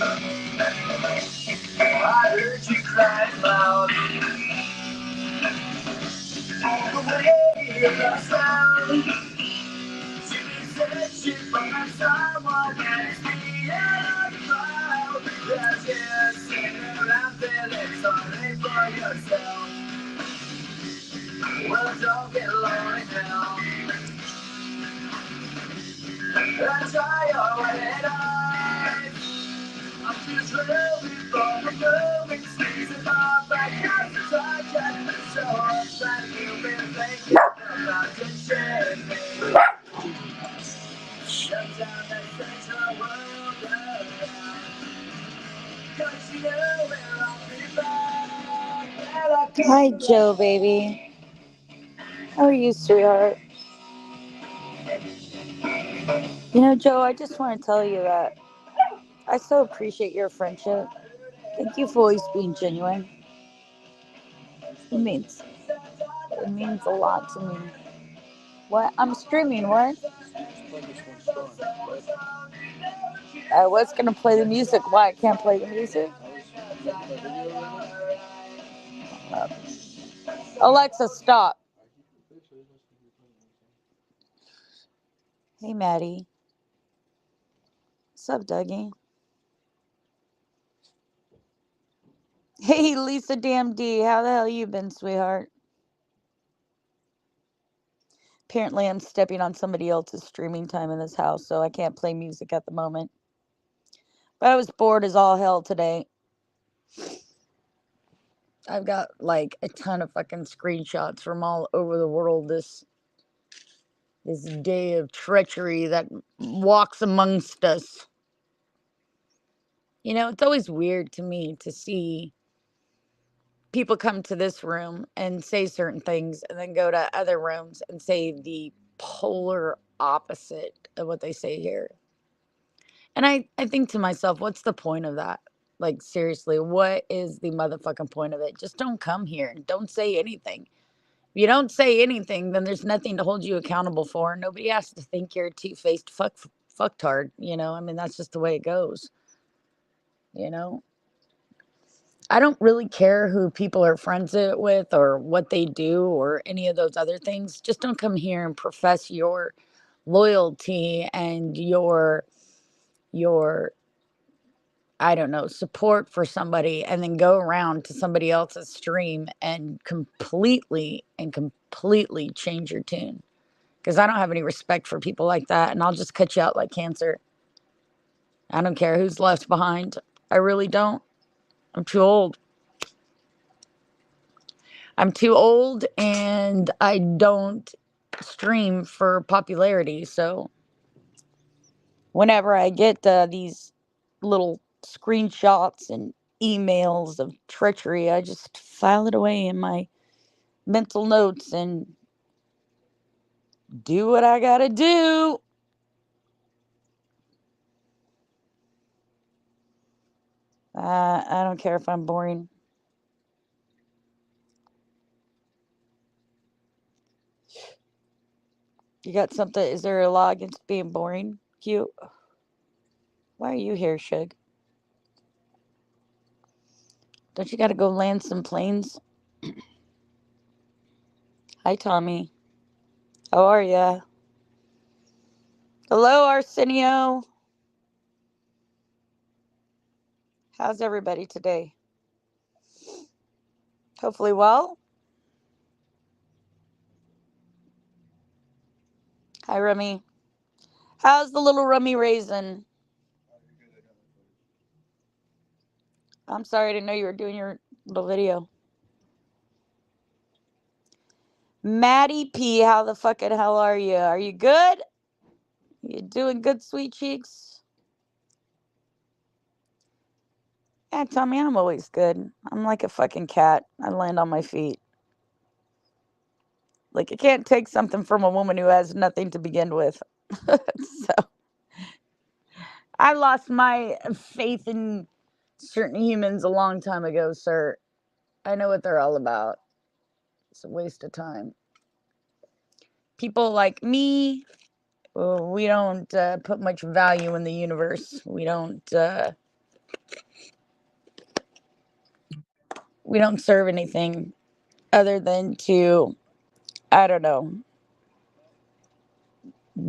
I heard you crying loud. The way of the sound. She said she found someone else. Me and the crowd. That's just sitting around feeling sorry for yourself. Well, don't get lonely now. I try your way eyes. I'm just really from the moving season of my couch touch and so that you've been thinking about to share me. Shut down that central world around. 'Cause you know where I'll be back. Hi, Joe, baby. How are you, sweetheart? You know, Joe, I just want to tell you that I so appreciate your friendship. Thank you for always being genuine. It means a lot to me. What? I'm streaming. What? I was gonna play the music. Why I can't play the music? Uh, Alexa, stop. Hey, Maddie. What's up, Dougie? Hey, Lisa Damn D. How the hell you been, sweetheart? Apparently, I'm stepping on somebody else's streaming time in this house, so I can't play music at the moment. But I was bored as all hell today. I've got like a ton of fucking screenshots from all over the world this day of treachery that walks amongst us. You know, it's always weird to me to see people come to this room and say certain things and then go to other rooms and say the polar opposite of what they say here. And I think to myself, what's the point of that? Like, seriously, what is the motherfucking point of it? Just don't come here and don't say anything. If you don't say anything, then there's nothing to hold you accountable for. Nobody has to think you're a two-faced fucktard. You know, I mean, that's just the way it goes. You know, I don't really care who people are friends with or what they do or any of those other things. Just don't come here and profess your loyalty and your I don't know, support for somebody and then go around to somebody else's stream and completely change your tune. Because I don't have any respect for people like that, and I'll just cut you out like cancer. I don't care who's left behind. I really don't. I'm too old. I'm too old, and I don't stream for popularity. So whenever I get these little screenshots and emails of treachery, I just file it away in my mental notes and do what I gotta do. I don't care if I'm boring. You got something? Is there a law against being boring? Cute. Why are you here, Shug? Don't you gotta go land some planes? Hi, Tommy. How are ya? Hello, Arsenio. How's everybody today? Hopefully well. Hi, Rummy. How's the little Rummy raisin? I'm sorry, I didn't know you were doing your little video. Maddie P, how the fucking hell are you? Are you good? You doing good, sweet cheeks? Yeah, Tommy, I'm always good. I'm like a fucking cat. I land on my feet. Like, I can't take something from a woman who has nothing to begin with. So, I lost my faith in certain humans a long time ago, sir. I know what they're all about. It's a waste of time. People like me, we don't put much value in the universe. We don't We don't serve anything other than to, I don't know,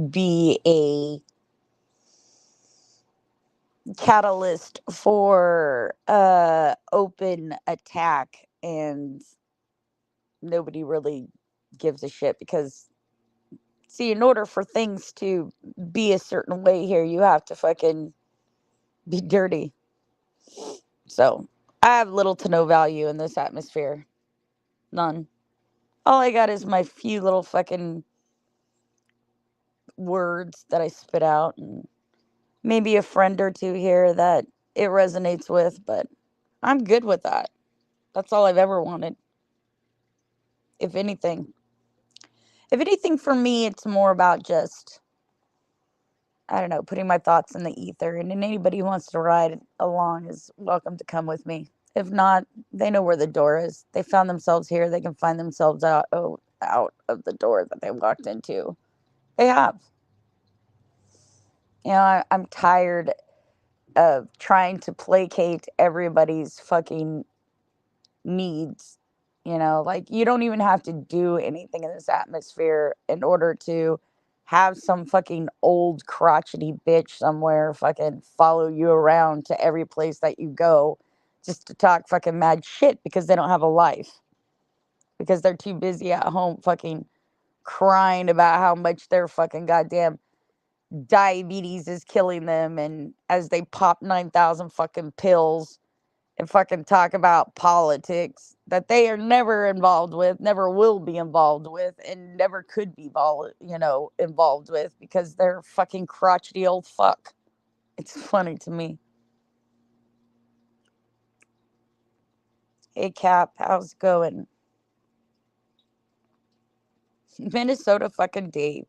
be a catalyst for open attack, and nobody really gives a shit because, see, in order for things to be a certain way here, you have to fucking be dirty. So I have little to no value in this atmosphere. None. All I got is my few little fucking words that I spit out, and maybe a friend or two here that it resonates with, but I'm good with that. That's all I've ever wanted. If anything. If anything, for me, it's more about just, I don't know, putting my thoughts in the ether. And then anybody who wants to ride along is welcome to come with me. If not, they know where the door is. They found themselves here. They can find themselves out of the door that they walked into. They have. I'm tired of trying to placate everybody's fucking needs. Like, you don't even have to do anything in this atmosphere in order to have some fucking old crotchety bitch somewhere fucking follow you around to every place that you go just to talk fucking mad shit because they don't have a life. Because they're too busy at home fucking crying about how much their fucking goddamn diabetes is killing them, and as they pop 9,000 fucking pills and fucking talk about politics that they are never involved with, never will be involved with, and never could be involved with because they're fucking crotchety old fuck. It's funny to me. Hey Cap, how's it going? Minnesota fucking Dave.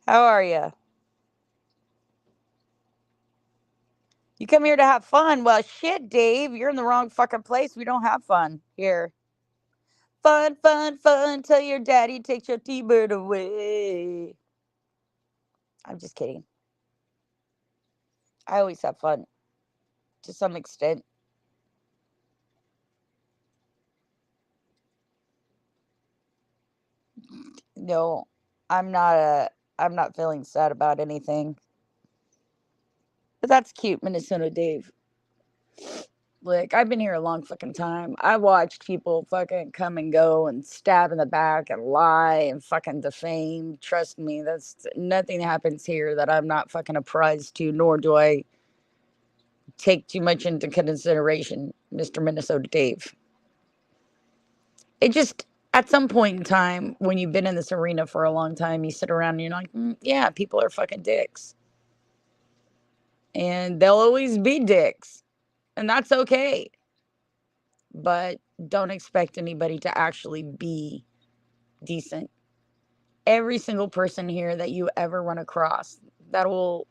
How are you? You come here to have fun. Well, shit, Dave, you're in the wrong fucking place. We don't have fun here. Fun, fun, fun till your daddy takes your T-bird away. I'm just kidding. I always have fun to some extent. No, I'm not I'm not feeling sad about anything. But that's cute, Minnesota Dave. Like, I've been here a long fucking time. I watched people fucking come and go and stab in the back and lie and fucking defame. Trust me, that's nothing happens here that I'm not fucking apprised to, nor do I take too much into consideration, Mr. Minnesota Dave. It just, at some point in time, when you've been in this arena for a long time, you sit around and you're like, yeah, people are fucking dicks. And they'll always be dicks. And that's okay. But don't expect anybody to actually be decent. Every single person here that you ever run across that will,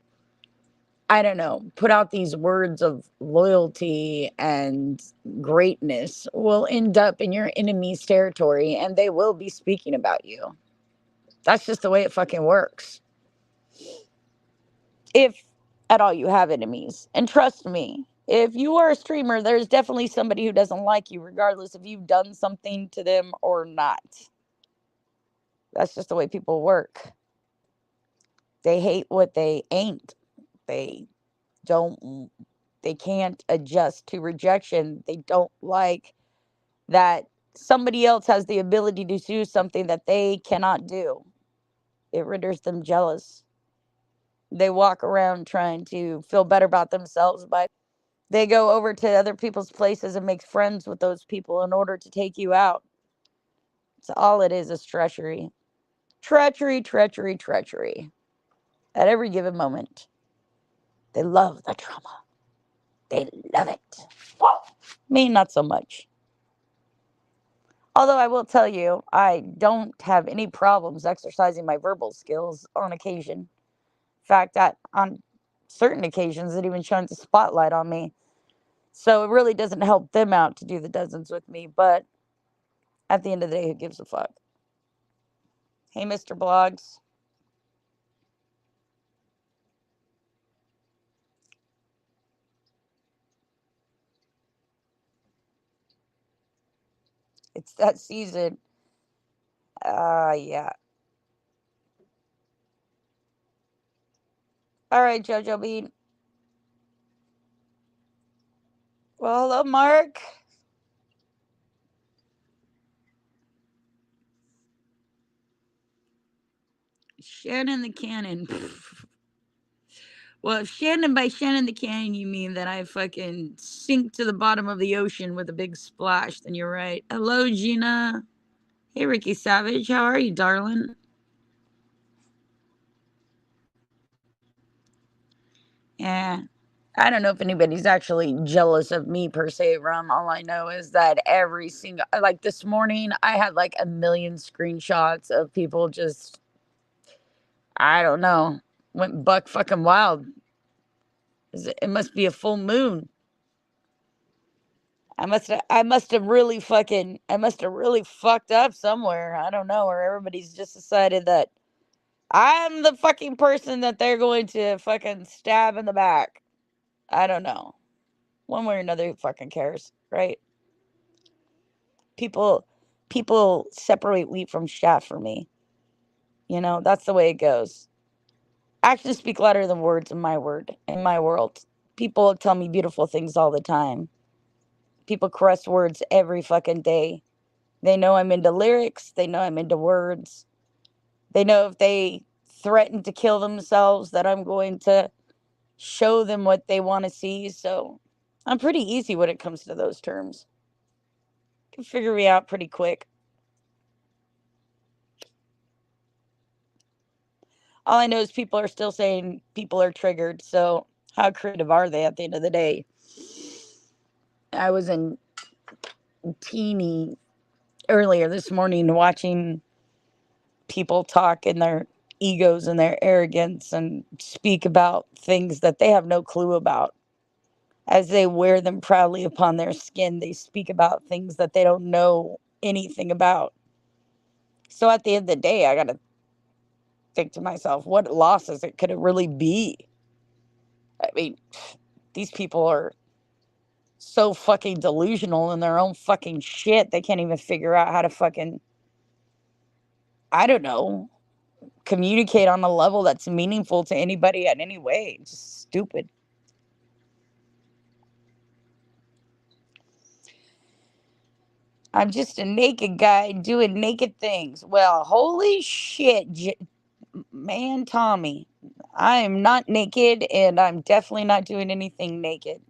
I don't know, put out these words of loyalty and greatness will end up in your enemy's territory, and they will be speaking about you. That's just the way it fucking works. If at all you have enemies. And trust me, if you are a streamer, there's definitely somebody who doesn't like you, regardless if you've done something to them or not. That's just the way people work. They hate what they ain't. They don't, they can't adjust to rejection. They don't like that somebody else has the ability to do something that they cannot do. It renders them jealous. They walk around trying to feel better about themselves by they go over to other people's places and make friends with those people in order to take you out. It's all it is treachery. Treachery, treachery, treachery. At every given moment. They love the drama. They love it. Me, not so much. Although I will tell you, I don't have any problems exercising my verbal skills on occasion. In fact, that on certain occasions, it even shines a spotlight on me. So it really doesn't help them out to do the dozens with me. But at the end of the day, who gives a fuck? Hey, Mr. Blogs. It's that season. Yeah. All right, JoJo Bean. Well, hello, Mark. Shannon the Cannon. Well, if Shannon by Shannon the Cannon you mean that I fucking sink to the bottom of the ocean with a big splash, then you're right. Hello, Gina. Hey, Ricky Savage. How are you, darling? Yeah. I don't know if anybody's actually jealous of me per se, Rum. All I know is that every single, like this morning, I had like a million screenshots of people just, I don't know, went buck fucking wild. It must be a full moon. I must have really fucked up somewhere. I don't know, or everybody's just decided that I'm the fucking person that they're going to fucking stab in the back. I don't know. One way or another, who fucking cares, right? People people separate wheat from chaff for me. That's the way it goes. Actions speak louder than words in my world. People tell me beautiful things all the time. People caress words every fucking day. They know I'm into lyrics, they know I'm into words. They know if they threaten to kill themselves that I'm going to show them what they want to see. So I'm pretty easy when it comes to those terms. You can figure me out pretty quick. All I know is people are still saying people are triggered. So how creative are they at the end of the day? I was in teeny earlier this morning watching people talk in their egos and their arrogance and speak about things that they have no clue about. As they wear them proudly upon their skin, they speak about things that they don't know anything about. So at the end of the day, I got to think to myself, what losses it could it really be? I mean, these people are so fucking delusional in their own fucking shit. They can't even figure out how to fucking, I don't know, communicate on a level that's meaningful to anybody in any way. It's just stupid. I'm just a naked guy doing naked things. Well, holy shit, man, Tommy. I am not naked and I'm definitely not doing anything naked.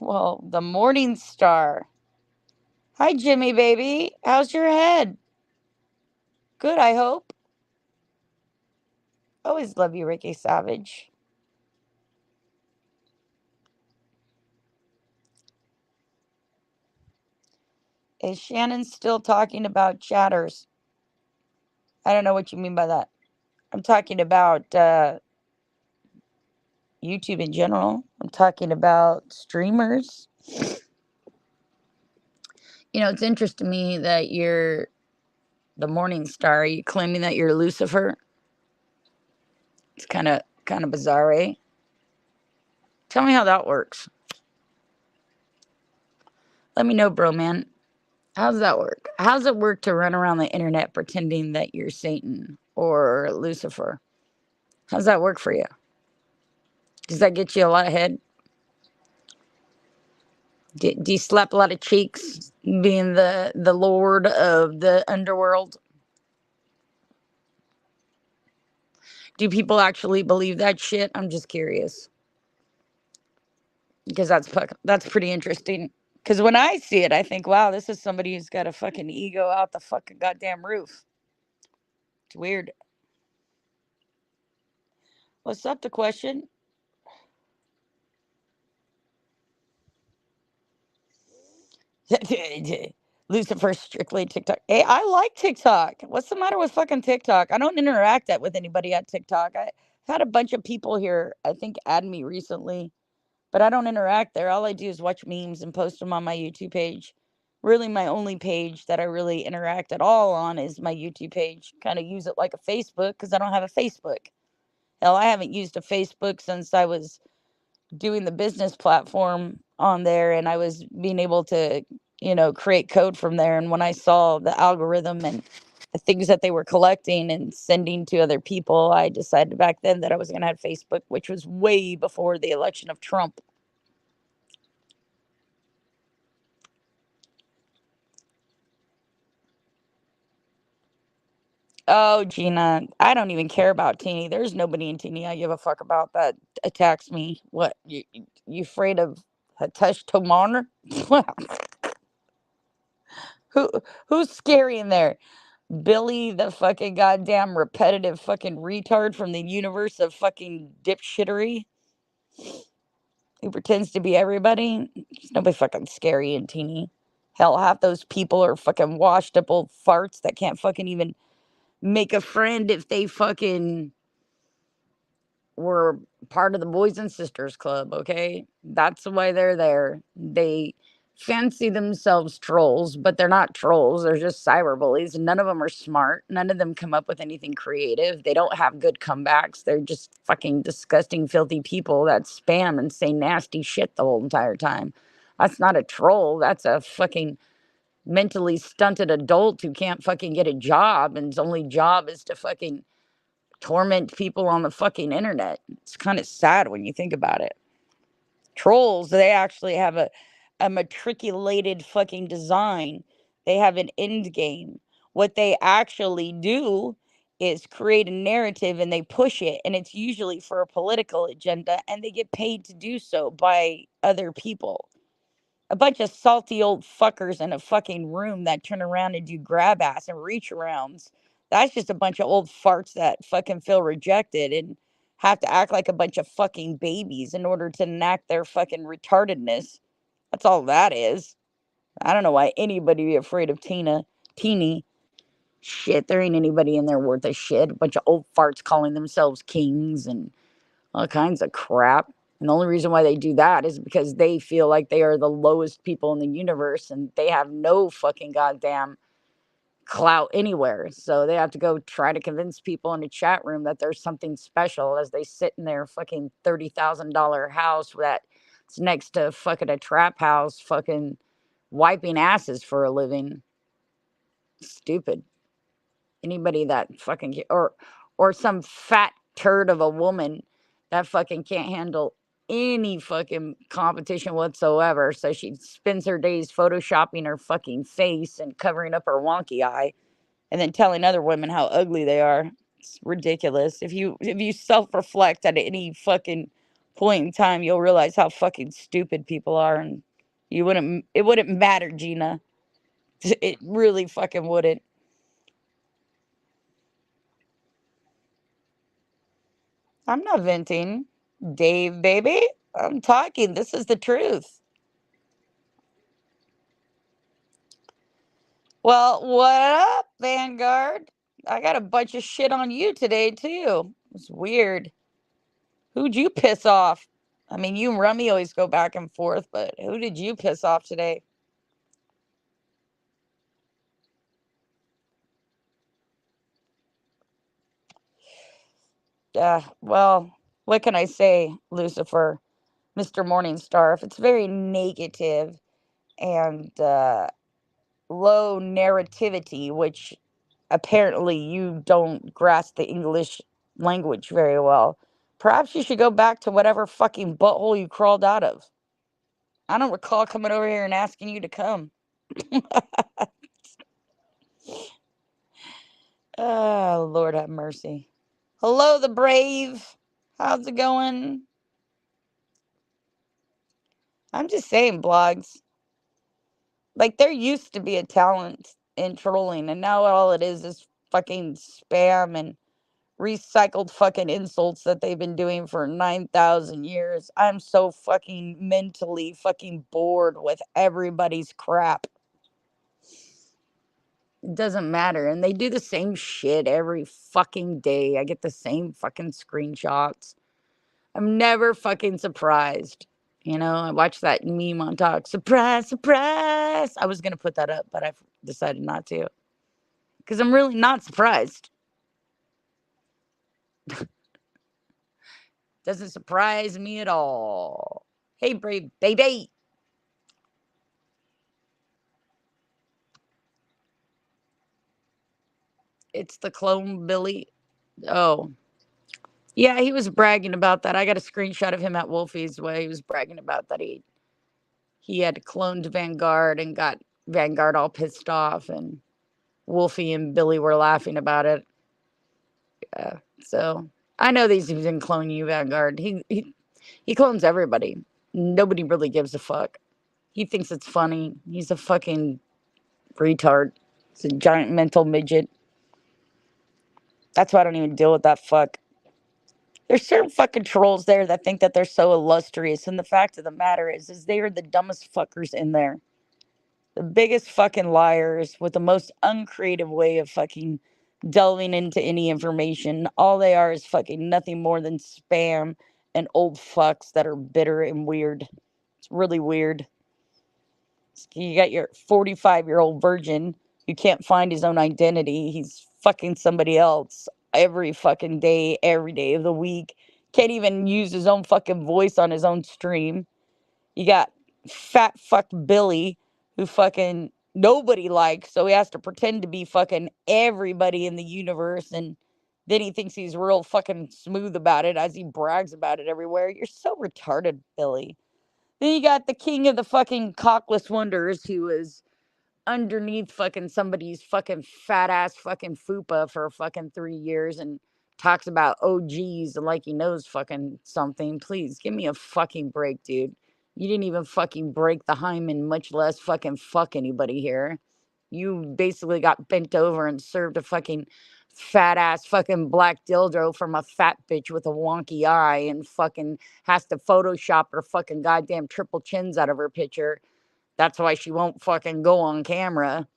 Well, the Morning Star. Hi, Jimmy, baby. How's your head? Good, I hope. Always love you, Ricky Savage. Is Shannon still talking about chatters? I don't know what you mean by that. I'm talking about YouTube in general. I'm talking about streamers. It's interesting to me that you're the Morning Star. Are you claiming that you're Lucifer? It's kind of bizarre, eh? Tell me how that works. Let me know, bro, man. How does that work? How does it work to run around the internet pretending that you're Satan or Lucifer? How does that work for you? Does that get you a lot ahead? Do you slap a lot of cheeks being the lord of the underworld? Do people actually believe that shit? I'm just curious because that's pretty interesting. Because when I see it, I think, wow, this is somebody who's got a fucking ego out the fucking goddamn roof. It's weird. What's up? The question? Lucifer strictly TikTok. Hey, I like TikTok. What's the matter with fucking TikTok? I don't interact with anybody at TikTok. I've had a bunch of people here, I think, add me recently, but I don't interact there. All I do is watch memes and post them on my YouTube page. Really, my only page that I really interact at all on is my YouTube page. Kind of use it like a Facebook because I don't have a Facebook. Hell, I haven't used a Facebook since I was doing the business platform on there and I was being able to create code from there. And when I saw the algorithm and the things that they were collecting and sending to other people, I decided back then that I was going to have Facebook, which was way before the election of Trump. Oh, Gina, I don't even care about Teeny. There's nobody in Teeny I give a fuck about that attacks me. What, you afraid of Hitesh Tomar? Who who's scary in there? Billy, the fucking goddamn repetitive fucking retard from the universe of fucking dipshittery, who pretends to be everybody. There's nobody fucking scary in Teeny. Hell, half those people are fucking washed up old farts that can't fucking even make a friend if they fucking were part of the Boys and Sisters Club, okay? That's why they're there. They fancy themselves trolls, but they're not trolls. They're just cyberbullies. None of them are smart. None of them come up with anything creative. They don't have good comebacks. They're just fucking disgusting, filthy people that spam and say nasty shit the whole entire time. That's not a troll. That's a fucking mentally stunted adult who can't fucking get a job and his only job is to fucking torment people on the fucking internet. It's kind of sad when you think about it. Trolls, they actually have a matriculated fucking design. They have an end game. What they actually do is create a narrative and they push it, and it's usually for a political agenda, and they get paid to do so by other people. A bunch of salty old fuckers in a fucking room that turn around and do grab ass and reach arounds. That's just a bunch of old farts that fucking feel rejected and have to act like a bunch of fucking babies in order to enact their fucking retardedness. That's all that is. I don't know why anybody be afraid of Teeny. Shit, there ain't anybody in there worth a shit. A bunch of old farts calling themselves kings and all kinds of crap. And the only reason why they do that is because they feel like they are the lowest people in the universe and they have no fucking goddamn clout anywhere. So they have to go try to convince people in a chat room that there's something special as they sit in their fucking $30,000 house that's next to fucking a trap house, fucking wiping asses for a living. Stupid. Anybody that fucking or some fat turd of a woman that fucking can't handle any fucking competition whatsoever. So she spends her days photoshopping her fucking face and covering up her wonky eye and then telling other women how ugly they are. It's ridiculous. If you self-reflect at any fucking point in time, you'll realize how fucking stupid people are and it wouldn't matter, Gina. It really fucking wouldn't. I'm not venting. Dave, baby, I'm talking. This is the truth. Well, what up, Vanguard? I got a bunch of shit on you today, too. It's weird. Who'd you piss off? I mean, you and Rummy always go back and forth, but who did you piss off today? Well, what can I say, Lucifer, Mr. Morningstar? If it's very negative and low narrativity, which apparently you don't grasp the English language very well. Perhaps you should go back to whatever fucking butthole you crawled out of. I don't recall coming over here and asking you to come. Oh, Lord have mercy. Hello, the brave. How's it going? I'm just saying, blogs. Like, there used to be a talent in trolling, and now all it is fucking spam and recycled fucking insults that they've been doing for 9,000 years. I'm so fucking mentally fucking bored with everybody's crap. It doesn't matter. And they do the same shit every fucking day. I get the same fucking screenshots. I'm never fucking surprised. I watched that meme on talk. Surprise, surprise. I was going to put that up, but I decided not to. Because I'm really not surprised. Doesn't surprise me at all. Hey, brave baby. It's the clone Billy. Oh, yeah, he was bragging about that. I got a screenshot of him at Wolfie's where he was bragging about that he had cloned Vanguard and got Vanguard all pissed off, and Wolfie and Billy were laughing about it. Yeah, so I know these things didn't clone you, Vanguard. He clones everybody. Nobody really gives a fuck. He thinks it's funny. He's a fucking retard. He's a giant mental midget. That's why I don't even deal with that fuck. There's certain fucking trolls there that think that they're so illustrious, and the fact of the matter is they are the dumbest fuckers in there. The biggest fucking liars with the most uncreative way of fucking delving into any information. All they are is fucking nothing more than spam and old fucks that are bitter and weird. It's really weird. You got your 45-year-old virgin who can't find his own identity. He's fucking somebody else every fucking day, every day of the week. Can't even use his own fucking voice on his own stream. You got fat fuck Billy, who fucking nobody likes, so he has to pretend to be fucking everybody in the universe, and then he thinks he's real fucking smooth about it as he brags about it everywhere. You're so retarded, Billy. Then you got the king of the fucking cockless wonders, who was underneath fucking somebody's fucking fat ass fucking fupa for fucking 3 years and talks about OGs like he knows fucking something. Please give me a fucking break, dude. You didn't even fucking break the hymen, much less fucking fuck anybody here. You basically got bent over and served a fucking fat ass fucking black dildo from a fat bitch with a wonky eye and fucking has to Photoshop her fucking goddamn triple chins out of her picture. That's why she won't fucking go on camera,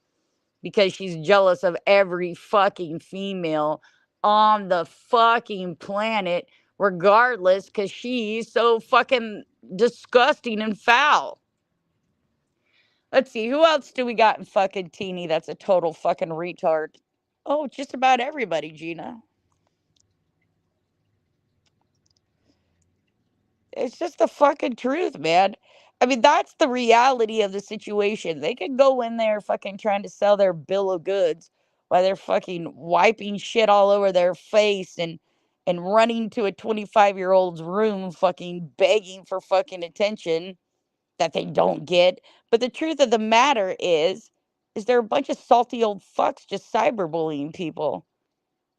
because she's jealous of every fucking female on the fucking planet, regardless, because she's so fucking disgusting and foul. Let's see, who else do we got in fucking Teeny that's a total fucking retard? Oh, just about everybody, Gina. It's just the fucking truth, man. I mean, that's the reality of the situation. They can go in there fucking trying to sell their bill of goods while they're fucking wiping shit all over their face and running to a 25-year-old's room fucking begging for fucking attention that they don't get. But the truth of the matter is they're a bunch of salty old fucks just cyberbullying people.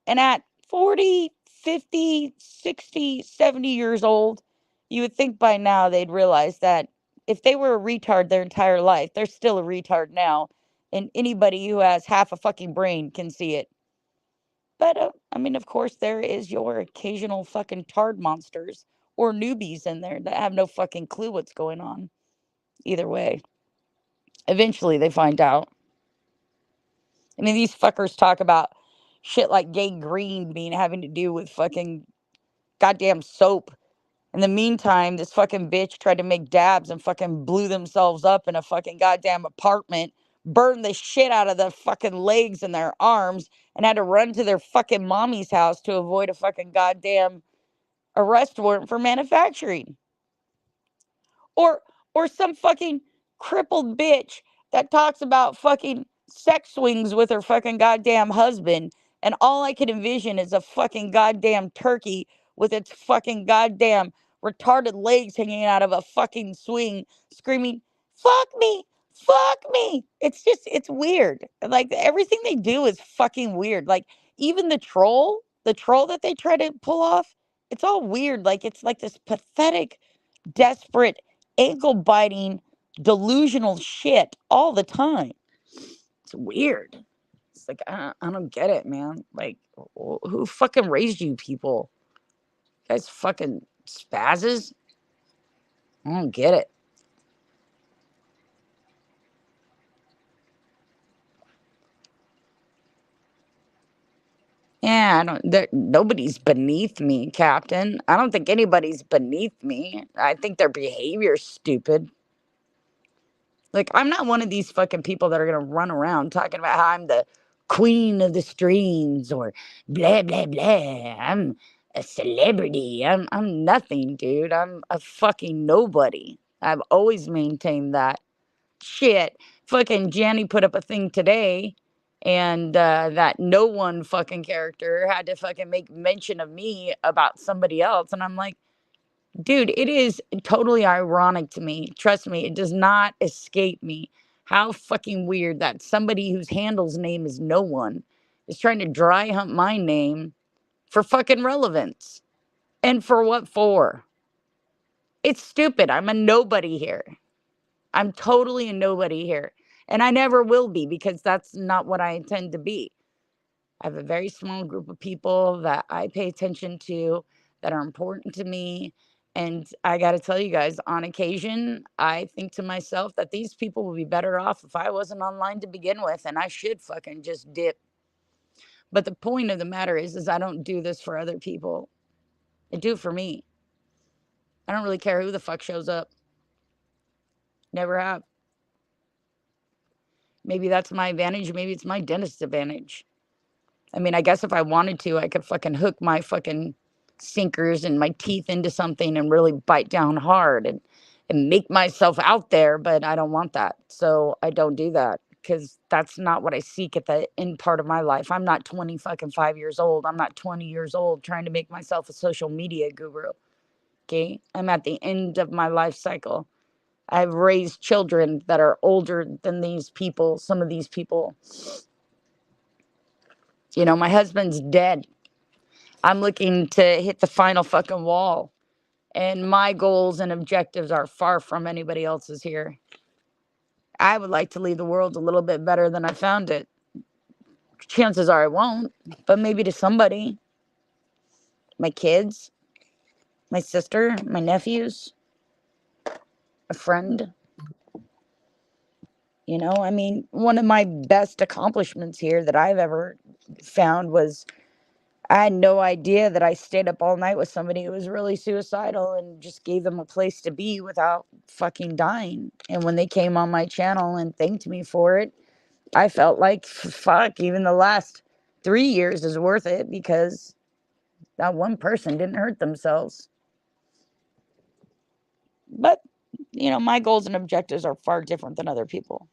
And at 40, 50, 60, 70 years old, you would think by now they'd realize that if they were a retard their entire life, they're still a retard now. And anybody who has half a fucking brain can see it. But, I mean, of course, there is your occasional fucking tard monsters or newbies in there that have no fucking clue what's going on. Either way, eventually they find out. I mean, these fuckers talk about shit like gangrene being having to do with fucking goddamn soap. In the meantime, this fucking bitch tried to make dabs and fucking blew themselves up in a fucking goddamn apartment, burned the shit out of their fucking legs and their arms, and had to run to their fucking mommy's house to avoid a fucking goddamn arrest warrant for manufacturing. Or or some fucking crippled bitch that talks about fucking sex swings with her fucking goddamn husband, and all I can envision is a fucking goddamn turkey with its fucking goddamn retarded legs hanging out of a fucking swing screaming, "Fuck me! Fuck me!" It's weird. Like, everything they do is fucking weird. Like, even the troll that they try to pull off, it's all weird. Like, it's like this pathetic, desperate, ankle biting, delusional shit all the time. It's weird. It's like, I don't get it, man. Like, who fucking raised you people? You guys fucking spazzes? I don't get it. Yeah, I don't. Nobody's beneath me, Captain. I don't think anybody's beneath me. I think their behavior's stupid. Like, I'm not one of these fucking people that are gonna run around talking about how I'm the queen of the streams or blah blah blah. I'm a celebrity. I'm nothing, dude. I'm a fucking nobody. I've always maintained that. Shit. Fucking Jenny put up a thing today and that no one fucking character had to fucking make mention of me about somebody else. And I'm like, dude, it is totally ironic to me. Trust me, it does not escape me. How fucking weird that somebody whose handle's name is no one is trying to dry hump my name for fucking relevance. And for what for? It's stupid. I'm a nobody here. I'm totally a nobody here. And I never will be, because that's not what I intend to be. I have a very small group of people that I pay attention to, that are important to me. And I got to tell you guys, on occasion, I think to myself that these people would be better off if I wasn't online to begin with, and I should fucking just dip. But the point of the matter is I don't do this for other people. I do it for me. I don't really care who the fuck shows up. Never have. Maybe that's my advantage. Maybe it's my dentist's advantage. I mean, I guess if I wanted to, I could fucking hook my fucking sinkers and my teeth into something and really bite down hard and make myself out there, but I don't want that. So I don't do that, because that's not what I seek at the end part of my life. I'm not 20 fucking 5 years old. I'm not 20 years old trying to make myself a social media guru. Okay. I'm at the end of my life cycle. I've raised children that are older than these people, some of these people. You know, my husband's dead. I'm looking to hit the final fucking wall. And my goals and objectives are far from anybody else's here. I would like to leave the world a little bit better than I found it. Chances are I won't, but maybe to somebody. My kids, my sister, my nephews, a friend. You know, I mean, one of my best accomplishments here that I've ever found was I had no idea that I stayed up all night with somebody who was really suicidal and just gave them a place to be without fucking dying. And when they came on my channel and thanked me for it, I felt like, fuck, even the last 3 years is worth it, because that one person didn't hurt themselves. But, you know, my goals and objectives are far different than other people.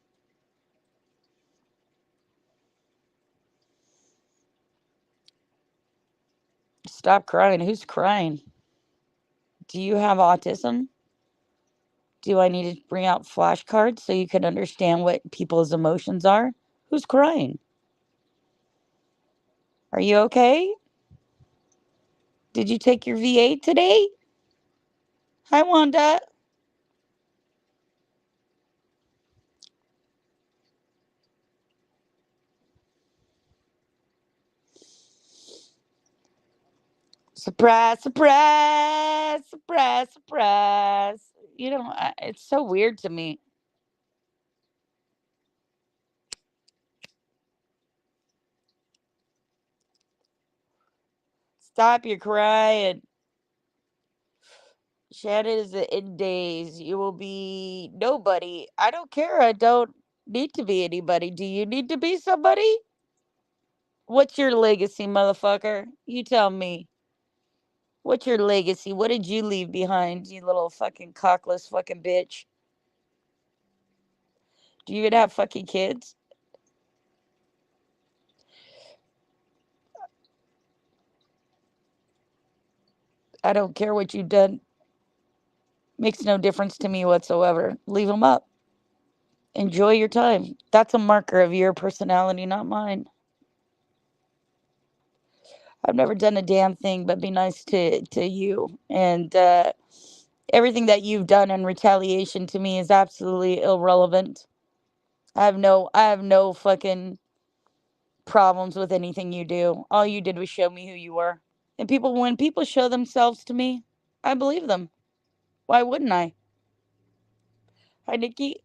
Stop crying. Who's crying? Do you have autism? Do I need to bring out flashcards so you can understand what people's emotions are? Who's crying? Are you okay? Did you take your V8 today? Hi, Wanda. Surprise, surprise, surprise, surprise. You know, it's so weird to me. Stop your crying. Shannon is the end days. You will be nobody. I don't care. I don't need to be anybody. Do you need to be somebody? What's your legacy, motherfucker? You tell me. What's your legacy? What did you leave behind, you little fucking cockless fucking bitch? Do you even have fucking kids? I don't care what you've done. Makes no difference to me whatsoever. Leave them up. Enjoy your time. That's a marker of your personality, not mine. I've never done a damn thing but be nice to you. And everything that you've done in retaliation to me is absolutely irrelevant. I have no fucking problems with anything you do. All you did was show me who you were. And when people show themselves to me, I believe them. Why wouldn't I? Hi, Nikki.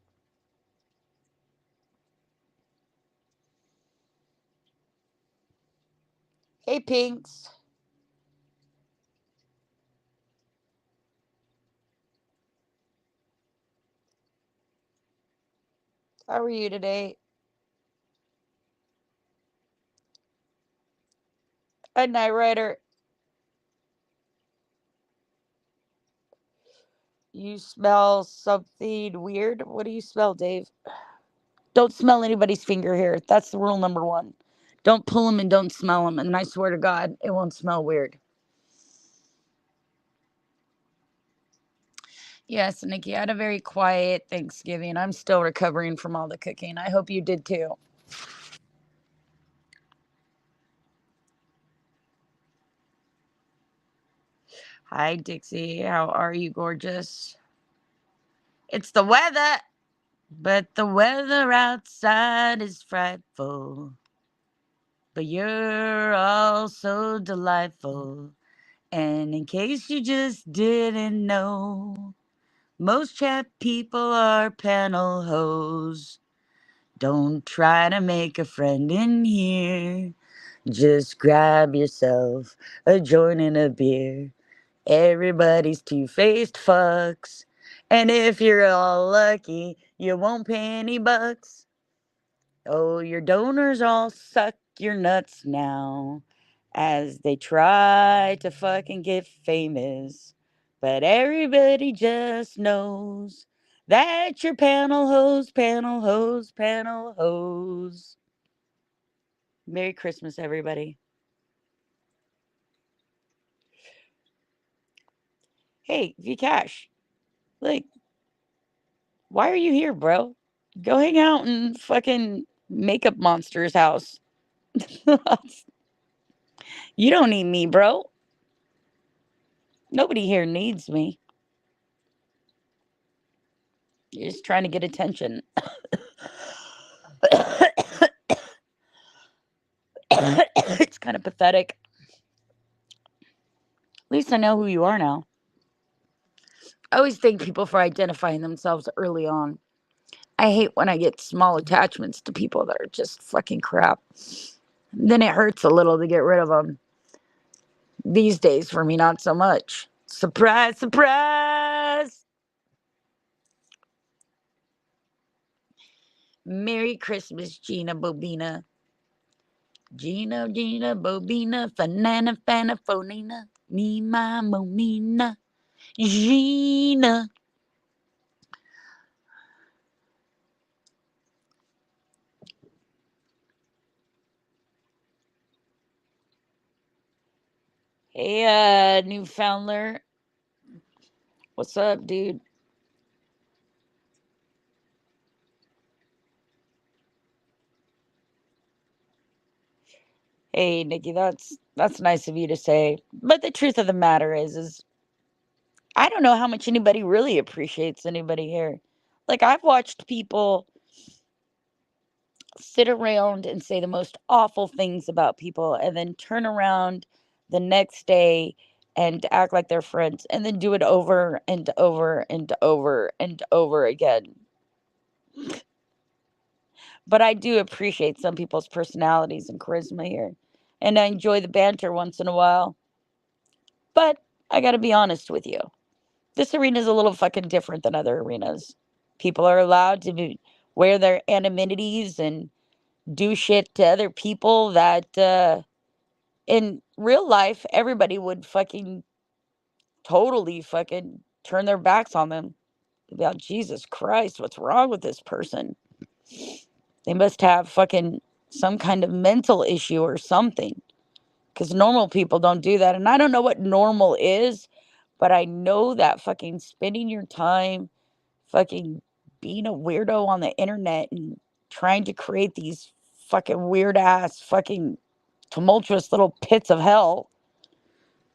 Hey, Pinks. How are you today? Hi, Night Rider. You smell something weird? What do you smell, Dave? Don't smell anybody's finger here. That's the rule number one. Don't pull them and don't smell them. And I swear to God, it won't smell weird. Yes, Nikki, I had a very quiet Thanksgiving. I'm still recovering from all the cooking. I hope you did too. Hi, Dixie. How are you, gorgeous? It's the weather, but the weather outside is frightful. But you're all so delightful. And in case you just didn't know, most chat people are panel hoes. Don't try to make a friend in here. Just grab yourself a joint and a beer. Everybody's two-faced fucks. And if you're all lucky, you won't pay any bucks. Oh, your donors all suck your nuts now as they try to fucking get famous. But everybody just knows that you're panel hose, panel hose, panel hose. Merry Christmas, everybody. Hey, Vcash, like, why are you here, bro? Go hang out in fucking Makeup Monster's house. You don't need me, bro. Nobody here needs me. You're just trying to get attention. It's kind of pathetic. At least I know who you are now. I always thank people for identifying themselves early on. I hate when I get small attachments to people that are just fucking crap. Then it hurts a little to get rid of them. These days, for me, not so much. Surprise, surprise! Merry Christmas, Gina Bobina. Gina, Gina, Bobina, Fanana, Fana, Fonina, me, my, Momina, Gina. Hey, Newfoundler. What's up, dude? Hey, Nikki, that's nice of you to say. But the truth of the matter is I don't know how much anybody really appreciates anybody here. Like I've watched people sit around and say the most awful things about people and then turn around the next day and act like they're friends and then do it over and over and over and over again. But I do appreciate some people's personalities and charisma here. And I enjoy the banter once in a while. But I got to be honest with you. This arena is a little fucking different than other arenas. People are allowed to wear their anonymous and do shit to other people that in real life everybody would fucking totally fucking turn their backs on them. About Jesus Christ, what's wrong with this person? They must have fucking some kind of mental issue or something. Because normal people don't do that. And I don't know what normal is, but I know that fucking spending your time fucking being a weirdo on the internet and trying to create these fucking weird ass fucking tumultuous little pits of hell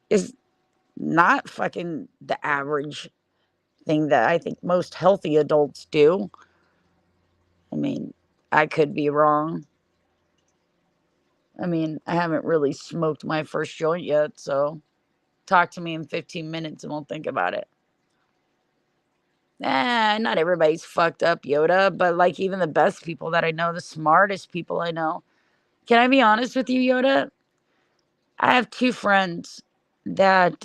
is not fucking the average thing that I think most healthy adults do. I mean, I could be wrong. I mean, I haven't really smoked my first joint yet, so talk to me in 15 minutes and we'll think about it. Not everybody's fucked up, Yoda, but like even the best people that I know, the smartest people I know. Can I be honest with you, Yoda? I have two friends that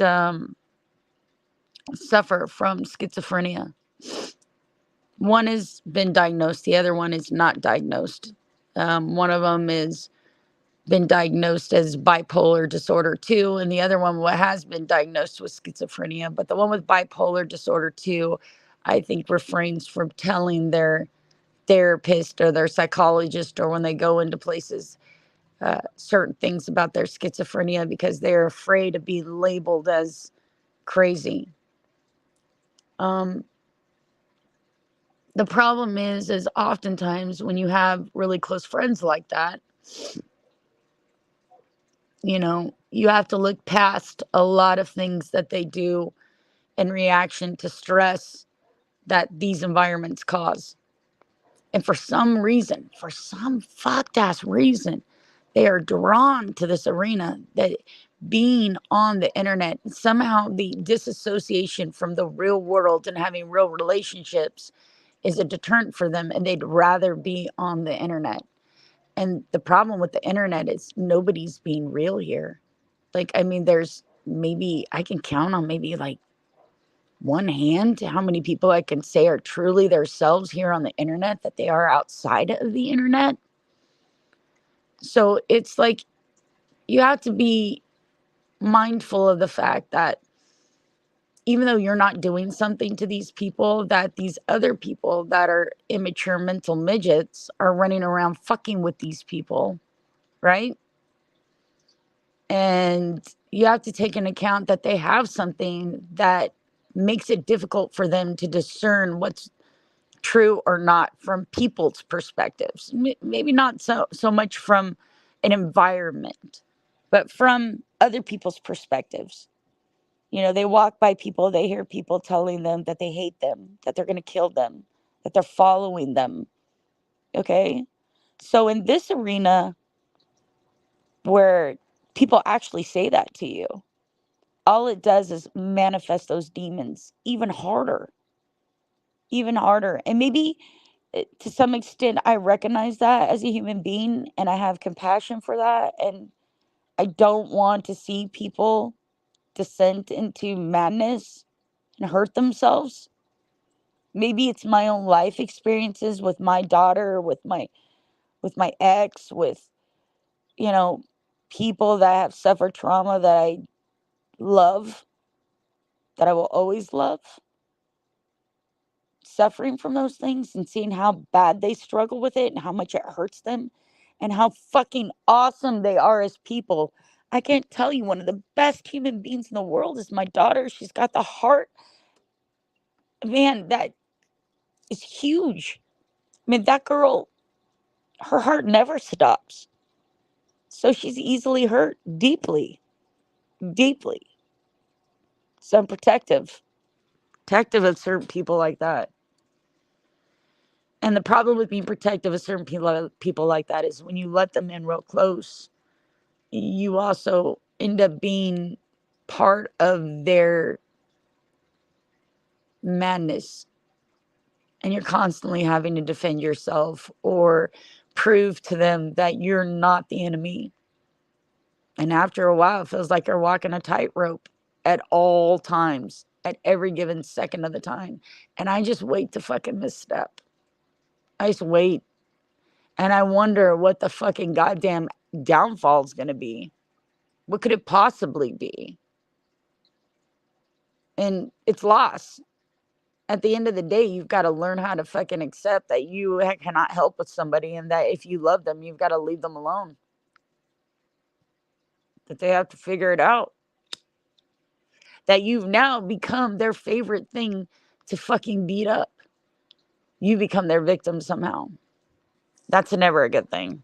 suffer from schizophrenia. One has been diagnosed, the other one is not diagnosed. One of them is been diagnosed as bipolar disorder 2, and the other one has been diagnosed with schizophrenia. But the one with bipolar disorder 2, I think, refrains from telling their therapist or their psychologist, or when they go into places, certain things about their schizophrenia, because they're afraid of being labeled as crazy. Um, the problem is oftentimes when you have really close friends like that, you have to look past a lot of things that they do in reaction to stress that these environments cause. And for some reason, for some fucked ass reason, they are drawn to this arena, that being on the internet, somehow the disassociation from the real world and having real relationships is a deterrent for them, and they'd rather be on the internet. And the problem with the internet is nobody's being real here. Like, I mean, there's maybe, I can count on maybe like one hand how many people I can say are truly themselves here on the internet that they are outside of the internet. So it's like you have to be mindful of the fact that even though you're not doing something to these people, that these other people that are immature mental midgets are running around fucking with these people, right? And you have to take into account that they have something that makes it difficult for them to discern what's true or not from people's perspectives. Maybe not so much from an environment, but from other people's perspectives. They walk by people, they hear people telling them that they hate them, that they're going to kill them, that they're following them. Okay? So in this arena where people actually say that to you, all it does is manifest those demons even harder, even harder. And maybe to some extent, I recognize that as a human being, and I have compassion for that. And I don't want to see people descend into madness and hurt themselves. Maybe it's my own life experiences with my daughter, with my ex, with you know people that have suffered trauma that I love, that I will always love, suffering from those things and seeing how bad they struggle with it and how much it hurts them and how fucking awesome they are as people. I can't tell you, one of the best human beings in the world is my daughter. She's got the heart, man, that is huge. I mean, that girl, her heart never stops. So she's easily hurt deeply, deeply. So I'm protective of certain people like that. And the problem with being protective of certain people like that is when you let them in real close, you also end up being part of their madness, and you're constantly having to defend yourself or prove to them that you're not the enemy. And after a while, it feels like you're walking a tightrope at all times, at every given second of the time. And I just wait to fucking misstep. I just wait. And I wonder what the fucking goddamn downfall is going to be. What could it possibly be? And it's loss. At the end of the day, you've got to learn how to fucking accept that you cannot help with somebody, and that if you love them, you've got to leave them alone. That they have to figure it out. That you've now become their favorite thing to fucking beat up. You become their victim somehow. That's never a good thing.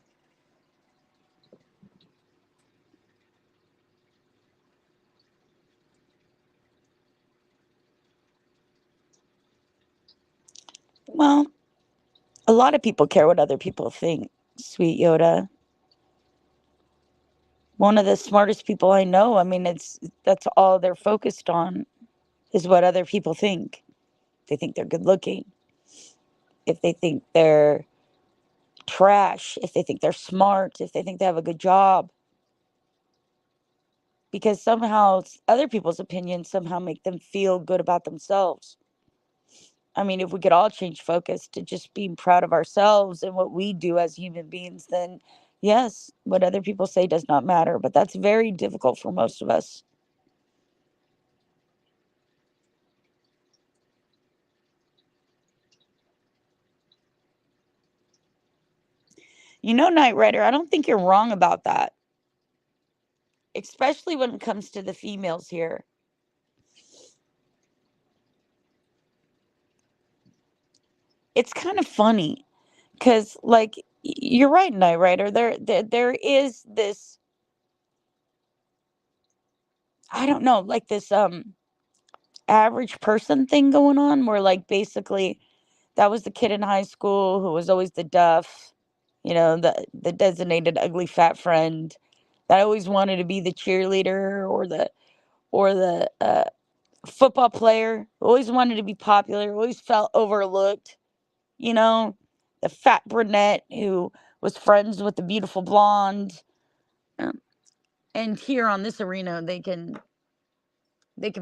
Well, a lot of people care what other people think, sweet Yoda. One of the smartest people I know, I mean, that's all they're focused on is what other people think. They think they're good looking. If they think they're trash, if they think they're smart, if they think they have a good job. Because somehow other people's opinions somehow make them feel good about themselves. I mean, if we could all change focus to just being proud of ourselves and what we do as human beings, then yes, what other people say does not matter. But that's very difficult for most of us. Knight Rider, I don't think you're wrong about that, especially when it comes to the females here. It's kind of funny because, like, you're right, Knight Rider. There is this, I don't know, like this average person thing going on where, like, basically that was the kid in high school who was always the duff, the designated ugly fat friend that always wanted to be the cheerleader or the football player, always wanted to be popular, always felt overlooked, you know, the fat brunette who was friends with the beautiful blonde. Um, and here on this arena, they can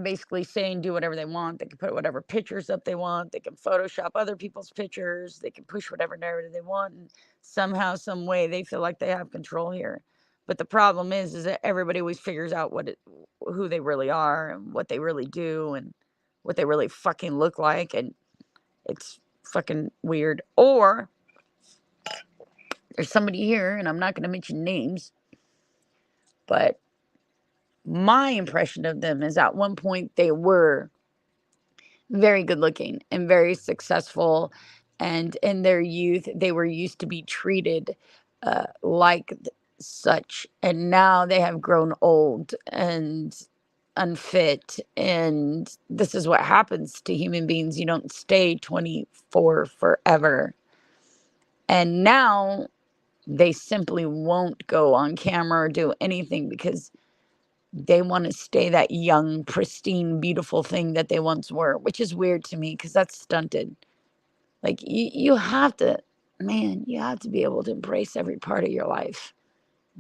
basically say and do whatever they want. They can put whatever pictures up they want. They can Photoshop other people's pictures. They can push whatever narrative they want. And somehow, some way, they feel like they have control here. But the problem is that everybody always figures out who they really are and what they really do and what they really fucking look like, and it's fucking weird. Or there's somebody here, and I'm not going to mention names, but my impression of them is at one point they were very good looking and very successful, and in their youth they were used to be treated like such, and now they have grown old and unfit, and this is what happens to human beings. You don't stay 24 forever, and now they simply won't go on camera or do anything because they want to stay that young, pristine, beautiful thing that they once were, which is weird to me because that's stunted. Like, you have to, man, you have to be able to embrace every part of your life,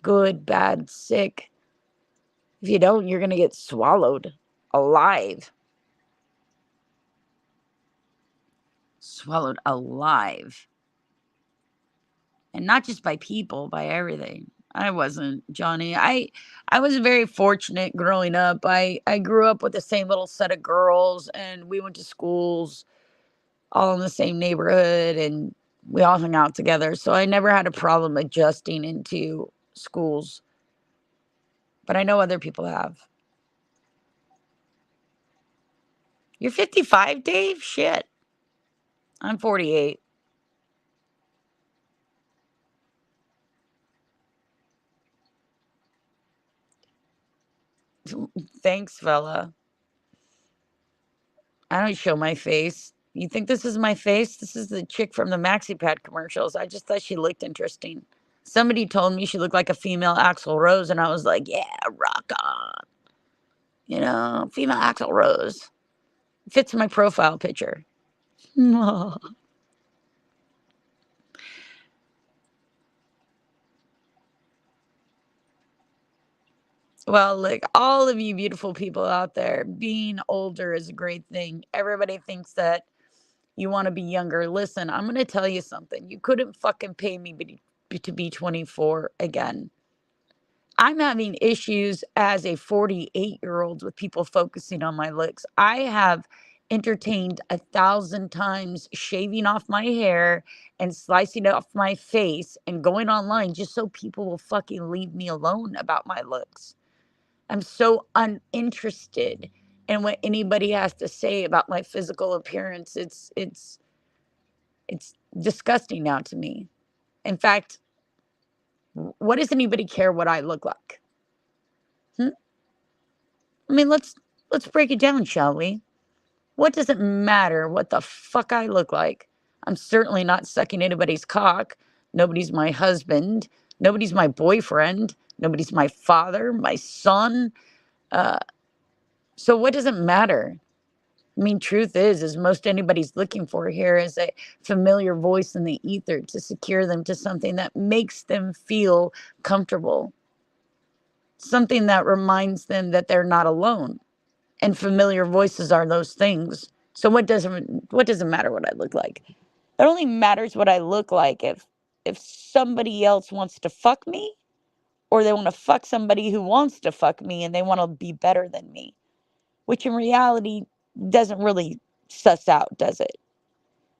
good, bad, sick. If you don't, you're going to get swallowed alive. Swallowed alive. And not just by people, by everything. I wasn't, Johnny. I was very fortunate growing up. I grew up with the same little set of girls, and we went to schools all in the same neighborhood, and we all hung out together. So I never had a problem adjusting into schools. But I know other people have. You're 55, Dave? Shit. I'm 48. Thanks, fella. I don't show my face. You think this is my face? This is the chick from the Maxi Pad commercials. I just thought she looked interesting. Somebody told me she looked like a female Axl Rose, and I was like, yeah, rock on. Female Axl Rose. Fits my profile picture. Well, like all of you beautiful people out there, being older is a great thing. Everybody thinks that you want to be younger. Listen, I'm going to tell you something. You couldn't fucking pay me to be 24 again. I'm having issues as a 48-year-old with people focusing on my looks. I have entertained 1,000 times shaving off my hair and slicing off my face and going online just so people will fucking leave me alone about my looks. I'm so uninterested in what anybody has to say about my physical appearance. It's disgusting now to me. In fact, what does anybody care what I look like? Hmm? I mean, let's break it down, shall we? What does it matter what the fuck I look like? I'm certainly not sucking anybody's cock. Nobody's my husband. Nobody's my boyfriend. Nobody's my father, my son. Uh, so what does it matter? I mean, truth is most anybody's looking for here is a familiar voice in the ether to secure them to something that makes them feel comfortable, something that reminds them that they're not alone. And familiar voices are those things. So what doesn't matter what I look like? It only matters what I look like if somebody else wants to fuck me, or they want to fuck somebody who wants to fuck me and they want to be better than me, which in reality doesn't really suss out, does it?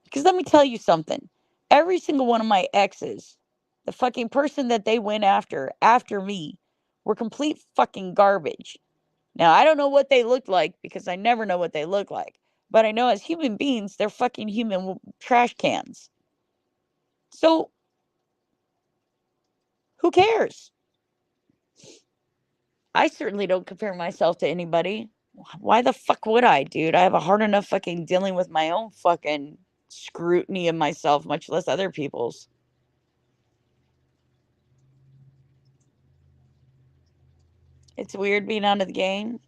Because let me tell you something. Every single one of my exes The fucking person that they went after me, were complete fucking garbage. Now, I don't know what they looked like because I never know what they look like. But I know as human beings, they're fucking human trash cans. So, who cares? I certainly don't compare myself to anybody. Why the fuck would I, dude? I have a hard enough fucking dealing with my own fucking scrutiny of myself, much less other people's. It's weird being out of the game.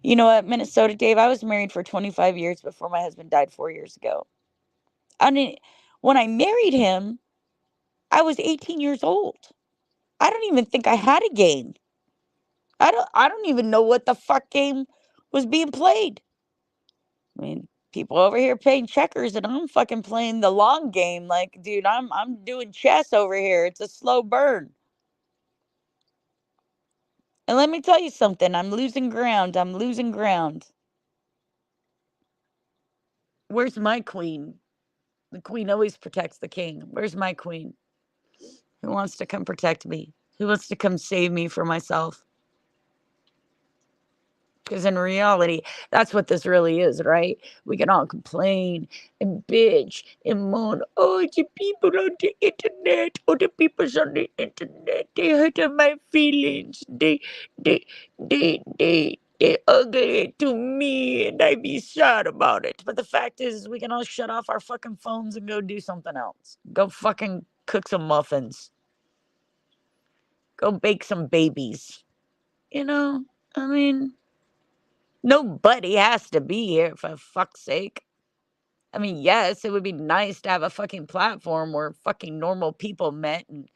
You know what, Minnesota Dave, I was married for 25 years before my husband died 4 years ago. I mean, when I married him, I was 18 years old. I don't even think I had a game. I don't even know what the fuck game was being played. I mean, people over here playing checkers and I'm fucking playing the long game. Like, dude, I'm doing chess over here. It's a slow burn. And let me tell you something, I'm losing ground. I'm losing ground. Where's my queen? The queen always protects the king. Where's my queen? Who wants to come protect me? Who wants to come save me from myself? Because in reality, that's what this really is, right? We can all complain and bitch and moan. Oh, the people on the internet. Oh, the people on the internet. They hurt my feelings. They ugly to me, and I be sad about it. But the fact is, we can all shut off our fucking phones and go do something else. Go fucking cook some muffins. Go bake some babies. You know, I mean, nobody has to be here for fuck's sake. I mean, yes, it would be nice to have a fucking platform where fucking normal people met and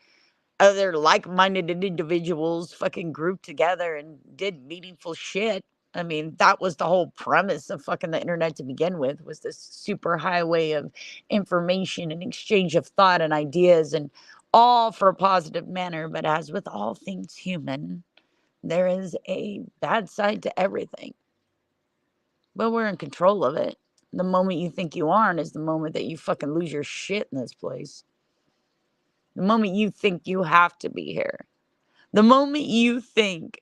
other like-minded individuals fucking grouped together and did meaningful shit. I mean, that was the whole premise of fucking the internet to begin with, was this super highway of information and exchange of thought and ideas, and all for a positive manner. But as with all things human, there is a bad side to everything. But we're in control of it. The moment you think you aren't is the moment that you fucking lose your shit in this place. The moment you think you have to be here. The moment you think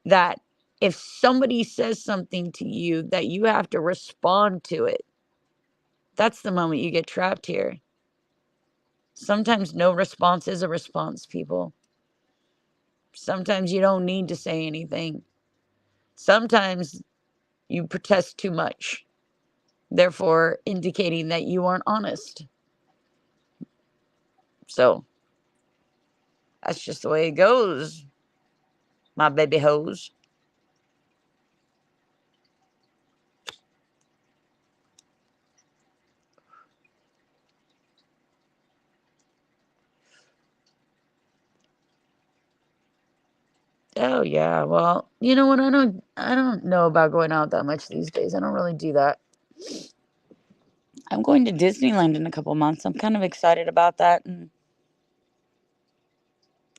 that if somebody says something to you that you have to respond to it, that's the moment you get trapped here. Sometimes no response is a response, people. Sometimes you don't need to say anything. Sometimes you protest too much, therefore indicating that you aren't honest. So that's just the way it goes, my baby hoes. Oh yeah, well, you know what? I don't know about going out that much these days. I don't really do that. I'm going to Disneyland in a couple months. I'm kind of excited about that and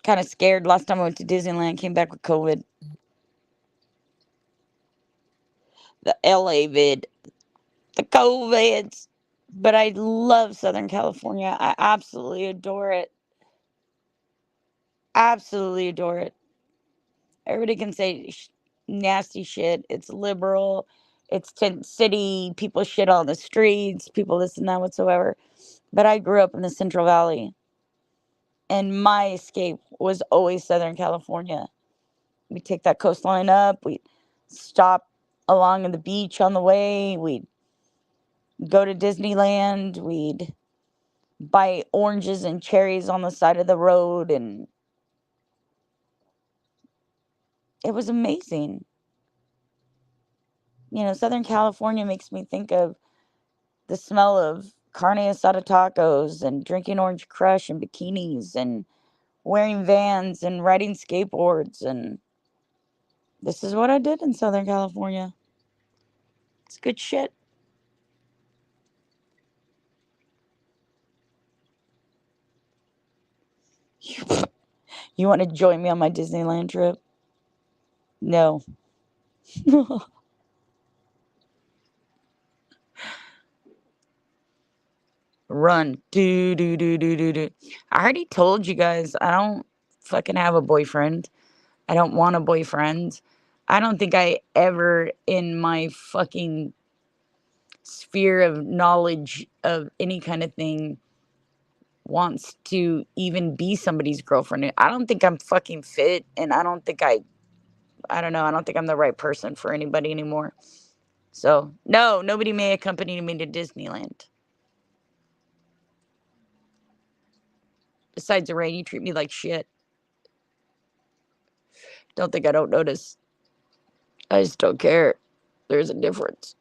kind of scared. Last time I went to Disneyland, came back with COVID. The LA vid, the COVIDs. But I love Southern California. I absolutely adore it. Absolutely adore it. Everybody can say nasty shit. It's liberal. It's tent city. People shit on the streets. People this and that whatsoever. But I grew up in the Central Valley, and my escape was always Southern California. We'd take that coastline up. We'd stop along the beach on the way. We'd go to Disneyland. We'd buy oranges and cherries on the side of the road, and it was amazing. You know, Southern California makes me think of the smell of carne asada tacos and drinking orange crush and bikinis and wearing Vans and riding skateboards. And this is what I did in Southern California. It's good shit. You want to join me on my Disneyland trip? No. Run. Do, do, do, do, do, do. I already told you guys I don't fucking have a boyfriend. I don't want a boyfriend. I don't think I ever in my fucking sphere of knowledge of any kind of thing wants to even be somebody's girlfriend. I don't think I'm fucking fit, and I don't think I don't know, I don't think I'm the right person for anybody anymore. So, no, nobody may accompany me to Disneyland. Besides the rain, you treat me like shit. Don't think I don't notice. I just don't care. There's a difference.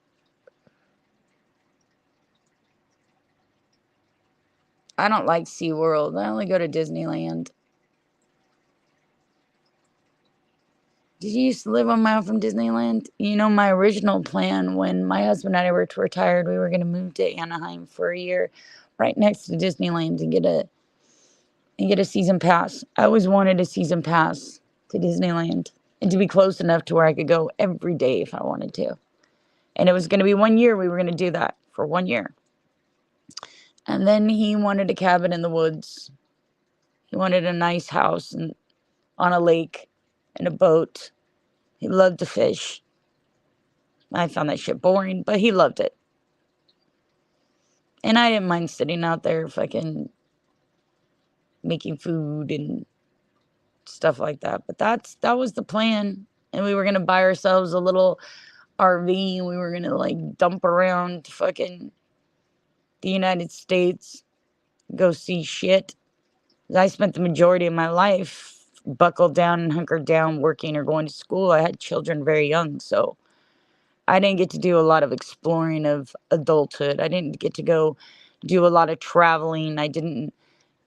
I don't like SeaWorld. I only go to Disneyland. Did you used to live 1 mile from Disneyland? You know, my original plan when my husband and I were retired, we were going to move to Anaheim for a year, right next to Disneyland, and get a season pass. I always wanted a season pass to Disneyland and to be close enough to where I could go every day if I wanted to. And it was going to be 1 year. We were going to do that for 1 year. And then he wanted a cabin in the woods. He wanted a nice house and on a lake and a boat. He loved to fish. I found that shit boring, but he loved it. And I didn't mind sitting out there fucking making food and stuff like that. But that was the plan. And we were gonna buy ourselves a little RV and we were gonna like dump around fucking the United States, go see shit. I spent the majority of my life buckled down and hunkered down working or going to school. I had children very young, so I didn't get to do a lot of exploring of adulthood. I didn't get to go do a lot of traveling. I didn't,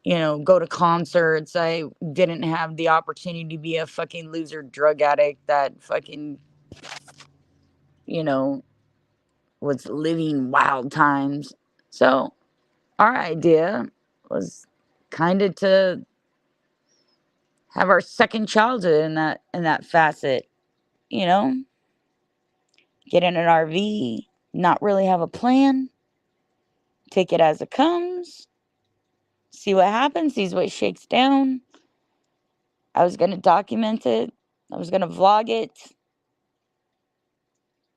go to concerts. I didn't have the opportunity to be a fucking loser drug addict that fucking, you know, was living wild times. So our idea was kind of to have our second childhood in that facet, you know, get in an RV, not really have a plan, take it as it comes, see what happens, see what shakes down. I was going to document it. I was going to vlog it.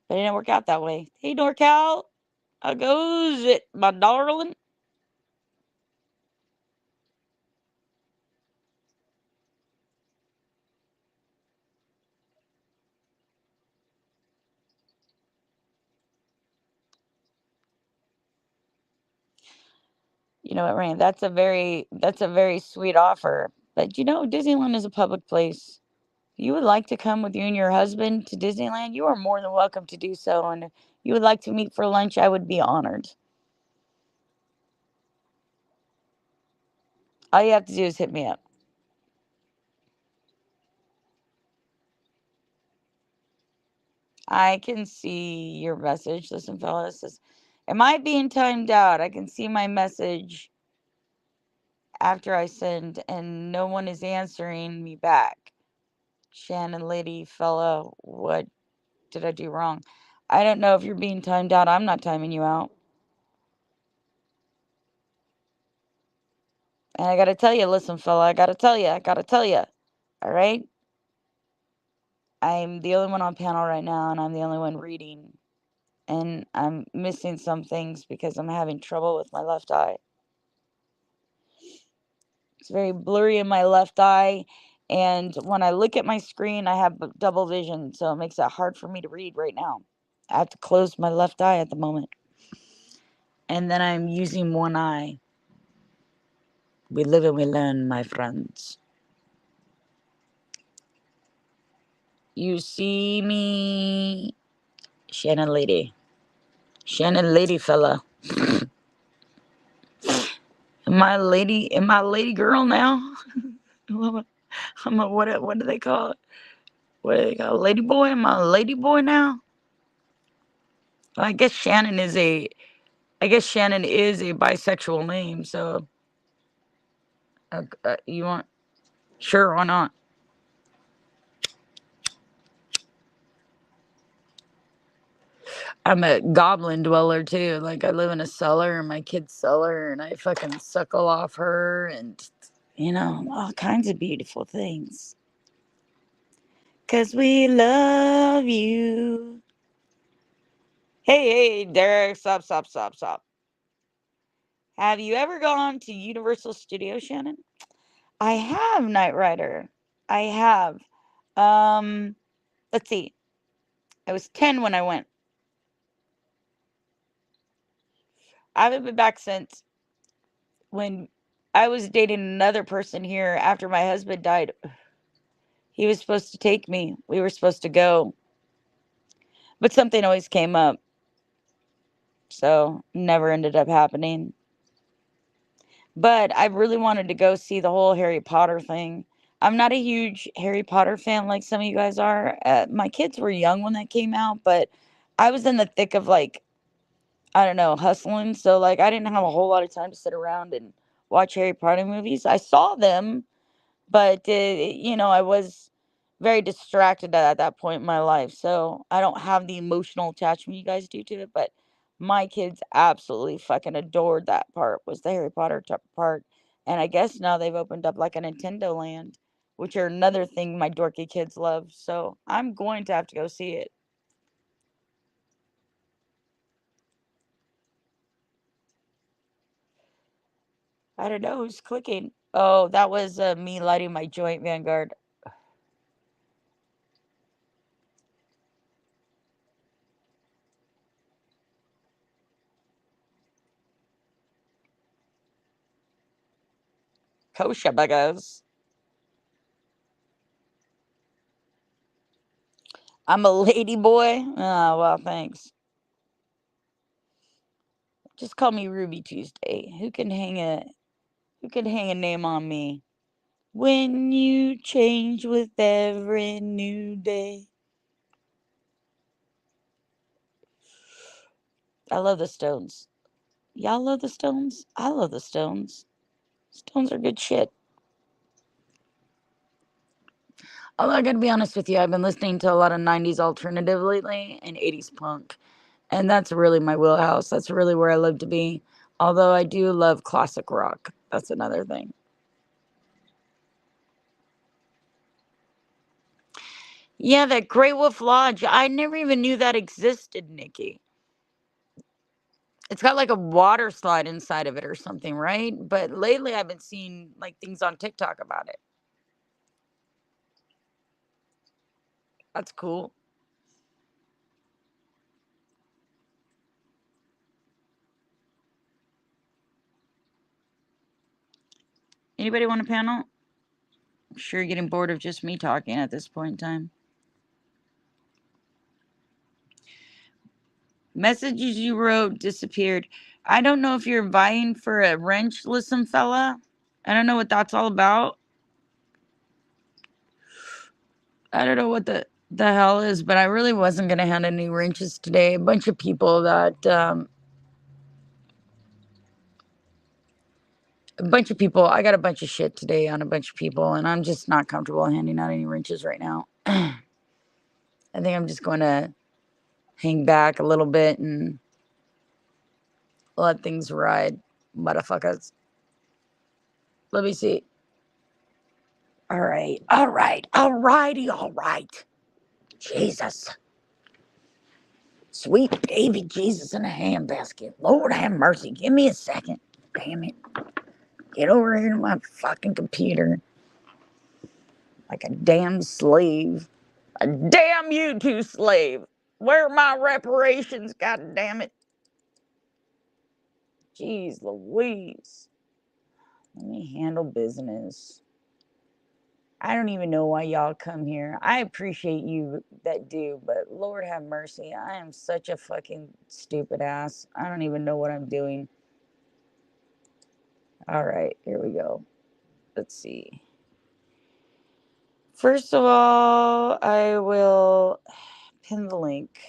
But it didn't work out that way. Hey, NorCal. How goes it, my darling? You know what, Rain? That's a very sweet offer. But Disneyland is a public place. If you would like to come with you and your husband to Disneyland, you are more than welcome to do so. And if you would like to meet for lunch, I would be honored. All you have to do is hit me up. I can see your message. Listen, fellas, am I being timed out? I can see my message after I send, and no one is answering me back. Shannon, lady, fella, what did I do wrong? I don't know if you're being timed out. I'm not timing you out. And I gotta tell you, listen, fella, I gotta tell you. All right? I'm the only one on panel right now, and I'm the only one reading. And I'm missing some things because I'm having trouble with my left eye. It's very blurry in my left eye. And when I look at my screen, I have double vision. So it makes it hard for me to read right now. I have to close my left eye at the moment. And then I'm using one eye. We live and we learn, my friends. You see me, Shannon lady. Shannon lady fella. Am I a lady girl now? What do they call it? What do they call it? Lady boy? Am I a lady boy now? Well, I guess Shannon is a bisexual name, so you want sure, why not? I'm a goblin dweller too. Like I live in a cellar, in my kid's cellar, and I fucking suckle off her, and all kinds of beautiful things. 'Cause we love you. Hey, Derek, stop. Have you ever gone to Universal Studios, Shannon? I have, Knight Rider. I have. Let's see. I was 10 when I went. I haven't been back since when I was dating another person here after my husband died. He was supposed to take me. We were supposed to go, but something always came up, so never ended up happening. But I really wanted to go see the whole Harry Potter thing. I'm not a huge Harry Potter fan like some of you guys are. My kids were young when that came out, but I was in the thick of like, I don't know, hustling. So like I didn't have a whole lot of time to sit around and watch Harry Potter movies. I saw them, but I was very distracted at that point in my life. So I don't have the emotional attachment you guys do to it, but my kids absolutely fucking adored that part, was the Harry Potter part. And I guess now they've opened up like a Nintendo Land, which are another thing my dorky kids love. So I'm going to have to go see it. I don't know who's clicking. Oh, that was me lighting my joint, Vanguard. Kosha buggers. I'm a lady boy. Oh, well, thanks. Just call me Ruby Tuesday. Who can hang a name on me? When you change with every new day. I love the Stones. Y'all love the Stones? I love the Stones. Stones are good shit. Although I gotta be honest with you, I've been listening to a lot of 90s alternative lately and 80s punk. And that's really my wheelhouse. That's really where I love to be. Although I do love classic rock. That's another thing. Yeah, that Grey Wolf Lodge. I never even knew that existed, Nikki. It's got like a water slide inside of it or something, right? But lately I've been seeing like things on TikTok about it. That's cool. Anybody want a panel? I'm sure you're getting bored of just me talking at this point in time. Messages you wrote disappeared. I don't know if you're vying for a wrench, listen, fella. I don't know what that's all about. I don't know what the hell is, but I really wasn't gonna hand any wrenches today. A bunch of people I got a bunch of shit today on a bunch of people, and I'm just not comfortable handing out any wrenches right now. I think I'm just going to hang back a little bit and let things ride, motherfuckers. Let me see. All right. All right. Jesus. Sweet baby Jesus in a handbasket. Lord have mercy. Give me a second. Damn it. Get over here to my fucking computer like a damn slave. A damn you two slave. Where are my reparations? God damn it. Jeez Louise. Let me handle business. I don't even know why y'all come here. I appreciate you that do, but Lord have mercy. I am such a fucking stupid ass. I don't even know what I'm doing. All right, here we go. Let's see. First of all, I will pin the link.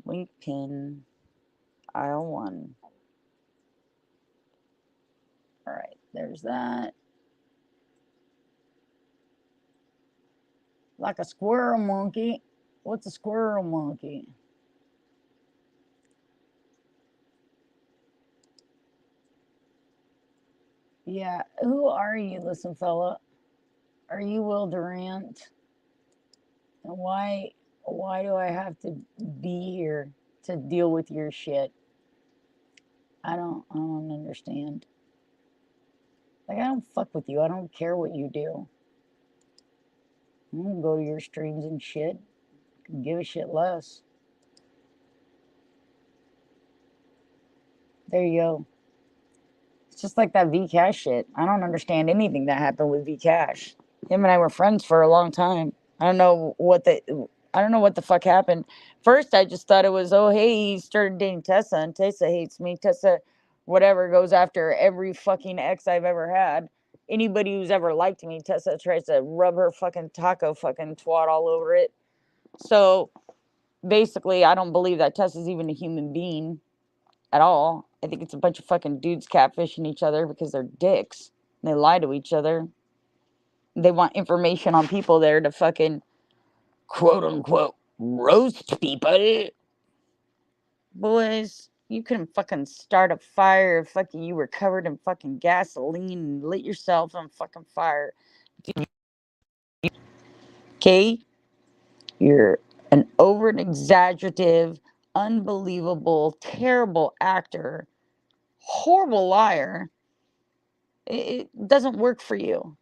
Link pin. Aisle 1. All right, there's that. Like a squirrel monkey. What's a squirrel monkey? Yeah, who are you, listen, fella? Are you Will Durant? And why do I have to be here to deal with your shit? I don't understand. Like, I don't fuck with you. I don't care what you do. I don't go to your streams and shit. I can give a shit less. There you go. It's just like that V Cash shit. I don't understand anything that happened with V Cash. Him and I were friends for a long time. I don't know what the fuck happened. First, I just thought it was, oh, hey, he started dating Tessa, and Tessa hates me. Tessa, whatever, goes after every fucking ex I've ever had. Anybody who's ever liked me, Tessa tries to rub her fucking taco fucking twat all over it. So basically, I don't believe that Tessa's even a human being at all. I think it's a bunch of fucking dudes catfishing each other because they're dicks. And they lie to each other. They want information on people there to fucking quote unquote roast people. Boys, you couldn't fucking start a fire if fucking you were covered in fucking gasoline and lit yourself on fucking fire. Okay? You're an over exaggerative, unbelievable, terrible actor, horrible liar. It doesn't work for you.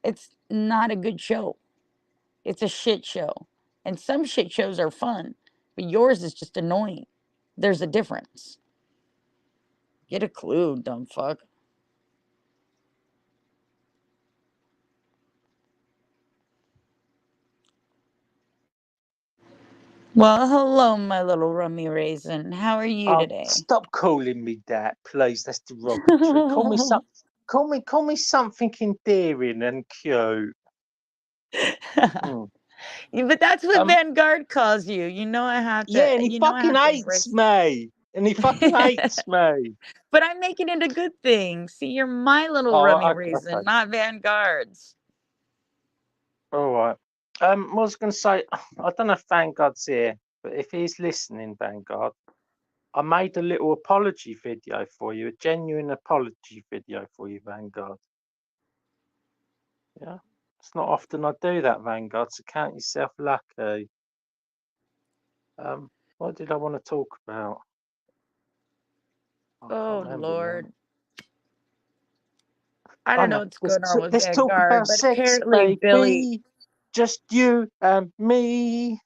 It's not a good show. It's a shit show. And some shit shows are fun, but yours is just annoying. There's a difference. Get a clue, dumb fuck. Well, hello, my little rummy raisin. How are you today? Stop calling me that, please. That's derogatory. Call me something endearing and cute. But that's what Vanguard calls you. You know I have to. Yeah, and he you know I fucking have to hates embrace. me. And he fucking hates me. But I'm making it a good thing. See, you're my little rummy raisin, not Vanguard's. All right. I was going to say, I don't know if Vanguard's here, but if he's listening, Vanguard, I made a little apology video for you, a genuine apology video for you, Vanguard. Yeah. It's not often I do that, Vanguard, so count yourself lucky. What did I want to talk about? Oh, Lord. I don't know what's going on with Let's Vanguard, talk about but sex, apparently Billy. Just you and me.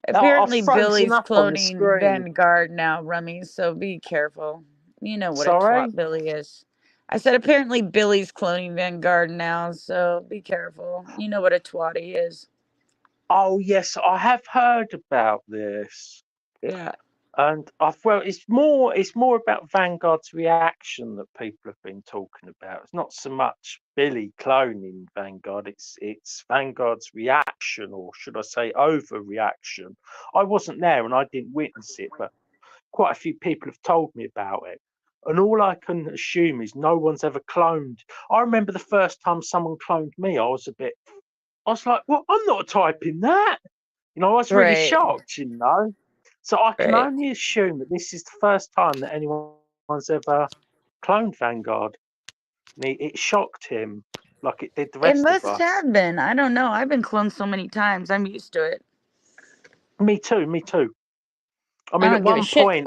Apparently Billy's cloning Vanguard now, Rummy, so be careful. You know what a twat Billy is. I said apparently Billy's cloning Vanguard now, so be careful. You know what a twat he is. Oh yes, I have heard about this. Yeah. And it's more about Vanguard's reaction that people have been talking about. It's not so much Billy cloning Vanguard. It's Vanguard's reaction, or should I say, overreaction. I wasn't there and I didn't witness it, but quite a few people have told me about it. And all I can assume is no one's ever cloned. I remember the first time someone cloned me, I was like, well, I'm not typing that. I was really shocked, So I can only assume that this is the first time that anyone's ever cloned Vanguard. And it shocked him like it did the rest of us. It must have been. I don't know. I've been cloned so many times. I'm used to it. Me too. I mean, at one point,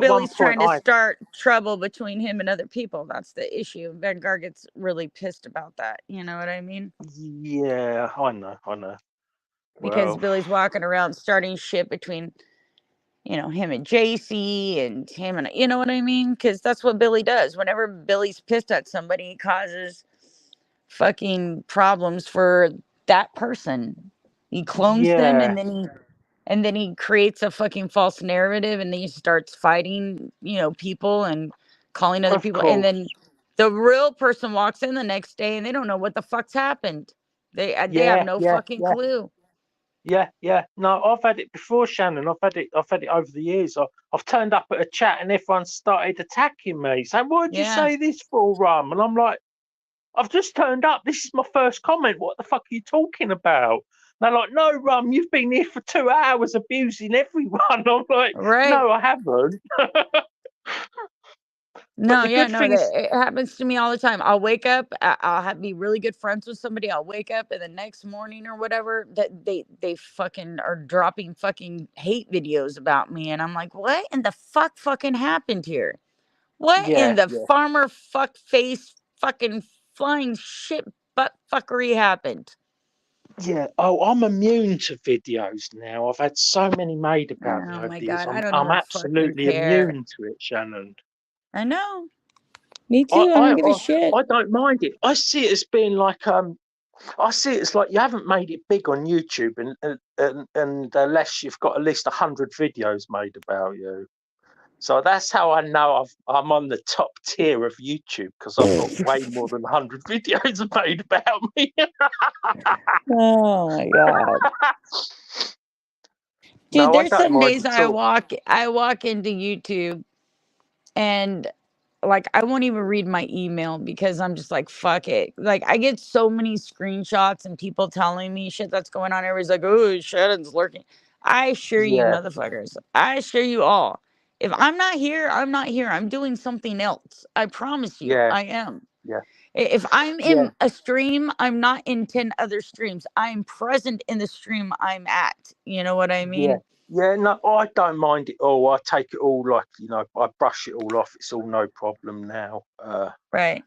Billy's trying to start trouble between him and other people. That's the issue. Vanguard gets really pissed about that. You know what I mean? Yeah, I know. Because Billy's walking around starting shit between, him and JC and him and, you know what I mean? Because that's what Billy does. Whenever Billy's pissed at somebody, he causes fucking problems for that person. He clones them and then he creates a fucking false narrative and then he starts fighting, people and calling other people. And then the real person walks in the next day and they don't know what the fuck's happened. They have no fucking clue. Yeah. No, I've had it before, Shannon. I've had it over the years. I've turned up at a chat and everyone started attacking me, saying, "Why'd you say this for, Rum?" And I'm like, I've just turned up. This is my first comment. What the fuck are you talking about? And they're like, no, Rum, you've been here for 2 hours abusing everyone. I'm like, Right. no, I haven't. No, the yeah, good no, thing is, it happens to me all the time. I'll wake up, be really good friends with somebody. I'll wake up, and the next morning or whatever, that they fucking are dropping fucking hate videos about me, and I'm like, what in the fucking happened here? What in yeah, the yeah, farmer fuck face fucking flying shit butt fuckery happened? yeah. Oh, I'm immune to videos now. I've had so many made about me Oh over my the years. god, I don't I'm even fucking absolutely care. immune to it, Shannon. I know. Me I, too. I I, don't give a I, shit. I don't mind it. I see it as being like I see it as like you haven't made it big on YouTube, and unless you've got at least 100 videos made about you. So that's how I know I'm on the top tier of YouTube, because I've got way more than 100 videos made about me. Oh my god. Dude, No, I there's don't some mind days at all. I walk into YouTube and like I won't even read my email because I'm just like fuck it. Like I get so many screenshots and people telling me shit that's going on. Everybody's like, "Oh, Shannon's lurking." I assure you, Yeah, motherfuckers. I assure you all. If I'm not here, I'm not here. I'm doing something else. I promise you, yeah, I am. yeah, If I'm yeah, in a stream, I'm not in 10 other streams. I'm present in the stream I'm at. You know what I yeah. mean? Yeah, no, I don't mind it all. I take it all like, I brush it all off. It's all no problem now. Right.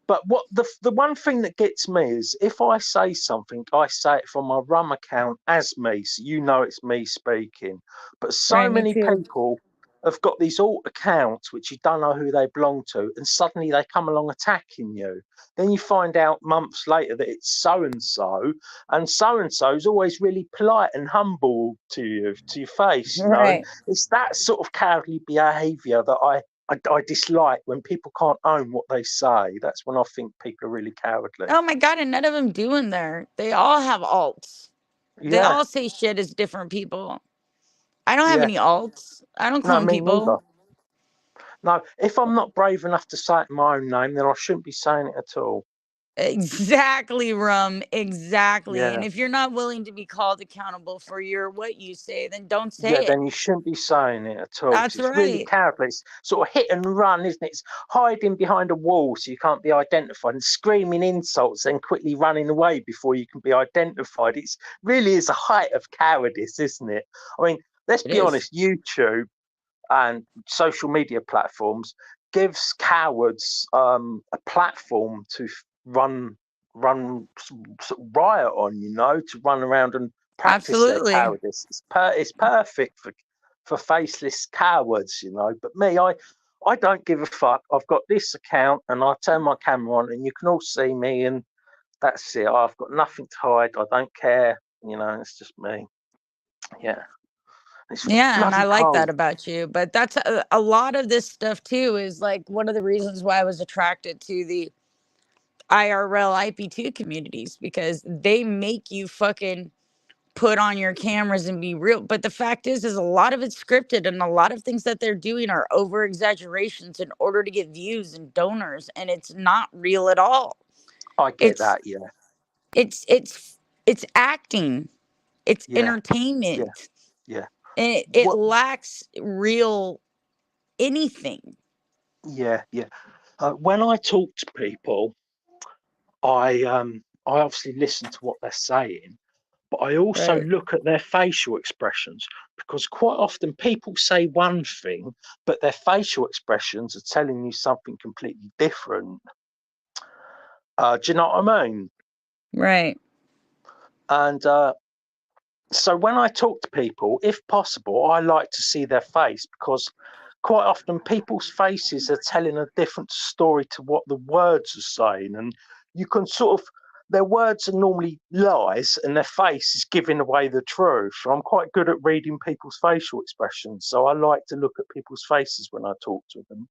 But what the one thing that gets me is if I say something, I say it from my Rum account as me, so it's me speaking. But so Right. Me many too. people have got these alt accounts which you don't know who they belong to, and suddenly they come along attacking you. Then you find out months later that it's so and so is always really polite and humble to you, to your face, And Right. it's that sort of cowardly behaviour that I dislike, when people can't own what they say. That's when I think people are really cowardly. Oh my god, and none of them doing there. They all have alts. They Yeah, all say shit as different people. I don't have yeah. any alts. I don't No, clone me neither. people. No, if I'm not brave enough to say it in my own name, then I shouldn't be saying it at all. Exactly, Rum. Exactly. And Yeah. if you're not willing to be called accountable for what you say, then don't Yeah, say it. then you shouldn't be saying it at all, because That's it's really right. cowardly. It's sort of hit and run, isn't it? It's hiding behind a wall so you can't be identified, and screaming insults, then quickly running away before you can be identified. It's really is a height of cowardice, isn't it? I mean, let's It be is. honest, YouTube and social media platforms gives cowards a platform to run sort of riot on, to run around and practice their Absolutely. cowardice. It's perfect for faceless cowards, But me, I don't give a fuck. I've got this account, and I turn my camera on, and you can all see me, and that's it. I've got nothing to hide. I don't care. It's just me. Yeah. It's Yeah, and I bloody like that cold. about you. But that's a lot of this stuff too is like one of the reasons why I was attracted to the IRL IP2 communities because they make you fucking put on your cameras and be real. But the fact is a lot of it's scripted and a lot of things that they're doing are over exaggerations in order to get views and donors, and it's not real at all. I get It's that. Yeah. it's acting. It's Yeah. Yeah. entertainment. Yeah. And it What? lacks real anything. Yeah. Yeah. When I talk to people, I obviously listen to what they're saying, but I also Right. look at their facial expressions, because quite often people say one thing, but their facial expressions are telling you something completely different. Do you know what I mean? Right. And so when I talk to people, if possible, I like to see their face, because quite often people's faces are telling a different story to what the words are saying. And you can sort of, their words are normally lies and their face is giving away the truth. So I'm quite good at reading people's facial expressions. So I like to look at people's faces when I talk to them.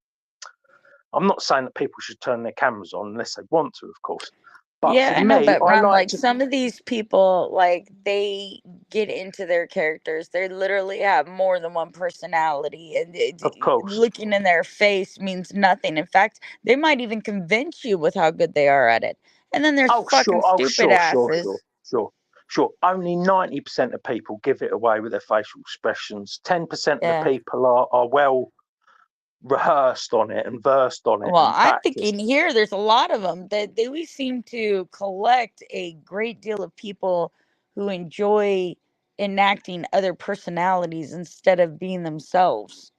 I'm not saying that people should turn their cameras on unless they want to, of course. But Yeah, for I know, me, but I Rum, like like to, some of these people, like get into their characters. They literally have more than one personality, and Of course. looking in their face means nothing. In fact, they might even convince you with how good they are at it. And then there's Oh, sure. fucking Oh, stupid sure, sure, sure, asses. sure, sure. Only 90% of people give it away with their facial expressions. 10% of the Yeah. people are well rehearsed on it and versed on it Well, and I'm thinking practiced. here there's a lot of them that we seem to collect a great deal of people who enjoy enacting other personalities instead of being themselves,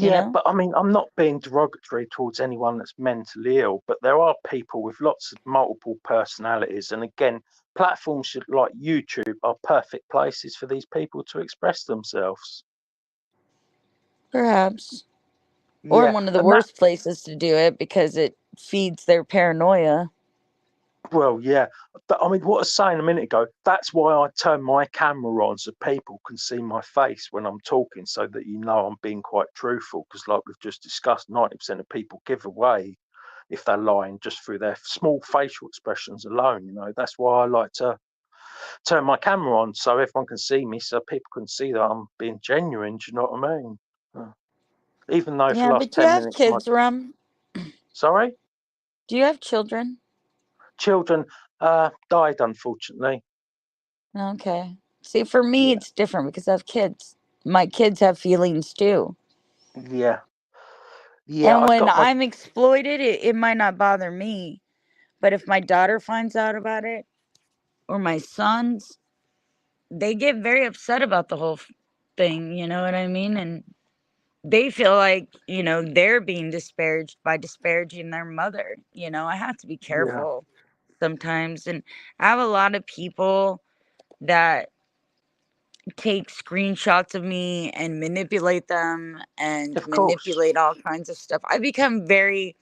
you Yeah, know? but I mean, I'm not being derogatory towards anyone that's mentally ill, but there are people with lots of multiple personalities. And again, platforms like YouTube are perfect places for these people to express themselves. Perhaps. Or Yeah, one of the and that, worst places to do it because it feeds their paranoia. well, yeah. But I mean, what I was saying a minute ago, that's why I turn my camera on so people can see my face when I'm talking, so that you know I'm being quite truthful. Because, like we've just discussed, 90% of people give away if they're lying just through their small facial expressions alone. You know, that's why I like to turn my camera on so everyone can see me, so people can see that I'm being genuine. Do you know what I mean? Uh, Even though for Yeah, the last but you 10 have minutes, my kids, Rum. sorry, Do you have children? children died unfortunately. Okay. See, for me, Yeah, it's different because I have kids. My kids have feelings too. yeah, yeah. And I've when got my I'm exploited, it might not bother me. But if my daughter finds out about it, or my sons, they get very upset about the whole thing. You know what I mean? And they feel like, they're being disparaged by disparaging their mother. I have to be yeah, careful sometimes. And I have a lot of people that take screenshots of me and manipulate them and of course. manipulate all kinds of stuff. I become very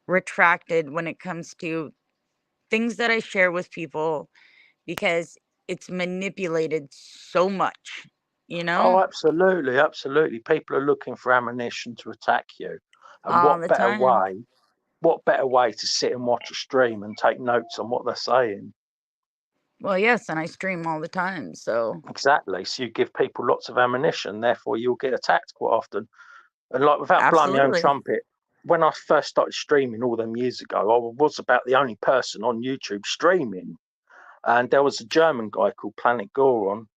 retracted when it comes to things that I share with people because it's manipulated so much, you Oh, know, absolutely, absolutely. People are looking for ammunition to attack you, and all the time. what better way to sit and watch a stream and take notes on what they're saying? Well, yes, and I stream all the time. So, Exactly. So you give people lots of ammunition, therefore you'll get attacked quite often. And like, without blowing my own absolutely. trumpet, when I first started streaming all them years ago, I was about the only person on YouTube streaming. And there was a German guy called Planet Goron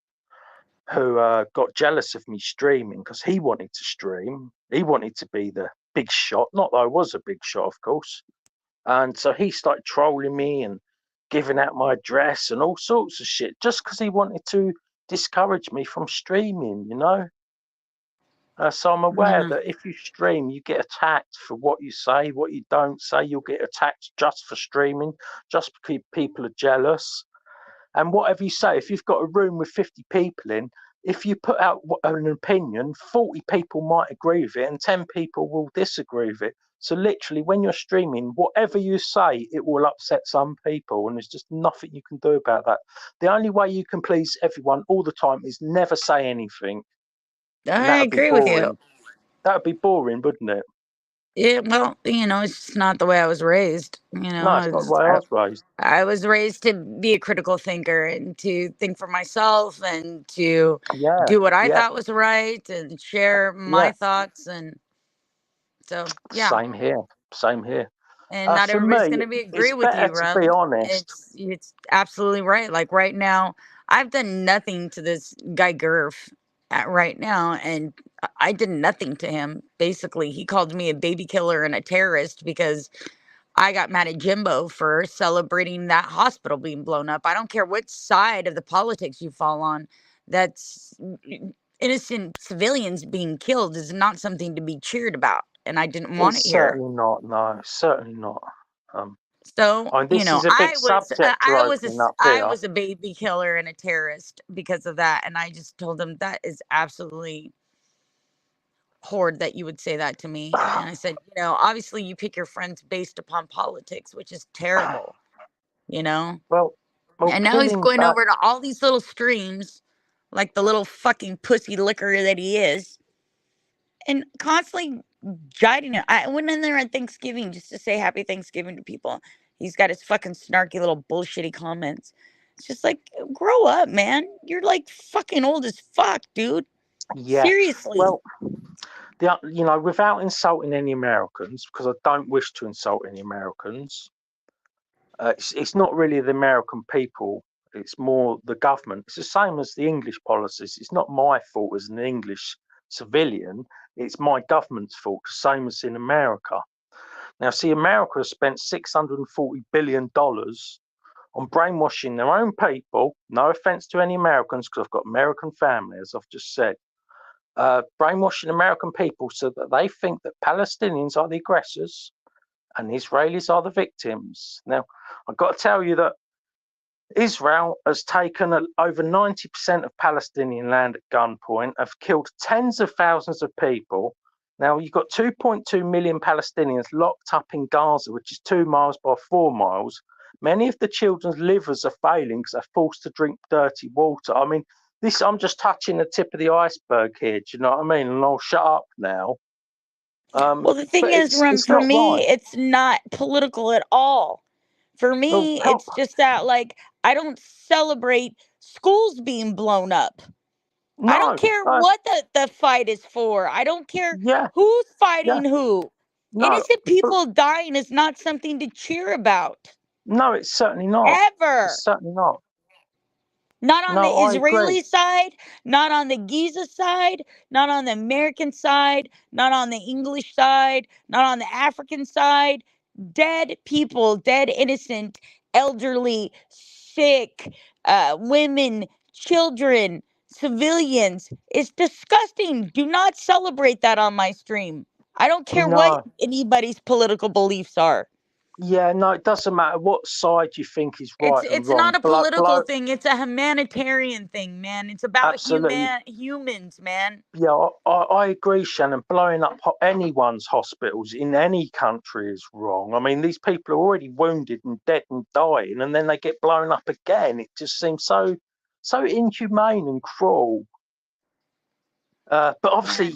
who got jealous of me streaming because he wanted to stream. He wanted to be the big shot. Not that I was a big shot, of course. And so he started trolling me and giving out my address and all sorts of shit just because he wanted to discourage me from streaming, you know? So I'm aware Yeah. that if you stream, you get attacked for what you say, what you don't say. You'll get attacked just for streaming, just because people are jealous. And whatever you say, if you've got a room with 50 people in, if you put out an opinion, 40 people might agree with it and 10 people will disagree with it. So literally, when you're streaming, whatever you say, it will upset some people, and there's just nothing you can do about that. The only way you can please everyone all the time is never say anything, and I that would be agree with you. boring. That would be boring, wouldn't it? Yeah, well, it's just not the way I was raised. No, it's not the way I was raised. I was raised to be a critical thinker and to think for myself and to Yeah, do what I yeah, thought was right and share my yeah. thoughts. And so, yeah. Same here. Same here. And not For everybody's me, going to be it's agree with better you, to be Rum. honest. It's absolutely right. Like right now, I've done nothing to this guy Gurf at right now, and I did nothing to him. Basically, he called me a baby killer and a terrorist because I got mad at Jimbo for celebrating that hospital being blown up. I don't care what side of the politics you fall on. That's innocent civilians being killed is not something to be cheered about, and I didn't want it It's here. certainly not. No, certainly not. Um, So, this is a big subject we're opening up I here. was a baby killer and a terrorist because of that, and I just told him that is absolutely horrid that you would say that to me. And I said, obviously you pick your friends based upon politics, which is terrible, you know? well, And now he's killing going back. over to all these little streams, like the little fucking pussy licker that he is, and constantly jiding it. I went in there on Thanksgiving just to say happy Thanksgiving to people. He's got his fucking snarky little bullshitty comments. It's just like, grow up, man. You're like fucking old as fuck, dude. Yeah. Seriously. Well, without insulting any Americans, because I don't wish to insult any Americans, it's not really the American people. It's more the government. It's the same as the English policies. It's not my fault as an English civilian. It's my government's fault, same as in America. Now, see, America has spent $640 billion on brainwashing their own people. No offense to any Americans, because I've got American family, as I've just said. Brainwashing American people so that they think that Palestinians are the aggressors and Israelis are the victims. Now, I've got to tell you that Israel has taken over 90% of Palestinian land at gunpoint, have killed tens of thousands of people. Now, you've got 2.2 million Palestinians locked up in Gaza, which is 2 miles by 4 miles. Many of the children's livers are failing because they're forced to drink dirty water. I mean, I'm just touching the tip of the iceberg here. Do you know what I mean? And I'll shut up now. Well, the thing is, Rum, it's for not me, right. it's not political at all. For Well, me, it's just that, like, I don't celebrate schools being blown up. I don't no, care what the fight is for. I don't care yeah, who's yeah, fighting who. no, Innocent but people dying is not something to cheer about. no, it's certainly not. Ever. It's certainly not. Not on the No, I agree. Israeli side, not on the Giza side, not on the American side, not on the English side, not on the African side. Dead people, dead innocent, elderly, sick, women, children, civilians. It's disgusting. Do not celebrate that on my stream. I don't care what No, anybody's political beliefs are. yeah, no, it doesn't matter what side you think is It's right and it's wrong. not a political thing. It's a humanitarian thing, man. It's about Absolutely. humans, man. Yeah, I agree, Shannon. Blowing up anyone's hospitals in any country is wrong. I mean, these people are already wounded and dead and dying, and then they get blown up again. It just seems so inhumane and cruel. But obviously,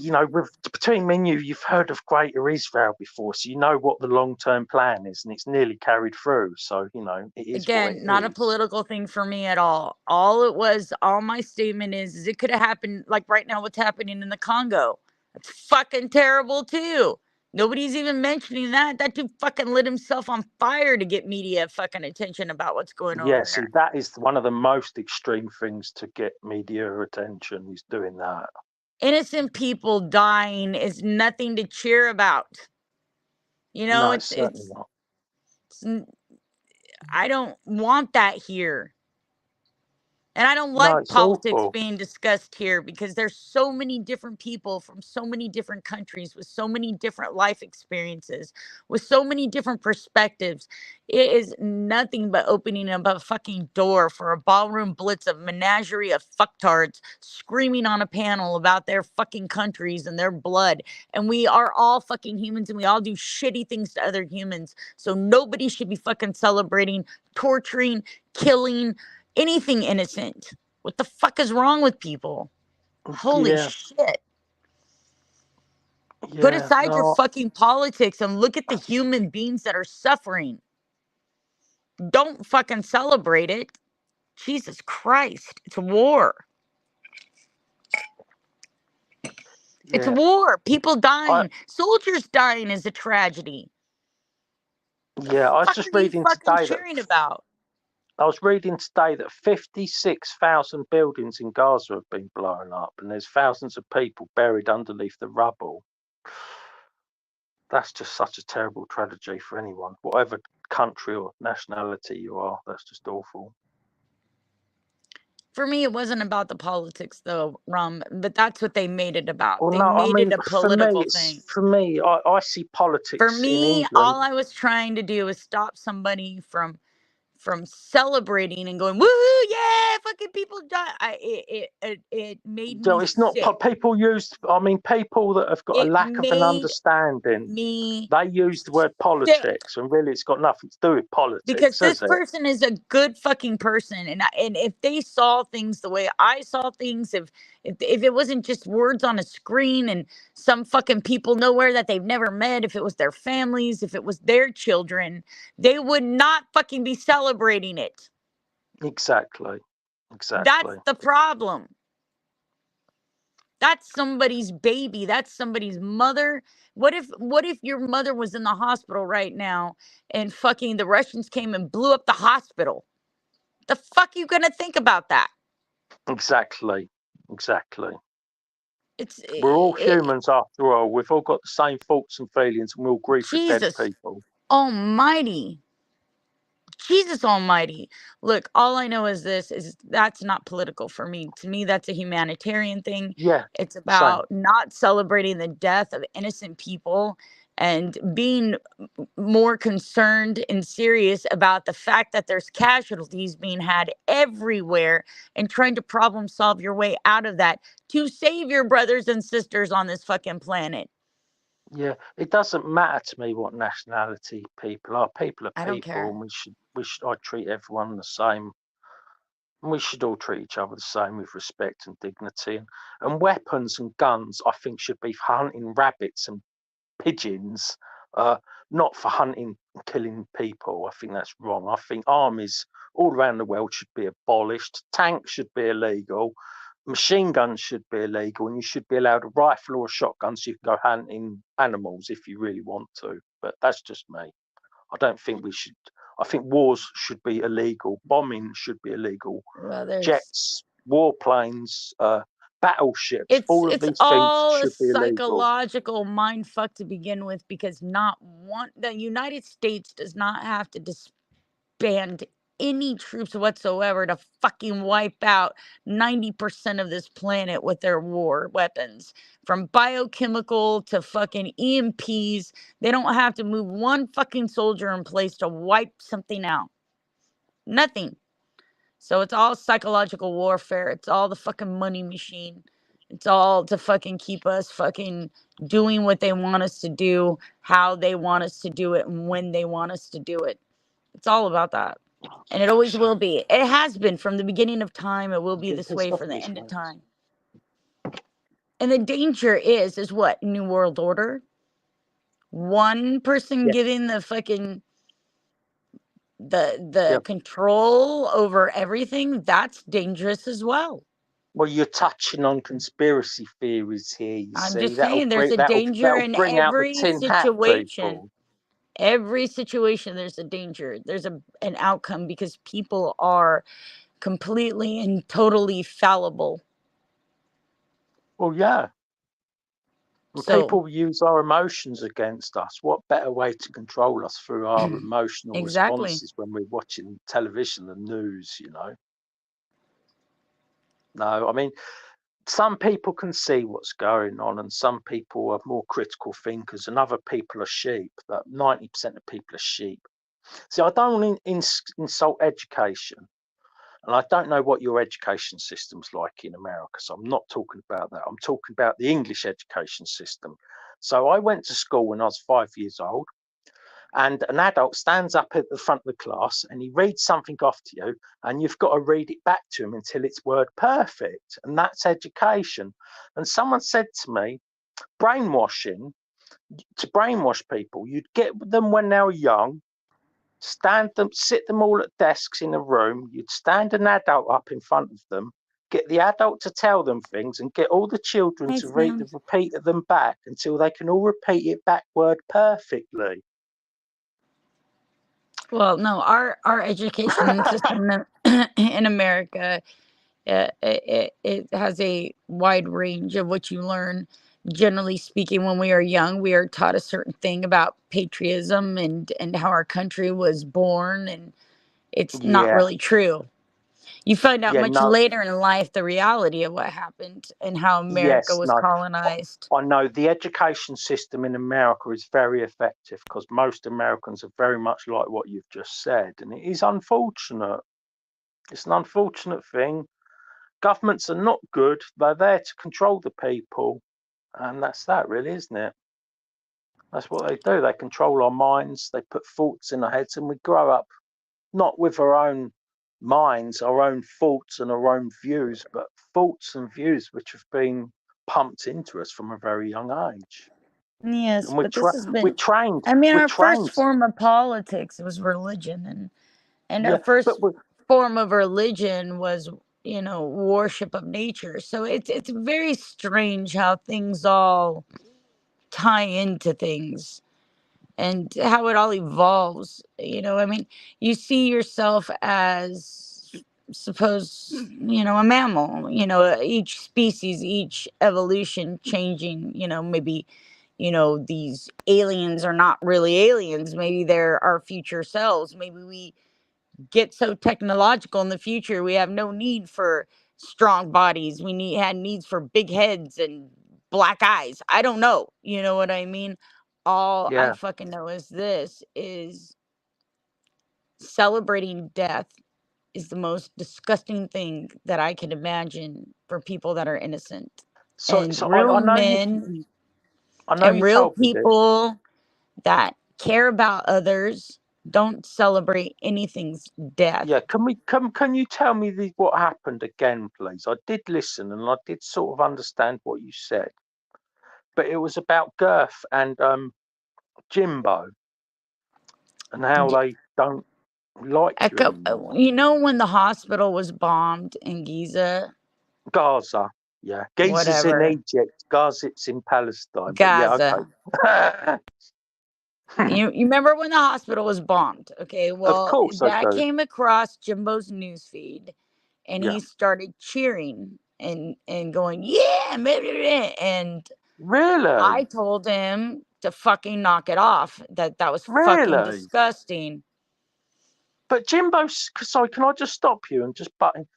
between me and you, you've heard of Greater Israel before, so you know what the long-term plan is, and it's nearly carried through. So, it is what it Again, not a is. political thing for me at all. All my statement is it could have happened like right now what's happening in the Congo. That's fucking terrible too. Nobody's even mentioning that. That dude fucking lit himself on fire to get media fucking attention about what's going on Yeah, see, there. that is one of the most extreme things to get media attention, is doing that. Innocent people dying is nothing to cheer about. You know, No, it's certainly not. it's I don't want that here. And I don't No, like it's politics awful. being discussed here because there's so many different people from so many different countries with so many different life experiences, with so many different perspectives. It is nothing but opening up a fucking door for a ballroom blitz of menagerie of fucktards screaming on a panel about their fucking countries and their blood. And we are all fucking humans and we all do shitty things to other humans. So nobody should be fucking celebrating, torturing, killing, anything innocent. What the fuck is wrong with people? Holy Yeah, shit. Put yeah, aside your no, fucking politics and look at the human beings that are suffering. Don't fucking celebrate it. Jesus Christ. It's war. It's yeah. war. People I dying. Soldiers dying is a tragedy. The yeah, I was fuck just are you reading fucking today that cheering about? 56,000 buildings in Gaza have been blown up, and there's thousands of people buried underneath the rubble. That's just such a terrible tragedy for anyone, whatever country or nationality you are. That's just awful. For me, it wasn't about the politics, though, Rum, but that's what they made it about. Well, They no, I made it mean, a political thing. I see For politics in me, England. all I was trying to do is stop somebody from celebrating and going, "Woohoo, yeah, fucking people die." It made me It's not sick. people use. I mean, people that have got a It lack of an made understanding. me They use the word sick. politics, and really, it's got nothing to do with Because politics, this has it? person is a good fucking person, and if they saw things the way I saw things, if it wasn't just words on a screen and some fucking people nowhere that they've never met, if it was their families, if it was their children, they would not fucking be celebrating it. Exactly. That's Exactly. the problem. That's somebody's baby. That's somebody's mother. What if your mother was in the hospital right now and fucking the Russians came and blew up the hospital? The fuck you gonna think about that? Exactly. Exactly. It's We're all humans after all. We've all got the same thoughts and feelings, and we all grieve for dead Jesus people. Almighty. Jesus Almighty. Look, all I know is this is that's not political for me. To me, that's a humanitarian thing. Yeah, It's same. about not celebrating the death of innocent people and being more concerned and serious about the fact that there's casualties being had everywhere and trying to problem solve your way out of that to save your brothers and sisters on this fucking planet. Yeah, it doesn't matter to me what nationality people are. People are I don't people, care. and I treat everyone the same. And we should all treat each other the same with respect and dignity. And weapons and guns, I think, should be for hunting rabbits and pigeons, not for hunting and killing people. I think that's wrong. I think armies all around the world should be abolished. Tanks should be illegal. Machine guns should be illegal, and you should be allowed a rifle or a shotgun so you can go hunting animals if you really want to. But that's just me. I don't think we should. I think wars should be illegal. Bombing should be illegal. Well, there's Jets, warplanes, battleships, all of it's these things all a should be illegal. psychological mind fuck to begin with, because the United States does not have to disband any troops whatsoever to fucking wipe out 90% of this planet with their war weapons, from biochemical to fucking EMPs. They don't have to move one fucking soldier in place to wipe something out. Nothing. So it's all psychological warfare. It's all the fucking money machine. It's all to fucking keep us fucking doing what they want us to do, how they want us to do it, and when they want us to do it. It's all about that. And it always will be. It has been from the beginning of time. It will be this way for the end of time. And the danger is what? New World Order? One person getting the fucking the control over everything, that's dangerous as well. Well, you're touching on conspiracy theories here. You I'm see, just saying there's a danger that'll in bring out the every tin hat situation. people. Every situation there's a danger. There's an outcome, because people are completely and totally fallible. Well, yeah. And So people use our emotions against us. What better way to control us through our emotional exactly. responses when we're watching television and news, you know? No, I mean, some people can see what's going on, and some people are more critical thinkers, and other people are sheep. But 90% of people are sheep. See, I don't want to insult education, and I don't know what your education system's like in America, so I'm not talking about that. I'm talking about the English education system. So I went to school when I was 5 years old, and an adult stands up at the front of the class and he reads something off to you, and you've got to read it back to him until it's word perfect, and that's education. And someone said to me, brainwashing, to brainwash people, you'd get them when they were young, sit them all at desks in a room, you'd stand an adult up in front of them, get the adult to tell them things, and get all the children to repeat them back until they can all repeat it backward perfectly. Well, no, our education system in America, it has a wide range of what you learn. Generally speaking, when we are young, we are taught a certain thing about patriotism and how our country was born, and it's not really true. You find out much later in life the reality of what happened and how America was colonized. I know the education system in America is very effective, because most Americans are very much like what you've just said, and it is unfortunate. It's an unfortunate thing. Governments are not good. They're there to control the people, and that's that, really, isn't it? That's what they do. They control our minds. They put thoughts in our heads, and we grow up not with our own minds, our own thoughts and our own views, but thoughts and views which have been pumped into us from a very young age. Yes, And but this has been. we're trained. I mean, We're our trained. first form of politics was religion, and Yeah, our first form of religion was, worship of nature. So it's very strange how things all tie into things and how it all evolves. I mean, you see yourself as, suppose, a mammal, each species, each evolution changing, maybe, these aliens are not really aliens. Maybe they're our future selves. Maybe we get so technological in the future we have no need for strong bodies. We had needs for big heads and black eyes. I don't know. You know what I mean? All I Yeah. fucking know is this is celebrating death is the most disgusting thing that I can imagine for people that are innocent. So And so real I know men and you real told me this. people that care about others don't celebrate anything's death. Yeah, can you tell me what happened again, please? I did listen and I did sort of understand what you said, but it was about Girth and Jimbo and how they don't like you anymore. When the hospital was bombed in Giza, Gaza, yeah, Giza's in whatever, Egypt, Gaza's in Palestine, but yeah, Gaza. okay. You remember when the hospital was bombed? Okay, Of well, course I that do. came across Jimbo's newsfeed, and Yeah, he started cheering and going, yeah, blah, blah, blah," and I really, told him to fucking knock it off. That was fucking really. disgusting. But Jimbo's, sorry, can I just stop you and just button?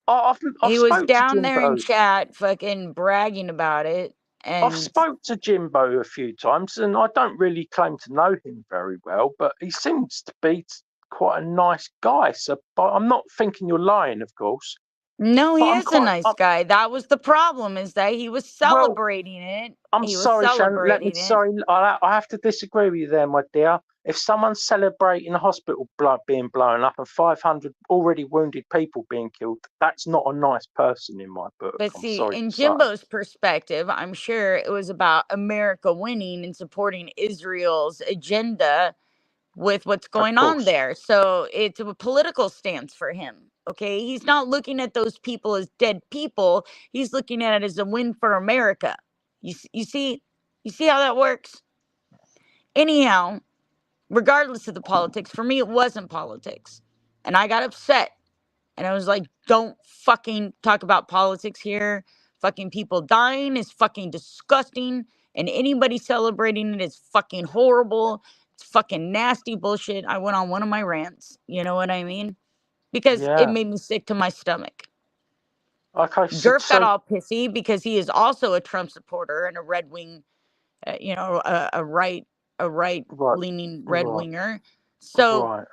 I've He was spoke to down there in Jimbo. chat fucking bragging about it, I've and spoke to Jimbo a few times, and I don't really claim to know him very well, but he seems to be quite a nice guy. So, but I'm not thinking you're lying, of course. no, But he is a nice guy. That was the problem, is that he was well, celebrating it. I'm He was sorry, Shannon. celebrating it. Sorry, I have to disagree with you there, my dear. If someone's celebrating a hospital being blown up and 500 already wounded people being killed, that's not a nice person in my book. But I'm see, sorry to in say. Jimbo's perspective, I'm sure it was about America winning and supporting Israel's agenda with what's Of going on course. there. So it's a political stance for him. Okay. He's not looking at those people as dead people. He's looking at it as a win for America. You see how that works? Anyhow, regardless of the politics, for me, it wasn't politics. And I got upset. And I was like, don't fucking talk about politics here. Fucking people dying is fucking disgusting. And anybody celebrating it is fucking horrible. It's fucking nasty bullshit. I went on one of my rants. You know what I mean? Because it Yeah. made me sick to my stomach. Okay. Gurf got all pissy because he is also a Trump supporter and a red wing, a right Right. leaning red Right. winger. So Right.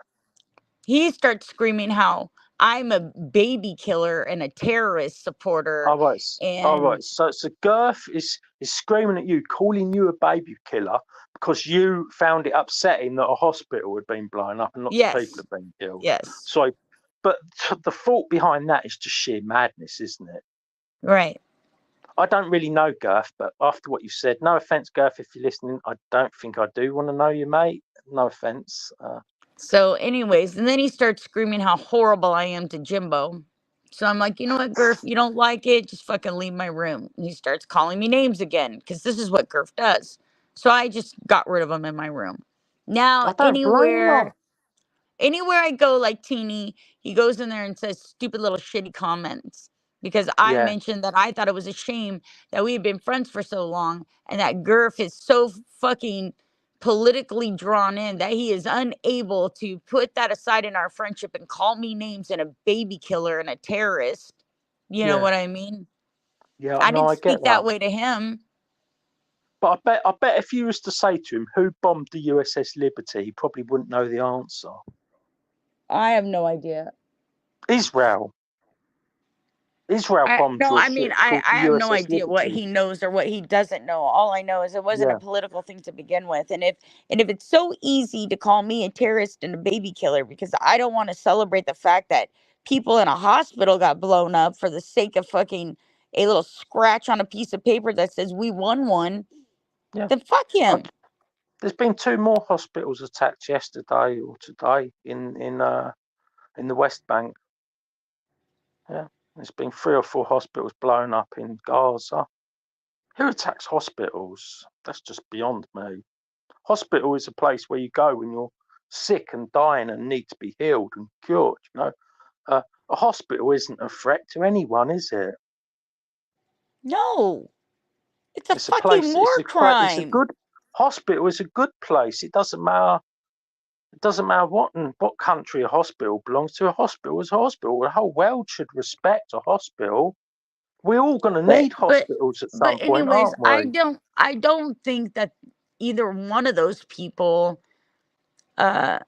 he starts screaming how I'm a baby killer and a terrorist supporter. All right. All right. And So Girth is screaming at you, calling you a baby killer because you found it upsetting that a hospital had been blown up and lots of people yes, had been killed. yes, So, but the thought behind that is just sheer madness, isn't it? right. I don't really know Girth, but after what you said, no offense, Girth, if you're listening, I don't think I do want to know you, mate. No offense. So, anyways, and then he starts screaming how horrible I am to Jimbo. So I'm like, you know what, Gurf, you don't like it, just fucking leave my room. And he starts calling me names again, because this is what Gurf does. So I just got rid of him in my room. Now, I don't blame you. anywhere I go, like Teeny, he goes in there and says stupid little shitty comments because I Yeah, mentioned that I thought it was a shame that we had been friends for so long and that Gurf is so fucking politically drawn in that he is unable to put that aside in our friendship and call me names and a baby killer and a terrorist. You know yeah, what I mean? yeah. I No, didn't I get speak that. that way to him. But I bet if you was to say to him who bombed the USS Liberty, he probably wouldn't know the answer. I have no idea. Israel. Israel bombed No, your I mean, ship called I the have no USS idea what Liberty. he knows or what he doesn't know. All I know is it wasn't a Yeah, political thing to begin with. And if it's so easy to call me a terrorist and a baby killer because I don't want to celebrate the fact that people in a hospital got blown up for the sake of fucking a little scratch on a piece of paper that says we won one, yeah. then fuck Uh, him. there's been 2 more hospitals attacked yesterday or today in in the West Bank. Yeah, there's been 3 or 4 hospitals blown up in Gaza. Who attacks hospitals? That's just beyond me. Hospital is a place where you go when you're sick and dying and need to be healed and cured. You know, a hospital isn't a threat to anyone, is it? No, it's a It's a fucking place. war It's a crime. good hospital. Is a good place. It doesn't matter. It doesn't matter what country a hospital belongs to. A hospital is a hospital. The whole world should respect a hospital. We're all going to But need but hospitals at but some point, anyways, aren't we? I don't think that either one of those people uh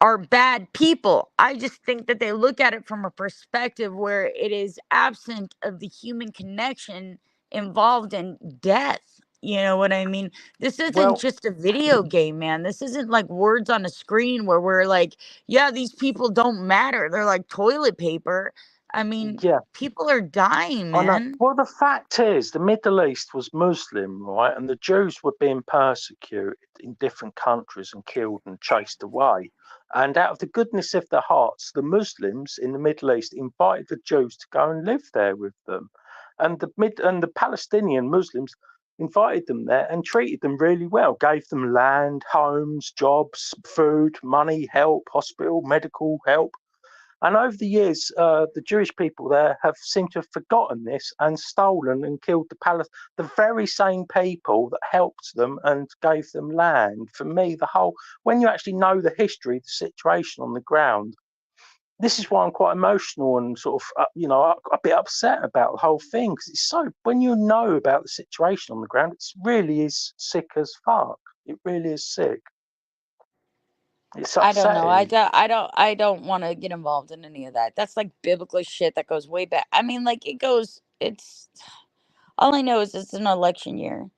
are bad people. I just think that they look at it from a perspective where it is absent of the human connection involved in death. You know what I mean? This isn't Well, just a video game, man. This isn't like words on a screen where we're like, yeah, these people don't matter. They're like toilet paper. I mean, yeah. people are dying, I know. man. Well, the fact is, the Middle East was Muslim, right? And the Jews were being persecuted in different countries and killed and chased away. And out of the goodness of their hearts, the Muslims in the Middle East invited the Jews to go and live there with them. And the Palestinian Muslims invited them there and treated them really well, gave them land, homes, jobs, food, money, help, hospital, medical help. And over the years, the Jewish people there have seemed to have forgotten this and stolen and killed the very same people that helped them and gave them land. For me, when you actually know the history, the situation on the ground, this is why I'm quite emotional and sort of, a bit upset about the whole thing. Because it's so, when you know about the situation on the ground, it really is sick as fuck. It really is sick. It's I don't know. upsetting. I don't want to get involved in any of that. That's like biblical shit that goes way back. I mean, like it's all I know is it's an election year.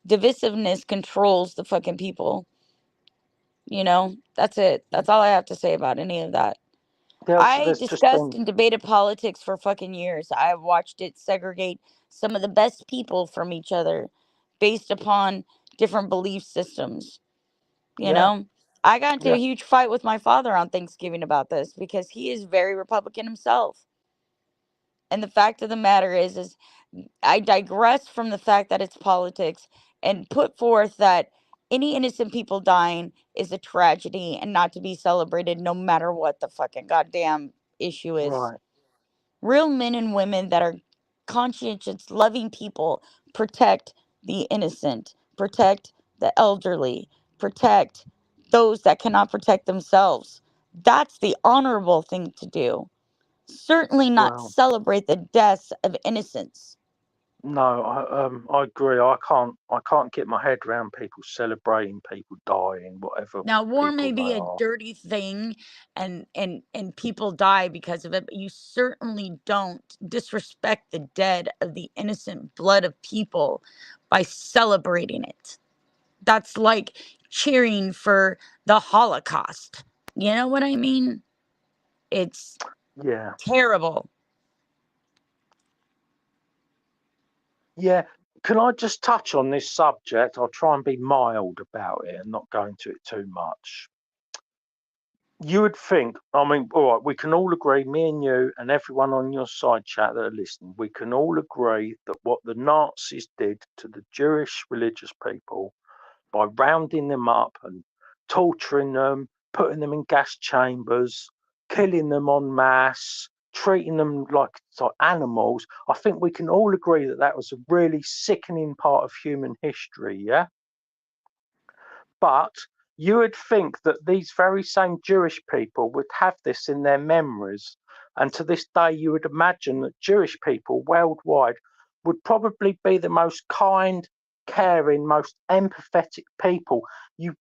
Divisiveness controls the fucking people. That's it. That's all I have to say about any of that. I There's just discussed been, and debated politics for fucking years. I've watched it segregate some of the best people from each other based upon different belief systems. You yeah, know, I got into a yeah, huge fight with my father on Thanksgiving about this because he is very Republican himself. And the fact of the matter is I digress from the fact that it's politics and put forth that any innocent people dying is a tragedy and not to be celebrated no matter what the fucking goddamn issue is. right, Real men and women that are conscientious, loving people protect the innocent, protect the elderly, protect those that cannot protect themselves. That's the honorable thing to do. Certainly not well. celebrate the deaths of innocents. No, I agree. I can't get my head around people celebrating people dying, whatever Now, war may people they be a are. dirty thing and people die because of it, but you certainly don't disrespect the dead of the innocent blood of people by celebrating it. That's like cheering for the Holocaust. You know what I mean? It's Yeah, terrible. yeah. Can I just touch on this subject? I'll try and be mild about it and not go into it too much. You would think, I mean, all right, we can all agree, me and you and everyone on your side chat that are listening, we can all agree that what the Nazis did to the Jewish religious people by rounding them up and torturing them, putting them in gas chambers, killing them en masse, treating them like animals. I think we can all agree that that was a really sickening part of human history, yeah? But you would think that these very same Jewish people would have this in their memories. And to this day, you would imagine that Jewish people worldwide would probably be the most kind, caring, most empathetic people.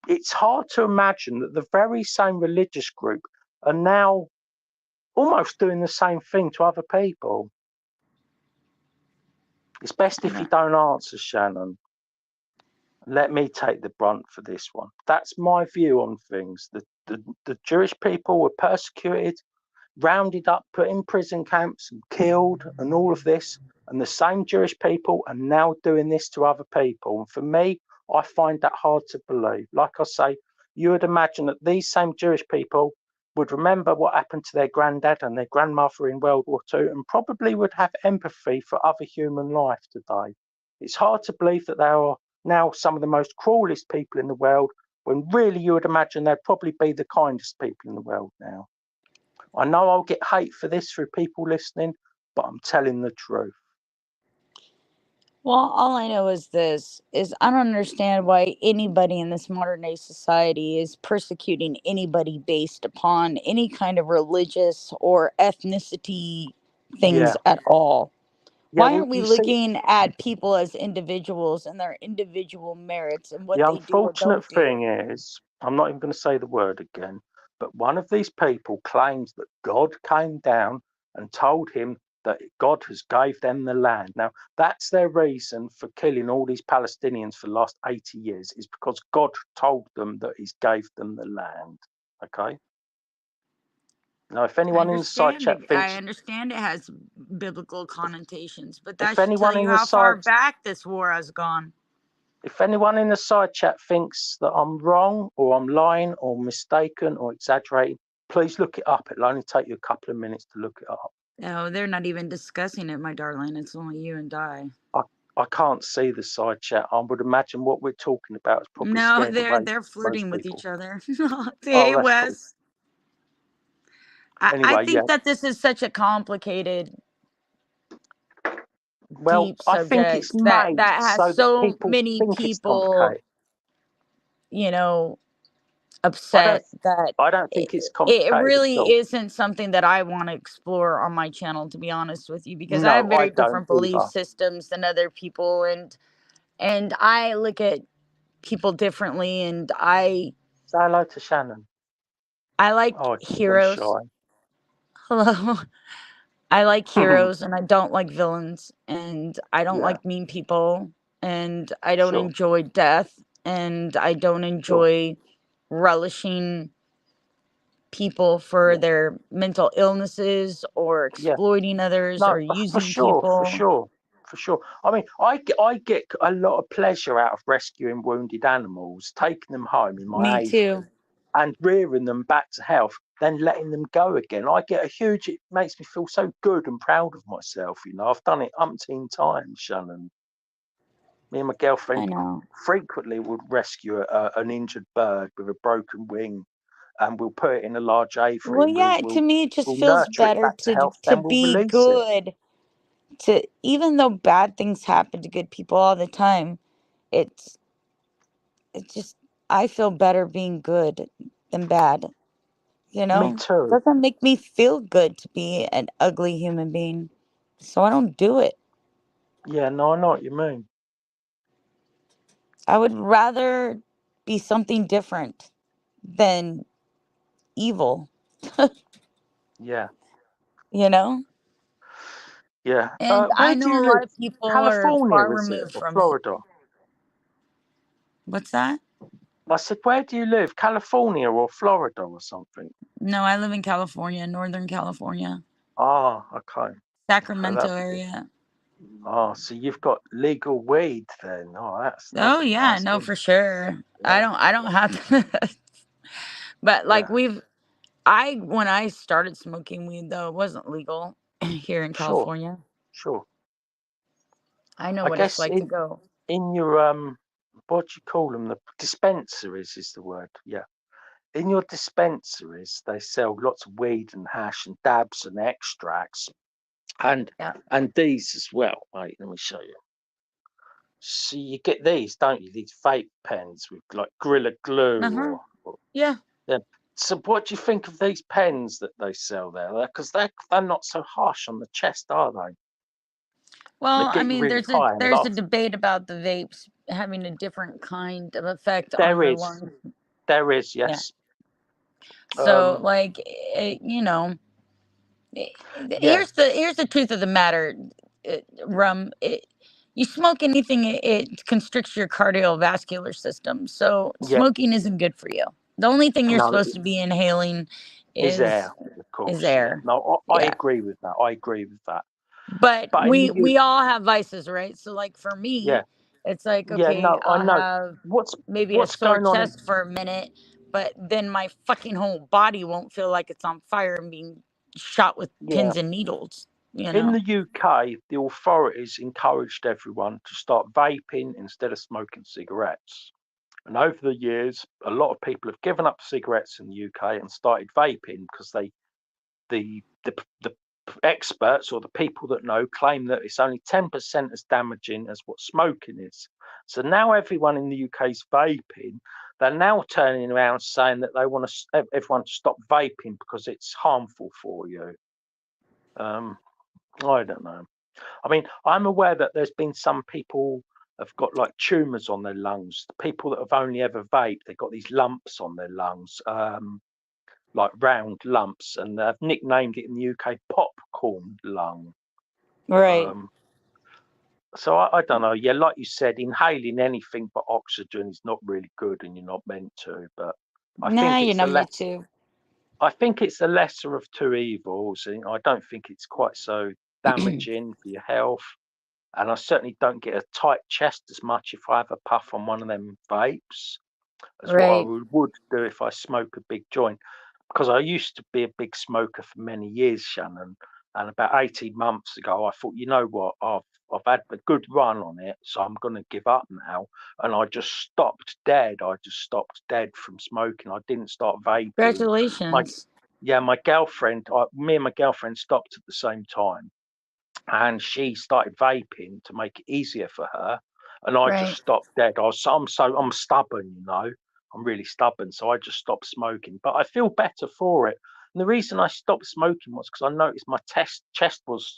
It's hard to imagine that the very same religious group are now almost doing the same thing to other people. It's best if No. you don't answer, Shannon. Let me take the brunt for this one. That's my view on things. The Jewish people were persecuted, rounded up, put in prison camps, and killed, and all of this. And the same Jewish people are now doing this to other people. And for me, I find that hard to believe. Like I say, you would imagine that these same Jewish people would remember what happened to their granddad and their grandmother in World War II, and probably would have empathy for other human life today. It's hard to believe that they are now some of the most cruelest people in the world, when really you would imagine they'd probably be the kindest people in the world now. I know I'll get hate for this through people listening, but I'm telling the truth. Well, all I know is this is I don't understand why anybody in this modern day society is persecuting anybody based upon any kind of religious or ethnicity things Yeah, at all. yeah. Why Well, aren't we you see, looking at people as individuals and their individual merits and the what they do or unfortunate don't do? thing is, I'm not even going to say the word again, but one of these people claims that God came down and told him that God has gave them the land. Now, that's their reason for killing all these Palestinians for the last 80 years, is because God told them that he's gave them the land. Okay? Now, if anyone in the side chat I thinks, understand it has biblical connotations, but that if should tell anyone you in the how far side back this war has gone. if anyone in the side chat thinks that I'm wrong or I'm lying or mistaken or exaggerating, please look it up. It'll only take you a couple of minutes to look it up. No, they're not even discussing it, my darling. It's only you and I. I, I can't see the side chat. I would imagine what we're talking about is probably No, scared away they're most flirting with people. each other. Oh, Hey, that's cool. Wes. I Anyway, yeah. think that this is such a complicated, Well, deep I think it's subject that made has so that so people many think it's people, complicated. you know, I don't. upset that I don't think it's it complicated at really all. isn't something that I want to explore on my channel, to be honest with you, because I have No, I very don't different belief either. systems than other people, and I look at people differently, and Say hello to Shannon. I like Oh, she's gone heroes. shy. Hello. I like heroes and I don't like villains, and I don't Yeah, like mean people, and I don't sure, enjoy death, and I don't sure. enjoy relishing people for Yeah, their mental illnesses or yeah. exploiting others No, or for using sure, for people. sure, for sure. I mean, I get a lot of pleasure out of rescuing wounded animals, taking them home in my Me too. aviary, and rearing them back to health, then letting them go again. I get a huge. It makes me feel so good and proud of myself. You know, I've done it umpteen times, Shannon. Me and my I girlfriend know. frequently would rescue an injured bird with a broken wing, and we'll put it in a large aviary, Well, and we'll yeah, to we'll me it just we'll feels nurture it better back to to health, to then we'll be release it. good. To even though bad things happen to good people all the time, it's it's just I feel better being good than bad. You Me know, too. doesn't make me feel good to be an ugly human being. So I don't do it. Yeah, no, I know what you mean. I would rather be something different than evil, Yeah, you know? yeah. And Where I do know you a lot live? of people are California, far is it, removed or from it. Florida? What's that? I said, where do you live? California or Florida or something? No, I live in California, Northern California, Ah, okay. Okay, Sacramento that'd be good. area. Oh, so you've got legal weed then. Oh, Oh that'd be yeah, nice, no, wouldn't for sure. it? Yeah, I don't have to, but like yeah. I when I started smoking weed though, it wasn't legal here in Sure, California. sure. I know I what it's guess like to go. in your what do you call them? The dispensaries is the word. Yeah. In your dispensaries, they sell lots of weed and hash and dabs and extracts and Yeah. these as well. Wait, let me show you. So you get these, don't you? These vape pens with like Gorilla Glue Uh-huh. or Yeah. yeah. So what do you think of these pens that they sell there? Because they're not so harsh on the chest, are they? They Well, I get you mean, really high and there's a laugh. debate about the vapes having a different kind of effect on There your is, lungs. there is, Yeah. yes. So, Um, like, you know, eh, yeah, here's the truth of the matter. Rum. You smoke anything, it constricts your cardiovascular system. So yeah. smoking isn't good for you. The only thing you're No, supposed to be inhaling is air, of is course. Yeah. air. No, I Yeah. agree with that. I agree with that. But But in you, we all have vices, right? So like for me, yeah, it's like yeah. okay, No, I I'll know. have What's maybe a what's sore going on in chest for a minute, but then my fucking whole body won't feel like it's on fire and being shot with Yeah. pins and needles. You In know, the UK, the authorities encouraged everyone to start vaping instead of smoking cigarettes. And over the years, a lot of people have given up cigarettes in the UK and started vaping because the experts or the people that know claim that it's only 10% as damaging as what smoking is. So now everyone in the UK is vaping. They're now turning around saying that they want everyone to stop vaping because it's harmful for you. I don't know. I mean, I'm aware that there's been some people have got like tumours on their lungs. People that have only ever vaped, they've got these lumps on their lungs, like round lumps, and they've nicknamed it in the UK popcorn lung. right? So I don't know. Yeah, like you said, inhaling anything but oxygen is not really good, and you're not meant to. But I Nah, think you're it's not meant to. I think it's the lesser of two evils. And I don't think it's quite so damaging for your health. And I certainly don't get a tight chest as much if I have a puff on one of them vapes as what I Right. would do if I smoke a big joint. Because I used to be a big smoker for many years, Shannon. And about 18 months ago, I thought, you know what, I've had a good run on it, so I'm going to give up now. And I just stopped dead. I just stopped dead from smoking. I didn't start vaping. Congratulations. My girlfriend, me and my girlfriend stopped at the same time. And she started vaping to make it easier for her, and I just Right. stopped dead. I'm stubborn, you know. I'm really stubborn, so I just stopped smoking. But I feel better for it. And the reason I stopped smoking was because I noticed my chest was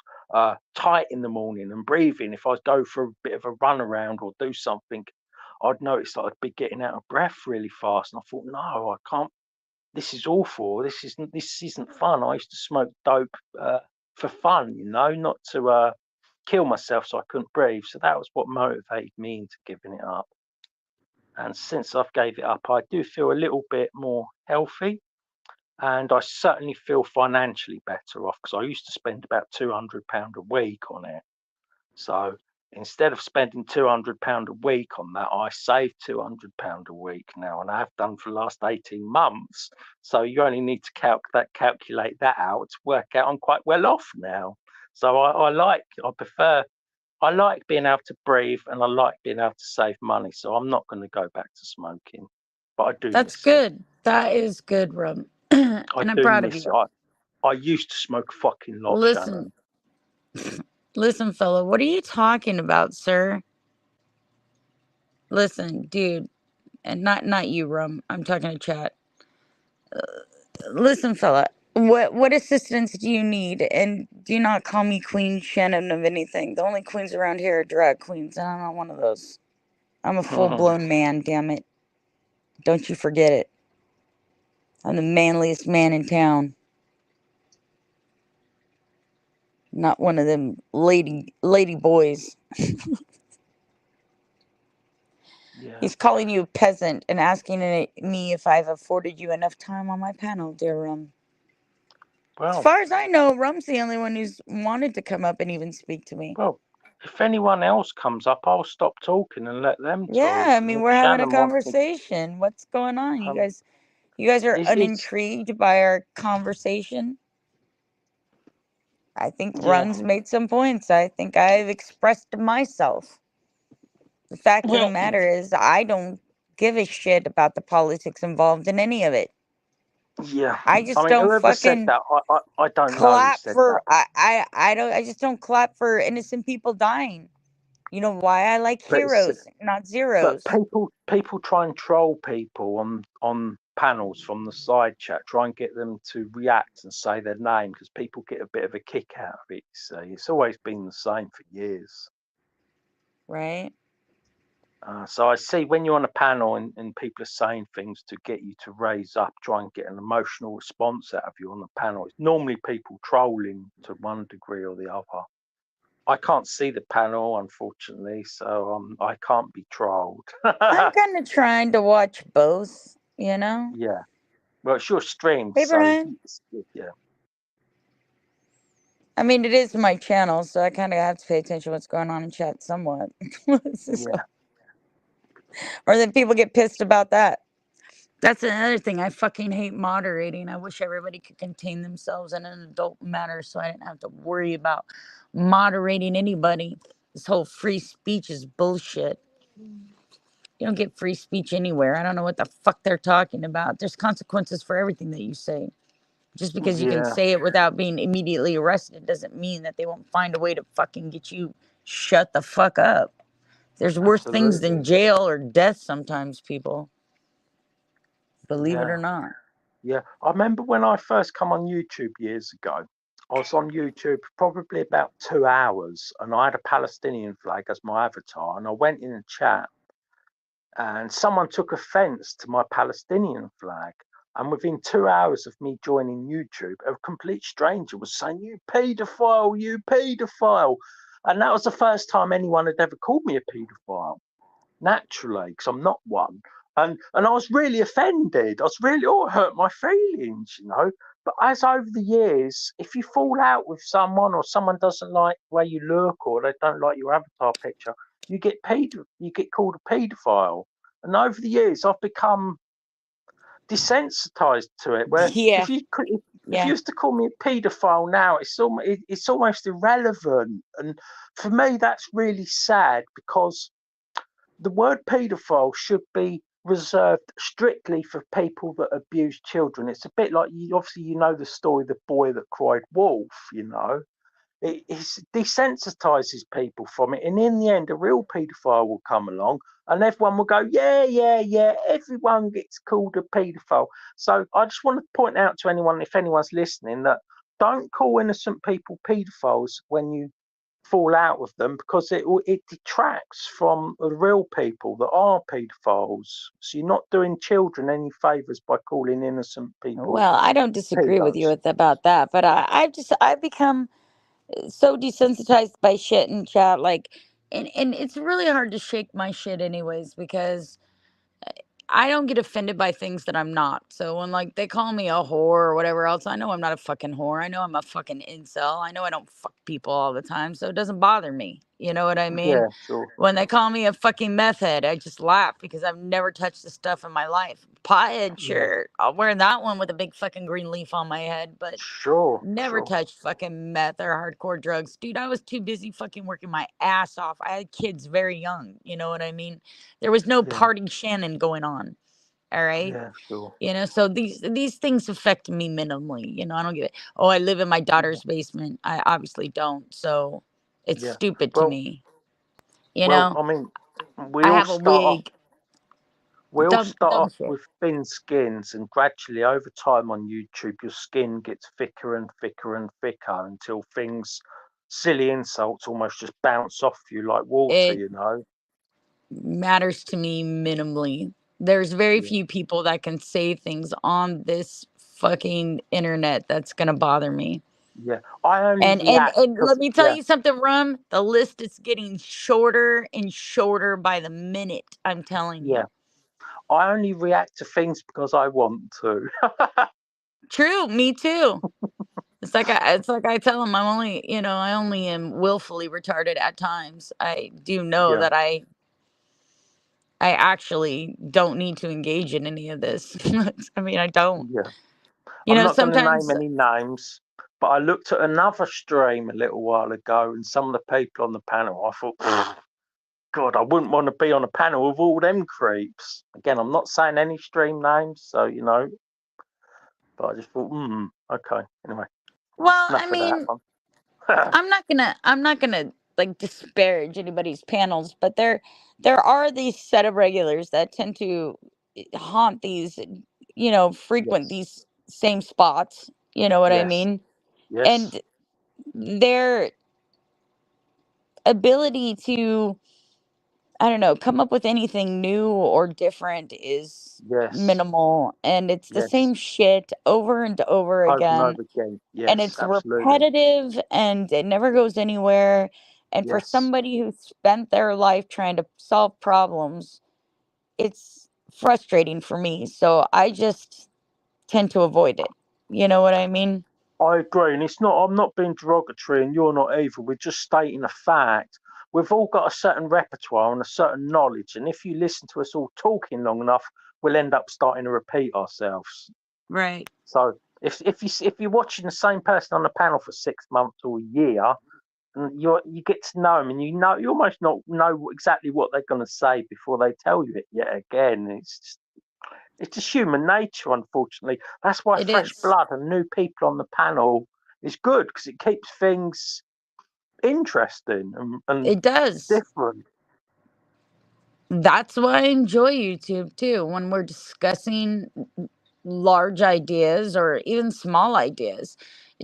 tight in the morning, and breathing. If I go for a bit of a run around or do something, I'd notice that I'd be getting out of breath really fast. And I thought, no, I can't. This is awful. This isn't fun. I used to smoke dope for fun, you know, not to kill myself so I couldn't breathe. So that was what motivated me into giving it up. And since I've gave it up, I do feel a little bit more healthy, and I certainly feel financially better off because I used to spend about £200 a week on it. So instead of spending £200 a week on that, I save £200 a week now, and I have done for the last 18 months. So you only need to calculate that out to work out I'm quite well off now. So I like being able to breathe, and I like being able to save money. So I'm not going to go back to smoking, but I do That's miss it. good. That is good, Rum. I And I'm do proud of miss you. it. I used to smoke a fucking lot, Shannon. Listen, fella, what are you talking about, sir? Listen, dude, and not you, Rum. I'm talking to chat. Listen, fella, what assistance do you need? And do not call me Queen Shannon of anything. The only queens around here are drag queens, and I'm not one of those. I'm a full-blown man, damn it. Don't you forget it. I'm the manliest man in town. Not one of them lady boys. Yeah. He's calling you a peasant and asking me if I've afforded you enough time on my panel, dear Rum. As Well, far as I know, Rum's the only one who's wanted to come up and even speak to me. well, if anyone else comes up, I'll stop talking and let them Yeah, talk. I And mean, if we're having a Shannon wants me, conversation. What's going on? um, You guys are it's unintrigued by our conversation? I think yeah. Run's made some points. I think I've expressed myself. The fact of the Well, matter is, I don't give a shit about the politics involved in any of it. yeah. I I just mean, don't whoever said fucking that, I don't know who clap said that. for I just don't clap for innocent people dying. You know why? I like But heroes, not but zeros. people try and troll people on panels from the side chat, try and get them to react and say their name because people get a bit of a kick out of it. So it's always been the same for years. Right? So I see when you're on a panel and people are saying things to get you to raise up, try and get an emotional response out of you on the panel. It's normally people trolling to one degree or the other. I can't see the panel, unfortunately, so I can't be trolled. I'm kind of trying to watch both, you know? Yeah. Well, it's your stream, Hey, so Brian. it's good, yeah. I mean, it is my channel, so I kind of have to pay attention to what's going on in chat somewhat. Yeah. Or then people get pissed about that. That's another thing. I fucking hate moderating. I wish everybody could contain themselves in an adult manner so I didn't have to worry about moderating anybody. This whole free speech is bullshit. You don't get free speech anywhere. I don't know what the fuck they're talking about. There's consequences for everything that you say. Just because you can Yeah, say it without being immediately arrested doesn't mean that they won't find a way to fucking get you shut the fuck up. There's worse things absolutely. than jail or death sometimes, people. Believe it Yeah, or not. yeah. I remember when I first come on YouTube years ago. I was on YouTube probably about 2 hours, and I had a Palestinian flag as my avatar, and I went in a chat, and someone took offence to my Palestinian flag. And within 2 hours of me joining YouTube, a complete stranger was saying, "You paedophile, you paedophile." And that was the first time anyone had ever called me a paedophile, naturally, because I'm not one. And I was really offended. I was really, oh, it hurt my feelings, you know. But as over the years, if you fall out with someone or someone doesn't like the way you look or they don't like your avatar picture, you get you get called a paedophile. And over the years, I've become desensitized to it. Where Yeah, if you yeah. used to call me a paedophile now, it's almost irrelevant. And for me, that's really sad because the word paedophile should be reserved strictly for people that abuse children. It's a bit like obviously you know the story, the boy that cried wolf. You know, it desensitizes people from it, and in the end, a real paedophile will come along, and everyone will go, yeah, yeah, yeah. Everyone gets called a paedophile. So I just want to point out to anyone, if anyone's listening, that don't call innocent people paedophiles when you fall out with them because it detracts from the real people that are paedophiles. So you're not doing children any favors by calling innocent people Well, I don't disagree with you pedos. about that, but I've become so desensitized by shit in chat, like, and it's really hard to shake my shit anyways because I don't get offended by things that I'm not. So when like they call me a whore or whatever else, I know I'm not a fucking whore. I know I'm a fucking incel. I know I don't fuck people all the time, so it doesn't bother me. You know what I mean? Yeah, sure. When they call me a fucking meth head, I just laugh because I've never touched the stuff in my life. Pothead, Yeah, sure. I'll wear that one with a big fucking green leaf on my head, but sure, never sure. touched fucking meth or hardcore drugs. Dude, I was too busy fucking working my ass off. I had kids very young. You know what I mean? There was no Yeah, party Shannon going on. All right. yeah, sure. So these things affect me minimally. I don't give it. Oh, I live in my Yeah, daughter's basement. I obviously don't. So it's yeah. stupid to Well, me. well, I mean, we I all have a start off wig. we all Dumb start dumb off shit. with thin skins, and gradually over time on YouTube, your skin gets thicker and thicker and thicker until things, silly insults, almost just bounce off you like water. It You know. matters to me minimally. There's very Yeah, few people that can say things on this fucking internet that's gonna bother me. yeah. I only And react and let because me tell yeah, you something, Rum. The list is getting shorter and shorter by the minute. I'm telling yeah. you. I only react to things because I want to. True, me too. It's like I tell them I only am willfully retarded at times. I do know Yeah, that I actually don't need to engage in any of this. I mean, I don't. yeah. I'm not going to name Sometimes any names, but I looked at another stream a little while ago, and some of the people on the panel, I thought, God, I wouldn't want to be on a panel with all them creeps. Again, I'm not saying any stream names, so but I just thought, okay. Anyway, well, I enough of that mean, one. I'm not gonna like disparage anybody's panels, but there are these set of regulars that tend to haunt these, frequent Yes, these same spots. You know what I yes, mean? yes, And their ability to, I don't know, come up with anything new or different is yes, minimal, and it's the yes. same shit over and over Over and again, over again. and Yes, it's absolutely. repetitive and it never goes anywhere. And for Yes. somebody who spent their life trying to solve problems, it's frustrating for me. So I just tend to avoid it. You know what I mean? I agree, and it's not. I'm not being derogatory, and you're not either. We're just stating a fact. We've all got a certain repertoire and a certain knowledge, and if you listen to us all talking long enough, we'll end up starting to repeat ourselves. Right. So if you're watching the same person on the panel for 6 months or a year, and you get to know them, and you almost not know exactly what they're going to say before they tell you it yet again. It's just human nature, unfortunately. That's why It fresh is. blood and new people on the panel is good, because it keeps things interesting and It does. different. That's why I enjoy YouTube too, when we're discussing large ideas or even small ideas.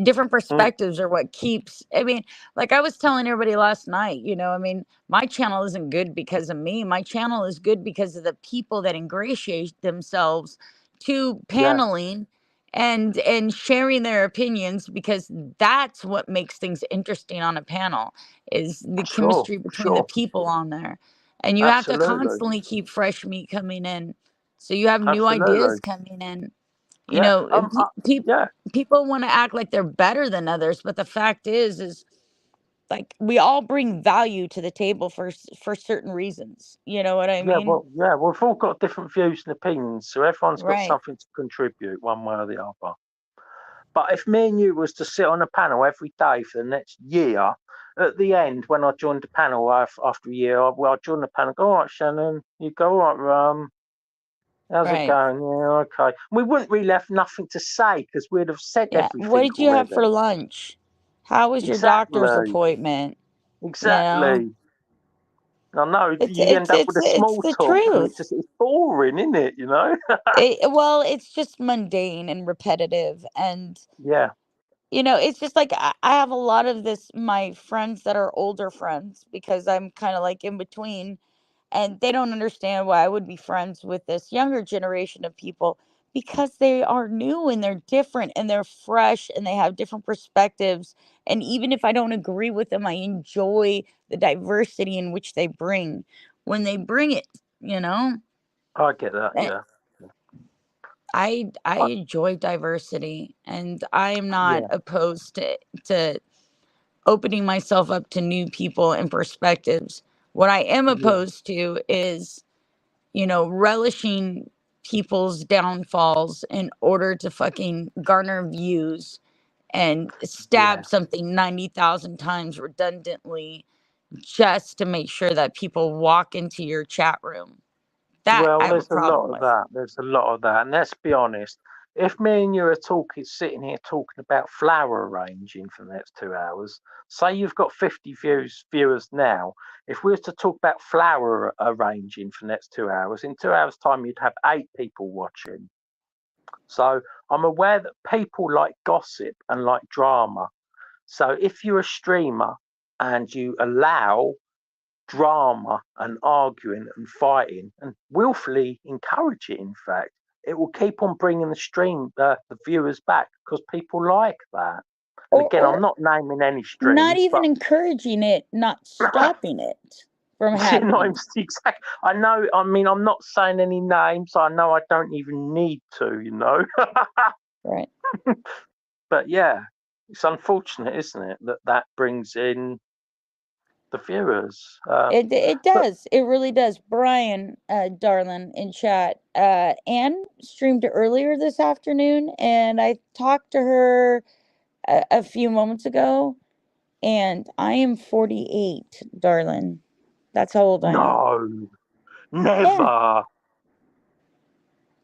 Different Mm, perspectives are what keeps, I mean, like I was telling everybody last night, I mean, my channel isn't good because of me. My channel is good because of the people that ingratiate themselves to yeah, paneling and sharing their opinions, because that's what makes things interesting on a panel, is the sure, chemistry between the sure, people on there. And you have to absolutely, constantly keep fresh meat coming in, so you have new absolutely, ideas coming in. yeah, yeah, People want to act like they're better than others, but the fact is like we all bring value to the table for certain reasons. You know what I mean? yeah. We've all got different views and opinions, so everyone's got Right. something to contribute one way or the other. But if me and you was to sit on a panel every day for the next year, at the end, when I joined the panel after a year, I joined the panel. Go, all right, Shannon. You go, all right, how's it Right. going? Yeah, okay. We wouldn't really have nothing to say because we'd have said Yeah. What everything did you have for already. lunch? How was your doctor's Exactly. appointment? You know? Exactly. I know It's you it's end up with it's a it's small the talk, and truth. it's boring, isn't it? You know? Well, it's just mundane and repetitive, and Yeah. it's just like I have a lot of my friends that are older friends, because I'm kind of like in between, and they don't understand why I would be friends with this younger generation of people, because they are new and they're different and they're fresh and they have different perspectives. And even if I don't agree with them, I enjoy the diversity in which they bring when they bring it, you know? I get that. Eh, Yeah. I I, enjoy diversity, and I am not yeah. opposed to opening myself up to new people and perspectives. What I am Yeah. opposed to is, relishing people's downfalls in order to fucking garner views and Yeah. stab something 90,000 times redundantly just to make sure that people walk into your chat room. That Well, I have a there's a lot problem of with. that. There's a lot of that. And let's be honest, if me and you are sitting here talking about flower arranging for the next 2 hours, say you've got 50 viewers now, if we were to talk about flower arranging for the next 2 hours, in 2 hours' time, you'd have 8 people watching. So I'm aware that people like gossip and like drama. So if you're a streamer and you allow drama and arguing and fighting and willfully encourage it, in fact, it will keep on bringing the viewers back because people like that. And again, I'm Or not naming any not streams, even but encouraging it, not stopping it from not happening. exactly. I know. I mean, I'm not saying any names. I know I don't even need to. Right. But yeah, it's unfortunate, isn't it, that that brings in the viewers. It But does. It really does. Brian, darling, in chat. Anne streamed earlier this afternoon, and I talked to her a few moments ago, and I am 48, darling. That's how old I am. no, Yeah, never.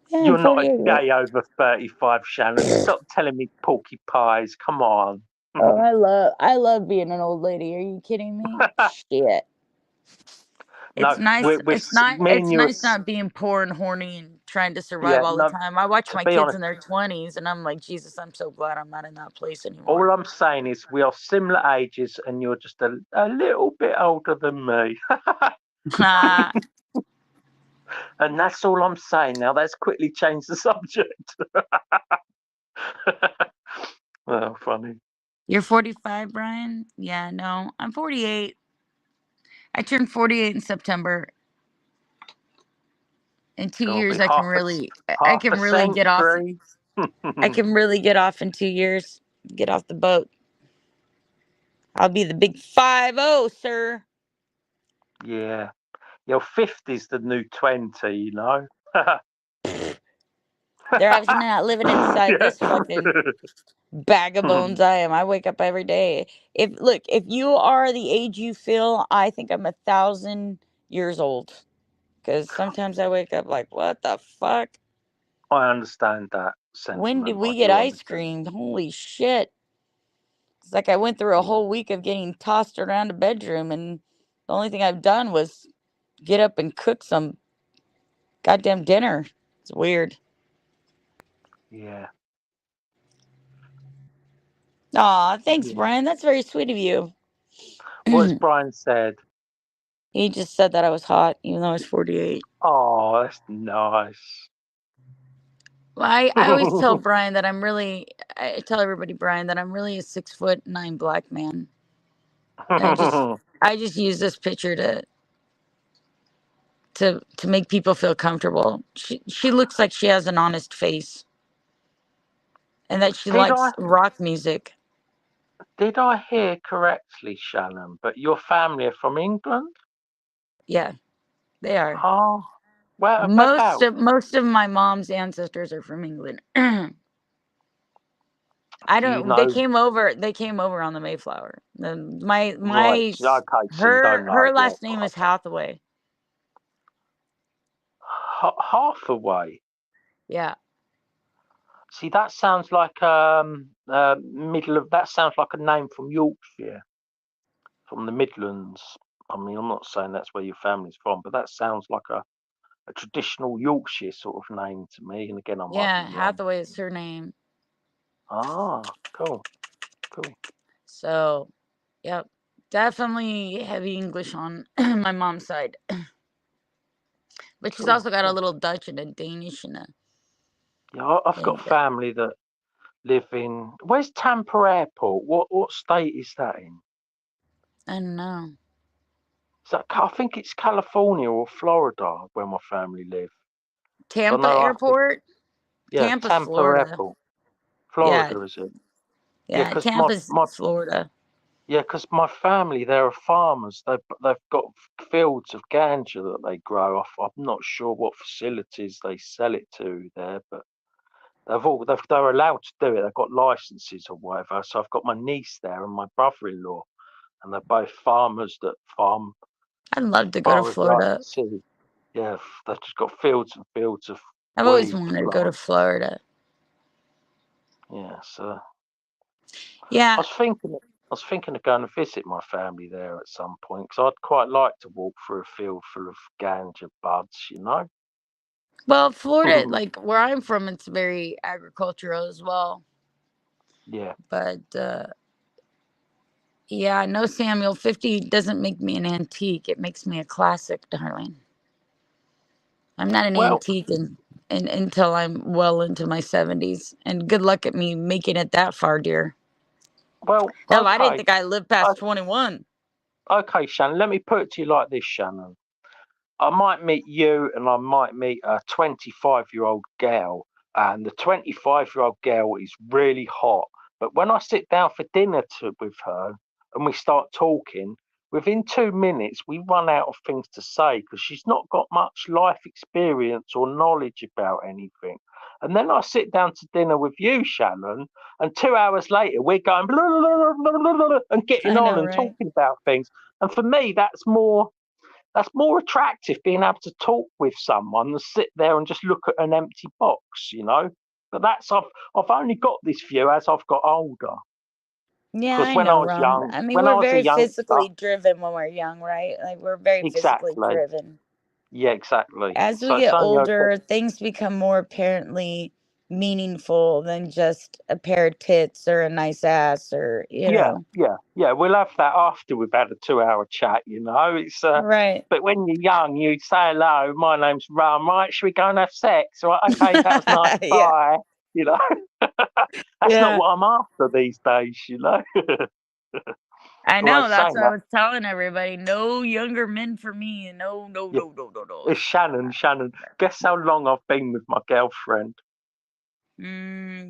yeah, I'm You're not a 48. gay over 35, Shannon. Stop telling me porky pies. Come on. Oh, I love being an old lady. Are you kidding me? Shit. It's No, nice. It's not. me and It's you are, nice not being poor and horny and trying to survive yeah, all the no, time. I watch to my be kids honest, in their 20s, and I'm like, Jesus, I'm so glad I'm not in that place all anymore. I'm saying is we are similar ages and you're just a little bit older than me. Ah, And that's all I'm saying. Now, let's quickly change the subject. Oh, funny. you're 45, Brian? Yeah, no, I'm 48. I turned 48 in September. In two It'll years, be I can really, I half a can really get off. century. I can really get off in 2 years. Get off the boat. I'll be the big 50, sir. Yeah. Your 50's the new 20, They're absolutely not living inside Yeah. this fucking bag of bones I am. I wake up every day. If you are the age you feel, I think I'm 1,000 years old. Because sometimes I wake up like, what the fuck? I understand that When did sentiment. I we get do ice understand. cream? Holy shit. It's like I went through a Yeah. whole week of getting tossed around a bedroom, and the only thing I've done was get up and cook some goddamn dinner. It's weird. Yeah. Aw, thanks, Yeah. Brian. That's very sweet of you. What has Brian said? He just said that I was hot, even though I was 48. Oh, that's nice. Well, I always tell Brian that I tell everybody, Brian, that I'm really a 6'9" black man. And I just use this picture to make people feel comfortable. She looks like she has an honest face, and that she Did I likes rock music. did I hear correctly, Shannon? But your family are from England? Yeah, they are. Oh, where Most about? of most of my mom's ancestors are from England. I Do you don't. They know came over. They came over on the Mayflower. right? Okay, so you don't know Her yet. last name is Hathaway. Hathaway. Yeah. See, that sounds like middle of. That sounds like a name from Yorkshire, from the Midlands. I mean, I'm not saying that's where your family's from, but that sounds like a traditional Yorkshire sort of name to me. And again, I might be Yeah, wrong. Hathaway is her name. Ah, cool, cool. So, yep, definitely heavy English on my mom's side. But she's Cool, also got a cool. little Dutch and a Danish and a Yeah, I've got and family that live in. Where's Tampa Airport? What state is that in? I don't know. Is that, I think it's California or Florida where my family live. So I Tampa know I think Airport. yeah, Tampa's Tampa Florida. Airport, Yeah, Florida is it? Yeah, yeah. because Tampa's Florida. my family they're farmers. They've got fields of ganja that they grow off. I'm not sure what facilities they sell it to there, but they're allowed to do it. They've got licenses or whatever. So I've got my niece there and my brother-in-law, and they're both farmers that farm I'd love to as go to far as I can Florida. see. Yeah, they've just got fields and fields of I've always weed wanted to go to plants. Florida. Yeah, so I Yeah. was thinking, I was thinking of going to visit my family there at some point because I'd quite like to walk through a field full of ganja buds, you know. Well, Florida, like where I'm from, it's very agricultural as well. Yeah. But yeah, no, Samuel. 50 doesn't make me an antique. It makes me a classic, darling. I'm not an Well, antique until I'm well into my 70s. And good luck at me making it that far, dear. Hell, I didn't okay, think I lived o- past 21. okay, Shannon. Let me put it to you like this, Shannon. I might meet you and I might meet a 25-year-old girl, and the 25-year-old girl is really hot. But when I sit down for dinner with her and we start talking, within 2 minutes we run out of things to say because she's not got much life experience or knowledge about anything. And then I sit down to dinner with you, Shannon, and 2 hours later we're going blah, blah, blah, blah, blah, blah, and getting I on know, and right? talking about things. And for me, that's more attractive being able to talk with someone than sit there and just look at an empty box, you know. But I've only got this view as I've got older. Yeah, Because I know, Ron. I mean, when I we're was a very youngster, physically driven when we're young, right? Like, we're very physically exactly, driven. yeah, exactly. As we So it's get only okay. older, things become more apparently meaningful than just a pair of tits or a nice ass or, Yeah, yeah, yeah. We'll have that after we've had a 2 hour chat, you know. It's Right. but when you're young, you say hello. My name's Rum. Right? Should we go and have sex? Right? Okay, that was nice. Yeah. Bye. You know, that's not Yeah. what I'm after these days. You know. I Although know. That's saying what I that, was telling everybody. No younger men for me. No, no, yeah, no, no, no, no. it's Shannon. Shannon, guess how long I've been with my girlfriend?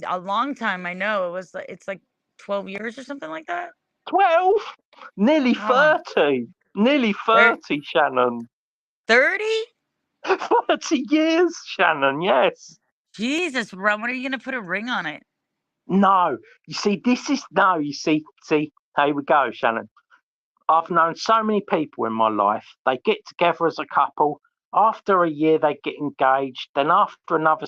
A long time. I know. It's like 12 years or something like that. 12, nearly Oh, 30, nearly 30, Shannon. 30? 30 years, Shannon. Yes. Jesus, Ron, when are you gonna put a ring on it? No, you see, see, here we go, Shannon. I've known so many people in my life. They get together as a couple. After a year, they get engaged. Then after another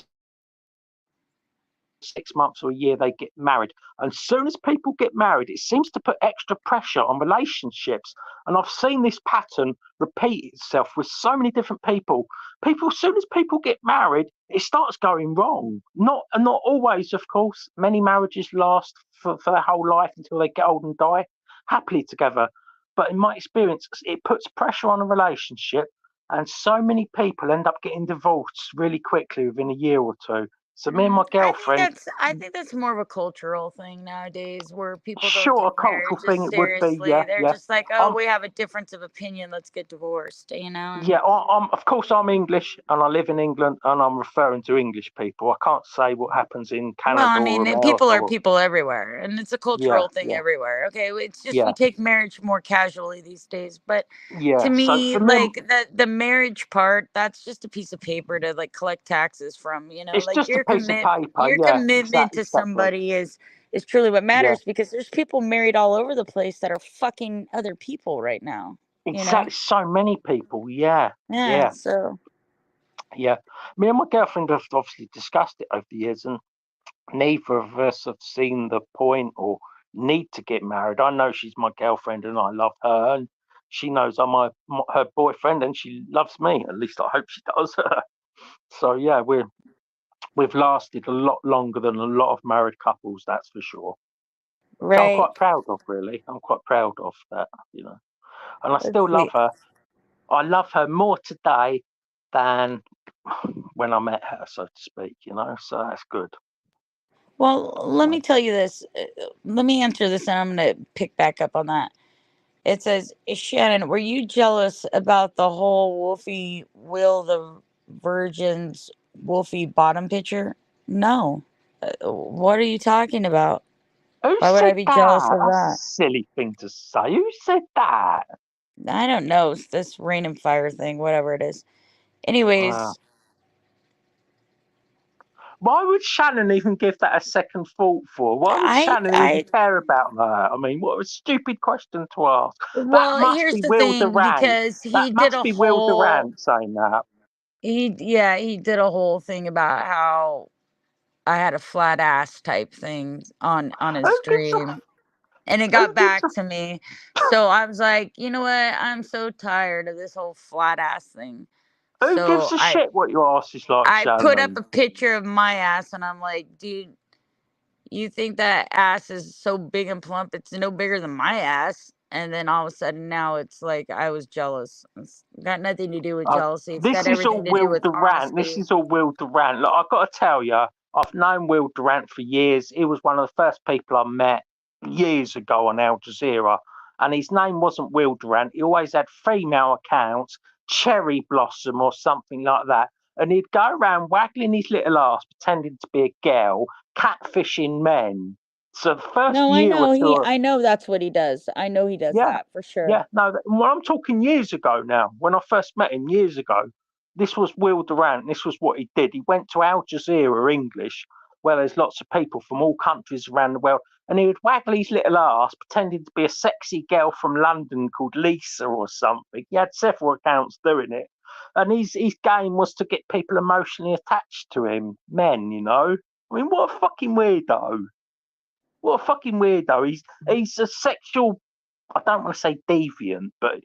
6 months or a year, they get married. And as soon as people get married, it seems to put extra pressure on relationships. And I've seen this pattern repeat itself with so many different people. As soon as people get married, it starts going wrong. Not always, of course. Many marriages last for their whole life until they get old and die happily together. But in my experience, it puts pressure on a relationship. And so many people end up getting divorced really quickly within a year or two. So me and my girlfriend, I think that's more of a cultural thing nowadays where people don't sure, a take cultural marriage as thing it would be, seriously. yeah, They're yeah. just like, oh, I'm, we have a difference of opinion, let's get divorced, you know? yeah, And of course, I'm English and I live in England and I'm referring to English people. I can't say what happens in well, I Canada or mean, America people are or, people everywhere, and it's a yeah, cultural thing yeah, everywhere. Okay, it's just we yeah, take marriage more casually these days. But to yeah. So me, for me, like the marriage part, that's just a piece of paper to like collect taxes from. You know, it's like just a piece of paper. your Yeah, commitment to exactly. somebody is truly what Yeah, matters because there's people married all over the place that are fucking other people right now. You know, exactly. So many people. Yeah, yeah. yeah, So yeah. Me and my girlfriend have obviously discussed it over the years, and neither of us have seen the point or need to get married. I know she's my girlfriend and I love her, and she knows I'm her boyfriend and she loves me. At least I hope she does. So yeah, we've lasted a lot longer than a lot of married couples, that's for sure. Which I'm right. quite proud of, really. I'm quite proud of that. And I Let's still love see. her. I love her more today than when I met her, so to speak. So that's good. Well, let me So, tell you this. Let me answer this, and I'm going to pick back up on that. It says, Shannon, were you jealous about the whole Wolfie Will the Virgin's Wolfie bottom picture? No. What are you talking about? who Why would I said be jealous that? of That's a that? silly thing to say. Who said that? I don't know. It's this rain and fire thing, whatever it is. Uh, Anyways, why would Shannon even give that a second thought for? Why would Shannon even I, care about that? I mean, what a stupid question to ask. That well, must here's be the Will thing Durant. because That must be Will Durant saying that. he did a whole thing about how I had a flat ass type thing on his Who gives a stream, and it who got gives back to me. So I was like, you know what? I'm so tired of this whole flat ass thing. who gives So a I shit what your ass is like, I put up Shannon? a picture of my ass, and I'm like, dude, you think that ass is so big and plump? It's no bigger than my ass. And then all of a sudden now it's like I was jealous. It's got nothing to do with Uh, jealousy. It's got this is all everything to do Will with Durant. This honesty. is all Will Durant. Look, I've got to tell you, I've known Will Durant for years. He was one of the first people I met years ago on Al Jazeera. And his name wasn't Will Durant. He always had female accounts, Cherry Blossom or something like that. And he'd go around waggling his little ass, pretending to be a girl, catfishing men. So the first No, I year or know two, I know that's what he does. I know he does yeah, that for sure. yeah, no. Well, I'm talking years ago now. When I first met him years ago, this was Will Durant. This was what he did. He went to Al Jazeera English, where there's lots of people from all countries around the world, and he would waggle his little ass, pretending to be a sexy girl from London called Lisa or something. He had several accounts doing it, and his game was to get people emotionally attached to him, men. I mean, what a fucking weirdo! What a fucking weirdo! He's a sexual. I don't want to say deviant, but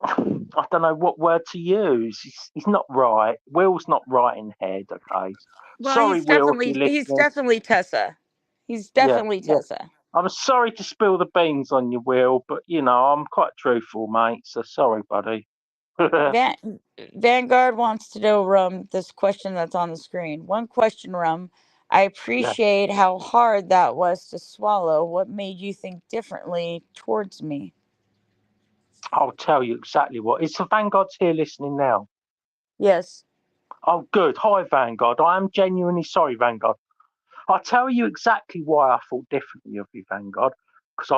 I don't know what word to use. He's not right. Will's not right in head. Okay, Well, sorry, Will, if you're he's listening. definitely Tessa. He's Yeah, definitely yeah. Tessa. I'm sorry to spill the beans on you, Will, but I'm quite truthful, mate. So sorry, buddy. Yeah, Van Vanguard wants to know, this question that's on the screen. One question, I appreciate how hard that was to swallow. What made you think differently towards me? I'll tell you exactly what. Is the Vanguard's here listening now? Yes. Oh, good. Hi, Vanguard. I am genuinely sorry, Vanguard. I'll tell you exactly why I thought differently of you, Vanguard. Because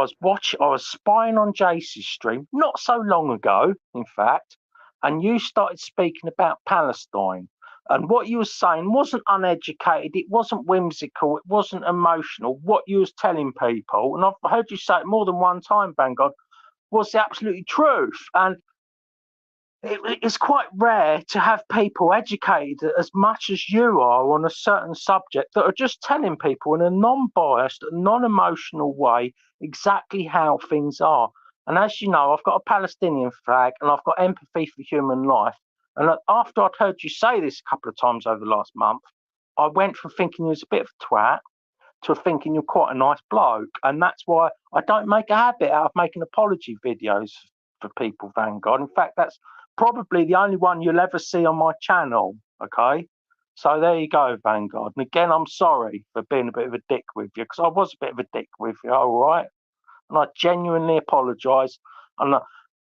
I was spying on Jace's stream not so long ago, in fact, and you started speaking about Palestine. And what you were saying wasn't uneducated, it wasn't whimsical, it wasn't emotional. What you was telling people, and I've heard you say it more than one time, Vanguard, was the absolute truth. And it's quite rare to have people educated as much as you are on a certain subject that are just telling people in a non-biased, non-emotional way exactly how things are. And as you know, I've got a Palestinian flag and I've got empathy for human life. And after I'd heard you say this a couple of times over the last month, I went from thinking you was a bit of a twat to thinking you're quite a nice bloke. And that's why I don't make a habit out of making apology videos for people, Vanguard. In fact, that's probably the only one you'll ever see on my channel. Okay. So there you go, Vanguard. And again, I'm sorry for being a bit of a dick with you, because I was a bit of a dick with you, all right? And I genuinely apologise. And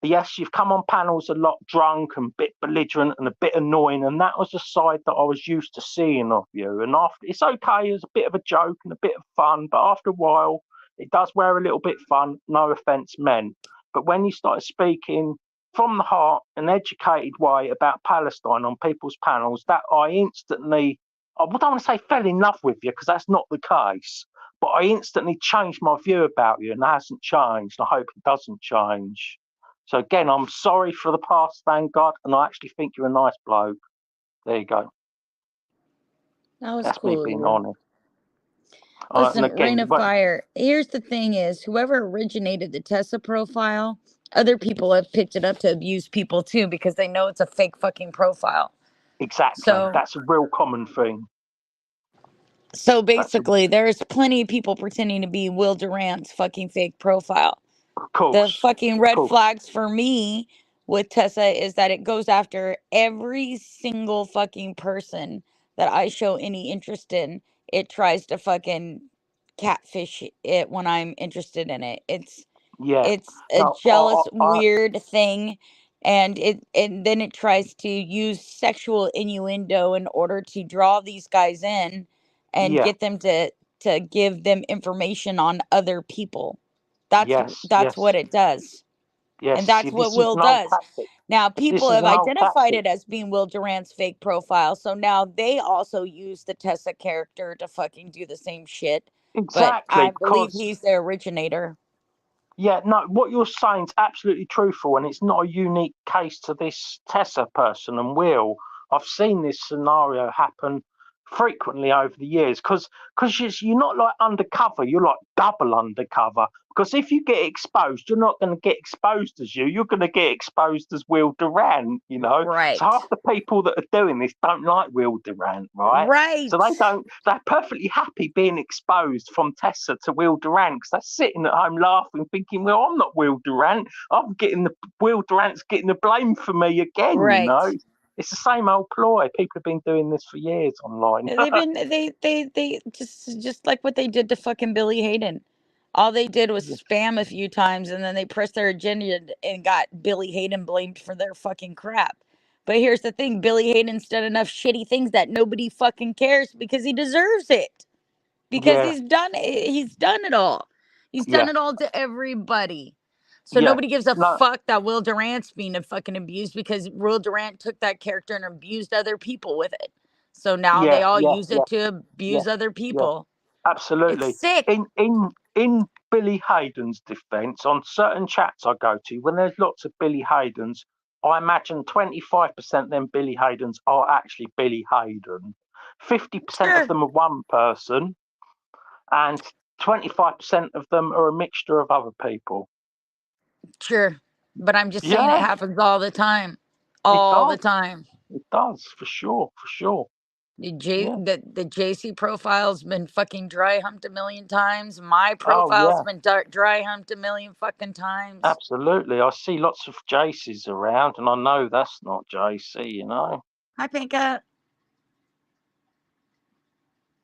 yes, you've come on panels a lot drunk and a bit belligerent and a bit annoying, and that was the side that I was used to seeing of you. And after, it's okay as a bit of a joke and a bit of fun, but after a while, it does wear a little bit fun. No offence meant. But when you started speaking from the heart, an educated way about Palestine on people's panels, that I instantly, I don't want to say fell in love with you, because that's not the case, but I instantly changed my view about you, and that hasn't changed. I hope it doesn't change. So again, I'm sorry for the past, Vanguard, and I actually think you're a nice bloke. There you go. That was That's me cool of being you. honest. And Listen, Rain again, of Fire. Here's the thing: is whoever originated the Tessa profile, other people have picked it up to abuse people too because they know it's a fake fucking profile. exactly, So that's a real common thing. basically, there's plenty of people pretending to be Will Durant's fucking fake profile. Of course, The fucking red course. flags for me with Tessa is that it goes after every single fucking person that I show any interest in. It tries to fucking catfish it when I'm interested in it. Yeah. It's a No, jealous, weird thing. And then it tries to use sexual innuendo in order to draw these guys in and yeah, get them to give them information on other people. That's yes, that's what yes, it does. yes. And See, that's what this is Will an old does. tactic. Now people This is have an old identified tactic. it as being Will Durant's fake profile. So now they also use the Tessa character to fucking do the same shit. But I Exactly, believe because he's the originator. yeah, no, what you're saying is absolutely truthful, and it's not a unique case to this Tessa person and Will. I've seen this scenario happen frequently over the years, because you're not like undercover, you're like double undercover. Because if you get exposed, you're not going to get exposed as you're going to get exposed as Will Durant, you know. So Right. half the people that are doing this don't like Will Durant, right? So Right. they're perfectly happy being exposed from Tessa to Will Durant, because they're sitting at home laughing, thinking, well, I'm not Will Durant. Will Durant's getting the blame for me again, you Right. know? It's the same old ploy. People have been doing this for years online. They've been they just like what they did to fucking Billy Hayden. All they did was spam a few times and then they pressed their agenda and got Billy Hayden blamed for their fucking crap. But here's the thing, Billy Hayden's done enough shitty things that nobody fucking cares because he deserves it. Because Yeah, he's done it all. He's done yeah, it all to everybody. So yeah. nobody gives a No, fuck that Will Durant's being a fucking abused because Will Durant took that character and abused other people with it. So now they yeah, all yeah, use yeah, it to yeah, abuse other yeah. people. It's Absolutely. sick. In Billy Hayden's defence, on certain chats I go to, when there's lots of Billy Haydens, I imagine 25% of them Billy Haydens are actually Billy Hayden. 50% of Sure. them are one person, and 25% of them are a mixture of other people. Sure. But I'm just saying it Yeah, happens all the time. it All the does. time. It does, for sure, for sure. Yeah. The JC profile's been fucking dry humped a million times. My Oh, profile's yeah. been dry humped a million fucking times. Absolutely. I see lots of Jaces around, and I know that's not JC, you know. Hi, Pinka.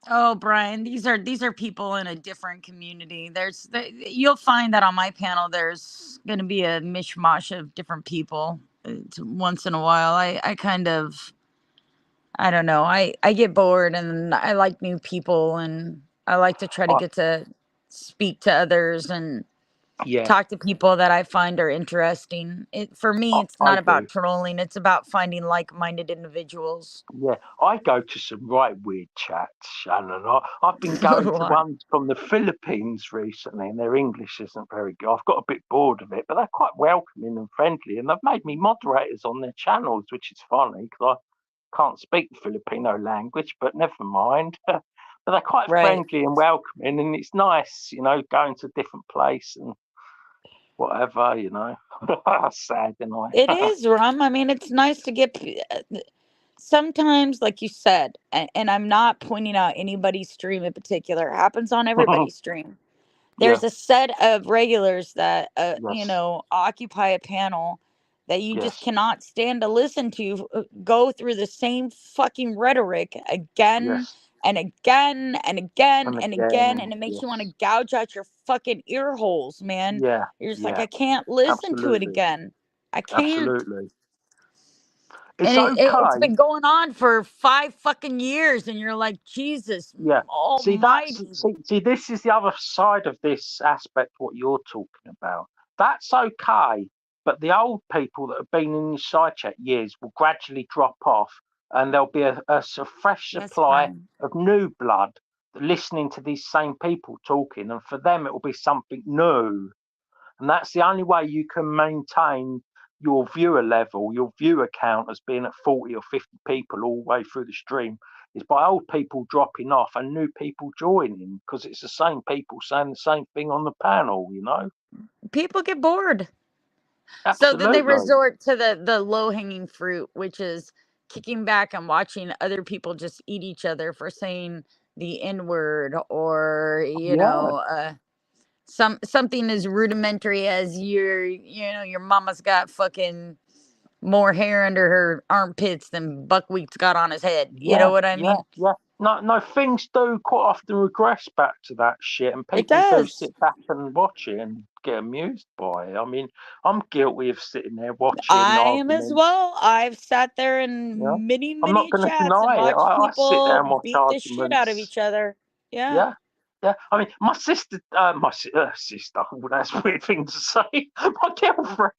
Oh, Brian, these are people in a different community. You'll find that on my panel. There's going to be a mishmash of different people. Once in a while, I kind of, I don't know. I get bored and I like new people and I like to try to I, get to speak to others and Yeah, talk to people that I find are interesting. For me, it's I not do. about trolling. It's about finding like-minded individuals. Yeah, I go to some right weird chats, Shannon. I've been going to What? ones from the Philippines recently, and their English isn't very good. I've got a bit bored of it, but they're quite welcoming and friendly, and they've made me moderators on their channels, which is funny because I can't speak the Filipino language, but never mind. But they're quite Right. friendly and welcoming, and it's nice, going to a different place and whatever, Sad and It I. is, Rum. I mean, it's nice to get sometimes, like you said, and I'm not pointing out anybody's stream in particular. It happens on everybody's stream. Yeah, There's a set of regulars that yes, occupy a panel that you just yes, cannot stand to listen to go through the same fucking rhetoric again yes, and again and again and and again, again, and it makes you want to yes. gouge out your fucking ear holes, man. Yeah, You're just like, yeah, I can't listen to it absolutely, again. I can't. absolutely. It's And it's okay. been going on for 5 fucking years, and you're like, Jesus Yeah. almighty. See, this is the other side of this aspect, what you're talking about. That's okay, but the old people that have been in the side chat years will gradually drop off, and there'll be a fresh That's supply fine. of new blood listening to these same people talking, and for them it will be something new. And that's the only way you can maintain your viewer level, your viewer count as being at 40 or 50 people all the way through the stream, is by old people dropping off and new people joining, because it's the same people saying the same thing on the panel. People get bored. So then they Absolutely. resort to the low-hanging fruit, which is kicking back and watching other people just eat each other for saying the N-word, or, Yeah, something as rudimentary as your mama's got fucking more hair under her armpits than Buckwheat's got on his head. You know yeah, what I yeah, mean? yeah. No, no, things do quite often regress back to that shit, and It people do does. sit back and watch it and get amused by it. I mean, I'm guilty of sitting there watching I am as arguments. well. I've sat there Yeah, in many, I'm not many going to chats and deny it. watched I sit there people and watch beat the shit out of arguments. each other. Yeah. Yeah, yeah. I mean, my sister, sister. Oh, that's a weird thing to say. My girlfriend.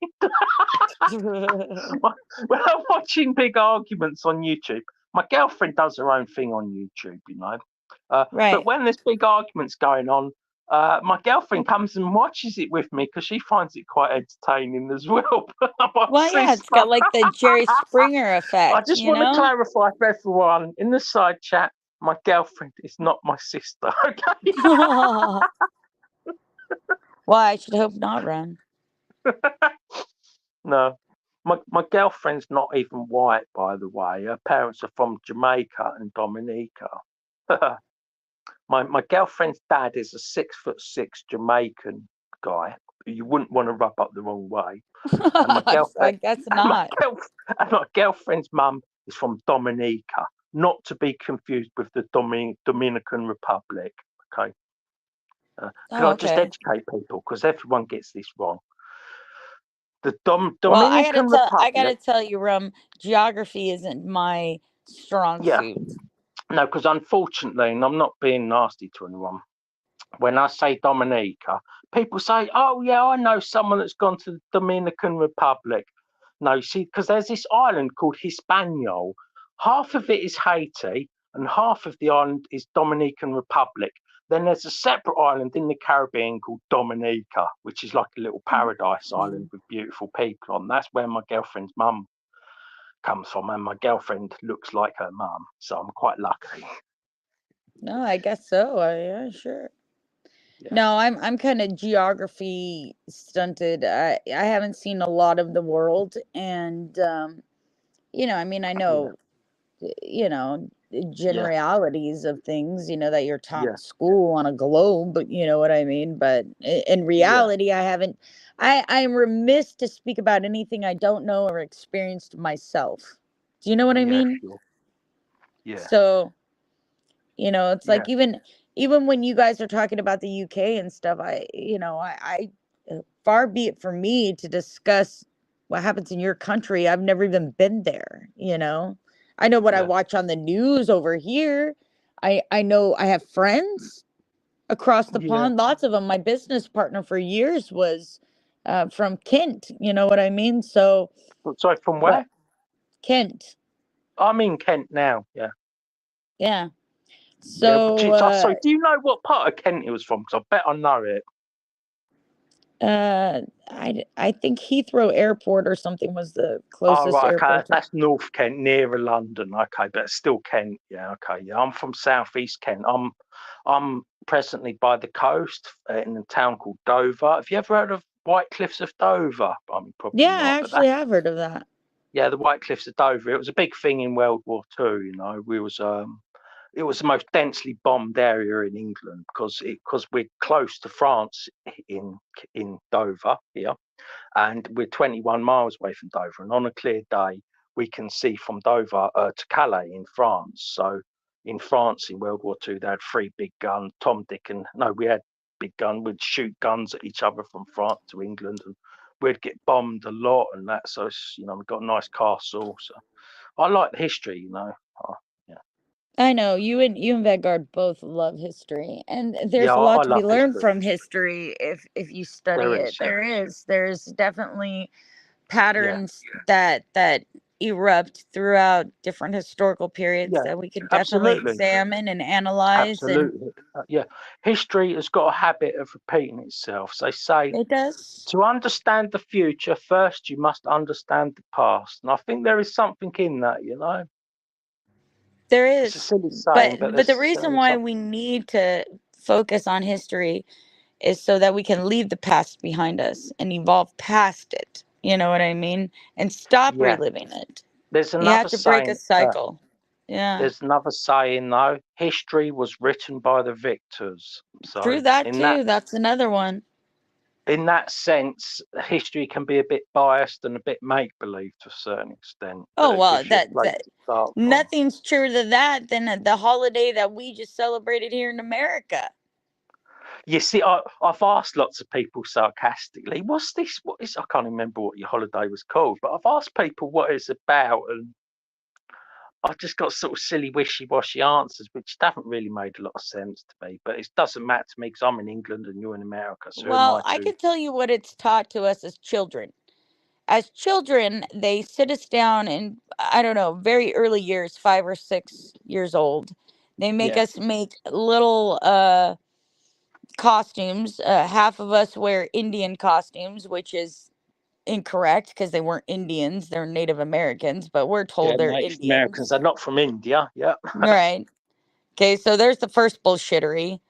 When I'm watching big arguments on YouTube, my girlfriend does her own thing on YouTube, But Right. when there's big arguments going on, my girlfriend comes and watches it with me because she finds it quite entertaining as well. But my Well, yeah, it's sister. got like the Jerry Springer I effect, just you want to know? clarify for everyone in the side chat, my girlfriend is not my sister, okay? Well, I should hope not, Ron. No. My girlfriend's not even white, by the way. Her parents are from Jamaica and Dominica. My girlfriend's dad is a 6'6" Jamaican guy. You wouldn't want to rub up the wrong way. And my I girlfriend guess and not. and my girlfriend's mum is from Dominica, not to be confused with the Dominican Republic. Okay, could Oh, I just okay. educate people because everyone gets this wrong? The Well, Dominican I gotta Republic, tell you, geography isn't my strong yeah, suit. no, because unfortunately, and I'm not being nasty to anyone, when I say Dominica, people say, "Oh yeah, I know someone that's gone to the Dominican Republic." No, see, because there's this island called Hispaniola. Half of it is Haiti, and half of the island is Dominican Republic. Then there's a separate island in the Caribbean called Dominica, which is like a little paradise island Mm. with beautiful people on. That's where my girlfriend's mum comes from, and my girlfriend looks like her mum, so I'm quite lucky. No, I guess so. Yeah, sure. Yeah, No, I'm kind of geography stunted. I haven't seen a lot of the world, and I mean, I yeah, know, the yeah, generalities of things, that you're taught yeah, in school on a globe, but you know what I mean. But in yeah, reality, I haven't. I'm remiss to speak about anything I don't know or experienced myself. Do you know what I yeah, mean? sure. Yeah, So, it's yeah, like even when you guys are talking about the UK and stuff, far be it for me to discuss what happens in your country. I've never even been there. I know what I yeah, watch on the news over here. I know I have friends across the Yeah. pond. Lots of them. My business partner for years was from Kent. You know what I mean? So, Sorry, from but where? Kent, I'm in Kent now. Yeah. yeah. Yeah. But So, sorry, do you know what part of Kent it was from? Because I bet I know it. I think Heathrow Airport or something was the Oh, closest right. Okay. airport. That's North Kent, nearer London. Okay. But it's still Kent. Yeah. Okay. Yeah. I'm from Southeast Kent. I'm presently by the coast in a town called Dover. Have you ever heard of White Cliffs of Dover? I mean, probably Yeah, not. I But actually have heard of that. yeah, the White Cliffs of Dover. It was a big thing in World War Two. You know, it was the most densely bombed area in England because we're close to France in Dover here, and we're 21 miles away from Dover. And on a clear day, we can see from Dover to Calais in France. So in France in World War Two, they had three big guns. Tom, Dick, and no, we had big gun. We'd shoot guns at each other from France to England, and we'd get bombed a lot and that. So it's, we've got a nice castle. So I like the history. Oh, yeah. I know you and Vanguard both love history, and Yeah, there's a lot I to be love learned history. from history if you study There it. is, yeah. There's definitely Yeah, patterns that erupt throughout different historical periods yeah, that we could definitely absolutely. examine and analyze, and Absolutely. Yeah. History has got a habit of repeating itself. So they say it does. to understand the future, first you must understand the past. And I think there is something in that. There It's a is, silly saying, but but there's the reason certainly why something. we need to focus on history is so that we can leave the past behind us and evolve past it. You know what I mean? And stop Yeah. reliving it. There's You have another to break a saying. cycle. Yeah. There's another saying though. History was written by the victors. True So that too. That's another one. in that sense, history can be a bit biased and a bit make believe to a certain extent, Oh but it well, gives you a place that to start from. nothing's truer to that than the holiday that we just celebrated here in America. You see, I've asked lots of people sarcastically, "What's this? What is?" I can't remember what your holiday was called, but I've asked people what it's about, and I've just got sort of silly, wishy-washy answers, which haven't really made a lot of sense to me. But it doesn't matter to me because I'm in England and you're in America, so who am Well, I I to? can tell you what it's taught to us as children. As children, they sit us down in, I don't know, very early years, 5 or 6 years old. They make Yeah, us make little costumes. Half of us wear Indian costumes, which is incorrect because they weren't Indians, they're Native Americans, but we're yeah. told they're Native Americans Indians. are not from India. Yeah, Right. Okay, so there's the first bullshittery.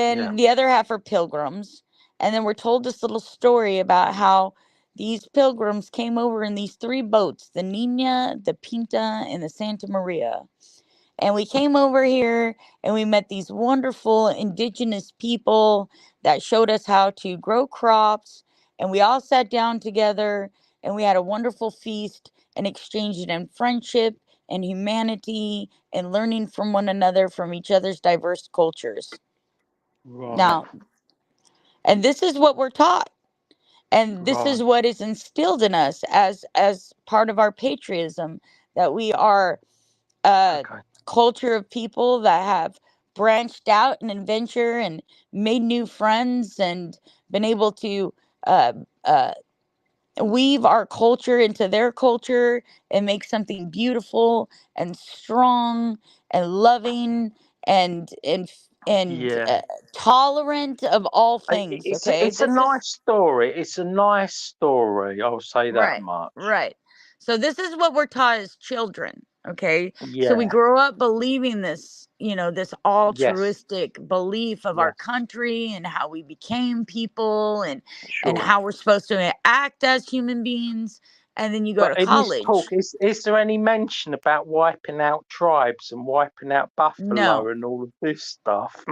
yeah, Then the other half are pilgrims. And then we're told this little story about how these pilgrims came over in these three boats, the Nina, the Pinta, and the Santa Maria. And we came over here and we met these wonderful indigenous people that showed us how to grow crops. And we all sat down together and we had a wonderful feast and exchanged in friendship and humanity and learning from one another from each other's diverse cultures. right, Now, and this is what we're taught. And this right. is what is instilled in us as part of our patriotism, that we are a Okay. culture of people that have branched out and adventure and made new friends and been able to uh, uh, weave our culture into their culture and make something beautiful and strong and loving and and Yeah. uh, tolerant of all things. It's a, Okay, it's a this is nice story. It's a nice story. I'll say that right, much. right. So this is what we're taught as children, okay? So we Yeah. grow up believing this, this Yes. altruistic belief of our Yes. country and how we became people and Sure. how we're supposed to act as human beings. And then you go to But in this talk, college. is there any mention about wiping out tribes and wiping out buffalo No. and all of this stuff?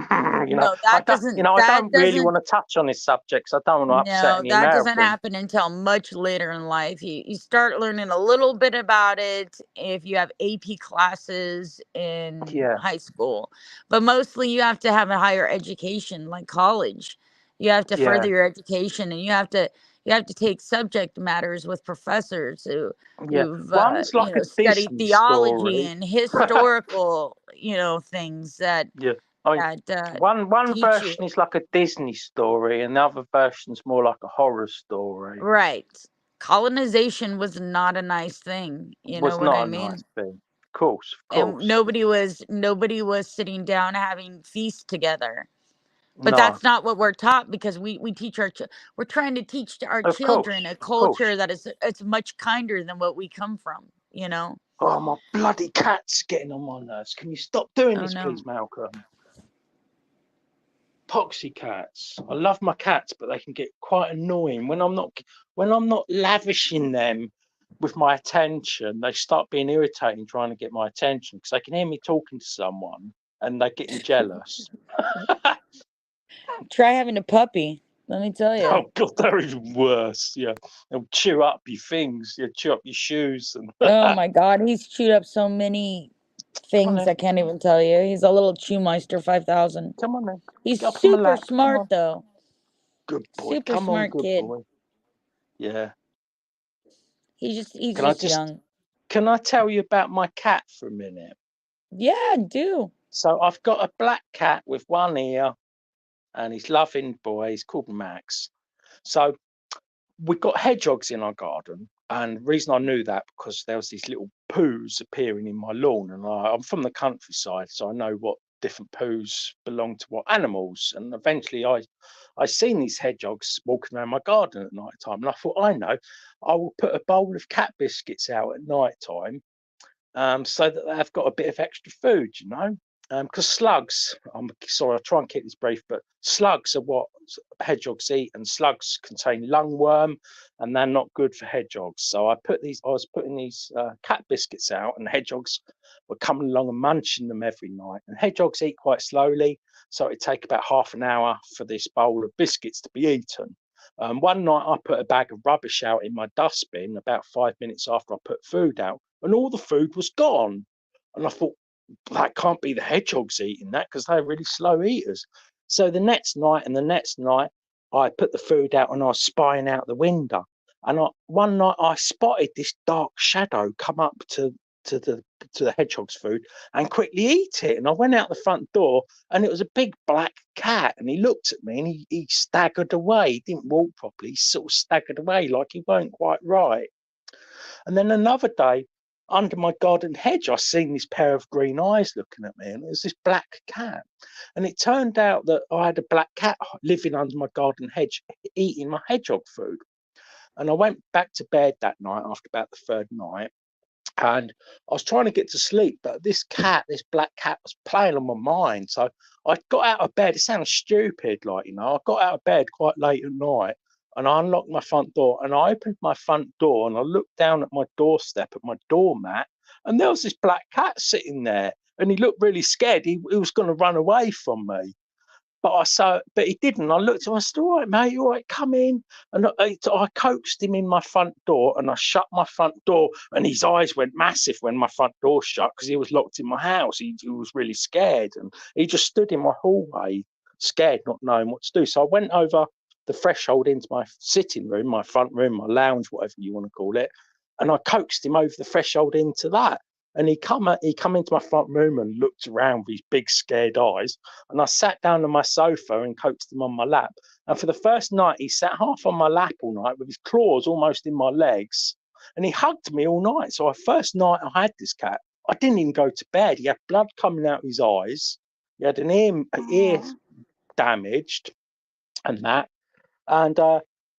No, I don't. I that don't really doesn't want to touch on this subject 'cause I don't want to upset No, any that doesn't Americans. happen until much later in life. You start learning a little bit about it if you have AP classes in Yeah. high school. But mostly you have to have a higher education like college. You have to further Yeah. your education and you have to take subject matters with professors Yeah. who've One's like a studied Disney theology story. and historical, things that Yeah. I mean, that one teach you. version is like a Disney story, and the other version's more like a horror story. Right. Colonization was not a nice thing. You know Was what I not a mean? nice thing. Of course, of And course. nobody was sitting down having feasts together. But No, that's not what we're taught, because we teach we're trying to teach to our of course, children a of course. culture that is it's much kinder than what we come from, you know. Oh, my bloody cat's getting on my nerves. Can you stop doing Oh this, no. please, Malcolm? Poxy cats. I love my cats, but they can get quite annoying when I'm not lavishing them with my attention. They start being irritating, trying to get my attention because they can hear me talking to someone and they're getting jealous. Try having a puppy. Let me tell you. Oh God, that is worse. Yeah, they'll chew up your things. Yeah, chew up your shoes and. Oh my God, he's chewed up so many things I can't even tell you. He's a little Chewmeister 5000. Come on then. He's Get up on my super lap. smart though. Good boy. Super Come on, smart good kid. boy. Yeah. He's Can I just young. Can I tell you about my cat for a minute? Yeah, do. So I've got a black cat with one ear, and he's loving boy. He's called Max. So we've got hedgehogs in our garden, and the reason I knew that because there was these little poos appearing in my lawn, and I'm from the countryside, so I know what different poos belong to what animals. And eventually, I seen these hedgehogs walking around my garden at night time, and I thought, I know, I will put a bowl of cat biscuits out at night time, so that they've got a bit of extra food, you know. Because slugs, I'm sorry, I'll try and keep this brief, but slugs are what hedgehogs eat, and slugs contain lungworm, and they're not good for hedgehogs. So I was putting these cat biscuits out, and hedgehogs were coming along and munching them every night. And hedgehogs eat quite slowly, so it'd take about half an hour for this bowl of biscuits to be eaten. One night I put a bag of rubbish out in my dustbin about 5 minutes after I put food out, and all the food was gone. And I thought, that can't be the hedgehogs eating that because they're really slow eaters. So the next night, I put the food out and I was spying out the window. And one night I spotted this dark shadow come up to the hedgehog's food and quickly eat it. And I went out the front door and it was a big black cat. And he looked at me and he staggered away. He didn't walk properly. He sort of staggered away like he weren't quite right. And then another day, under my garden hedge, I seen this pair of green eyes looking at me, and it was this black cat. And it turned out that I had a black cat living under my garden hedge, eating my hedgehog food. And I went back to bed that night after about the third night, and I was trying to get to sleep, but this black cat, was playing on my mind. So I got out of bed. It sounds stupid, like, you know, I got out of bed quite late at night and I unlocked my front door and I opened my front door and I looked down at my doorstep at my doormat, and there was this black cat sitting there, and he looked really scared. He was going to run away from me. But he didn't. I looked at him. I said, "All right, mate, all right, come in." And I coaxed him in my front door, and I shut my front door. And his eyes went massive when my front door shut because he was locked in my house. He was really scared, and he just stood in my hallway, scared, not knowing what to do. So I went over the threshold into my sitting room, my front room, my lounge, whatever you want to call it, and I coaxed him over the threshold into that. And he come into my front room and looked around with his big scared eyes. And I sat down on my sofa and coaxed him on my lap. And for the first night, he sat half on my lap all night with his claws almost in my legs. And he hugged me all night. So the first night I had this cat, I didn't even go to bed. He had blood coming out of his eyes. He had an ear damaged and that. And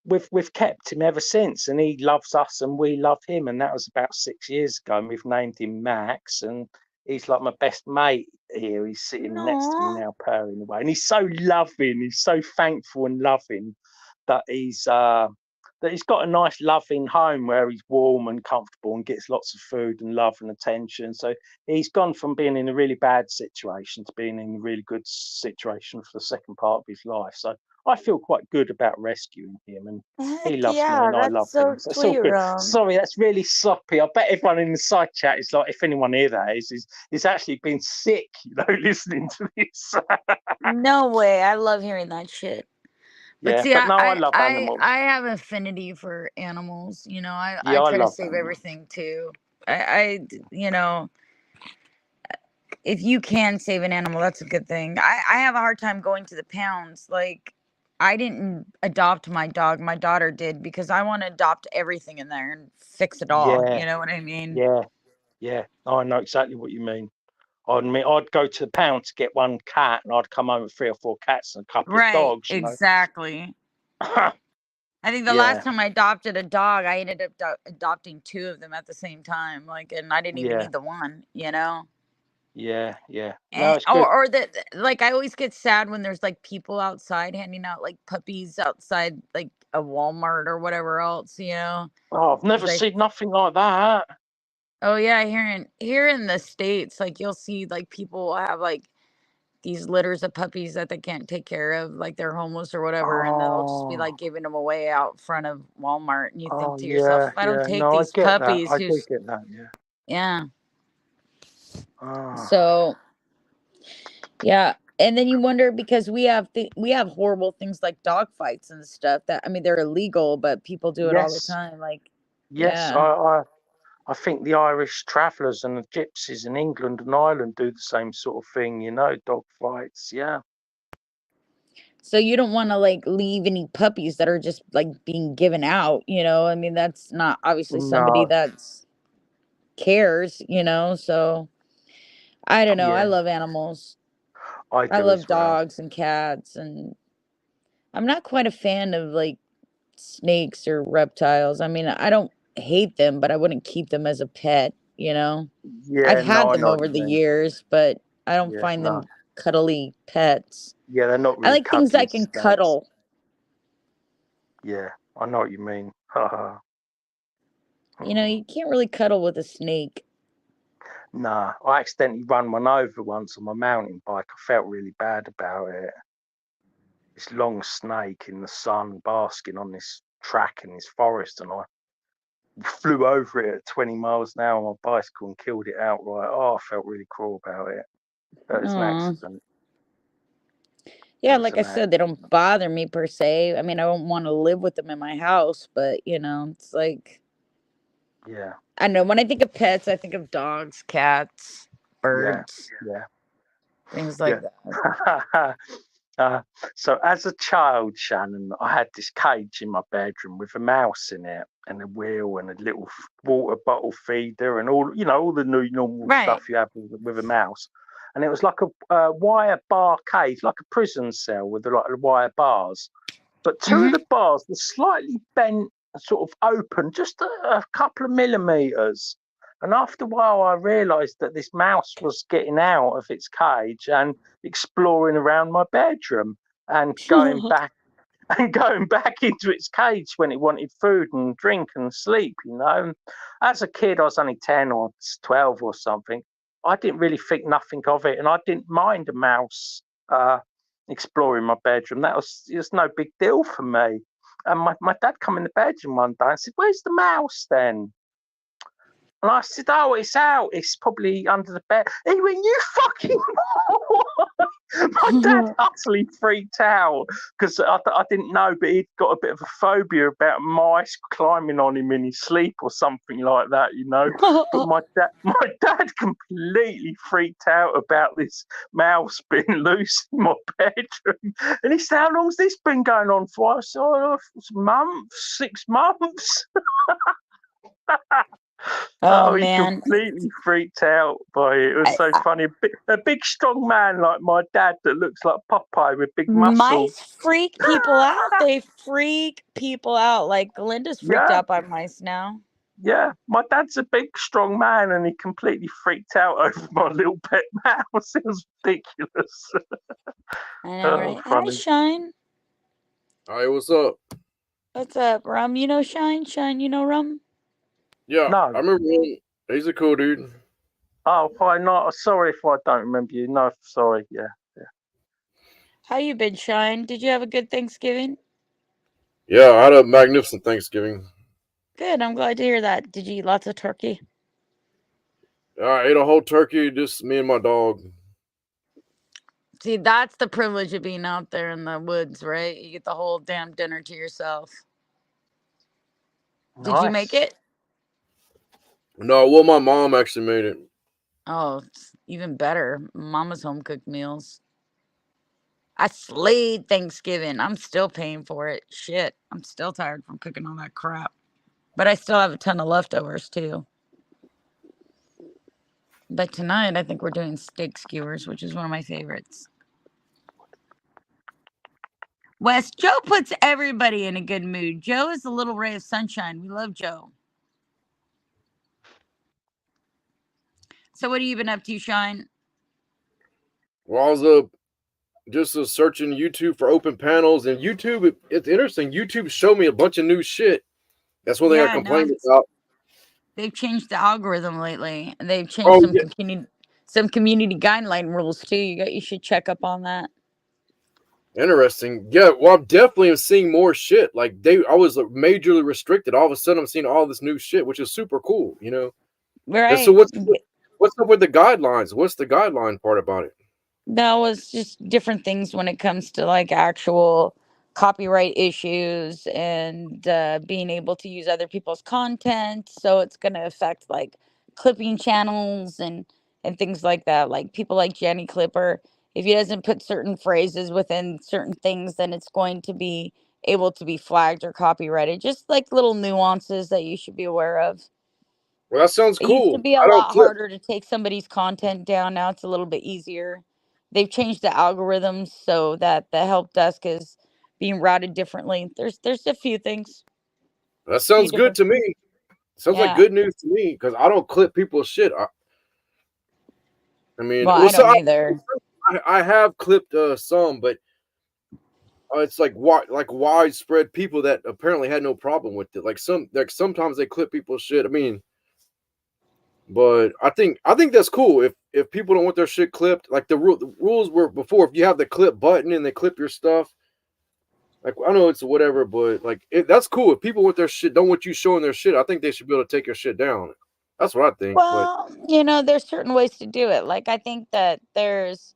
we've kept him ever since, and he loves us and we love him. And that was about 6 years ago, and we've named him Max, and he's like my best mate here. He's sitting next to me now, purring away, and he's so loving. He's so thankful and loving that he's got a nice loving home where he's warm and comfortable and gets lots of food and love and attention. So he's gone from being in a really bad situation to being in a really good situation for the second part of his life. So I feel quite good about rescuing him, and he loves me and I love him. So it's all good. Sorry, that's really soppy. I bet everyone in the side chat is like, if anyone here that is actually been sick, you know, listening to this. No way. I love hearing that shit. But Yeah, see, but no, I love animals. I have affinity for animals. You know, I Yeah, I try to love save animals. everything too. I you know, if you can save an animal, that's a good thing. I have a hard time going to the pounds. Like, I didn't adopt my dog. My daughter did because I want to adopt everything in there and fix it all. Yeah, You know what I mean? yeah. I know exactly what you mean. I mean, I'd go to the pound to get one cat, and I'd come home with 3 or 4 cats and a couple of Right. dogs. Exactly. I think the last Yeah, time I adopted a dog, I ended up adopting 2 of them at the same time. Like, and I didn't even yeah, need the one, you know? yeah. No, And it's good. or that, like, I always get sad when there's like people outside handing out like puppies outside like a Walmart or whatever else, you know? Oh, I've 'Cause never seen nothing like that. oh yeah, here in the States, like you'll see like people have like these litters of puppies that they can't take care of, like they're homeless or whatever, and then they'll just be Oh, like giving them away out front of Walmart, and you think oh, to yourself, yeah, if I don't yeah. take No, I these get that. puppies, I do who's get that. Yeah. yeah. Oh, So yeah, and then you wonder because we have horrible things like dog fights and stuff that I mean they're illegal, but people do it all the yes, time. Like, yes. yeah. I think the Irish travellers and the gypsies in England and Ireland do the same sort of thing. Dog fights. Yeah. So you don't want to like leave any puppies that are just like being given out, you know? I mean, that's not obviously somebody No. that's cares, you know? So I don't know. I Yeah, love animals. I I do love as well. dogs and cats, and I'm not quite a fan of like snakes or reptiles. I mean, I don't hate them, but I wouldn't keep them as a pet, you know? I've Yeah. had No, I them know what over you the mean. years, but I don't Yeah. find No. them cuddly pets. Yeah, they're not I really like things I cuddly can snakes. cuddle. Yeah, I know what you mean. Haha. You know, you can't really cuddle with a snake. Nah, I accidentally run one over once on my mountain bike. I felt really bad about it. This long snake in the sun basking on this track in this forest, and I flew over it at 20 miles an hour on my bicycle and killed it outright. Oh, I felt really cruel about it. It was an Aw. accident. It Yeah, was like I an said, they accident. don't bother me per se. I mean, I don't want to live with them in my house, but you know, it's like Yeah, I don't know. When I think of pets, I think of dogs, cats, yeah, birds, yeah, things like that. yeah. Uh, so as a child, Shannon, I had this cage in my bedroom with a mouse in it and a wheel and a little water bottle feeder and all the new normal Right. stuff you have with a mouse. And it was like a wire bar cage, like a prison cell with like wire bars. But 2 of Mm-hmm. the bars were slightly bent, sort of open, just a couple of millimeters. And after a while, I realised that this mouse was getting out of its cage and exploring around my bedroom and going back and going back into its cage when it wanted food and drink and sleep. As a kid, I was only 10 or 12 or something. I didn't really think nothing of it, and I didn't mind a mouse exploring my bedroom. That was just no big deal for me. And my dad come in the bedroom one day and said, "Where's the mouse then?" And I said, "Oh, it's out. It's probably under the bed." He went, "You fucking moron!" My dad utterly freaked out because I didn't know, but he'd got a bit of a phobia about mice climbing on him in his sleep or something like that. But my dad completely freaked out about this mouse being loose in my bedroom. And he said, "How long's this been going on for?" I said, "Oh, months, 6 months." Oh Oh, he man, completely freaked out by it. It was so I, funny. A big strong man like my dad that looks like Popeye with big mice muscles. freak people out. They freak people out. Like Linda's freaked Yeah, out by mice now. yeah. My dad's a big strong man and he completely freaked out over my little pet mouse. It was ridiculous. I know, Oh, right? Hi, funny. Shine. Hi, what's up? What's up, Rum? You know Shine? Shine, you know Rum? Yeah, I No. remember him. He's a cool dude. Oh, why not? Sorry if I don't remember you. No, sorry. Yeah. How you been, Shine? Did you have a good Thanksgiving? Yeah, I had a magnificent Thanksgiving. Good. I'm glad to hear that. Did you eat lots of turkey? I ate a whole turkey, just me and my dog. See, that's the privilege of being out there in the woods, right? You get the whole damn dinner to yourself. Did you make Nice. it? No, well, my mom actually made it. Oh, even better. Mama's home cooked meals. I slayed Thanksgiving. I'm still paying for it. Shit, I'm still tired from cooking all that crap. But I still have a ton of leftovers too. But tonight, I think we're doing steak skewers, which is one of my favorites. Wes, Joe puts everybody in a good mood. Joe is a little ray of sunshine. We love Joe. So what have you been up to, Shine? Well, I was just searching YouTube for open panels, and YouTube, it's interesting. YouTube showed me a bunch of new shit. That's one thing I complained about. They've changed the algorithm lately, and they've changed some community guideline rules too. You should check up on that. Interesting. Yeah, well, I'm definitely seeing more shit. Like I was majorly restricted. All of a sudden, I'm seeing all this new shit, which is super cool. You know. Right. And so what's up with the guidelines? What's the guideline part about it? That was just different things when it comes to like actual copyright issues and being able to use other people's content. So it's going to affect like clipping channels and things like that. Like people like Jenny Clipper, if he doesn't put certain phrases within certain things, then it's going to be able to be flagged or copyrighted. Just like little nuances that you should be aware of. Well, that sounds cool. It used to be a lot harder to take somebody's content down. Now it's a little bit easier. They've changed the algorithms so that the help desk is being routed differently. There's a few things. That sounds good to me. Sounds like good news to me because I don't clip people's shit. I mean, well, I don't either. I have clipped some, but it's like widespread people that apparently had no problem with it. Like sometimes they clip people's shit. I mean, but I think that's cool if people don't want their shit clipped. Like the rules were before, if you have the clip button and they clip your stuff. Like I know it's whatever, but like that's cool. If people want their shit don't want you showing their shit, I think they should be able to take your shit down. That's what I think. Well, there's certain ways to do it. Like I think that there's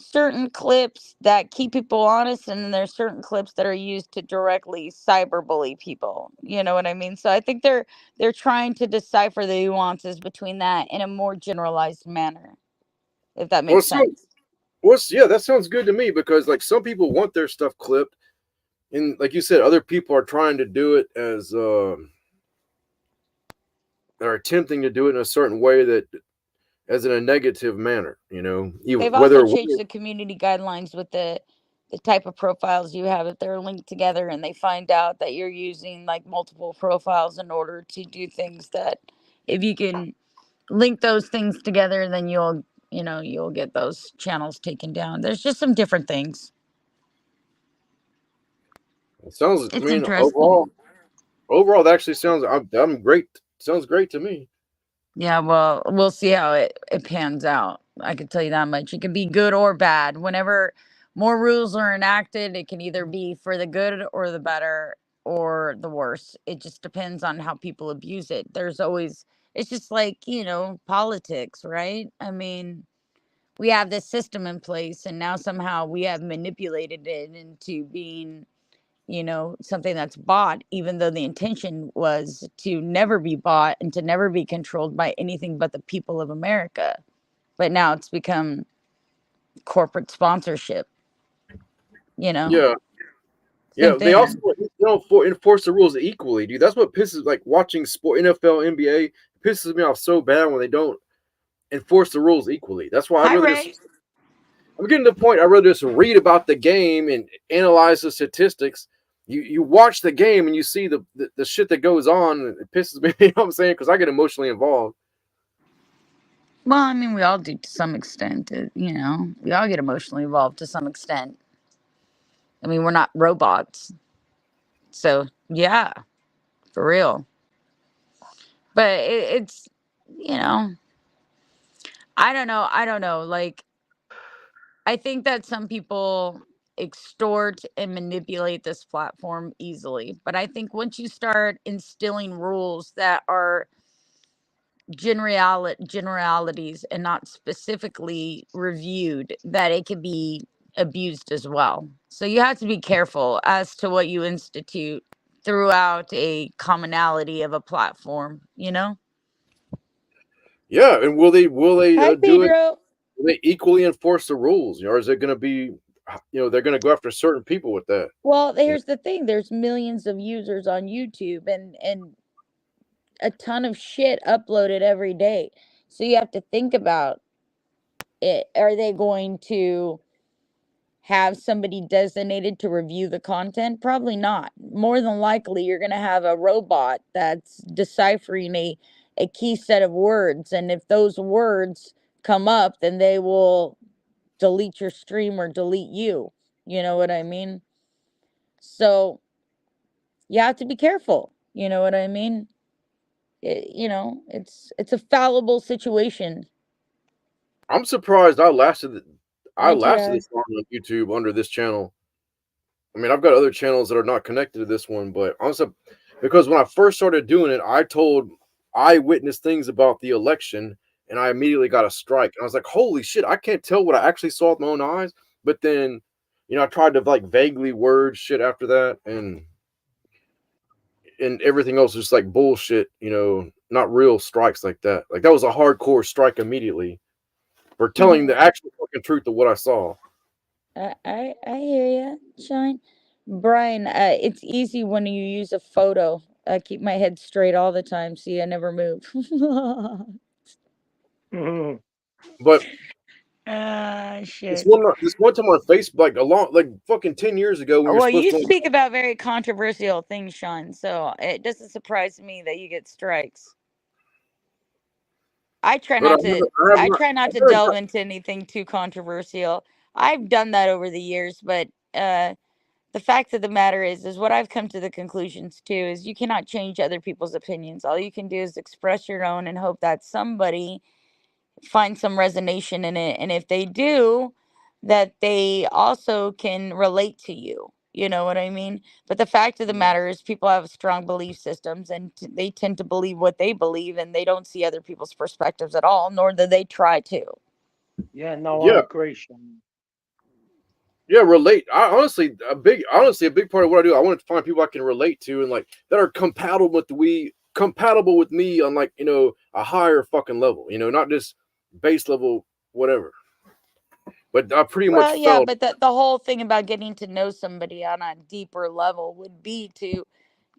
certain clips that keep people honest, and then there's certain clips that are used to directly cyberbully people. You know what I mean? So I think they're trying to decipher the nuances between that in a more generalized manner, if that makes sense. Yeah, that sounds good to me because like some people want their stuff clipped, and like you said, other people are trying to do it as are attempting to do it in a certain way that as in a negative manner, They've also changed the community guidelines with the type of profiles you have. If they're linked together and they find out that you're using like multiple profiles in order to do things, that if you can link those things together, then you'll get those channels taken down. There's just some different things. It sounds, I mean, overall that actually sounds I'm great. Sounds great to me. Yeah, well, we'll see how it pans out. I can tell you that much. It can be good or bad. Whenever more rules are enacted, it can either be for the good or the better or the worse. It just depends on how people abuse it. It's just like, politics, right? I mean, we have this system in place and now somehow we have manipulated it into being something that's bought, even though the intention was to never be bought and to never be controlled by anything but the people of America. But now it's become corporate sponsorship, Yeah. They also enforce the rules equally, dude. That's what pisses, like watching sport, NFL, NBA, pisses me off so bad when they don't enforce the rules equally. That's why I'm getting to the point I'd rather just read about the game and analyze the statistics. You watch the game and you see the shit that goes on, and it pisses me, you know what I'm saying? Because I get emotionally involved. Well, I mean, we all do to some extent. We all get emotionally involved to some extent. I mean, we're not robots. So, yeah, for real. But it's, I don't know. Like, I think that some people extort and manipulate this platform easily. But I think once you start instilling rules that are generalities and not specifically reviewed, that it can be abused as well. So you have to be careful as to what you institute throughout a commonality of a platform, Yeah, and will they Hi, do it? will they equally enforce the rules, or is it going to be, they're going to go after certain people with that? Well, here's the thing. There's millions of users on YouTube and a ton of shit uploaded every day. So you have to think about it. Are they going to have somebody designated to review the content? Probably not. More than likely, you're going to have a robot that's deciphering a key set of words. And if those words come up, then they will delete your stream or delete you. You know what I mean? So you have to be careful. You know what I mean? It's a fallible situation. I'm surprised I lasted ITR. this long on YouTube under this channel. I mean, I've got other channels that are not connected to this one, but honestly, because when I first started doing it, I witnessed things about the election, and I immediately got a strike. And I was like, holy shit, I can't tell what I actually saw with my own eyes. But then, I tried to like vaguely word shit after that, and everything else was just like bullshit, not real strikes like that. Like that was a hardcore strike immediately for telling the actual fucking truth of what I saw. I hear you, Shine. Brian, it's easy when you use a photo. I keep my head straight all the time. See, I never move. But shit. this one time on Facebook, like fucking 10 years ago, when Well, you're you supposed to speak about very controversial things, Sean. So it doesn't surprise me that you get strikes. I try not to delve into anything too controversial. I've done that over the years, but the fact of the matter is what I've come to the conclusions to is you cannot change other people's opinions. All you can do is express your own and hope that somebody finds some resonance in it. And if they do, that they also can relate to you. You know what I mean? But the fact of the matter is people have strong belief systems and they tend to believe what they believe and they don't see other people's perspectives at all, nor do they try to. Yeah, no, I agree, Sean. Yeah, relate. Honestly, a big part of what I do, I want to find people I can relate to and like that are compatible with me on like, a higher fucking level, not just base level, whatever. But I pretty much yeah, felt. but the whole thing about getting to know somebody on a deeper level would be to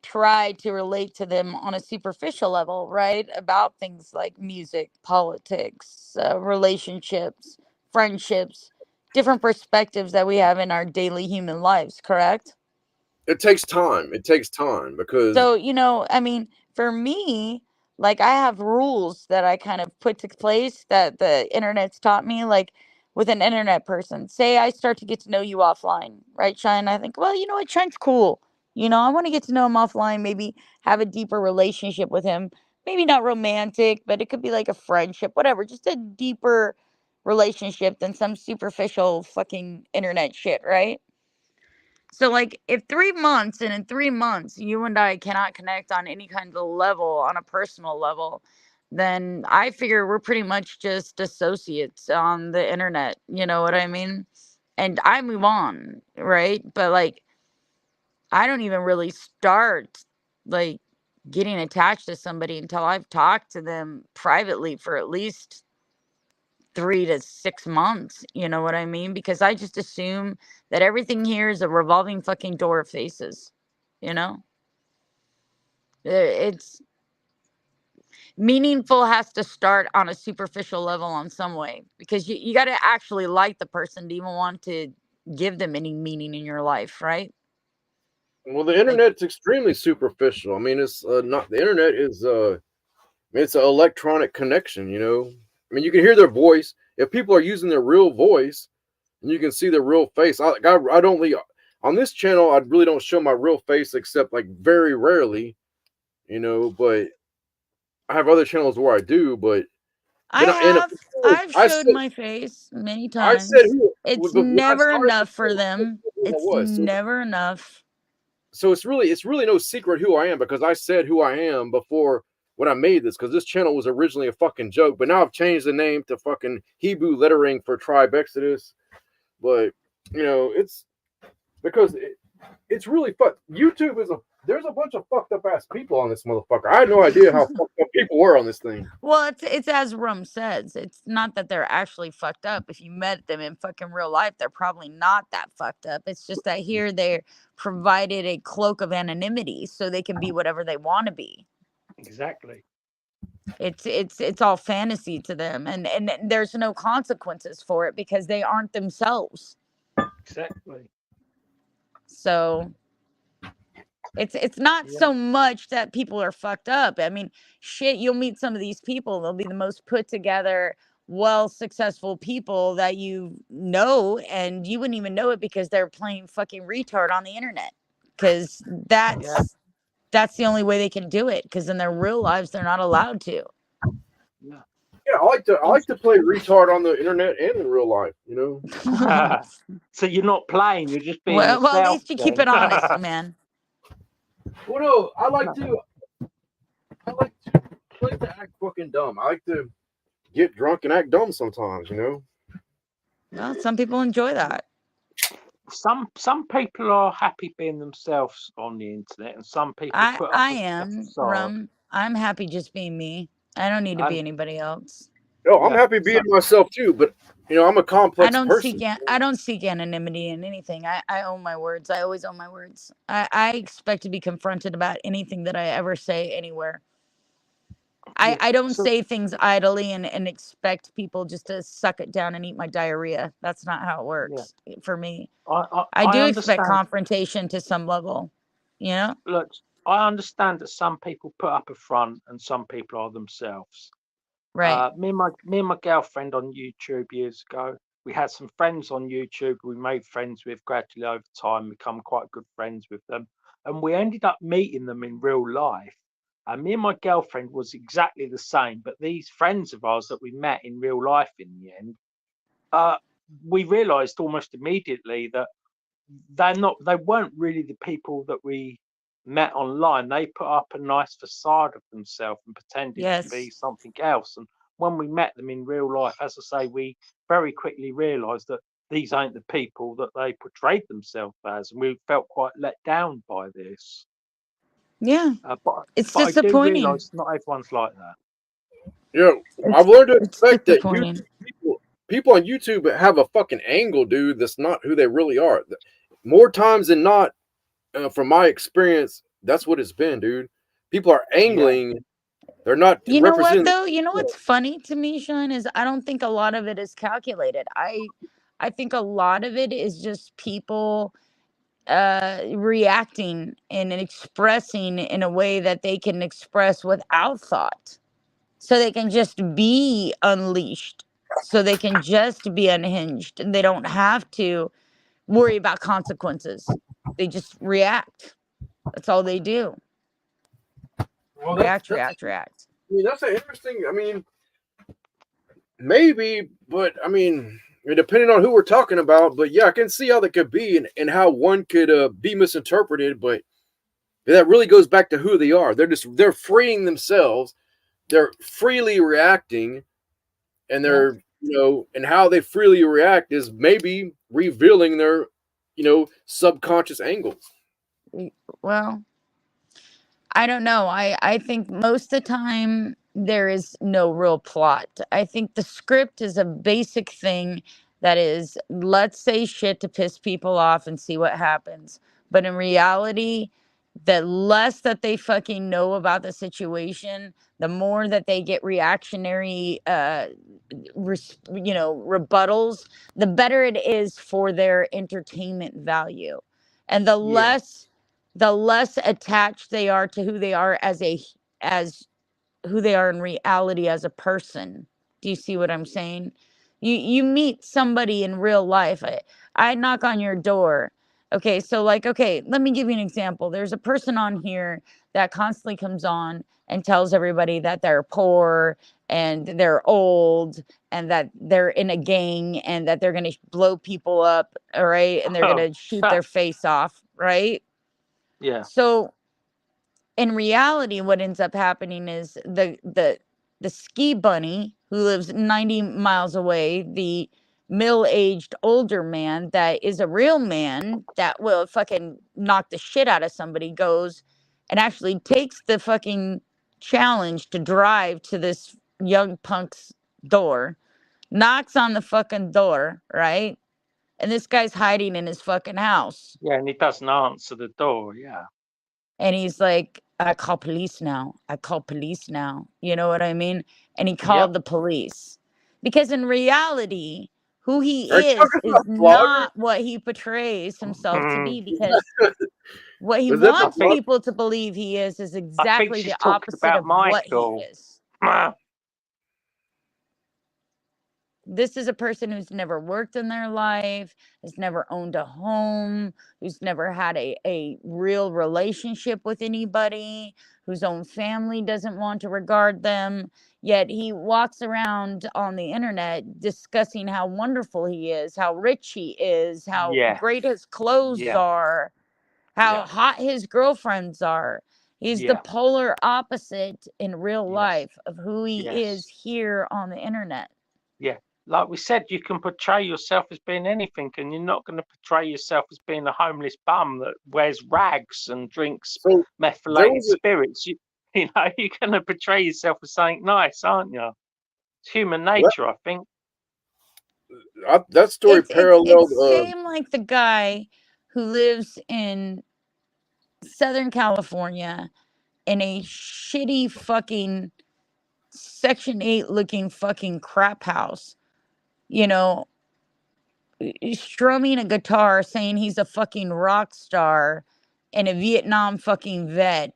try to relate to them on a superficial level, right? About things like music, politics, relationships, friendships, different perspectives that we have in our daily human lives, correct? It takes time. Because. So, I mean, for me, like I have rules that I kind of put to place that the internet's taught me, like with an internet person. Say I start to get to know you offline, right, Shine? I think, well, you know what, Shine's cool. I want to get to know him offline, maybe have a deeper relationship with him. Maybe not romantic, but it could be like a friendship, whatever, just a deeper relationship than some superficial fucking internet shit, right? So, like, if 3 months and in 3 months you and I cannot connect on any kind of level, on a personal level, then I figure we're pretty much just associates on the internet. You know what I mean? And I move on, right? But, like, I don't even really start, like, getting attached to somebody until I've talked to them privately for at least 3 to 6 months, you know what I mean? Because I just assume that everything here is a revolving fucking door of faces, you know? It's meaningful has to start on a superficial level on some way because you got to actually like the person to even want to give them any meaning in your life, right? Well, the internet's extremely superficial. I mean, it's not the internet is it's an electronic connection, I mean, you can hear their voice. If people are using their real voice and you can see their real face, I don't really, on this channel, I really don't show my real face except like very rarely, but I have other channels where I do, but I've showed my face many times. It's never enough for them. It's never enough. So it's really no secret who I am because I said who I am before when I made this, because this channel was originally a fucking joke, but now I've changed the name to fucking Hebrew lettering for Tribe Exodus. But it's because it's really fun. YouTube is there's a bunch of fucked up ass people on this motherfucker. I had no idea how fucked up people were on this thing. Well, it's as Rum says. It's not that they're actually fucked up. If you met them in fucking real life, they're probably not that fucked up. It's just that here they're provided a cloak of anonymity so they can be whatever they want to be. Exactly. It's all fantasy to them, and there's no consequences for it because they aren't themselves. Exactly. So it's not so much that people are fucked up. I mean, shit, you'll meet some of these people, they'll be the most put together, well successful people that you know, and you wouldn't even know it because they're playing fucking retard on the internet, because that's the only way they can do it, because in their real lives they're not allowed to. Yeah, I like to play retard on the internet and in real life, you know. So you're not playing, you're just being well, yourself, at least you keep it honest, man. Well, no, I like to play to act fucking dumb. I like to get drunk and act dumb sometimes, you know. Well, some people enjoy that. Some people are happy being themselves on the internet, and some people put up I a am facade. Rum. I'm happy just being me. I don't need to be anybody else. No, I'm happy being myself too, but you know, I'm a complex person. I don't seek anonymity in anything. I own my words. I always own my words. I expect to be confronted about anything that I ever say anywhere. I don't say things idly and expect people just to suck it down and eat my diarrhea. That's not how it works for me. I do expect confrontation to some level, you know? Look, I understand that some people put up a front and some people are themselves. Right. Me and my girlfriend on YouTube years ago, we had some friends on YouTube we made friends with gradually over time, become quite good friends with them. And we ended up meeting them in real life. And me and my girlfriend was exactly the same. But these friends of ours that we met in real life in the end, we realized almost immediately that they weren't really the people that we met online. They put up a nice facade of themselves and pretended to be something else. And when we met them in real life, as I say, we very quickly realized that these ain't the people that they portrayed themselves as, and we felt quite let down by this. Yeah, but disappointing. I do realize not everyone's like that. Yeah, I've learned to expect that people on YouTube have a fucking angle, dude, that's not who they really are. More times than not, from my experience, that's what it's been, dude. People are angling. Yeah. They're not. You know what though? You know what's funny to me, Sean, is I don't think a lot of it is calculated. I think a lot of it is just people reacting and expressing in a way that they can express without thought. So they can just be unleashed. So they can just be unhinged, and they don't have to worry about consequences. They just react. That's all they do. Well, react. I mean, that's an interesting. I mean, maybe, but I mean, depending on who we're talking about. But yeah, I can see how that could be and how one could be misinterpreted. But that really goes back to who they are. They're freeing themselves. They're freely reacting, and they're and how they freely react is maybe revealing their subconscious angles. Well, I don't know. I think most of the time there is no real plot. I think the script is a basic thing that is, let's say shit to piss people off and see what happens. But in reality, the less that they fucking know about the situation, the more that they get reactionary rebuttals, the better it is for their entertainment value. And the less attached they are to who they are as who they are in reality as a person. Do you see what I'm saying? You meet somebody in real life. I knock on your door. Okay, so let me give you an example. There's a person on here that constantly comes on and tells everybody that they're poor and they're old and that they're in a gang and that they're going to blow people up, all right? And they're going to shoot their face off, right? Yeah. So in reality, what ends up happening is the ski bunny who lives 90 miles away, the middle-aged older man that is a real man that will fucking knock the shit out of somebody, goes and actually takes the fucking challenge to drive to this young punk's door, knocks on the fucking door, right? And this guy's hiding in his fucking house. Yeah, and he doesn't answer the door. Yeah. And he's like, I call police now. I call police now. You know what I mean? And he Yep. called the police. Because in reality, who he Are you is talking is about Blogger? not what he portrays himself to be. Because what he Was that the wants blog? people to believe he is I think exactly she's the talking opposite about of what he Michael. is. This is a person who's never worked in their life, has never owned a home, who's never had a real relationship with anybody, whose own family doesn't want to regard them. Yet he walks around on the internet discussing how wonderful he is, how rich he is, how Yes. great his clothes Yeah. are, how Yeah. hot his girlfriends are. He's the Yeah. polar opposite in real Yes. life of who he Yes. is here on the internet. Yeah. Like we said, you can portray yourself as being anything, and you're not going to portray yourself as being a homeless bum that wears rags and drinks So there methylated was a spirits. You know, you're going to portray yourself as something nice, aren't you? It's human what nature, I think. that story It's paralleled. same like the guy who lives in Southern California in a shitty fucking Section 8 looking fucking crap house, you know, strumming a guitar saying he's a fucking rock star and a Vietnam fucking vet.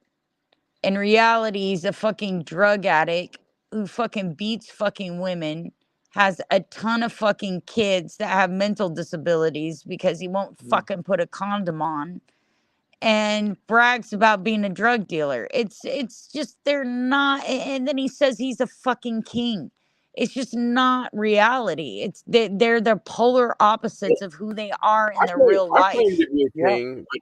In reality, he's a fucking drug addict who fucking beats fucking women, has a ton of fucking kids that have mental disabilities because he won't fucking put a condom on, and brags about being a drug dealer. It's just they're not. And then he says he's a fucking king. It's just not reality. It's they're the polar opposites of who they are in their real I life. claim to be a Yeah. king, but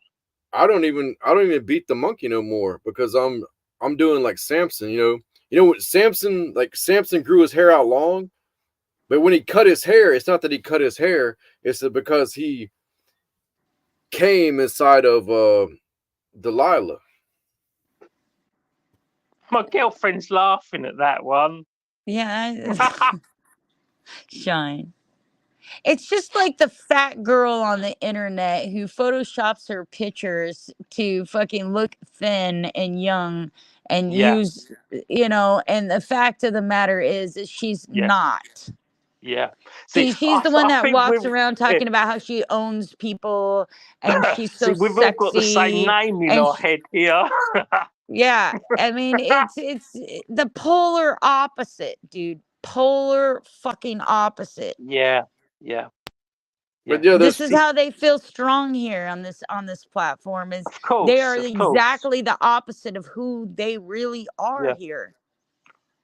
I don't even beat the monkey no more because I'm doing like Samson. You know what Samson, like Samson grew his hair out long, but when he cut his hair, it's not that he cut his hair, it's that because he came inside of Delilah. My girlfriend's laughing at that one. Yeah, Shine. It's just like the fat girl on the internet who photoshops her pictures to fucking look thin and young and Yeah. use, you know, and the fact of the matter is that she's Yes. not. Yeah. See, She's the one that think walks we've around talking about how she owns people and she's so see, we've all got the same sexy. name in And our head here. yeah, I mean, it's the polar opposite, dude. Polar fucking opposite. Yeah. Yeah. But yeah, This there's is how they feel strong here on this platform, is Of course. they are Of course. exactly the opposite of who they really are Yeah. here.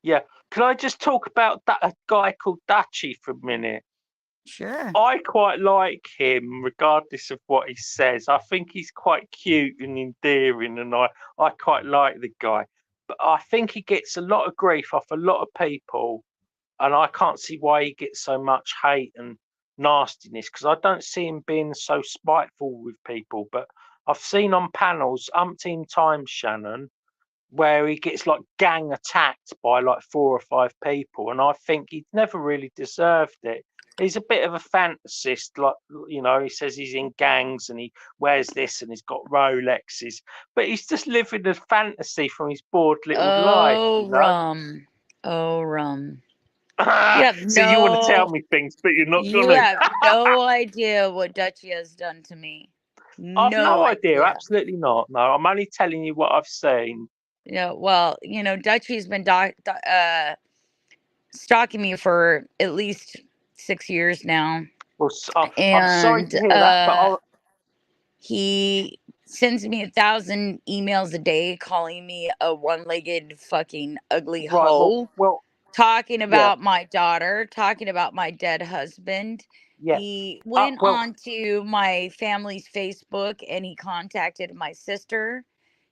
Yeah. Can I just talk about that a guy called Dachi for a minute? Sure. I quite like him, regardless of what he says. I think he's quite cute and endearing, and I quite like the guy. But I think he gets a lot of grief off a lot of people, and I can't see why he gets so much hate and nastiness, because I don't see him being so spiteful with people. But I've seen on panels umpteen times, Shannon, where he gets like gang attacked by like 4 or 5 people, and I think he never really deserved it. He's a bit of a fantasist, like, you know, he says he's in gangs and he wears this and he's got Rolexes, but he's just living a fantasy from his bored little life. Oh, You know? rum. Oh, rum. have So you want to tell no- me things, but you're not You going to. have no idea what Dutchie has done to me. I've no idea. Absolutely not. No, I'm only telling you what I've seen. Yeah, well, you know, Dutchie's been stalking me for at least 6 years now. Well, I'm sorry to hear that, but he sends me 1,000 emails a day calling me a one-legged fucking ugly hoe. Well, talking about my daughter, talking about my dead husband. yeah. He went on to my family's Facebook and he contacted my sister.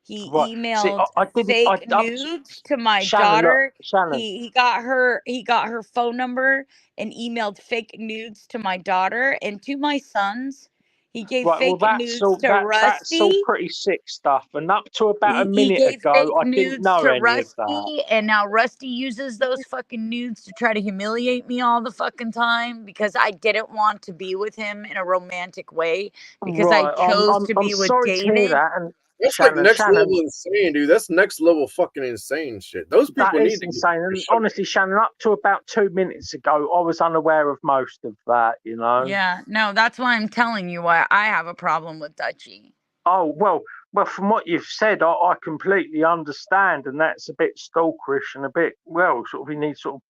He emailed fake nudes to my daughter. Shannon. He got her phone number and emailed fake nudes to my daughter and to my sons. He gave Right, well, fake nudes to that's all Rusty. pretty sick stuff. And up to about a He minute gave ago, fake I didn't nudes know to any of that. Rusty, and now Rusty uses those fucking nudes to try to humiliate me all the fucking time because I didn't want to be with him in a romantic way because I Right, chose to I'm be with sorry to hear David. that. And That's like next Shannon, level insane, dude. That's next level fucking insane shit. Those that people need is to insane. get And shut honestly, Shannon, up to about 2 minutes ago, I was unaware of most of that, you know? Yeah, no, that's why I'm telling you why I have a problem with Dutchie. Oh, well, from what you've said, I completely understand. And that's a bit stalkerish and a bit, well, sort of, he needs sort of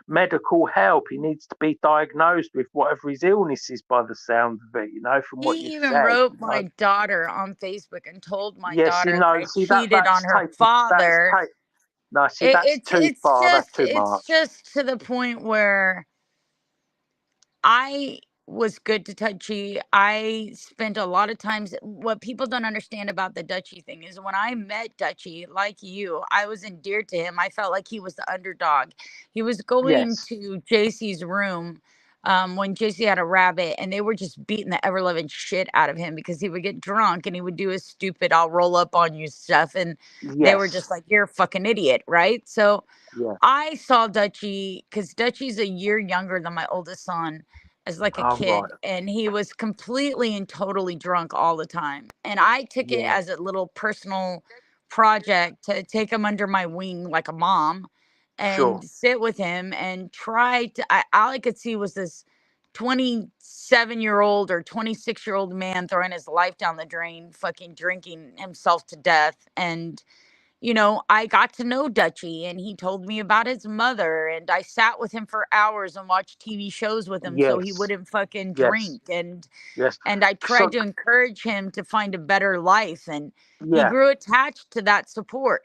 medical help. He needs to be diagnosed with whatever his illness is by the sound of it, you know, from what He you've even said. wrote You know? my daughter on Facebook and told my Yes, you daughter know, that I see, cheated on her father. no, see, that's too far. That's too It's much. just to the point where I was good to Dutchie. I spent a lot of times. What people don't understand about the Dutchie thing is when I met Dutchie, like you, I was endeared to him. I felt like he was the underdog. He was going Yes. to JC's room when JC had a rabbit, and they were just beating the ever loving shit out of him because he would get drunk and he would do his stupid "I'll roll up on you" stuff, and they were just Yes. like, "You're a fucking idiot," right? So Yeah. I saw Dutchie because Dutchie's a year younger than my oldest son as like a Oh, kid, right. and he was completely and totally drunk all the time. And I took it Yeah. as a little personal project to take him under my wing like a mom Sure. and sit with him and try to. All I could see was this 27-year-old or 26-year-old man throwing his life down the drain, fucking drinking himself to death. And I got to know Dutchie and he told me about his mother, and I sat with him for hours and watched TV shows with him so he Yes. wouldn't fucking Yes. drink. Yes. And I So, tried to encourage him to find a better life, and he yeah, grew attached to that support.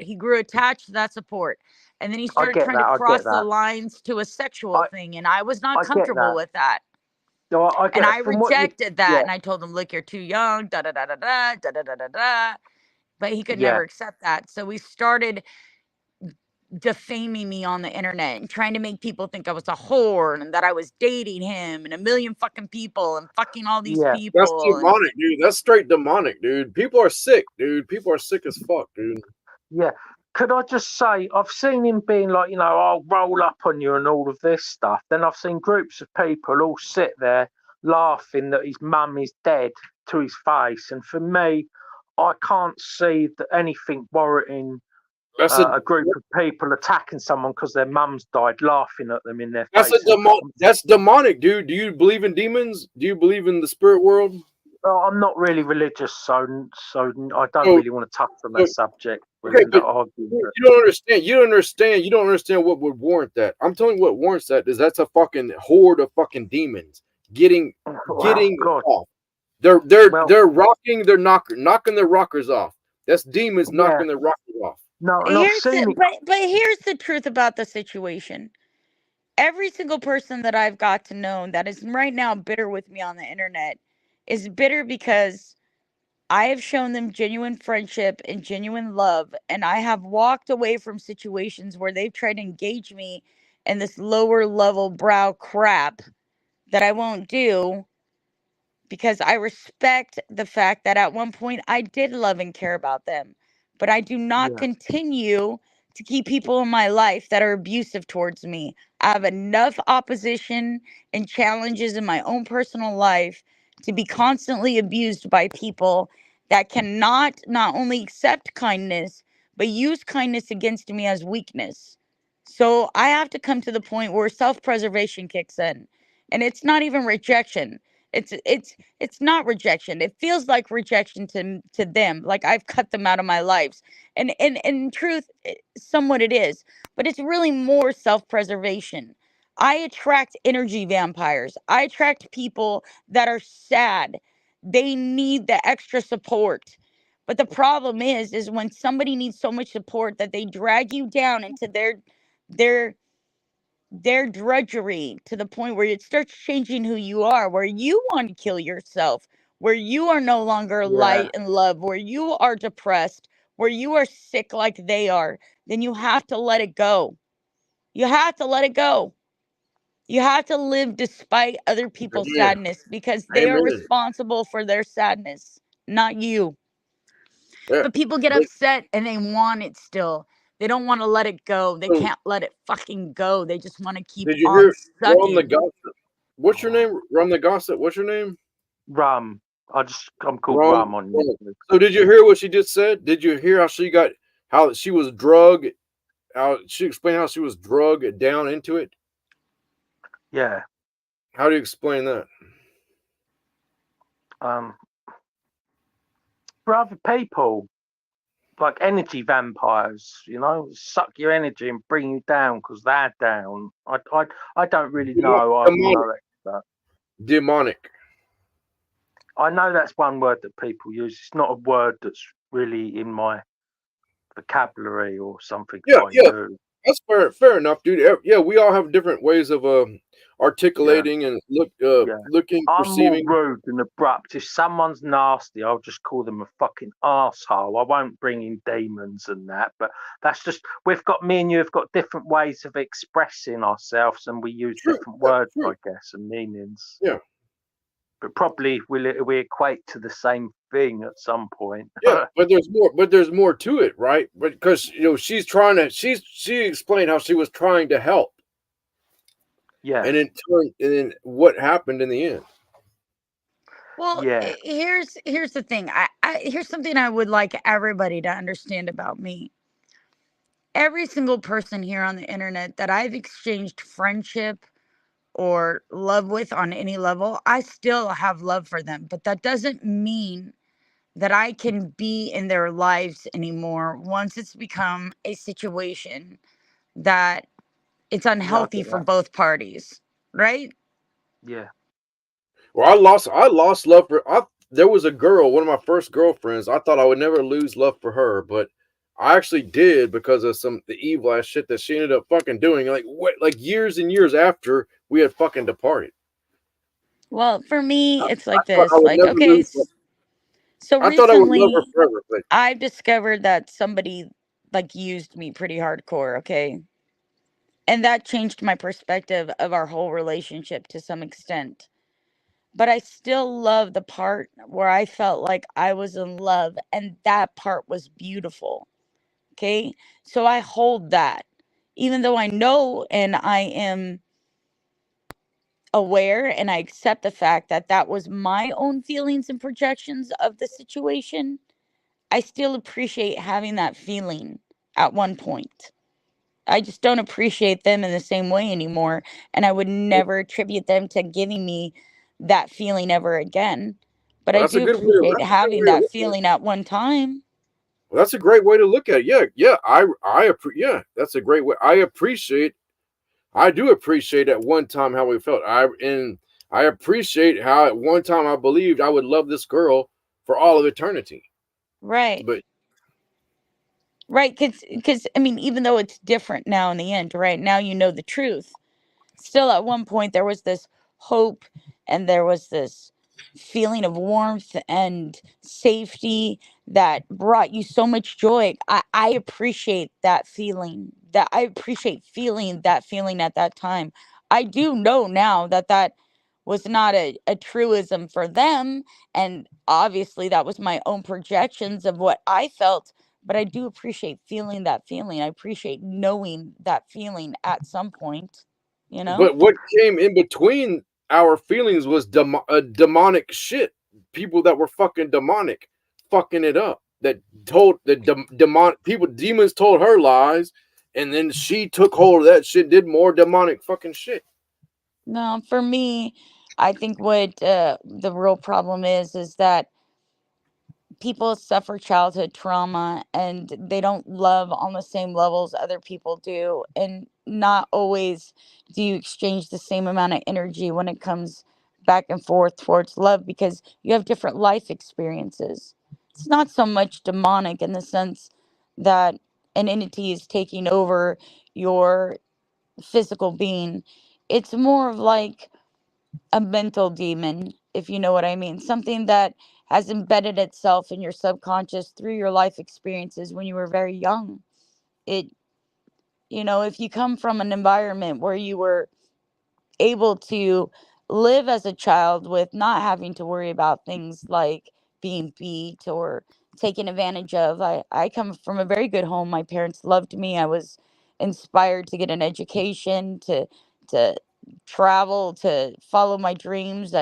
And then he I started get trying to that. I cross get the that. lines to a sexual I, thing, and I was not I get comfortable that. with that. No, I And get I from what you, rejected that, yeah, and I told him, "Look, you're too young, da da da da da da da da da da." But he could yeah, never accept that. So we started defaming me on the internet and trying to make people think I was a whore and that I was dating him and a million fucking people and fucking all these yeah. That's people. And demonic, dude. That's straight demonic, dude. People are sick, dude. People are sick as fuck, dude. Yeah. Could I just say, I've seen him being like, I'll roll up on you and all of this stuff. Then I've seen groups of people all sit there laughing that his mum is dead to his face. And for me, I can't see that anything warranting That's a group of people attacking someone because their mum's died, laughing at them in their that's face. that's demonic, dude. Do you believe in demons? Do you believe in the spirit world? I'm not really religious, so I don't So, really want to touch on that subject. okay, Really, but argue, you don't understand. You don't understand. You don't understand what would warrant that. I'm telling you what warrants that is that's a fucking horde of fucking demons getting God. off. They're rocking. They're knocking their rockers off. That's demons knocking their rockers off. No, and I've seen it. but here's the truth about the situation. Every single person that I've got to know that is right now bitter with me on the internet is bitter because I have shown them genuine friendship and genuine love, and I have walked away from situations where they've tried to engage me in this lower level brow crap that I won't do because I respect the fact that at one point I did love and care about them. But I do not continue to keep people in my life that are abusive towards me. I have enough opposition and challenges in my own personal life to be constantly abused by people that cannot not only accept kindness, but use kindness against me as weakness. So I have to come to the point where self-preservation kicks in. And it's not even rejection. It's not rejection. It feels like rejection to them. Like I've cut them out of my lives. And in truth, somewhat it is. But it's really more self-preservation. I attract energy vampires. I attract people that are sad. They need the extra support. But the problem is when somebody needs so much support that they drag you down into their their drudgery to the point where it starts changing who you are, where you want to kill yourself, where you are no longer light and love, where you are depressed, where you are sick like they are, then you have to let it go. You have to let it go. You have to live despite other people's Amen. sadness because they are Amen. responsible for their sadness, not you. Yeah. But people get But upset and they want it still. They don't want to let it go. They so can't let it fucking go. They just want to keep did you on hear Rum the sucking. Gossip? What's your Oh, name? Rum the Gossip. What's your name? Rum. I'm called Rum. Rum on Rum. YouTube. So did you hear what she just said? Did you hear how she was drugged? How she explained how she was drugged down into it? Yeah. How do you explain that? For other people, like energy vampires, suck your energy and bring you down because they're down. I don't really know. I'm Demonic. no expert. Demonic. I know that's one word that people use. It's not a word that's really in my vocabulary or something Yeah, I yeah. use. That's fair enough, dude. Yeah, we all have different ways of Yeah, articulating and yeah. looking, I'm more perceiving. rude and abrupt. If someone's nasty, I'll just call them a fucking asshole. I won't bring in demons and that. But that's just me and you have got different ways of expressing ourselves, and we use True, different words, true. I guess, and meanings. Yeah, But probably we equate to the same thing at some point. yeah. But there's more to it, right? Because she's trying to she explained how she was trying to help, Yeah, and then what happened in the end. Well, yeah, here's the thing. Here's something I would like everybody to understand about me. Every single person here on the internet that I've exchanged friendship or love with on any level, I still have love for them. But that doesn't mean that I can be in their lives anymore once it's become a situation that it's yeah. I unhealthy get for that. both parties, right? Yeah, Well, I lost love for. There was a girl, one of my first girlfriends. I thought I would never lose love for her, but I actually did because of the evil ass shit that she ended up fucking doing. Like what? Like years and years after we had fucking departed. Well, for me, it's I like thought I this. would Like, never okay, lose. so I thought I would love her recently forever, but I've discovered that somebody like used me pretty hardcore, okay? And that changed my perspective of our whole relationship to some extent. But I still love the part where I felt like I was in love, and that part was beautiful, okay? So I hold that. Even though I know and I am aware and I accept the fact that that was my own feelings and projections of the situation, I still appreciate having that feeling at one point. I just don't appreciate them in the same way anymore. And I would never attribute them to giving me that feeling ever again. But well, I do appreciate having that feeling at one time. that's a great way to look at it. Yeah, yeah. Yeah, that's a great way. I do appreciate at one time how we felt. I appreciate how at one time I believed I would love this girl for all of eternity. Right. But Right. Because, I mean, even though it's different now in the end, right? Now you know the truth. Still, at one point, there was this hope and there was this feeling of warmth and safety that brought you so much joy. I appreciate that feeling, that I appreciate feeling that feeling at that time. I do know now that that was not a truism for them. And obviously, that was my own projections of what I felt. But I do appreciate feeling that feeling. I appreciate knowing that feeling at some point, you know? what came in between our feelings was demonic shit. People that were fucking demonic, fucking it up. That told the demons told her lies, and then she took hold of that shit, did more demonic fucking shit. No, for me, I think what the real problem is that people suffer childhood trauma and they don't love on the same levels other people do. And not always do you exchange the same amount of energy when it comes back and forth towards love because you have different life experiences. It's not so much demonic in the sense that an entity is taking over your physical being. It's more of like a mental demon, if you know what I mean. Something that has embedded itself in your subconscious through your life experiences when you were very young. It, if you come from an environment where you were able to live as a child with not having to worry about things like being beat or taken advantage of. I come from a very good home. My parents loved me. I was inspired to get an education, to travel, to follow my dreams.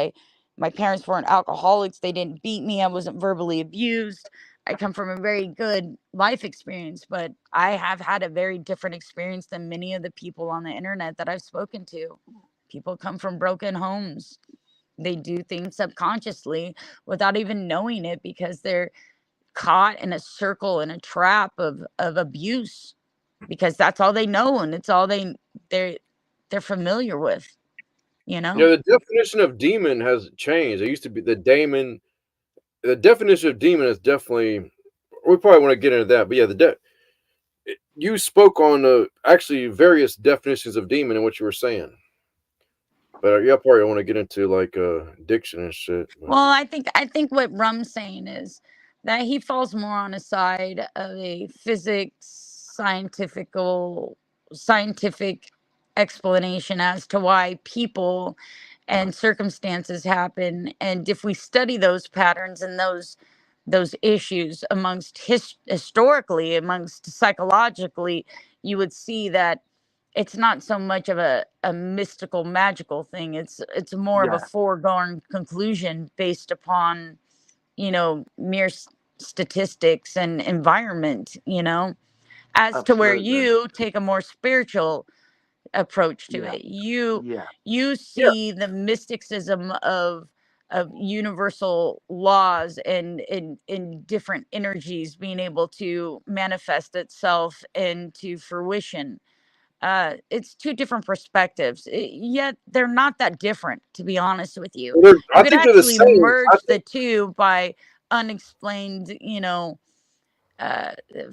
My parents weren't alcoholics. They didn't beat me. I wasn't verbally abused. I come from a very good life experience, but I have had a very different experience than many of the people on the internet that I've spoken to. People come from broken homes. They do things subconsciously without even knowing it because they're caught in a circle, in a trap of abuse, because that's all they know and it's all they're familiar with, you You know? know, the definition of demon has changed. It used to be the daemon. The definition of demon is definitely. We probably want to get into that, but yeah, you spoke on actually various definitions of demon and what you were saying. But yeah, I probably want to get into like addiction and shit. Well, I think what Rum's saying is that he falls more on a side of a scientific explanation as to why people and circumstances happen, and if we study those patterns and those issues amongst historically, amongst psychologically, you would see that it's not so much of a mystical magical thing. It's more of a Yeah, foregone conclusion based upon, mere statistics and environment, as to where absolutely. you take a more spiritual approach to Yeah, it. You Yeah, see the mysticism of universal laws and in different energies being able to manifest itself into fruition. It's two different perspectives, yet they're not that different, to be honest with you. You I could think they're the actually same. merge the two by unexplained,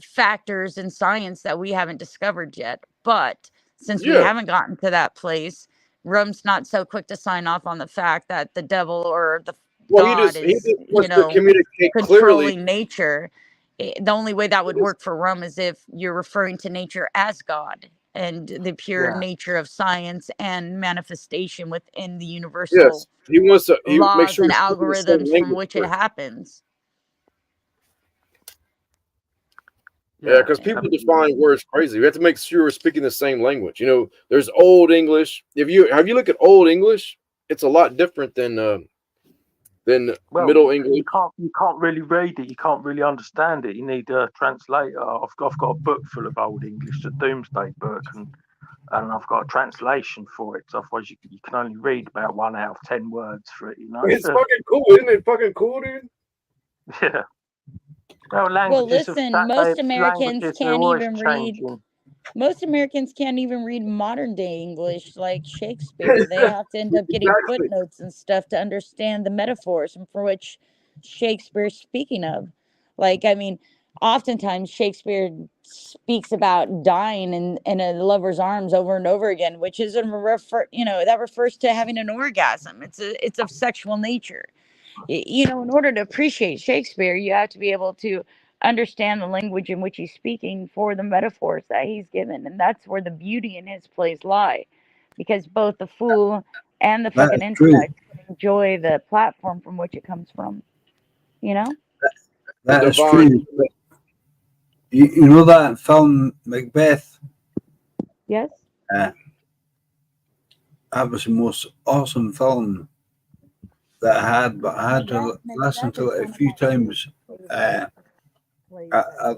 factors in science that we haven't discovered yet. But since we Yeah. haven't gotten to that place, Rum's not so quick to sign off on the fact that the devil or the Well, God he is, just wants to communicate clearly. controlling nature. The only way that would work for Rum is if you're referring to nature as God and the pure yeah, nature of science and manifestation within the Yes, universal he wants to. He makes laws sure and he's speaking the same algorithms from language. which it happens. Yeah, yeah. because people define words crazy. We have to make sure we're speaking the same language. You know, there's Old English. If you look at Old English, it's a lot different than Well, Middle English. you can't really read it. You can't really understand it. You need a translator. I've got a book full of Old English, the Doomsday Book, and I've got a translation for it. So otherwise, you can only read about 1 out of 10 words for it. You know. It's fucking cool, isn't it? Fucking cool, dude. Yeah. Well, Well, listen, languages are always changing. most Americans can't even read modern day English like Shakespeare. They have to end up getting Exactly. footnotes and stuff to understand the metaphors and for which Shakespeare's speaking of. Like, I mean, oftentimes Shakespeare speaks about dying in a lover's arms over and over again, which is that refers to having an orgasm. It's of sexual nature. In order to appreciate Shakespeare, you have to be able to understand the language in which he's speaking for the metaphors that he's given. And that's where the beauty in his plays lie. Because both the fool and the That fucking is true. intellect can enjoy the platform from which it comes from. You know? That is Divine. true. You know that film Macbeth? Yes? That was the most awesome film that I had, but I had to listen to it a few times at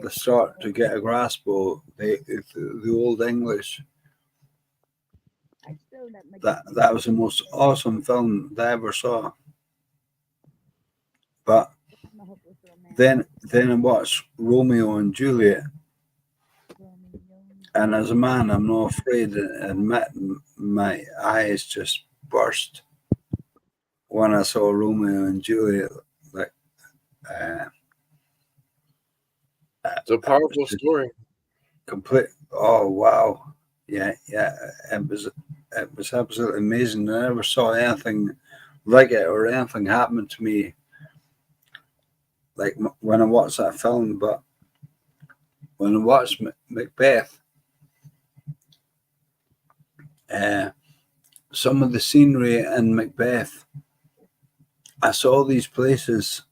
the start to get a grasp of the Old English. That was the most awesome film that I ever saw. But then I watched Romeo and Juliet, and as a man, I'm not afraid to admit my eyes just burst when I saw Romeo and Juliet. Like, It's a powerful story. complete. Oh wow, yeah. It was absolutely amazing. I never saw anything like it or anything happen to me like when I watched that film. But when I watched Macbeth, some of the scenery in Macbeth, I saw these places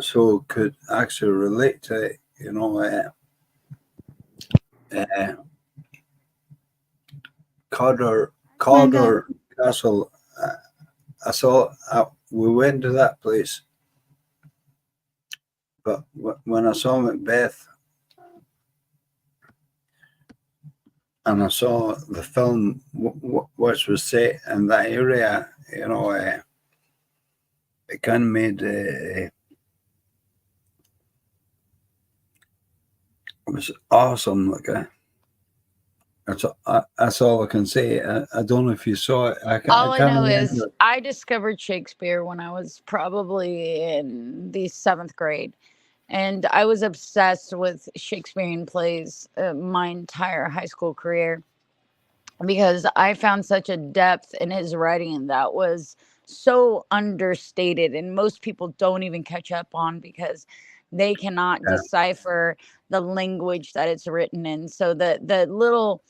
so could actually relate to it, you know, Cawdor Castle. I saw, we went to that place, but when I saw Macbeth and I saw the film which was set in that area, you know, it kind of made it was awesome. Like that's all I can say. I don't know if you saw it. All I can't know remember. is I discovered Shakespeare when I was probably in the 7th grade. And I was obsessed with Shakespearean plays my entire high school career because I found such a depth in his writing that was so understated. And most people don't even catch up on because they cannot Yeah. decipher the language that it's written in. So the little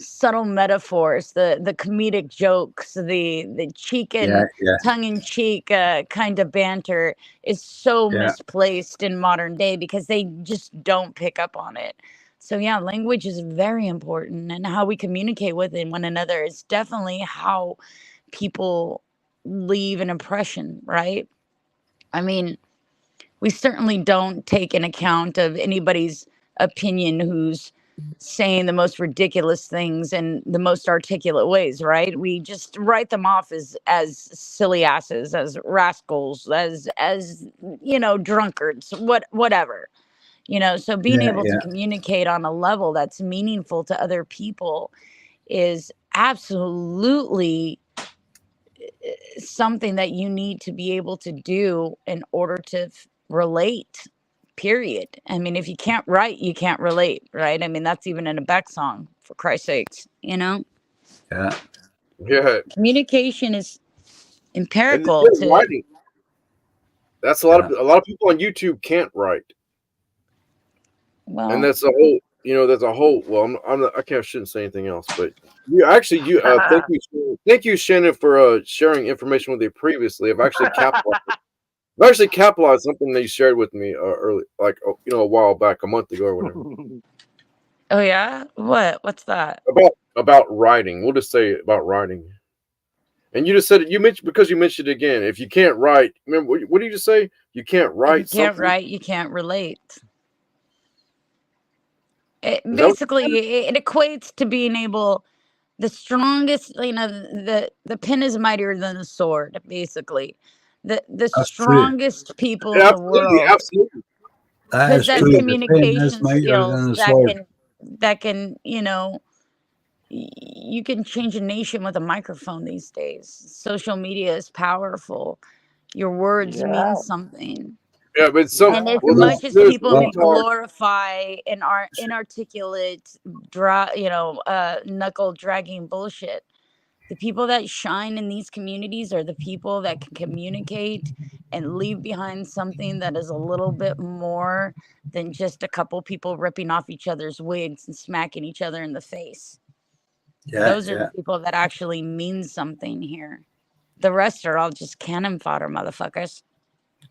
subtle metaphors, the comedic jokes, the cheek and Yeah. tongue-in-cheek kind of banter is so Yeah. misplaced in modern day because they just don't pick up on it. So yeah, language is very important, and how we communicate with one another is definitely how people leave an impression, right? I mean, we certainly don't take an account of anybody's opinion who's saying the most ridiculous things in the most articulate ways, right? We just write them off as silly asses, as rascals, as drunkards, whatever. So being able to communicate on a level that's meaningful to other people is absolutely something that you need to be able to do in order to relate, period. I mean, if you can't write, you can't relate, right? I mean, that's even in a Beck song, for Christ's sakes. Yeah. Communication is And empirical to writing. That's a lot of people on YouTube can't write. well, And that's a whole, that's a whole. Well, I shouldn't say anything else, but thank you, Shannon, for sharing information with me previously. I've actually capitalized something that you shared with me early, like a while back, a month ago or whatever. Oh yeah, what's that? About writing. We'll just say about writing. And you just said it. You mentioned it again. If you can't write, remember what did you just say? You can't write. If you can't write, you can't relate. It equates to being able, the strongest, the pen is mightier than the sword, basically. The strongest people in the world possess communication skills that can, you can change a nation with a microphone these days. Social media is powerful. Your words mean something. Yeah, but and as much as people may glorify inarticulate, knuckle dragging bullshit, the people that shine in these communities are the people that can communicate and leave behind something that is a little bit more than just a couple people ripping off each other's wigs and smacking each other in the face. Those are the people that actually mean something here. The rest are all just cannon fodder, motherfuckers.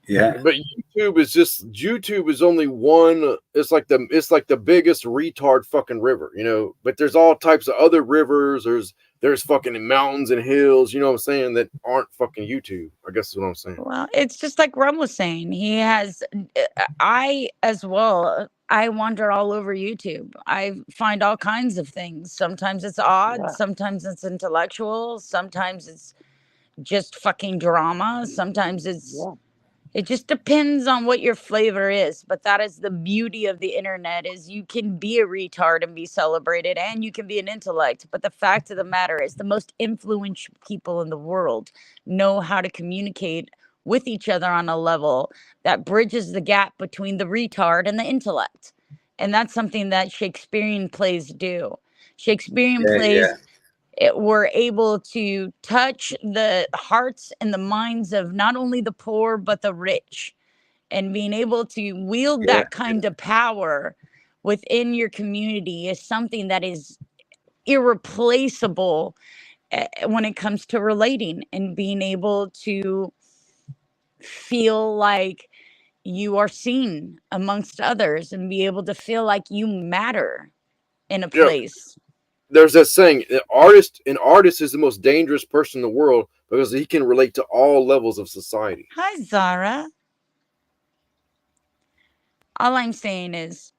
Yeah, but YouTube is only one. It's like the biggest retard fucking river, But there's all types of other rivers. There's fucking mountains and hills, you know what I'm saying, that aren't fucking YouTube. I guess is what I'm saying. Well, it's just like Rum was saying. I as well. I wander all over YouTube. I find all kinds of things. Sometimes it's odd. Sometimes it's intellectual. Sometimes it's just fucking drama. Sometimes it just depends on what your flavor is. But that is the beauty of the internet, is you can be a retard and be celebrated, and you can be an intellect. But the fact of the matter is the most influential people in the world know how to communicate with each other on a level that bridges the gap between the retard and the intellect. And that's something that Shakespearean plays do. Shakespearean plays were able to touch the hearts and the minds of not only the poor but the rich, and being able to wield that kind of power within your community is something that is irreplaceable when it comes to relating and being able to feel like you are seen amongst others and be able to feel like you matter in a Yeah. place. There's that saying, an artist is the most dangerous person in the world because he can relate to all levels of society. Hi, Zara. All I'm saying is,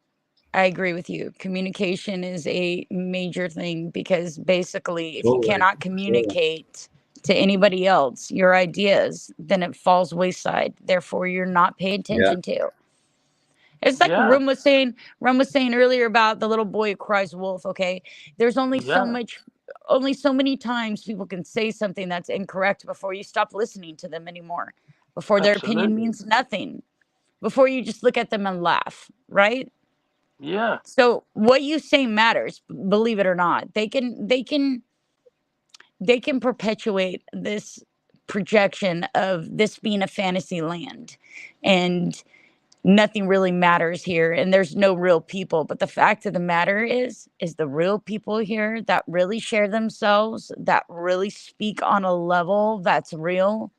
I agree with you. Communication is a major thing because basically, if you Totally. cannot communicate to anybody else your ideas, then it falls wayside. Therefore, you're not paying attention to. It's like Yeah. Rum was saying earlier about the little boy who cries wolf. Okay, there's only so many times people can say something that's incorrect before you stop listening to them anymore, before their opinion Absolutely. means nothing, before you just look at them and laugh, right? Yeah. So what you say matters, believe it or not. They can perpetuate this projection of this being a fantasy land, and nothing really matters here, and there's no real people. But the fact of the matter is the real people here that really share themselves, that really speak on a level that's real,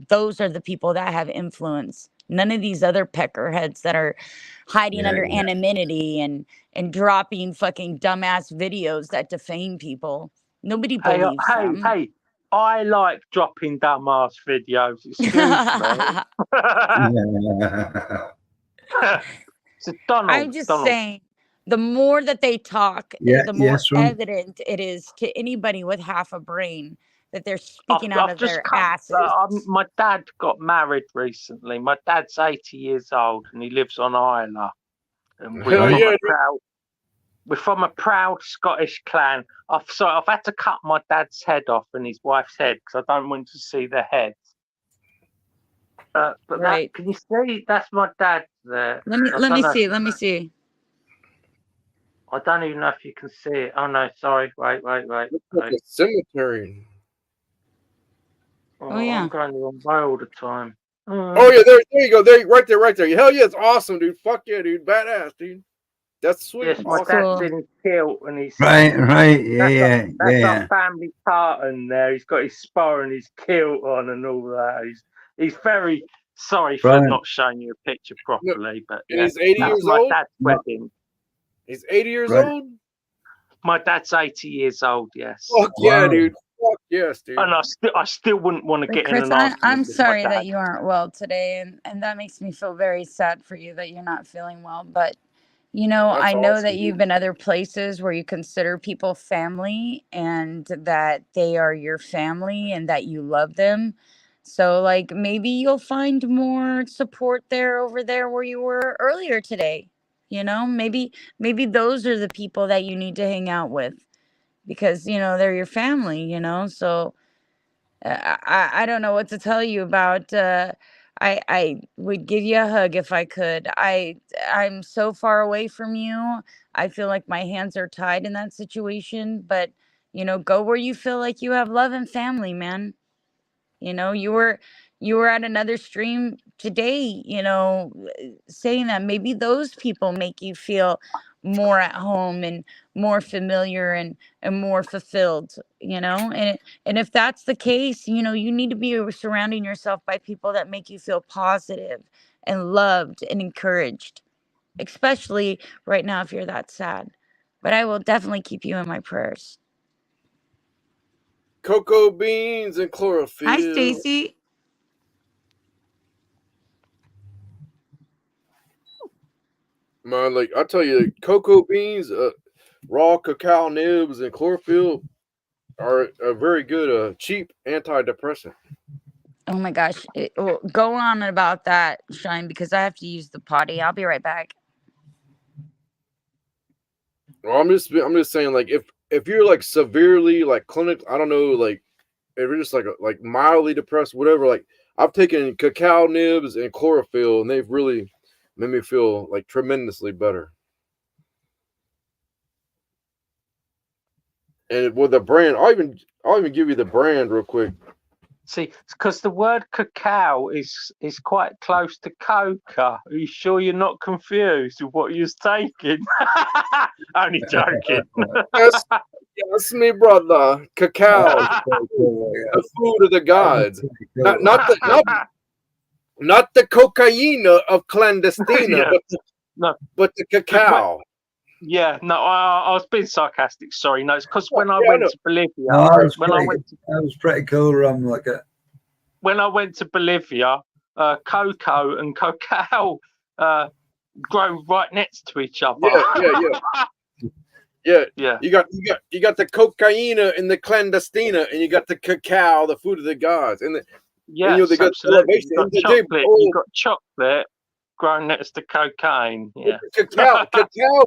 those are the people that have influence. None of these other peckerheads that are hiding Yeah, under yeah. anonymity and dropping fucking dumbass videos that defame people. Nobody Hey, believes them. hey, I like dropping dumbass videos. Excuse me. So Donald, I'm just saying, the more that they talk, Yeah, the more yes, Rum. evident it is to anybody with half a brain that they're speaking out I've of just their come. asses. My dad got married recently. My dad's 80 years old and he lives on Islay. And Hell yeah, dude. we're from a proud Scottish clan. I've had to cut my dad's head off and his wife's head because I don't want to see their heads. But Right. can you see? That's my dad there. Let me see. I don't even know if you can see it. Oh no, sorry. Wait. Looks like a cemetery. Oh, yeah. I'm going the wrong way all the time. Oh yeah, there you go. Right there. Hell yeah, it's awesome, dude. Fuck yeah, dude. Badass, dude. That's sweet. Yes, my That's dad's cool. in his kilt and he's Right. Yeah, that's yeah. our family tartan there. He's got his spar and his kilt on and all that. He's very sorry for Right. not showing you a picture properly, but And he's 80 that's years my old. dad's wedding. He's 80 years Right. old. My dad's 80 years old. Yes. Fuck yeah, Wow. dude. Fuck yes, dude. And I still wouldn't want to But get in Chris, an argument. I'm with sorry my dad. that you aren't well today, and that makes me feel very sad for you that you're not feeling well. But That's I know awesome, that dude. you've been other places where you consider people family and that they are your family and that you love them. So, like, maybe you'll find more support over there where you were earlier today. Maybe those are the people that you need to hang out with because, they're your family, So I don't know what to tell you about. I would give you a hug if I could. I'm so far away from you. I feel like my hands are tied in that situation. But go where you feel like you have love and family, man. You were at another stream today. Saying that maybe those people make you feel more at home and more familiar and more fulfilled. And if that's the case, you need to be surrounding yourself by people that make you feel positive and loved and encouraged, especially right now if you're that sad. But I will definitely keep you in my prayers. Cocoa beans and chlorophyll. Hi, Stacy. Man, like I tell you, cocoa beans, raw cacao nibs, and chlorophyll are a very good, cheap antidepressant. Oh my gosh. Well, go on about that, Shine, because I have to use the potty. I'll be right back. Well, I'm just saying, like if you're like severely like clinic, I don't know, like if you're just like mildly depressed, whatever. Like I've taken cacao nibs and chlorophyll, and they've really made me feel like tremendously better. And with the brand, I'll even give you the brand real quick. See, because the word cacao is quite close to coca. Are you sure you're not confused with what you're taking? Only joking. Yes, yes, me brother. Cacao, the food of the gods. Not the cocaine of clandestina, Yeah. but the cacao. Yeah, no, I was being sarcastic. Sorry, no, it's because when I Yeah, I went know. to Bolivia, No, that when was pretty cool, Rum. Like it. when I went to Bolivia, cocoa and cacao grow right next to each other. Yeah. You got the cocaine and the clandestina, and you got the cacao, the food of the gods, and Yes, they got absolutely. elevation. You've got chocolate growing next to cocaine. Yeah. Cacao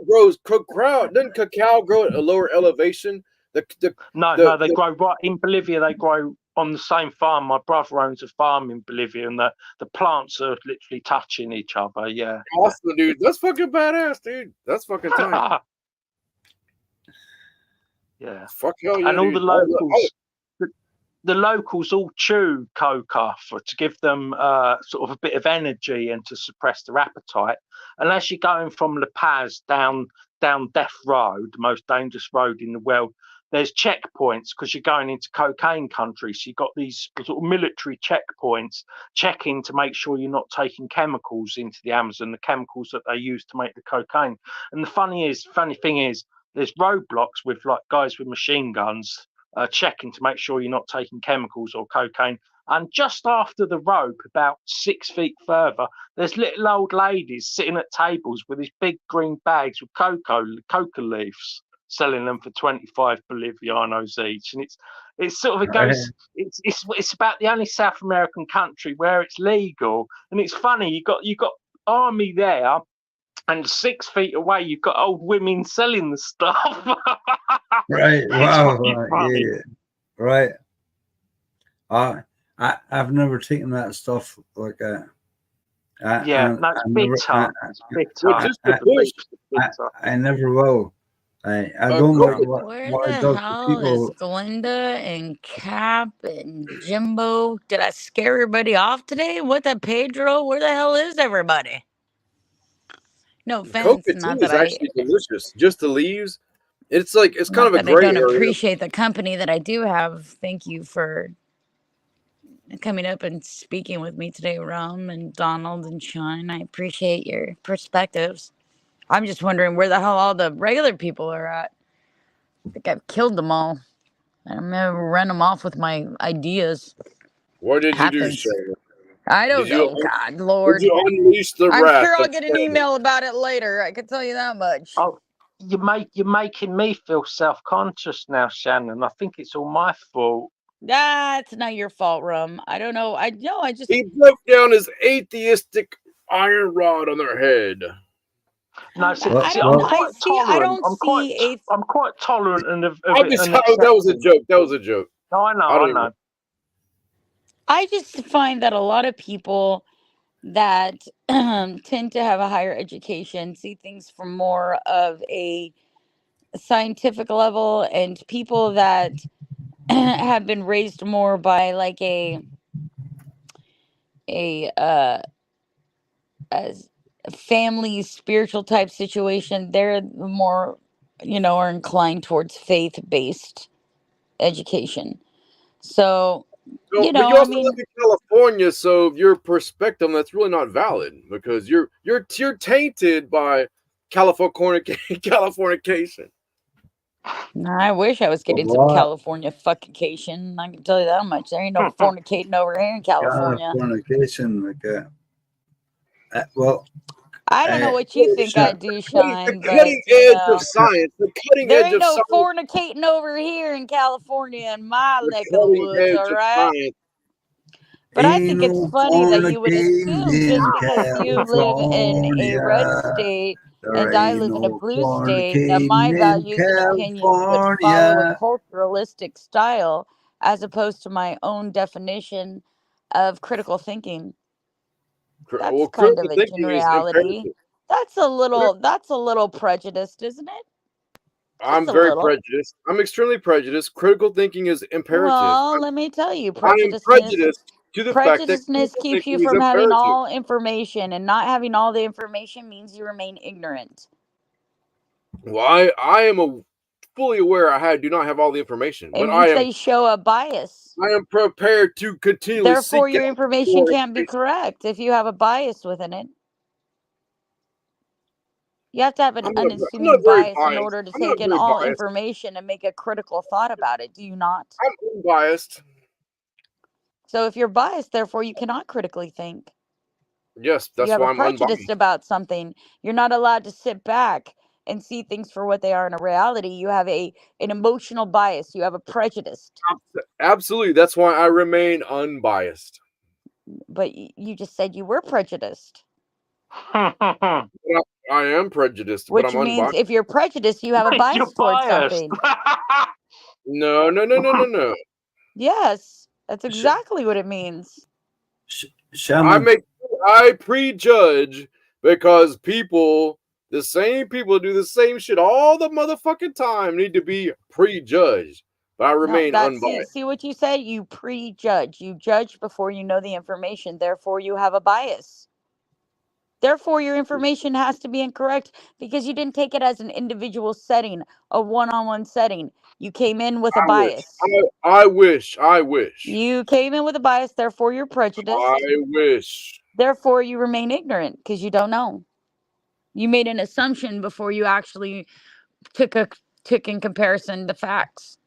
grows. Doesn't cacao grow at a lower elevation? No, they grow right in Bolivia. They grow on the same farm. My brother owns a farm in Bolivia, and the plants are literally touching each other. Yeah. Awesome, dude. That's fucking badass, dude. That's fucking tight. Yeah. Fuck hell yeah, And all dude. the locals all chew coca to give them sort of a bit of energy and to suppress their appetite. And as you're going from La Paz down Death Road, the most dangerous road in the world, there's checkpoints because you're going into cocaine country. So you've got these sort of military checkpoints checking to make sure you're not taking chemicals into the Amazon, the chemicals that they use to make the cocaine. And the funny thing is, there's roadblocks with like guys with machine guns checking to make sure you're not taking chemicals or cocaine. And just after the rope, about 6 feet further, there's little old ladies sitting at tables with these big green bags with coca leaves, selling them for 25 Bolivianos each. And it's sort of, it goes, it's about the only South American country where it's legal. And it's funny, you got army there, and 6 feet away, you've got old women selling the stuff. Right. Wow. Yeah. Right. I've nenever taken that stuff like that. It's bitter. It's bitter. I never will. I don't like what Where it the does to hell people. is Glenda and Cap and Jimbo? Did I scare everybody off today? What the Pedro? Where the hell is everybody? No offense, Coca not tea that is actually delicious. Just the leaves. It's kind of a gray I don't area. appreciate the company that I do have. Thank you for coming up and speaking with me today, Rum and Donald and Sean. I appreciate your perspectives. I'm just wondering where the hell all the regular people are at. I think I've killed them all. I'm gonna run them off with my ideas. What did you do, Happens. Shannon? I don't know. God, Lord. Did you unleash the I'm wrath sure I'll of get an Shannon? email about it later. I can tell you that much. Oh, you're making me feel self-conscious now, Shannon. I think it's all my fault. That's not your fault, Rum. I don't know. I just He broke down his atheistic iron rod on their head. No, I I'm quite tolerant that was a joke. That was a joke. No, I know. I just find that a lot of people that tend to have a higher education see things from more of a scientific level, and people that have been raised more by like a family spiritual type situation, they're more, are inclined towards faith-based education. So, But you also live in California, so your perspective that's really not valid because you're tainted by Californication. I wish I was getting some California fuckication. I can tell you that much. There ain't no fornicating over here in California. Fornication, like well, I don't know what you think I do, Shine. The cutting edge of science. The cutting there edge ain't of no science. fornicating over here in California in my neck of the cutting woods, edge all of right? science. But I think it's funny that you would assume just because you live in a red state and I live in a blue state that my values and opinions would follow a culturalistic style as opposed to my own definition of critical thinking. That's kind of a generality. That's a little prejudiced, isn't it? I'm a very little. prejudiced. I'm extremely prejudiced. Critical thinking is imperative. Well, let me tell you, I am prejudiced to the fact that prejudiceness critical keeps you thinking is from having imperative. all information, and not having all the information means you remain ignorant. Well, I am fully aware I do not have all the information, but It means they show a bias. I am prepared to continually Therefore, seek your out information more can't be information. correct if you have a bias within it. You have to have an I'm not unassuming very bias in biased. order to I'm not take in very all biased. information and make a critical thought about it. Do you not? I'm unbiased. So if you're biased, therefore you cannot critically think. Yes, You that's have why a I'm prejudice unbiased. about something. You're not allowed to sit back and see things for what they are in a reality. You have an emotional bias. You have a prejudice. Absolutely. That's why I remain unbiased. But you just said you were prejudiced. I am prejudiced, but Which I'm means unbiased. if you're prejudiced, you have a bias You're towards biased. something. No. Yes, that's exactly what it means. Shaman, I prejudge because the same people do the same shit all the motherfucking time need to be prejudged. But I No, remain unbiased. see what you said? You prejudge. You judge before you know the information. Therefore, you have a bias. Therefore, your information has to be incorrect because you didn't take it as an individual setting, a one-on-one setting. You came in with a bias. I wish. You came in with a bias, therefore you're prejudiced. I wish. Therefore, you remain ignorant because you don't know. You made an assumption before you actually took in comparison the facts.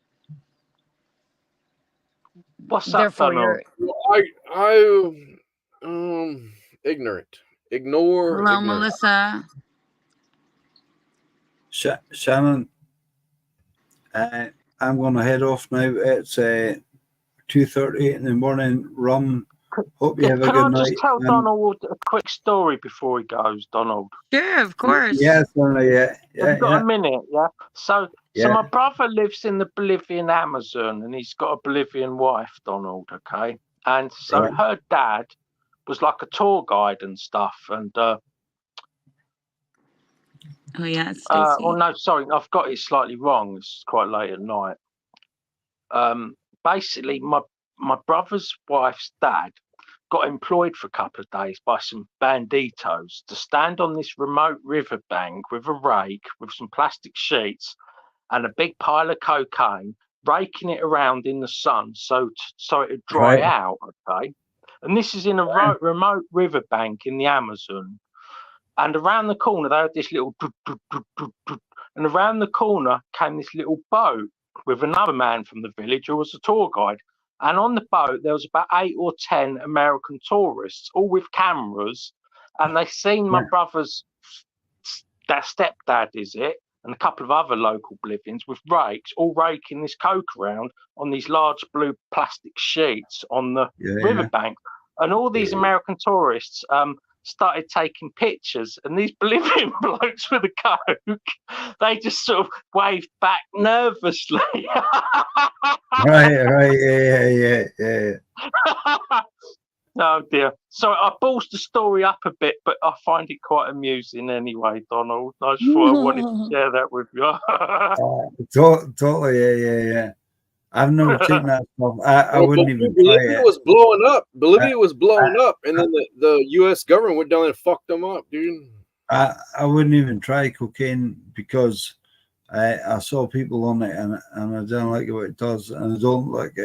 What's up, Therefore, Donald? Ignorant. Ignore. hello, ignorant. Melissa. Shannon, I'm going to head off now. It's 2:30 in the morning. Rum. Hope you have a Can good I night. just tell Donald a quick story before he goes, Donald? Sure, of course. Yes, yeah. Have you got a minute? Yeah. So Yeah. my brother lives in the Bolivian Amazon, and he's got a Bolivian wife, Donald. Okay, and so Right. her dad was like a tour guide and stuff, and Oh yeah, Stacy. oh no, sorry, I've got it slightly wrong. It's quite late at night. Basically, my brother's wife's dad got employed for a couple of days by some banditos to stand on this remote riverbank with a rake, with some plastic sheets and a big pile of cocaine, raking it around in the sun so it would dry Right. out. Okay, and this is in a remote riverbank in the Amazon. And around the corner, they had this little, and around the corner came this little boat with another man from the village who was a tour guide. And on the boat, there was about 8 or 10 American tourists, all with cameras. And they seen my brother's stepdad, is it, and a couple of other local Bolivians with rakes, all raking this coke around on these large blue plastic sheets on the riverbank. And all these American tourists started taking pictures, and these Bolivian blokes with the coke, they just sort of waved back nervously. Right, yeah. Oh dear. So I balls the story up a bit, but I find it quite amusing anyway, Donald. I just thought I wanted to share that with you. Totally, yeah. I've never taken that stuff. I wouldn't even try Bolivia it. was blowing up. Bolivia was blowing up, and then the U.S. government went down there and fucked them up, dude. I wouldn't even try cocaine because I saw people on it and I don't like what it does, and I don't like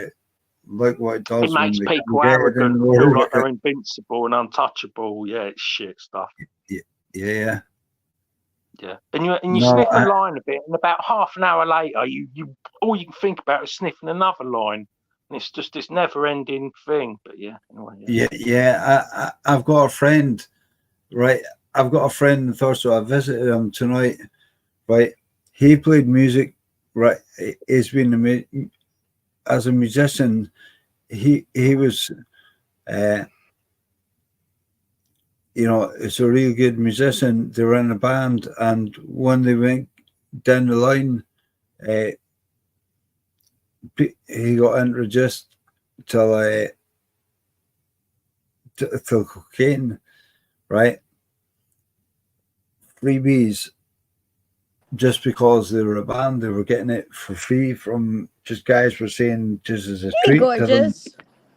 what it does. It makes people arrogant and feel like they're invincible and untouchable. Yeah, it's shit stuff. Yeah. And you sniff a line a bit, and about half an hour later, you all you can think about is sniffing another line, and it's just this never-ending thing. But anyway. I've got a friend, right? I've got a friend in Thurso. I visited him tonight, right? He played music, right? He's been as a musician. He was, it's a real good musician. They were in a band, and when they went down the line, he got introduced to cocaine, right? Freebies, just because they were a band, they were getting it for free from just guys were saying just as a Hey, treat to them. gorgeous.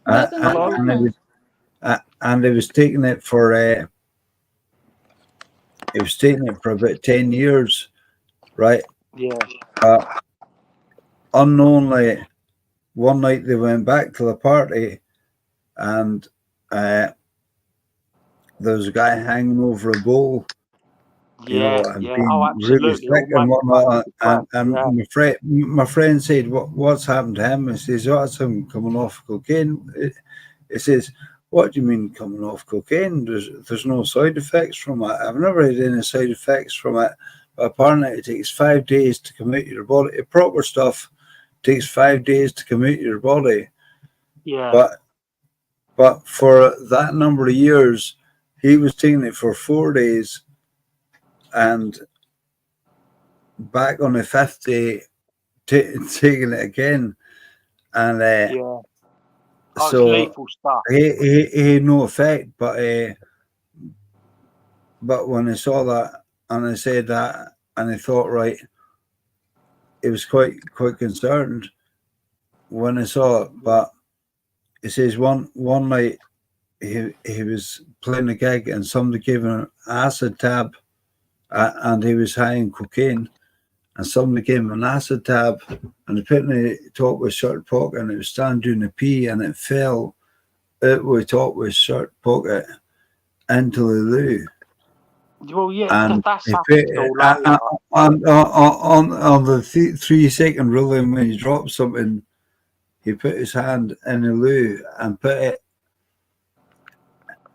Welcome to the Hello. panel. And they was taking it for it was taking it for about 10 years, right? Yeah. Unknowingly, one night they went back to the party, and there was a guy hanging over a bowl, you Yeah. know, and Yeah. being Oh, really absolutely. sick and Almost whatnot. like And yeah. my friend said, "What's happened to him?" He says, "Oh, it's him coming off cocaine." He says, "What do you mean coming off cocaine? There's no side effects from it. I've never had any side effects from it. But apparently, it takes 5 days to come out of your body. Proper stuff takes 5 days to come out of your body. Yeah. But for that number of years, he was taking it for 4 days, and back on the 5th day, taking it again, and Yeah. Oh, it's so lethal stuff. he had no effect. But when I saw that and I said that, and I thought, right, it was quite concerned when I saw it. But he says one night he was playing a gig and somebody gave him an acid tab, and he was high on cocaine, and somebody gave him an acid tab, and he put it in the top of his shirt pocket, and it was standing doing a pee, and it fell out of the top of his shirt pocket into the loo. Well, yeah, And that's he happened put, all over. on the 3-second rule, when he dropped something, he put his hand in the loo and put it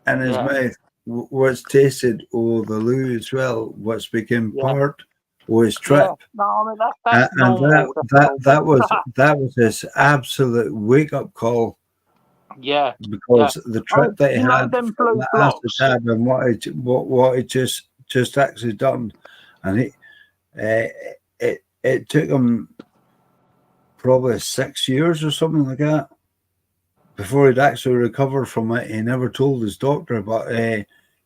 in his mouth, which tasted the loo as well, which became part of his trip. Yeah. No, I mean that's normal. That was his absolute wake up call. Yeah. Because the trip that he had them from blue the blocks. acid tab and what he just actually done, and it took him probably 6 years or something like that before he'd actually recover from it. He never told his doctor, but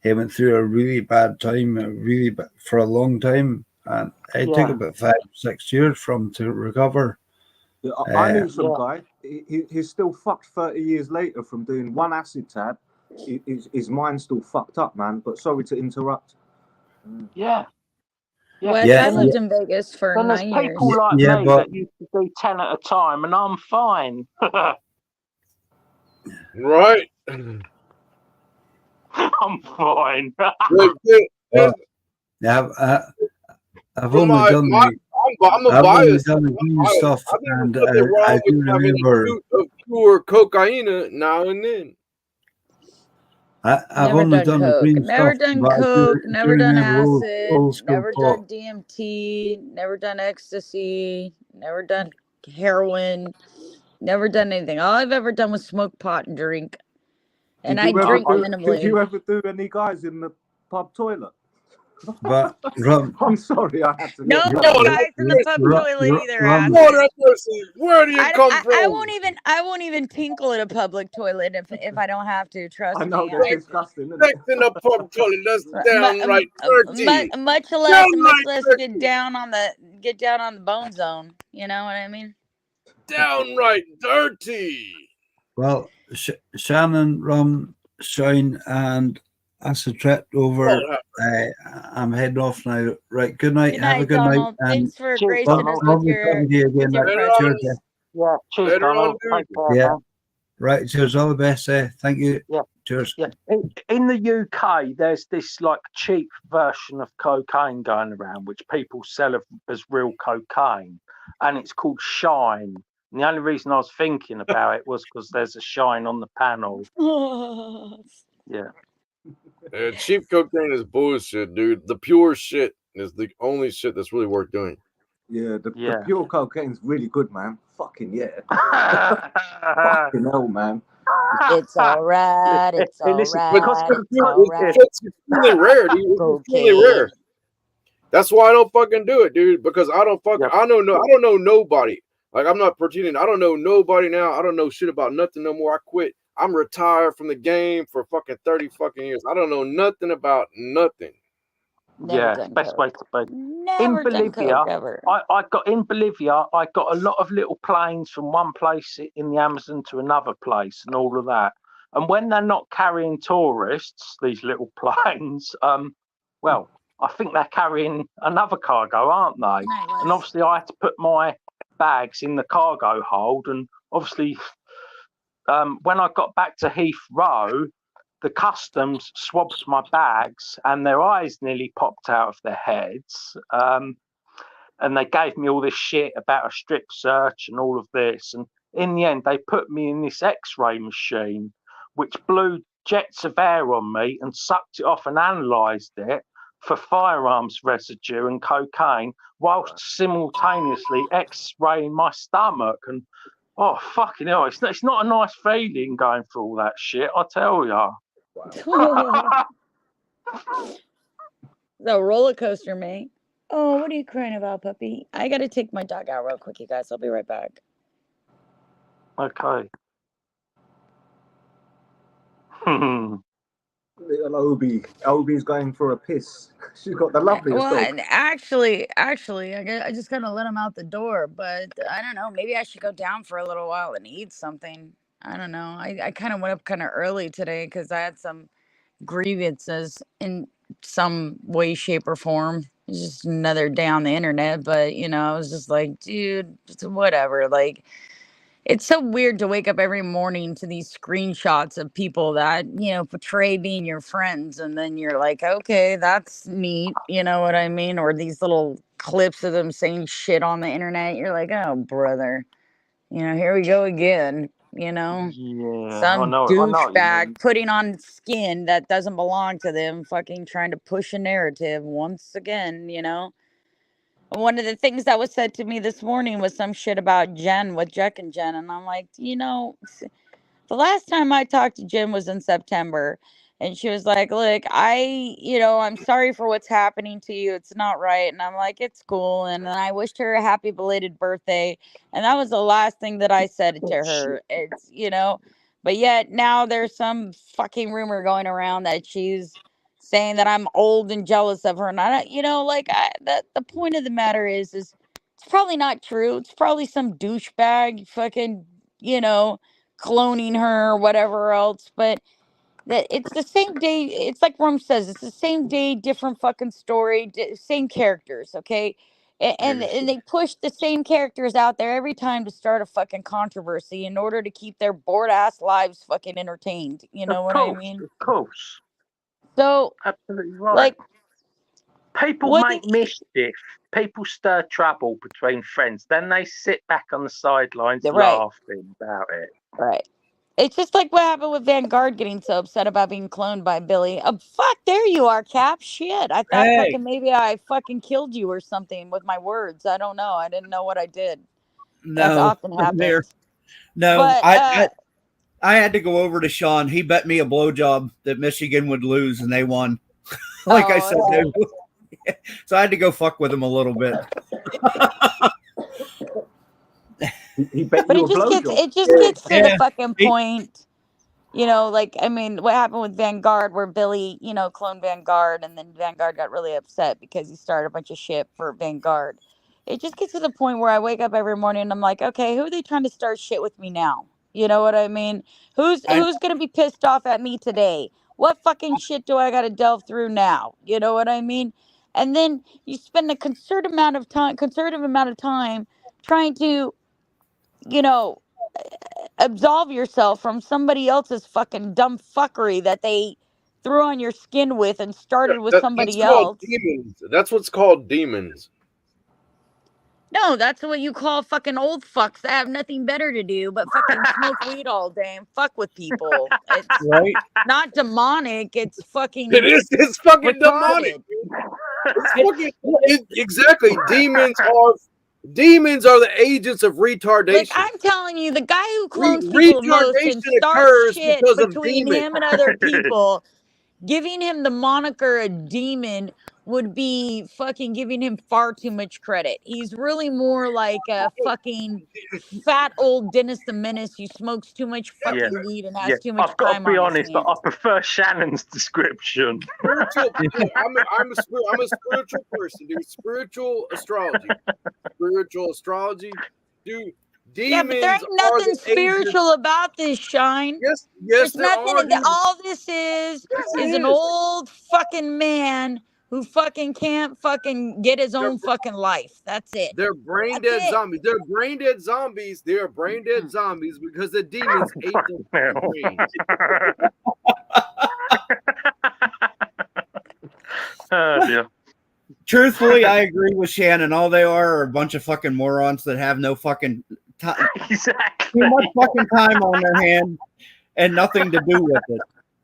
he went through a really bad time, for a long time, and it took about 5-6 years for him to recover. Yeah, I knew some guy. He's still fucked 30 years later from doing one acid tab. His mind's still fucked up, man. But sorry to interrupt. Yeah. Wes, I lived in Vegas for 9 years. There's people like me that used to do 10 at a time, and I'm fine. Right. I'm fine. I've only done green stuff, and I do remember. Of pure cocaine now and then. I've only done the green stuff. Never done coke, never done acid, never done DMT, never done ecstasy, never done heroin, never done anything. All I've ever done was smoke pot and drink. And I drink minimally. Did you ever do any guys in the pub toilet? But I'm sorry, I had to. No guys in the pub toilet either. Where do you come from? I won't even tinkle in a public toilet if I don't have to. Trust me. I know they're disgusting. Sex in a pub toilet, that's downright dirty. Much less get down on the bone zone. You know what I mean? Downright dirty. Well, Shannon, Rum, Shine, and Acid Trip over. I'm heading off now. Right, good night. Have a good Donald. night. Thanks for gracing us with your presence. Yeah, cheers, Donald. Yeah, right. Cheers. All the best. Thank you. Yeah. Cheers. Yeah. In the UK, there's this like cheap version of cocaine going around, which people sell as real cocaine, and it's called Shine. And the only reason I was thinking about it was because there's a shine on the panel. Yeah. Cheap cocaine is bullshit, dude. The pure shit is the only shit that's really worth doing. Yeah, the pure cocaine's really good, man. Fucking yeah. Fucking hell, man. It's all right. It's all right. It's really rare, dude. It's really rare. That's why I don't fucking do it, dude. Because I don't know nobody. Like, I'm not pretending. I don't know nobody now. I don't know shit about nothing no more. I quit. I'm retired from the game for fucking 30 fucking years. I don't know nothing about nothing. Never Yeah, done best way coke. to be. Never done Bolivia, coke ever. I got a lot of little planes from one place in the Amazon to another place and all of that. And when they're not carrying tourists, these little planes, well, I think they're carrying another cargo, aren't they? And Nice. obviously I had to put my bags in the cargo hold, and obviously when I got back to Heathrow, the customs swabbed my bags and their eyes nearly popped out of their heads. And they gave me all this shit about a strip search and all of this. And in the end, they put me in this X-ray machine, which blew jets of air on me and sucked it off and analysed it for firearms residue and cocaine, whilst simultaneously X-raying my stomach. And oh, fucking hell, it's not a nice feeling going through all that shit, I tell ya. The roller coaster, mate. Oh, what are you crying about, puppy? I gotta take my dog out real quick, you guys. I'll be right back. Okay. Little Obi. Obi's going for a piss. She's got the loveliest Well, dog. and actually, I just kind of let him out the door, but I don't know. Maybe I should go down for a little while and eat something. I don't know. I kind of went up kind of early today because I had some grievances in some way, shape, or form. It's just another day on the internet, but I was just like, dude, it's whatever. Like, it's so weird to wake up every morning to these screenshots of people that, portray being your friends. And then you're like, okay, that's neat. You know what I mean? Or these little clips of them saying shit on the internet. You're like, oh, brother, here we go again. Yeah, Some I know what you mean. douchebag putting on skin that doesn't belong to them, fucking trying to push a narrative once again. One of the things that was said to me this morning was some shit about Jen with Jack and Jen. And I'm like, the last time I talked to Jen was in September. And she was like, look, I'm sorry for what's happening to you. It's not right. And I'm like, it's cool. And then I wished her a happy belated birthday. And that was the last thing that I said to her. It's, but yet now there's some fucking rumor going around that she's saying that I'm old and jealous of her. And the point of the matter is it's probably not true. It's probably some douchebag fucking, cloning her or whatever else. But that it's the same day. It's like Rome says, it's the same day, different fucking story, same characters. Okay. And they push the same characters out there every time to start a fucking controversy in order to keep their bored ass lives fucking entertained. You know what I mean? Of course. So, Absolutely right. like, people make mischief. People stir trouble between friends. Then they sit back on the sidelines laughing about it. Right. It's just like what happened with Vanguard getting so upset about being cloned by Billy. Fuck, there you are, Cap. Shit. I thought fucking maybe I fucking killed you or something with my words. I don't know. I didn't know what I did. No, That's often happens. No, but, I had to go over to Sean. He bet me a blowjob that Michigan would lose, and they won. Like I said, so I had to go fuck with him a little bit. But it just gets to the fucking point. What happened with Vanguard, where Billy, cloned Vanguard, and then Vanguard got really upset because he started a bunch of shit for Vanguard. It just gets to the point where I wake up every morning and I'm like, okay, who are they trying to start shit with me now? You know what I mean? Who's gonna be pissed off at me today? What fucking shit do I gotta delve through now? You know what I mean? And then you spend a concerted amount of time trying to, absolve yourself from somebody else's fucking dumb fuckery that they threw on your skin with and started with somebody else. Demons. That's what's called demons. No, that's what you call fucking old fucks that have nothing better to do but fucking smoke weed all day and fuck with people. It's not demonic. It's fucking. It is. It's fucking demonic. Exactly. Demons are the agents of retardation. Like, I'm telling you, the guy who clones people the most and starts shit between him and other people, giving him the moniker a demon would be fucking giving him far too much credit. He's really more like a fucking fat old Dennis the Menace who smokes too much Yeah, fucking weed and yeah. has too much I've got to time be on his honest. I hands. prefer Shannon's description. Spiritual. I'm a spiritual person, dude. Spiritual astrology. Dude. Yeah, but there Demons ain't are nothing the agents. spiritual about this, Shine. Yes, There's there nothing. are. Dude. All this is Yes, it an is. old fucking man who fucking can't fucking get his own fucking life. That's it. They're brain That's dead it. zombies. They're brain dead zombies. They are brain dead zombies because the demons ate their brains. Oh dear. Truthfully, I agree with Shannon. All they are a bunch of fucking morons that have no fucking time, Exactly. too much fucking time on their hand and nothing to do with it.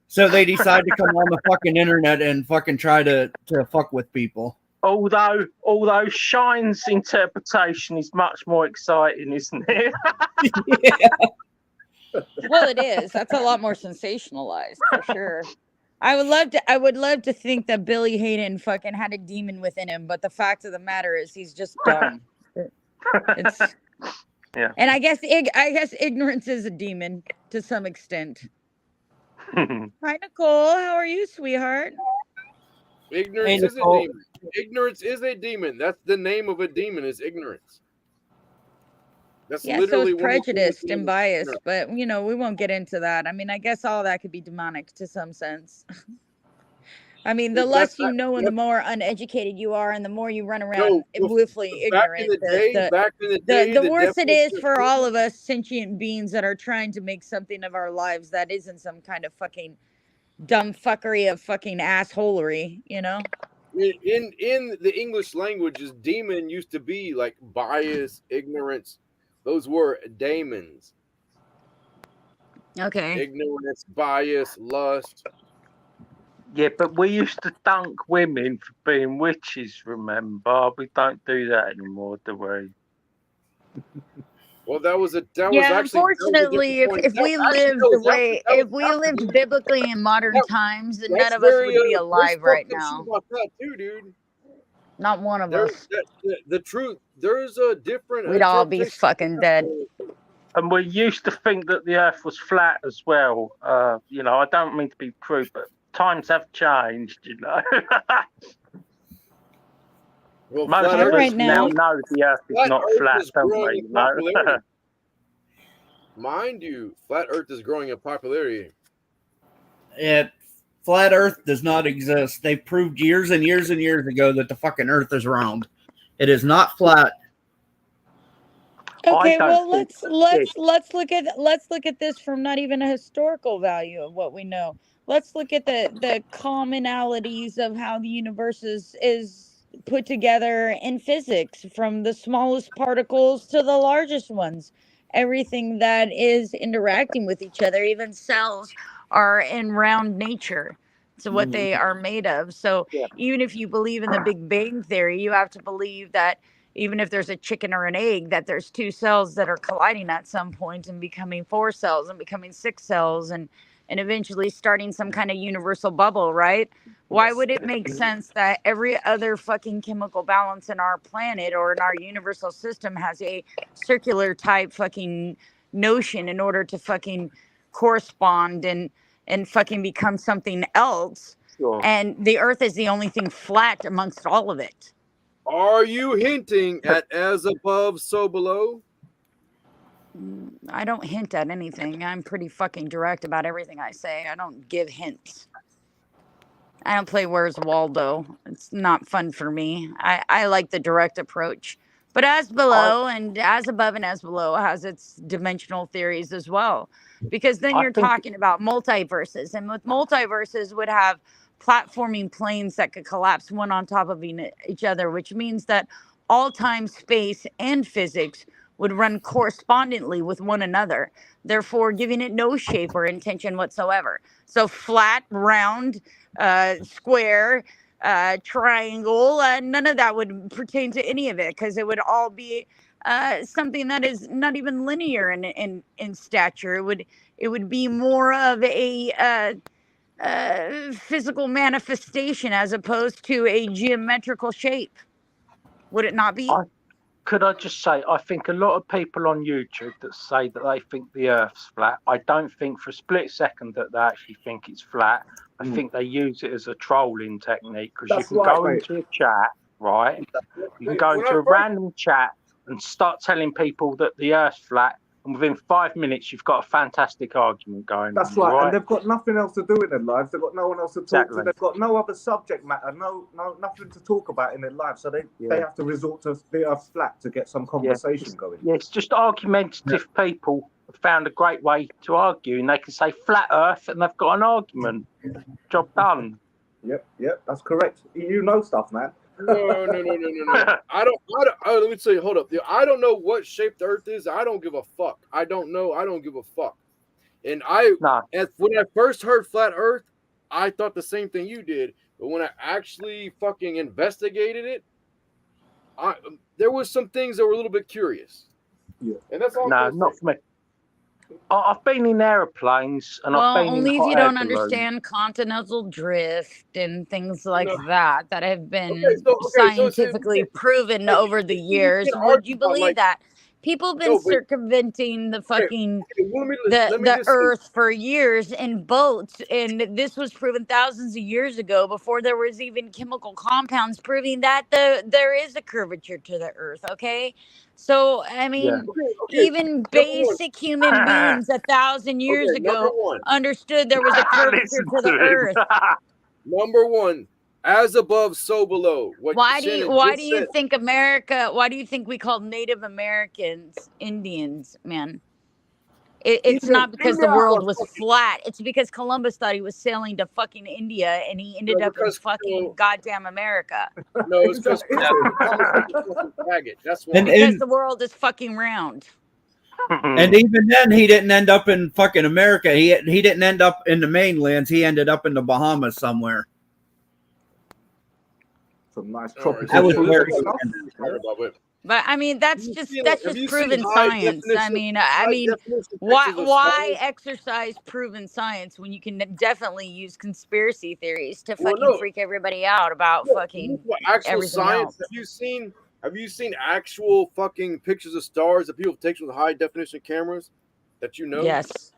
So they decide to come on the fucking internet and fucking try to fuck with people. Although Shine's interpretation is much more exciting, isn't it? Well, it is. That's a lot more sensationalized for sure. I would love to think that Billy Hayden fucking had a demon within him, but the fact of the matter is he's just dumb. It's Yeah. And I guess ignorance is a demon to some extent. Hi, Nicole. How are you, sweetheart? Ignorance is a demon. Ignorance is a demon. That's the name of a demon, is ignorance. That's Yeah, so literally it's one of the prejudiced things and is biased, ignorance. but we won't get into that. I mean, I guess all that could be demonic to some sense. I mean, the less you know and the more uneducated you are and the more you run around willfully back in ignorant, the day, the worse it is definition of for all of ignorance- us sentient beings that are trying to make something of our lives that isn't some kind of fucking dumb fuckery of fucking assholery, you know? In the English languages, demon used to be like bias, ignorance. Those were daemons. Okay. Ignorance, bias, lust. Yeah, but we used to dunk women for being witches, remember? We don't do that anymore, do we? Well, that was unfortunately, if we lived biblically in modern times, then none of us would be alive right now. About that too, dude. Not one of us. The truth. There's a different. We'd all be fucking dead. And we used to think that the Earth was flat as well. I don't mean to be crude, but times have changed. Well, most of us now know the Earth is not flat, don't we? Mind you, flat Earth is growing in popularity. Flat Earth does not exist. They proved years and years and years ago that the fucking Earth is round. It is not flat. Okay, well let's look at this from not even a historical value of what we know. Let's look at the commonalities of how the universe is put together in physics, from the smallest particles to the largest ones. Everything that is interacting with each other, even cells, are in round nature. So what they are made of. So even if you believe in the Big Bang Theory, you have to believe that even if there's a chicken or an egg, that there's two cells that are colliding at some point and becoming 4 cells and becoming 6 cells and eventually starting some kind of universal bubble, right? Why would it make sense that every other fucking chemical balance in our planet or in our universal system has a circular type fucking notion in order to fucking correspond and fucking become something else? Sure. And the Earth is the only thing flat amongst all of it. Are you hinting at as above, so below? I don't hint at anything. I'm pretty fucking direct about everything I say. I don't give hints. I don't play Where's Waldo. It's not fun for me. I like the direct approach. But as below and as above and as below has its dimensional theories as well. Because then you're talking about multiverses. And with multiverses would have platforming planes that could collapse one on top of each other, which means that all time, space, and physics would run correspondingly with one another, therefore giving it no shape or intention whatsoever. So flat, round, square, triangle, none of that would pertain to any of it, because it would all be something that is not even linear in stature. It would be more of a physical manifestation as opposed to a geometrical shape. Would it not be? Could I just say, I think a lot of people on YouTube that say that they think the Earth's flat, I don't think for a split second that they actually think it's flat. I think they use it as a trolling technique, because you That's can right, go mate. into a chat, right? You can go into a random chat and start telling people that the Earth's flat, and within 5 minutes you've got a fantastic argument going That's on. right. And they've got nothing else to do in their lives. They've got no one else to talk Exactly. to. They've got no other subject matter, nothing to talk about in their life. So they have to resort to the Earth's flat to get some conversation going. Yeah, it's just argumentative people have found a great way to argue, and they can say flat Earth and they've got an argument. Job done. Yep, that's correct. You know stuff, man. No. I don't. Let me tell you. Hold up. I don't know what shape the Earth is. I don't give a fuck. I don't know. I don't give a fuck. And when I first heard flat Earth, I thought the same thing you did. But when I actually fucking investigated it, there was some things that were a little bit curious. Yeah. And that's all. No, not for me. I've been in aeroplanes, and I've been only in if hot you air don't balloons. understand continental drift and things like No. that have been so scientifically proven like, over the you years. can Would argue you about, believe like- that? People have been No, but- circumventing the fucking Let me the just say- Earth for years in boats, and this was proven thousands of years ago before there was even chemical compounds proving that there is a curvature to the Earth. Okay, so I mean, Okay. even one. basic human beings 1,000 years Okay, number ago one. understood there was a curvature Listen to the to him. Earth. Number one, as above, so below. What Why do Shannon you just said. think America? Why do you think we call Native Americans Indians, man? It's Even- not because the India world was was fucking- flat. It's because Columbus thought he was sailing to fucking India, and he ended up in because, fucking goddamn America. No, it's because That's why. Because the world is fucking round. And even then, he didn't end up in fucking America. He didn't end up in the mainlands. He ended up in the Bahamas somewhere. Some nice All right, tropical That was so where this he is what ended. I'm talking about, but But I mean, that's Have you just seen- that's have just you proven seen high science. I definition- mean, high definition why pictures of why stars? exercise proven science when you can definitely use conspiracy theories to Well, fucking no. freak everybody out about No, fucking what actual everything science? else. Have you seen actual fucking pictures of stars that people take with high definition cameras that you know? Yes.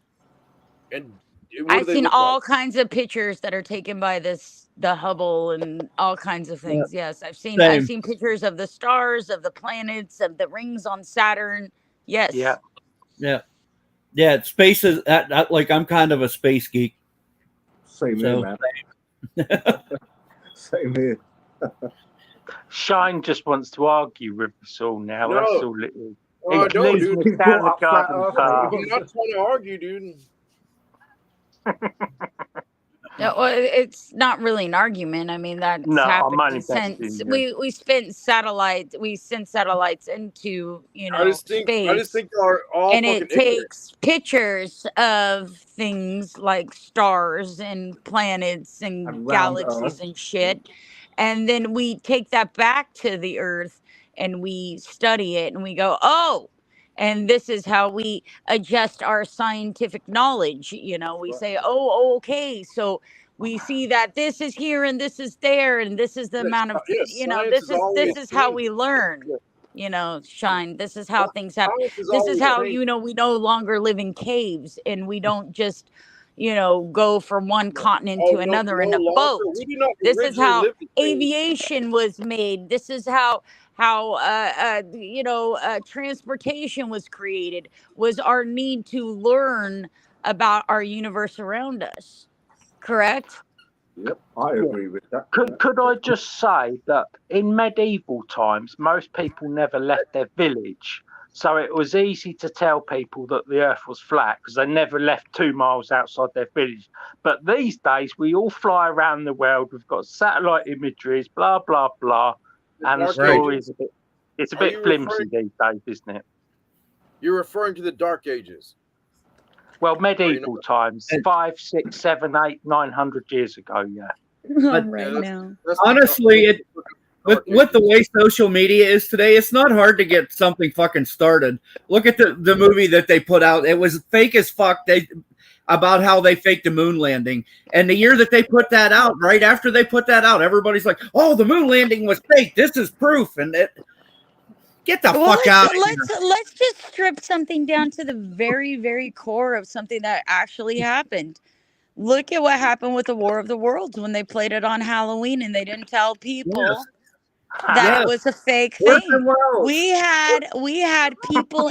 And what do I've they seen look all like? kinds of pictures that are taken by the Hubble and all kinds of things. Yes, I've seen Same. pictures of the stars, of the planets, of the rings on Saturn. Yes. Yeah. Yeah, space is like I'm kind of a space geek. Same So- here, man. Same here. Shine just wants to argue with us all now. No. That's all it is. Oh, I It don't, leaves dude. me down the Brought up flat garden Earth, path. mate. I'm not trying to argue, dude. No, well, it's not really an argument. I mean, that's No, I'm happened only since testing, we sent satellites. We sent satellites into I just think space. y'all are all And fucking it ignorant. takes pictures of things like stars and planets and And round galaxies Earth. and shit. And then we take that back to the Earth and we study it and we go, oh, and this is how we adjust our scientific knowledge. We Right. say, oh, okay, so we see that this is here and this is there and this is the Yes, amount of, yes, science this is is always how changing. we learn. Shine. This is how things happen. Science This is always how changing. we no longer live in caves and we don't just go from one continent Oh, to another no in a longer. boat. We do not This is originally how live in caves. aviation was made. This is how transportation was created, was our need to learn about our universe around us. Correct? Yep, I agree with that. Could I just say that in medieval times, most people never left their village. So it was easy to tell people that the earth was flat because they never left 2 miles outside their village. But these days, we all fly around the world. We've got satellite imageries, blah, blah, blah. And the Dark story Ages. is it's a Are bit you flimsy referring- these days, isn't it? You're referring to the Dark Ages. Well, medieval times, And- 5, 6, 7, 8, 900 years ago, yeah. Right that's- now. That's Honestly, the Dark With the Ages. way social media is today, it's not hard to get something fucking started. Look at the movie that they put out. It was fake as fuck. about how they faked the moon landing. And the year that they put that out, right after they put that out, everybody's like, "Oh, the moon landing was fake. This is proof." And get the Well, fuck out of here. let's just strip something down to the very, very core of something that actually happened. Look at what happened with the War of the Worlds when they played it on Halloween and they didn't tell people that Yes. it was a fake Orson thing. Welles. We had people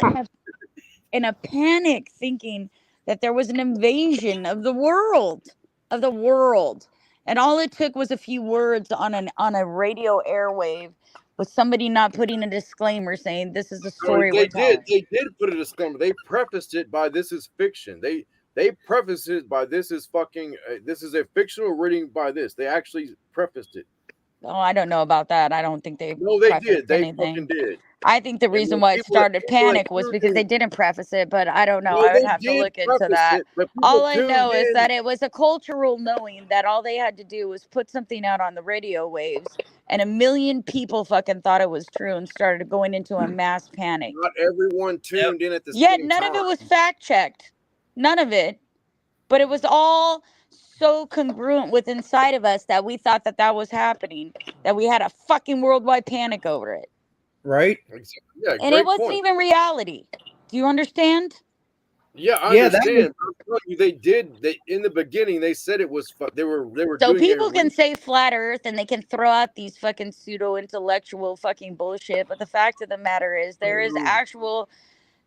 in a panic thinking that there was an invasion of the world, and all it took was a few words on a radio airwave with somebody not putting a disclaimer saying this is the story we're telling. They did put a disclaimer. They prefaced it by this is fiction. They prefaced it by this is fucking this is a fictional reading by this. They actually prefaced it. Oh, I don't know about that. I don't think they No, they prefaced did. They anything. fucking did. I think the And reason when why it people- started people that panic was tuned because they in- didn't preface it, but I don't know. No, I would they have to did look into preface that. it, but people All I tuned know is in. that it was a cultural knowing that all they had to do was put something out on the radio waves, and 1 million people fucking thought it was true and started going into a mass panic. Not everyone tuned in at the Yet same none time. of it was fact checked. None of it. But it was all so congruent with inside of us that we thought that that was happening, that we had a fucking worldwide panic over it. Right? Yeah, And great it wasn't point. even reality. Do you understand? Yeah, I Yeah, that understand. I'm telling you, they did. They in the beginning they said it was. They were So doing people a can say flat earth and they can throw out these fucking pseudo intellectual fucking bullshit, but the fact of the matter is there is actual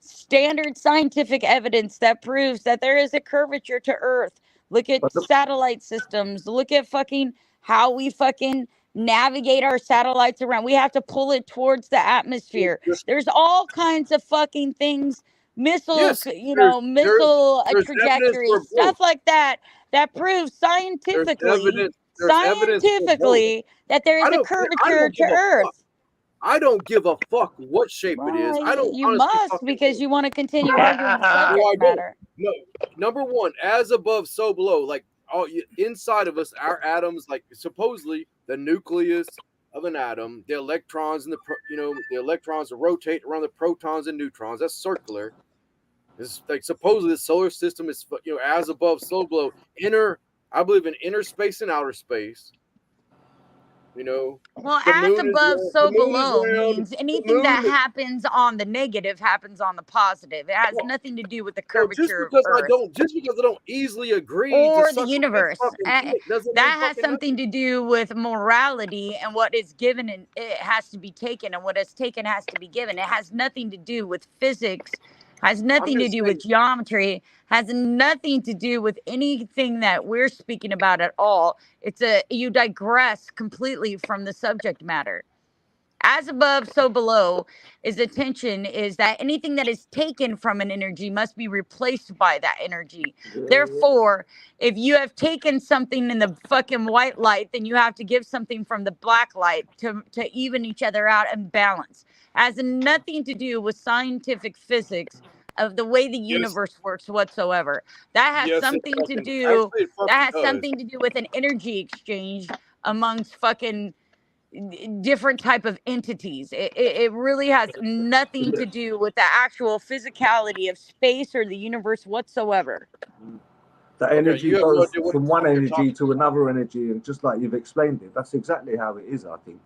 standard scientific evidence that proves that there is a curvature to earth. Look at But the- satellite systems. Look at fucking how we fucking navigate our satellites around. We have to pull it towards the atmosphere. There's all kinds of fucking things, missile, Yes, missile there's evidence trajectory, for stuff both. like that proves scientifically, there's evidence for both. that there is I a don't curvature to give a fuck. Earth. I don't give a fuck what shape it is. I don't. You honestly must, fucking because know. you want to continue arguing the No, I subject don't. matter. No, number one, as above, so below. Like inside of us, our atoms, like supposedly the nucleus of an atom, the electrons and the electrons rotate around the protons and neutrons. That's circular. It's like supposedly the solar system is as above, so below. I believe in inner space and outer space. Well, the as moon is above, round- so the moon is below round, means the anything that moon is- happens on the negative happens on the positive. It has nothing to do with the Well, just curvature of because Earth I don't easily agree or to the suck my universe. fucking dick doesn't That mean has fucking something to do with morality and what is given, and it has to be taken, and what is taken has to be given. It has nothing to do with physics, has nothing to just do with geometry, has nothing to do with anything that we're speaking about at all. You digress completely from the subject matter. As above, so below is attention is that anything that is taken from an energy must be replaced by that energy. Therefore, if you have taken something in the fucking white light, then you have to give something from the black light to even each other out and balance. It has nothing to do with scientific physics of the way the universe works whatsoever. That has something to do. That has something to do with an energy exchange amongst fucking different type of entities. It really has nothing to do with the actual physicality of space or the universe whatsoever. The energy you have no goes idea what from the one fuck you're energy talking to another energy, and just like you've explained it, that's exactly how it is. I think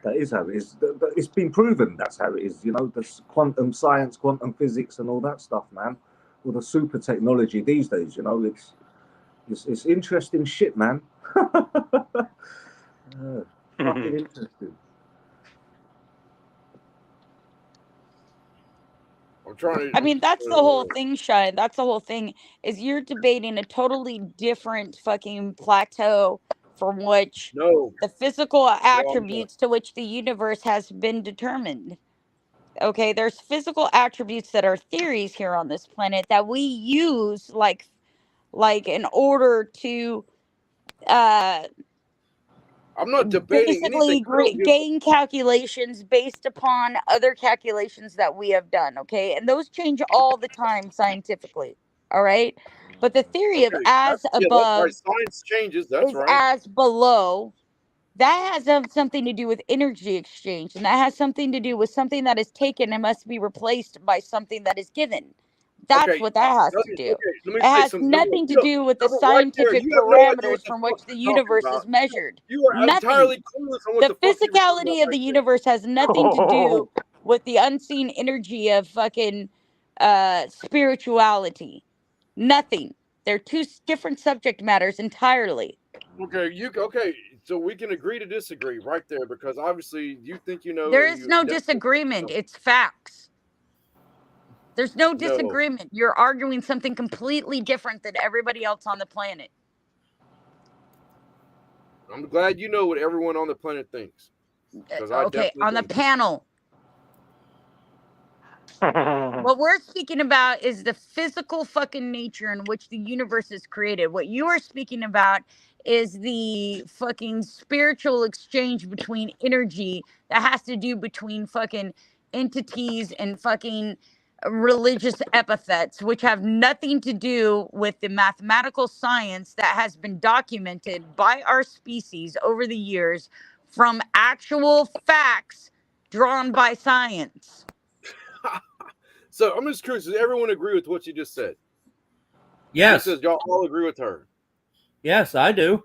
that is how it is. It's been proven that's how it is. There's quantum science, quantum physics, and all that stuff, man. All the super technology these days. It's interesting shit, man. Fucking interesting. I'm trying to. I mean, that's the whole thing, Shine. That's the whole thing, is you're debating a totally different fucking plateau from which the physical attributes to which the universe has been determined. Okay, there's physical attributes that are theories here on this planet that we use like in order to I'm not debating basically anything. gain calculations based upon other calculations that we have done, okay? And those change all the time scientifically, all right? But the theory of as above science changes, that's is right. as below, that has something to do with energy exchange, and that has something to do with something that is taken and must be replaced by something that is given. That's Okay, what that has let to me, do. okay, let me It say has something. nothing to You do with the know, right there, scientific you have no idea what parameters the from fuck which the you're talking universe about. is measured. You are Nothing. entirely clueless on what The the fuck you were talking physicality about of the right there. universe has nothing to do with the unseen energy of fucking spirituality. Nothing. They're two different subject matters entirely. Okay, so we can agree to disagree right there because obviously you think you know. There and is you no definitely disagreement. don't. It's facts. There's no No, disagreement. You're arguing something completely different than everybody else on the planet. I'm glad you know what everyone on the planet thinks because I Okay, definitely on the don't. panel. What we're speaking about is the physical fucking nature in which the universe is created. What you are speaking about is the fucking spiritual exchange between energy that has to do between fucking entities and fucking religious epithets, which have nothing to do with the mathematical science that has been documented by our species over the years from actual facts drawn by science. So I'm just curious. Does everyone agree with what you just said? Yes. She says y'all all agree with her. Yes, I do.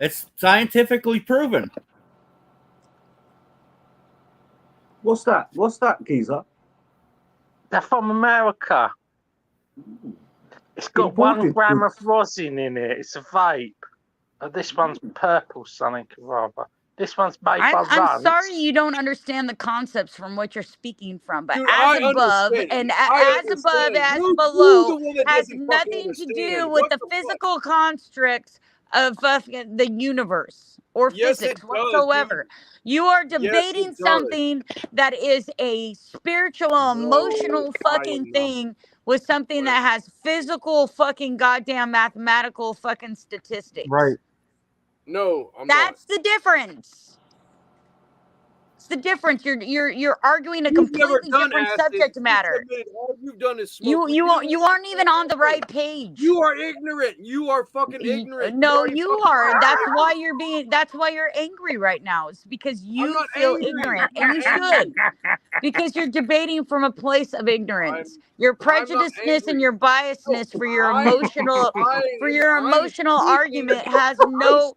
It's scientifically proven. What's that? What's that, geezer? They're from America. It's got 1 Imported gram of goods. rosin in it. It's a vape. This one's purple, something rather. This one's made by I'm Runts. sorry you don't understand the concepts from what you're speaking from, but Dude, as I above understand. and I as above, understand. as You're below the one that has doesn't fucking nothing to do understand. with What the the fuck? physical constructs of the universe or Yes, it physics does, whatsoever. dude. You are Yes, debating it does. something that is a spiritual, emotional No, I fucking am not. thing with something that has physical fucking goddamn mathematical fucking statistics. Right. No, I'm That's the difference. It's the difference. You're arguing a not. You've never completely done different acid. subject You just matter. admitted all you've done is You smoke weed. you You aren't- didn't you even aren't even on the right page. You are ignorant. You are fucking ignorant. No, already you fucking are. said That's it. why you're being. That's why you're angry right now. It's because I'm you not feel angry. ignorant, I'm and not you angry. should, because you're debating from a place of ignorance. Your I'm not prejudiceness and angry. your biasness for your I'm emotional argument has no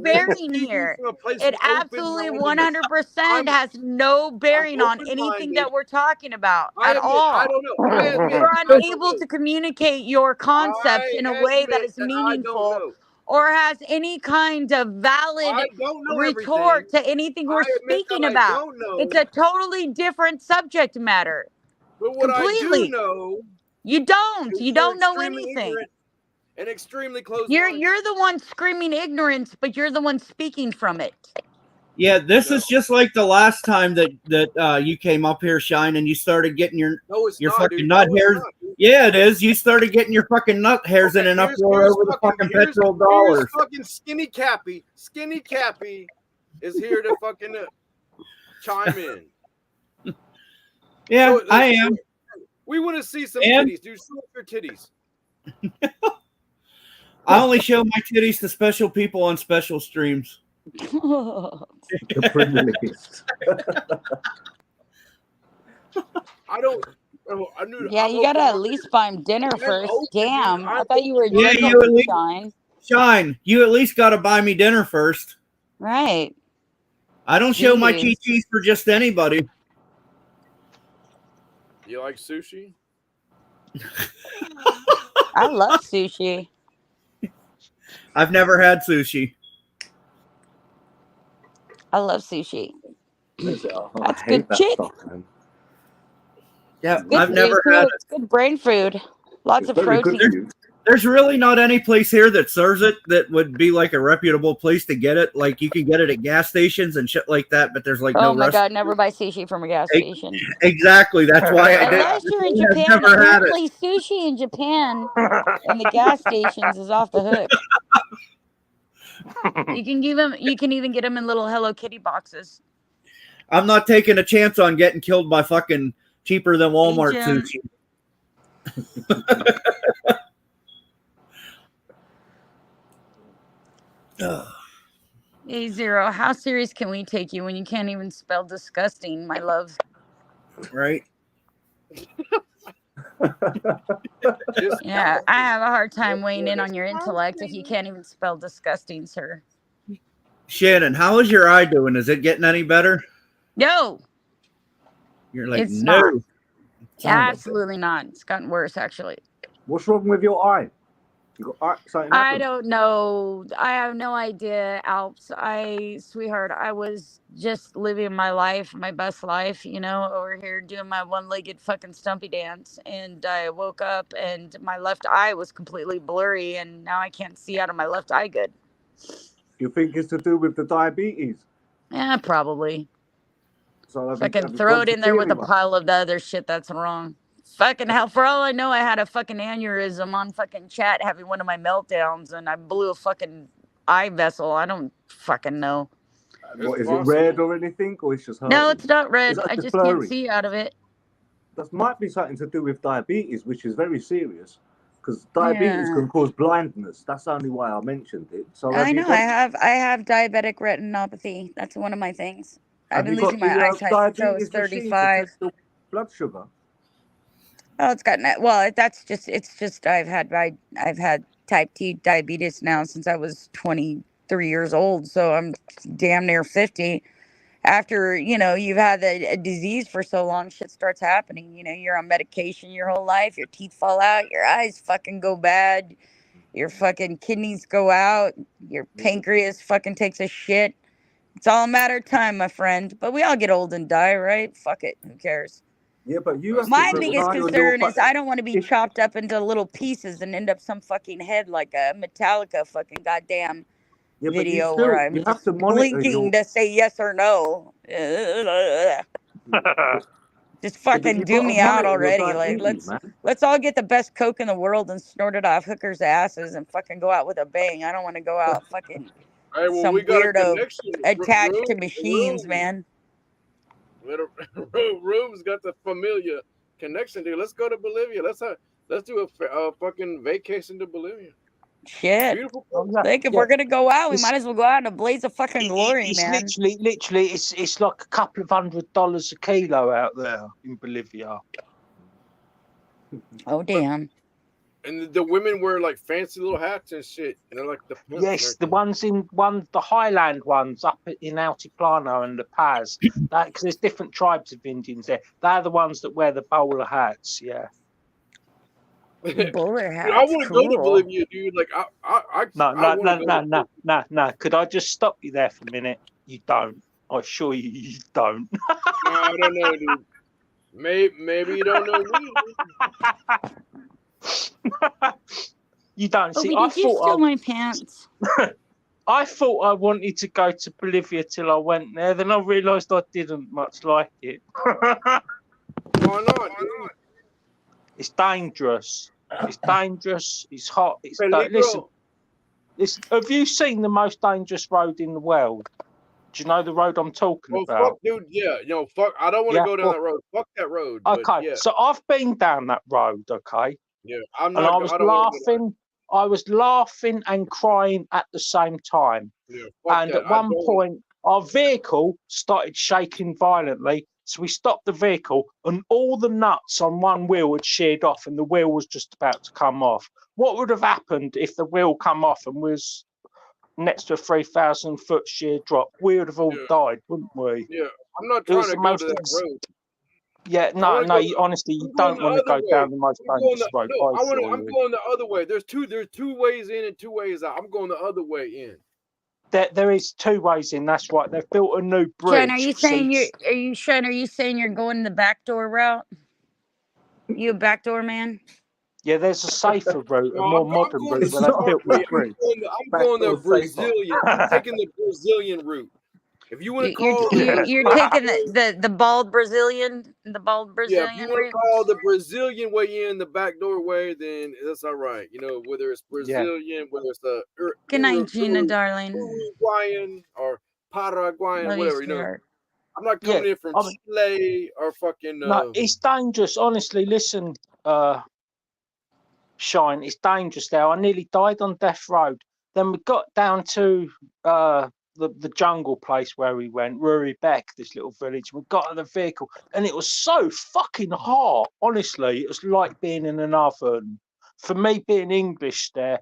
bearing here. It absolutely 100% has no bearing on anything that we're talking about I at admit, all. I don't know. I admit, You're I don't unable know. to communicate your concepts in a way that admit is that I don't meaningful know. or has any kind of valid I don't know retort everything. to anything I we're admit speaking that I about. don't know. It's a totally different subject matter. But what I Completely. do know, You don't. is You you're don't know extremely anything. ignorant and extremely close. You're the one screaming ignorance, but you're the one speaking from it. Yeah, this is just like the last time that you came up here, Shine, and you started getting your fucking dude. nut No, it's hairs. not, dude. Yeah, it is. You started getting your fucking nut hairs in an uproar over the fucking petrol dollars. Here's fucking Skinny Cappy. Skinny Cappy is here to fucking chime in. Yeah, So, I am. We want to see some And- titties, dude. Show us your titties. I only show my titties to special people on special streams. The privileged. I don't. I knew. Yeah, I'm you gotta open- at least buy him dinner I'm first. open, dude. Damn, I I'm thought you were open. Yeah, joking, you at least- Shine. Shine, you at least got to buy me dinner first. Right. I don't show my Jeez. chi-chis for just anybody. You like sushi? I love sushi. I've never had sushi. I love sushi. I That's hate good that shit. stuff, man. Yeah, Good I've food, never too. had it. It's good brain food. Lots It's of very good protein. for you. There's really not any place here that serves it that would be like a reputable place to get it. Like you can get it at gas stations and shit like that, but there's like Oh no my restaurant. god, never buy sushi from a gas Hey, station. Exactly. That's why I did. Unless you're in I've Japan. never had it. Apparently sushi in Japan in the gas stations is off the hook. You can even get them in little Hello Kitty boxes. I'm not taking a chance on getting killed by fucking cheaper than Walmart Jim. sushi. Hey Zero, how serious can we take you when you can't even spell disgusting, my love? Right? Just Yeah, I have a hard time weighing in on your intellect if you can't even spell disgusting, sir. Shannon, how is your eye doing? Is it getting any better? No, You're like, it's no. not. Son of a- Absolutely not. It's gotten worse, actually. What's wrong with your eye? You got something I happened? don't know. I have no idea, Alps. Sweetheart, I was just living my life, my best life, you know, over here doing my one-legged fucking stumpy dance. And I woke up and my left eye was completely blurry, and now I can't see out of my left eye good. You think it's to do with the diabetes? Yeah, probably. So have Fucking you throw gone it to in there with a Theory, pile of the other shit that's wrong. Fucking hell, for all I know, I had a fucking aneurysm on fucking chat having one of my meltdowns, and I blew a fucking eye vessel. I don't fucking know. What, is possible. it red or anything, or it's just hurting? No, it's not red. Is that I just just can't blurry? see out of it. That might be something to do with diabetes, which is very serious, because diabetes Yeah. can cause blindness. That's only why I mentioned it. So I have you know. I got, have diabetic retinopathy. That's one of my things. I've have been you got losing my the eyesight since I was diabetes machine to 35. test the blood sugar? Oh, it's gotten that. Well, it's just I've had type 2 diabetes now since I was 23 years old. So I'm damn near 50. After, you know, you've had a disease for so long, shit starts happening. You know, you're on medication your whole life, your teeth fall out, your eyes fucking go bad, your fucking kidneys go out, your pancreas fucking takes a shit. It's all a matter of time, my friend. But we all get old and die, right? Fuck it. Who cares? Yeah, but you That's have to My true. keep an biggest eye on your. concern is I don't want to be if- chopped up into little pieces and end up some fucking head like a Metallica fucking goddamn Yeah, but you video still where I'm you have just to monitor blinking your. to say yes or no. Just Yeah, but fucking you've do got to me out monitor your already. Like diabetes, man. let's all get the best coke in the world and snort it off hookers' asses and fucking go out with a bang. I don't want to go out fucking Hey, well, some we got a weirdo connection. attached to machines, man. Room's got the familiar connection there. Let's go to Bolivia. Let's do a fucking vacation to Bolivia. Shit. Beautiful. Like if we're gonna go out, we might as well go out in a blaze of fucking glory, It's man. literally, it's like a couple of $100 a kilo out there in Bolivia. Oh damn. And the women wear like fancy little hats and shit, and they're like the pimps and Yes, the everything. the Highland ones up in Altiplano and La Paz. Because there's different tribes of Indians there. They're the ones that wear the bowler hats. Yeah. Bowler Dude, hats. I want to go to Cool. Bolivia, dude. Like I No. Could I just stop you there for a minute? You don't. I assure you don't. No, I don't know, dude. Maybe you don't know me. You don't. See, Obi, I did you thought steal my pants? I thought I wanted to go to Bolivia till I went there. Then I realised I didn't much like it. Why not, dude? It's dangerous. It's dangerous. It's hot. It's Peligro. listen. Have you seen the most dangerous road in the world? Do you know the road I'm talking Oh about? fuck, dude. Yeah, fuck. I don't want to Yeah, go down well- that road. Fuck that road. But Okay, yeah, so I've been down that road. Okay, yeah. I'm and not. I was don't wanna go down- laughing. I was laughing and crying at the same time. Yeah, fuck And that. at one point, our vehicle started shaking violently. So we stopped the vehicle, and all the nuts on one wheel had sheared off, and the wheel was just about to come off. What would have happened if the wheel come off and was next to a 3,000-foot sheer drop? We would have all Yeah. died, wouldn't we? Yeah, I'm not It was trying to the go most to that road. Yeah, no, wanna no. go- Honestly, you I'm going don't the want to other go way. down the most I'm going dangerous road. no, I assure I'm you. going the other way. There's two ways in and two ways out. I'm going the other way in. There is two ways in. That's right. They've built a new bridge. Sean, are you saying so are you saying you're going the backdoor route? You a backdoor man? yeah, there's a safer route, a No, more I'm modern going route the where they've smart built way. the bridge. I'm going the Backdoor safer. Brazilian. I'm taking the Brazilian route. If you want to call You're taking the bald Brazilian, yeah, if you Brazilian want route. to call the Brazilian way in the backdoor way, then that's all right. You know, whether it's Brazilian, whether it's the Good night, Gina, darling. Uruguayan or Paraguayan, Love you, whatever. You know, sweetheart. I'm not coming in from I mean- Chile or fucking. No, it's dangerous. Honestly, listen, Shine, it's dangerous there. I nearly died on death road. Then we got down to the the jungle place where we went, Ruribek, this little village. We got in the vehicle, and it was so fucking hot. Honestly, it was like being in an oven. For me, being English there,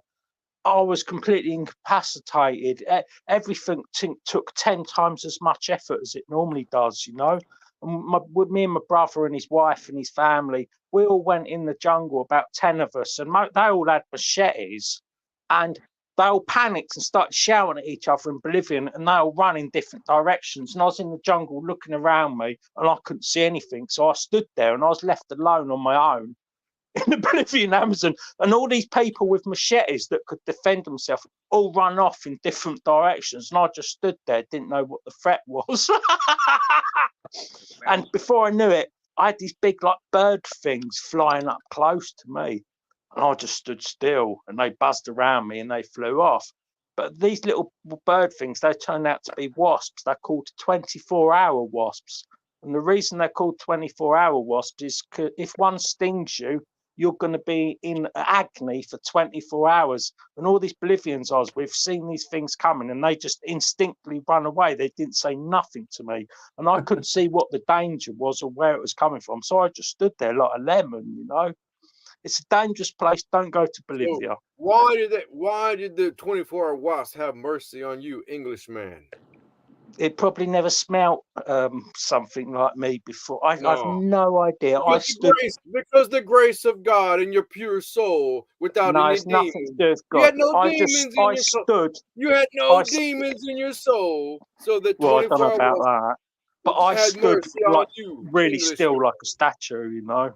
I was completely incapacitated. Everything took 10 times as much effort as it normally does, you know. And with me and my brother and his wife and his family, we all went in the jungle, about 10 of us, and they all had machetes, and they all panicked and started shouting at each other in Bolivian, and they all ran in different directions. And I was in the jungle looking around me, and I couldn't see anything. So I stood there, and I was left alone on my own in the Bolivian Amazon, and all these people with machetes that could defend themselves all run off in different directions, and I just stood there, didn't know what the threat was. And before I knew it, I had these big like bird things flying up close to me, and I just stood still, and they buzzed around me and they flew off. But these little bird things, they turned out to be wasps. They're called 24-hour wasps, and the reason they're called 24-hour wasps is if one stings you, you're going to be in agony for 24 hours. And all these Bolivians I was with seen these things coming, and they just instinctively run away. They didn't say nothing to me, and I couldn't see what the danger was or where it was coming from. So I just stood there like a lemon, you know. It's a dangerous place. Don't go to Bolivia. So why did the 24-hour wasp have mercy on you, Englishman? It probably never smelt something like me before. I've No. no idea. Because the grace of God in your pure soul, without No, any it's nothing demons. to do with You God. had no I demons in your soul. stood. You had no I s- demons in your soul, so the Well, I don't know 24-hour about wasp that, but I had stood mercy on like you, really Englishman. still, like a statue, you know.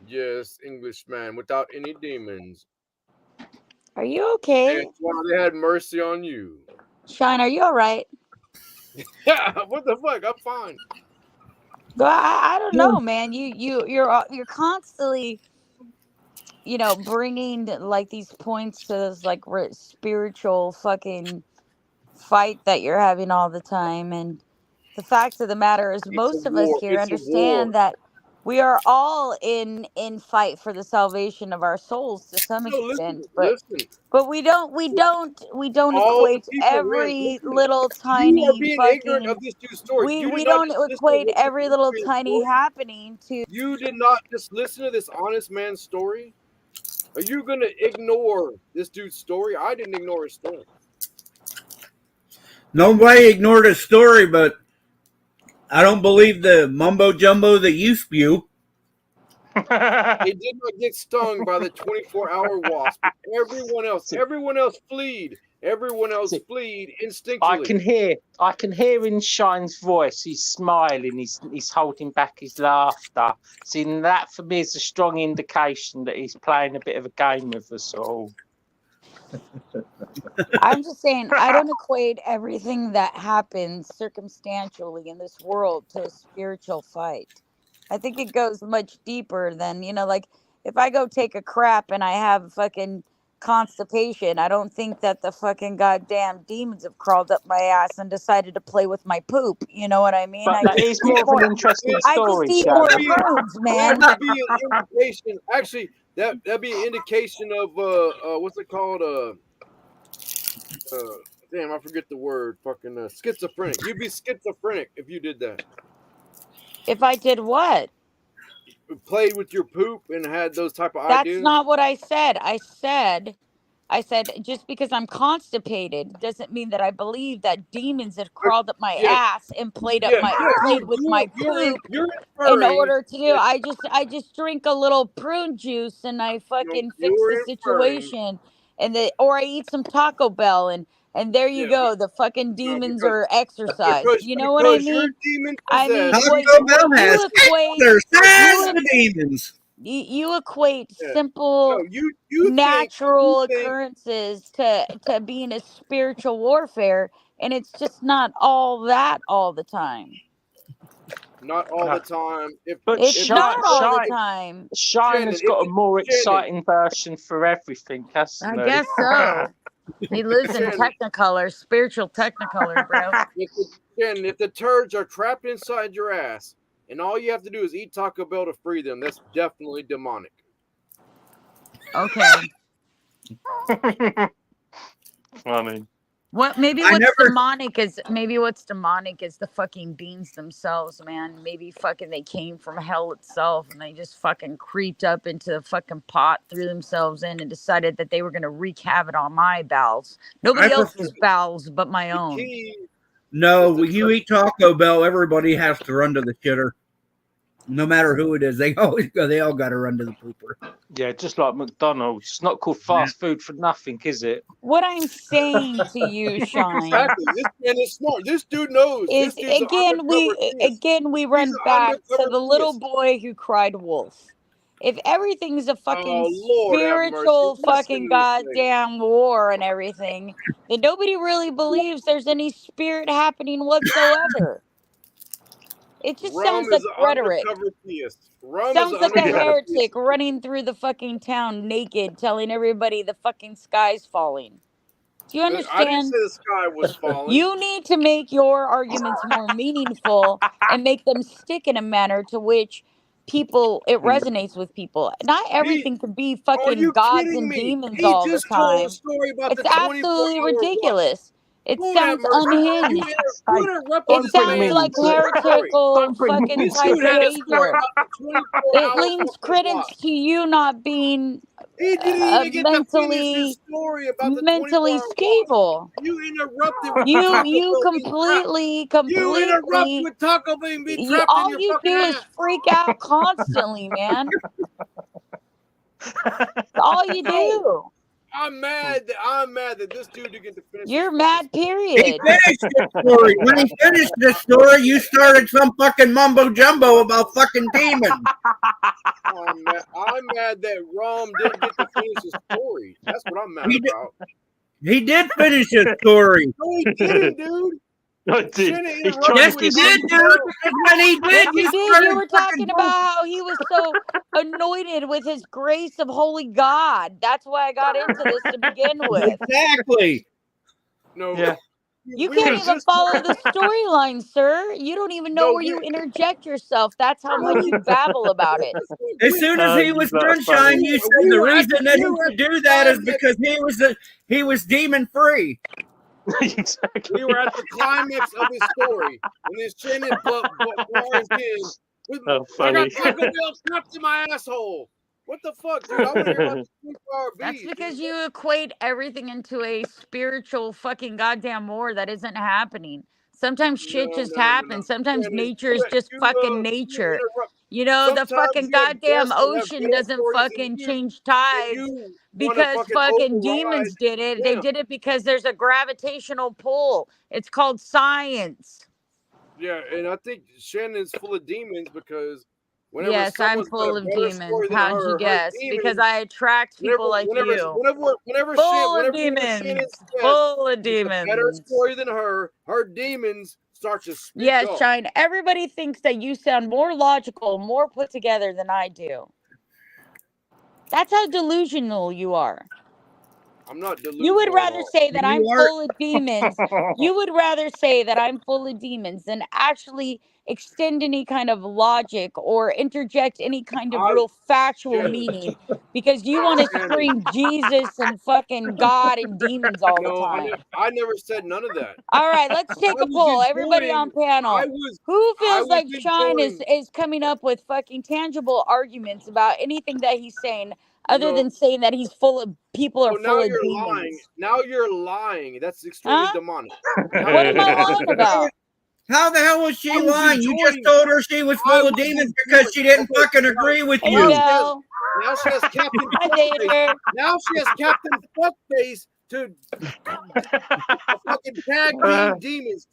Yes, Englishman, without any demons. Are you okay? That's why they had mercy on you. Shine, are you all right? Yeah, what the fuck? I'm fine. Well, I don't know, man. You're constantly, bringing like these points to this like spiritual fucking fight that you're having all the time. And the fact of the matter is, It's a most of us war. here It's a war. understand that we are all in fight for the salvation of our souls to some No, extent, listen. but we don't All the equate people, every listen. little You are tiny being ignorant fucking of this dude's story. we You did we not don't just listen to equate this every little man's tiny story. happening to You did not just listen to this honest man's story. Are you gonna ignore this dude's story? I didn't ignore his story. Nobody ignored his story, but I don't believe the mumbo jumbo that you spew. He did not get stung by the 24-hour wasp. Everyone else fled. Everyone else See, fled I instinctually. can hear in Shine's voice. He's smiling. He's holding back his laughter. See, that for me is a strong indication that he's playing a bit of a game with us all. I'm just saying, I don't equate everything that happens circumstantially in this world to a spiritual fight. I think it goes much deeper than, like if I go take a crap and I have fucking constipation, I don't think that the fucking goddamn demons have crawled up my ass and decided to play with my poop. You know what I mean? But I that just is eat more of more. an interesting I just story, eat Shane. more That'd be- prunes, man. That would be an indication. Actually, that'd be an indication of what's it called? Damn, I forget the word. Fucking schizophrenic. You'd be schizophrenic if you did that. If I did what? Played with your poop and had those type of That's ideas. not what I said. I said just because I'm constipated doesn't mean that I believe that demons have crawled up my Yeah. ass and played Yeah, with my poop you're in inferring order to do. that- I just drink a little prune juice and I fucking fix you're the inferring- situation, or I eat some Taco Bell and there you Yeah, go. The fucking demons because- are exercised. You know what I because you're mean? demon I mean, possessed. Taco Bell has you equate there's the demons. you equate Yeah. simple No, you natural think occurrences to being a spiritual warfare, and it's just not all that all the time. not all the time. But It's Shine, not all the Shine, time. Shine has got a more Shannon. exciting version for everything, hasn't I he? guess so. He lives in Shannon. Technicolor, spiritual Technicolor, bro. If the turds are trapped inside your ass, and all you have to do is eat Taco Bell to free them, that's definitely demonic. Okay. Funny. Maybe I what's never- demonic is the fucking beings themselves, man. Maybe fucking they came from hell itself and they just fucking creeped up into the fucking pot, threw themselves in, and decided that they were gonna wreak havoc on my bowels. Nobody I else's bowels but my The own. key No, Just when you eat Taco Bell, everybody has to run to the shitter. No matter who it is, they all got to run to the pooper. Yeah, just like McDonald's. It's not called fast food for nothing, is it? What I'm saying to you, Shine, exactly. This man is smart. This dude knows. is This dude's an again we run an back to undercover the little theist. boy who cried wolf. If everything's a fucking Oh, Lord have mercy. spiritual Listen fucking to this thing. goddamn war and everything, then nobody really believes there's any spirit happening whatsoever. It just Rum sounds like is an rhetoric. undercover theist. Rum Sounds is an like a undercover theist. heretic running through the fucking town naked, telling everybody the fucking sky's falling. Do you I didn't understand? say the sky was falling. You need to make your arguments more meaningful and make them stick in a manner to which it resonates with people. Not everything can be Are fucking you gods kidding and me? demons He all the just told time. a story about It's the 24-hour absolutely watch. ridiculous. It Lord have sounds mercy. unhinged. You interrupted It this sounds man's like story. heretical fucking This type dude had a story behavior. about the 24-hour It leans fucking credence watch. to you not being He didn't even get to finish his story about the mentally 24-hour watch. stable. You interrupted with You Taco you Bell being trapped. You interrupt completely with Taco Bell being trapped in all your you fucking do is ass. freak out constantly, man. That's all you do. I'm mad that this dude didn't get to finish. You're his mad, He period. finished the story. When he finished the story, you started some fucking mumbo jumbo about fucking demons. I'm mad that Rum didn't get to finish his story. That's what I'm mad about. He did finish his story. No, he didn't, dude. I did. Shouldn't He's interrupt trying Yes, to he get did, some- dude. Because when he did, Yes, you did. started You were fucking talking about how he was so anointed with his grace of holy God. That's why I got into this to begin with. Exactly. No. Yeah. You we can't were even just- follow the storyline, sir. You don't even know No, where you we- interject yourself. That's how much you babble about it. As soon as he was that's sunshine, funny. you said We the were at reason the- that we he were could at do the that is climax. because he was demon free. Exactly. We were at the climax of his story when this Shannon bars in. With, Oh, I funny. got Taco Bell trapped in my asshole. What the fuck, dude? I want to hear about the 24-hour That's bees. because you equate everything into a spiritual fucking goddamn war that isn't happening. Sometimes shit No, just no, no, no, happens. no. Sometimes Shannon, nature is just you, fucking you nature. interrupt. You know, the Sometimes fucking you have goddamn guests that have ocean good doesn't authorities and fucking you- change and tides you wanna because fucking override demons did it. They them. did it because there's a gravitational pull. It's called science. Yeah, and I think Shannon's full of demons because whenever Yes, I'm someone's got full a of better demons. story than How'd her, you her guess? demons, Because I attract people like you. whenever Full of Shannon's demons. guest Full of has a better demons. story than her demons start to speak Yes, up. Shine. Everybody thinks that you sound more logical, more put together than I do. That's how delusional you are. I'm not delusional. You would at rather all. say that You I'm are- full of demons. You would rather say that I'm full of demons than actually extend any kind of logic or interject any kind of real factual Shannon. meaning because you want to Shannon. scream Jesus and fucking God and demons all the No, time. I never said none of that. All right, let's take I a was poll. Everybody enjoying- on panel. Who I feels was like Shine enjoying- is coming up with fucking tangible arguments about anything that he's saying other No. than saying that he's full of people are Oh, full now of you're demons? lying. Now you're lying. That's extremely Huh? demonic. What am I lying about? How the hell was she I was lying? You just enjoying- told her she was full I of was demons because she didn't enjoying- fucking agree with Hey, you. Belle. Now she has Captain Hi, Fuckface. Vader. Now she has Captain Fuckface to fucking tag team demons.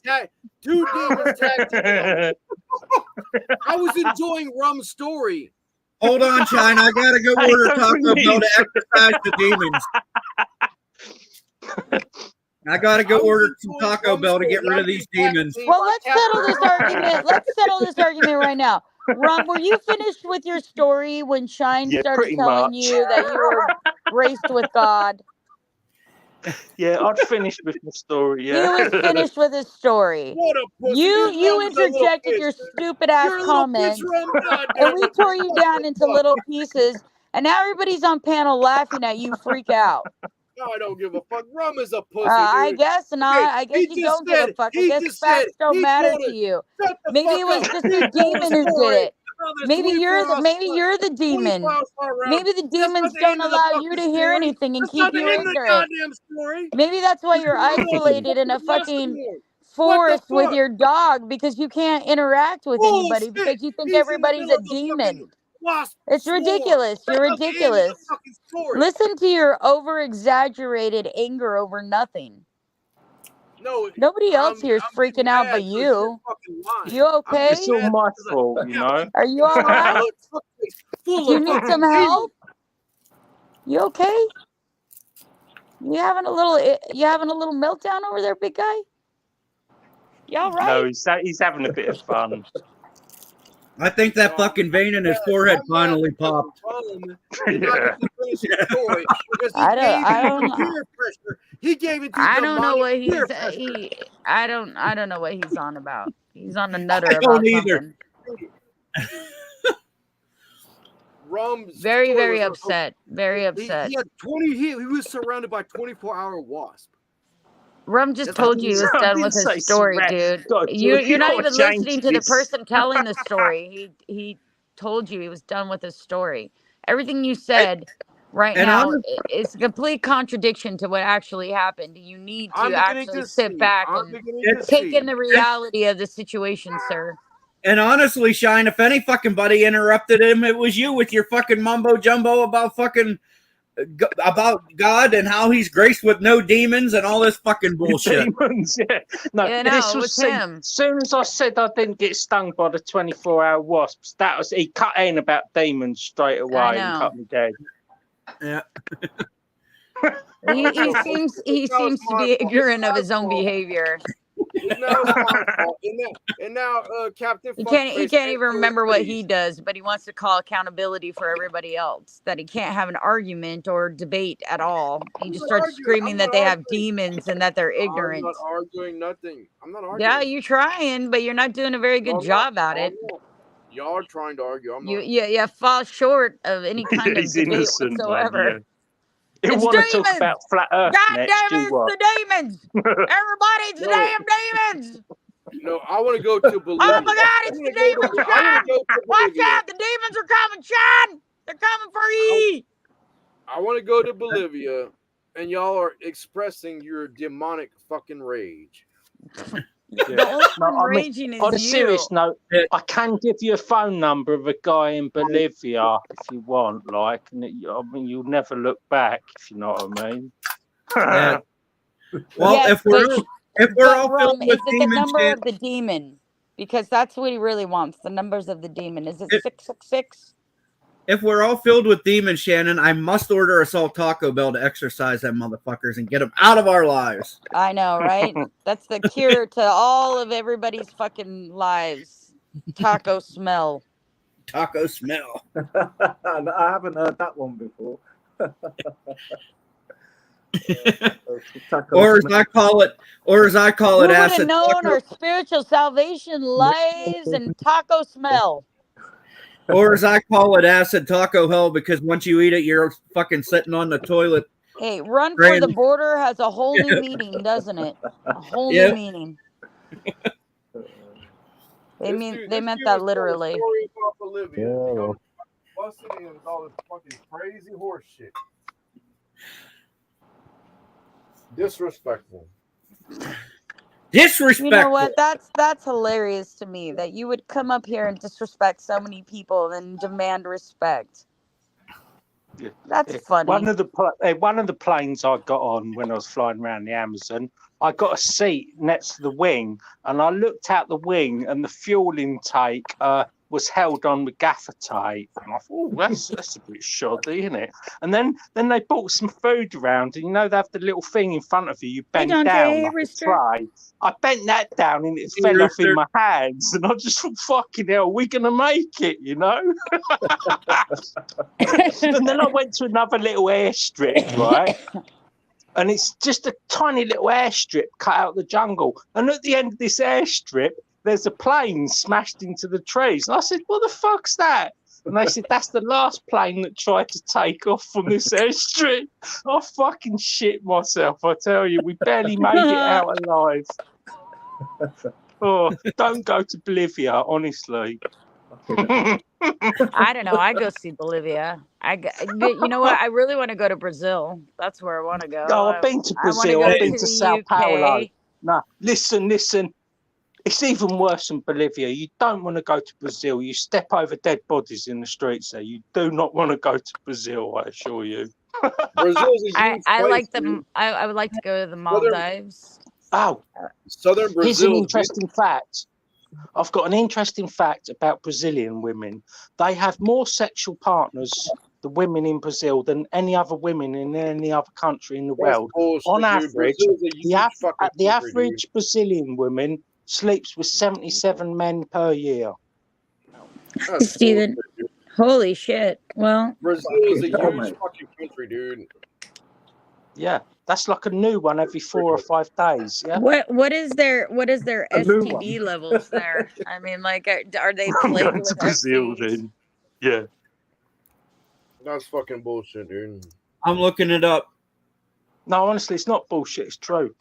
Two demons tag team. I was enjoying Rum's story. Hold on, Shine. I gotta go order don't Taco believe Bell to exercise the demons. I gotta go I was order some enjoying Taco Rum's Bell to story. get rid Now of these you're tag demons. teamed Well, by let's Captain settle this argument. Let's settle this argument right now. Ron, were you finished with your story when Shine Yeah, started pretty telling much. you that you were graced with God? Yeah, I'd finished with my story. He Yeah. was finished with his story. What a pussy. You This Rum's a little interjected bitch. your stupid ass You're a little bitch, comments, Rum. God and damn we it. tore you What down the into fuck? little pieces. And now everybody's on panel laughing at you freak out. I don't give a fuck. Rum is a pussy, I dude. guess not. Okay, I guess he you just don't give said a it. fuck. I He guess just said facts it. don't He matter told to it. you. Shut the Maybe fuck it was up. just He the told demon who did story it. about this Maybe you're 24 the hour demon. 24 hour round. Maybe the That's demons not the don't end of the allow you fucking to hear story. anything and That's keep not the you end of the ignorant. goddamn story. Maybe that's why you're There's more. isolated in a There's lots fucking more. What the forest with fuck? your dog because you can't interact with anybody Bullshit. because you think He's in the everybody's middle a of a fucking demon. wasp It's swarm. ridiculous. You're That's not the end of the ridiculous. fucking story. Listen to your over exaggerated anger over nothing. No, Nobody else here is I'm freaking getting out mad but 'cause you're you. fucking lying. You I'm okay? It's getting all mad my because fault, you know. Are you all right? Full Do you of need fucking some demons. help? You okay? You having a little meltdown over there, big guy? Y'all right? No, he's having a bit of fun. I think that No, fucking vein in his I'm forehead mad finally because popped. Rum did not Yeah. get to finish his story because he I gave it don't to know. peer pressure. He gave it to I don't know demonic what peer he's pressure. I don't know what he's on about. He's on a I nutter don't about either. something. Rum's Very, story very was upset. Very upset. he had 20. He was surrounded by 24-hour wasp. Rum just That's told you he was I done didn't with his say story, rat. dude. God, You're not gotta even change listening to the this. person telling the story. He told you he was done with his story. Everything you And, said right And now honest, is a complete contradiction to what actually happened. You need to I'm beginning actually to sit see. back I'm and beginning to it's take in see. the reality of the situation, sir. and honestly, Shine, if any fucking buddy interrupted him, it was you with your fucking mumbo jumbo about fucking about God and how he's graced with no demons and all this fucking bullshit. Demons, yeah. No, Yeah, this no, it was was see, him. soon as I said I didn't get stung by the 24-hour wasps, that was he cut in about demons straight I away and know. cut me dead. Yeah. He So seems it's now it's to my be fault. ignorant It's of my his own fault. behavior. And now it's my fault. And now Captain He Fuckface can't can't even show his remember what face. he does, but he wants to call accountability for everybody else. That he can't have an argument or debate at all. He I'm just not starts arguing. screaming I'm that not they have arguing. demons and that they're I'm ignorant. not arguing nothing. I'm not Yeah, arguing. you're trying, but you're not doing a very No, good I'm not. job at No, it. I'm not. Y'all are trying to argue. I'm not. You fall short of any kind of He's debate innocent, man. whatsoever. Yeah. He'll It's want to talk demons! about flat Earth God next. damn Do it, it's what? the demons! Everybody, it's the No, damn demons! no. I want to go to Bolivia. Oh my God, I it's want the to go demons, to. I want Sean! to go to Watch Bolivia. out, the demons are coming, Sean! They're coming for ye! I want to go to Bolivia, and y'all are expressing your demonic fucking rage. The only one No, I mean, raging on a is you. serious note, Yeah. I can give you a phone number of a guy in Bolivia if you want. Like, and I mean, you'll never look back if you know what I mean. Yeah. Well, Yes, if we're but all Rum, filled with is it the demons, number Shan- of the demon? Because that's what he really wants, the numbers of the demon. Is it It- 666? if we're all filled with demons, Shannon, I must order us all Taco Bell to exercise them motherfuckers and get them out of our lives. I know, right? That's the cure to all of everybody's fucking lives. Taco smell. Taco smell. I haven't heard that one before. Taco Or as smell. I call it, Who would have acid. known Taco, our spiritual salvation lies in taco smell? or as I call it, acid taco hell, because once you eat it, you're fucking sitting on the toilet. Hey, Run for the Randy. Border has a whole new meaning, doesn't it? A whole Yep. new meaning. They This mean dude- they this meant dude that was telling a literally. story about Bolivia. Yeah, You know, well. busting in with all this fucking crazy horse shit. Disrespectful. Disrespectful. You know what? That's hilarious to me that you would come up here and disrespect so many people and demand respect. Yeah. That's Yeah. funny. One of the planes I got on when I was flying around the Amazon, I got a seat next to the wing, and I looked out the wing, and the fuel intake was held on with gaffer tape, and I thought, oh, that's a bit shoddy, isn't it? And then they brought some food around, and you know they have the little thing in front of you, you bend Dante, down like Rooster. a tray. I bent that down, and it Hey, fell off Rooster. in my hands, and I just thought, fucking hell, we're gonna make it, you know? And then I went to another little airstrip, right? And it's just a tiny little airstrip cut out of the jungle. And at the end of this airstrip, there's a plane smashed into the trees. And I said, what the fuck's that? And they said, that's the last plane that tried to take off from this airstrip. I fucking shit myself, I tell you. We barely made it out alive. Oh, don't go to Bolivia, honestly. I don't know. I go see Bolivia. You know what? I really want to go to Brazil. That's where I want to go. No, I've been to I want to Brazil. go I've been to to the Sao Paulo. UK. No, listen. It's even worse than Bolivia. You don't want to go to Brazil. You step over dead bodies in the streets there. You do not want to go to Brazil, I assure you. Brazil's a huge I place, like dude. them. I would like to go to the Southern- Maldives. Oh, Southern here's an Brazil. interesting fact. I've got an interesting fact about Brazilian women. They have more sexual partners, the women in Brazil, than any other women in any other country in the world. On average, the average Brazilian woman sleeps with 77 men per year. Steven, holy shit. Well, Brazil is a huge Fucking hell, mate. fucking country, dude. Yeah, that's like a new one every 4 or 5 days. Yeah, what is their A new STD levels there? I mean, like, are they plagued with STDs? Yeah. That's fucking bullshit, dude. I'm looking it up. No, honestly, it's not bullshit. It's true.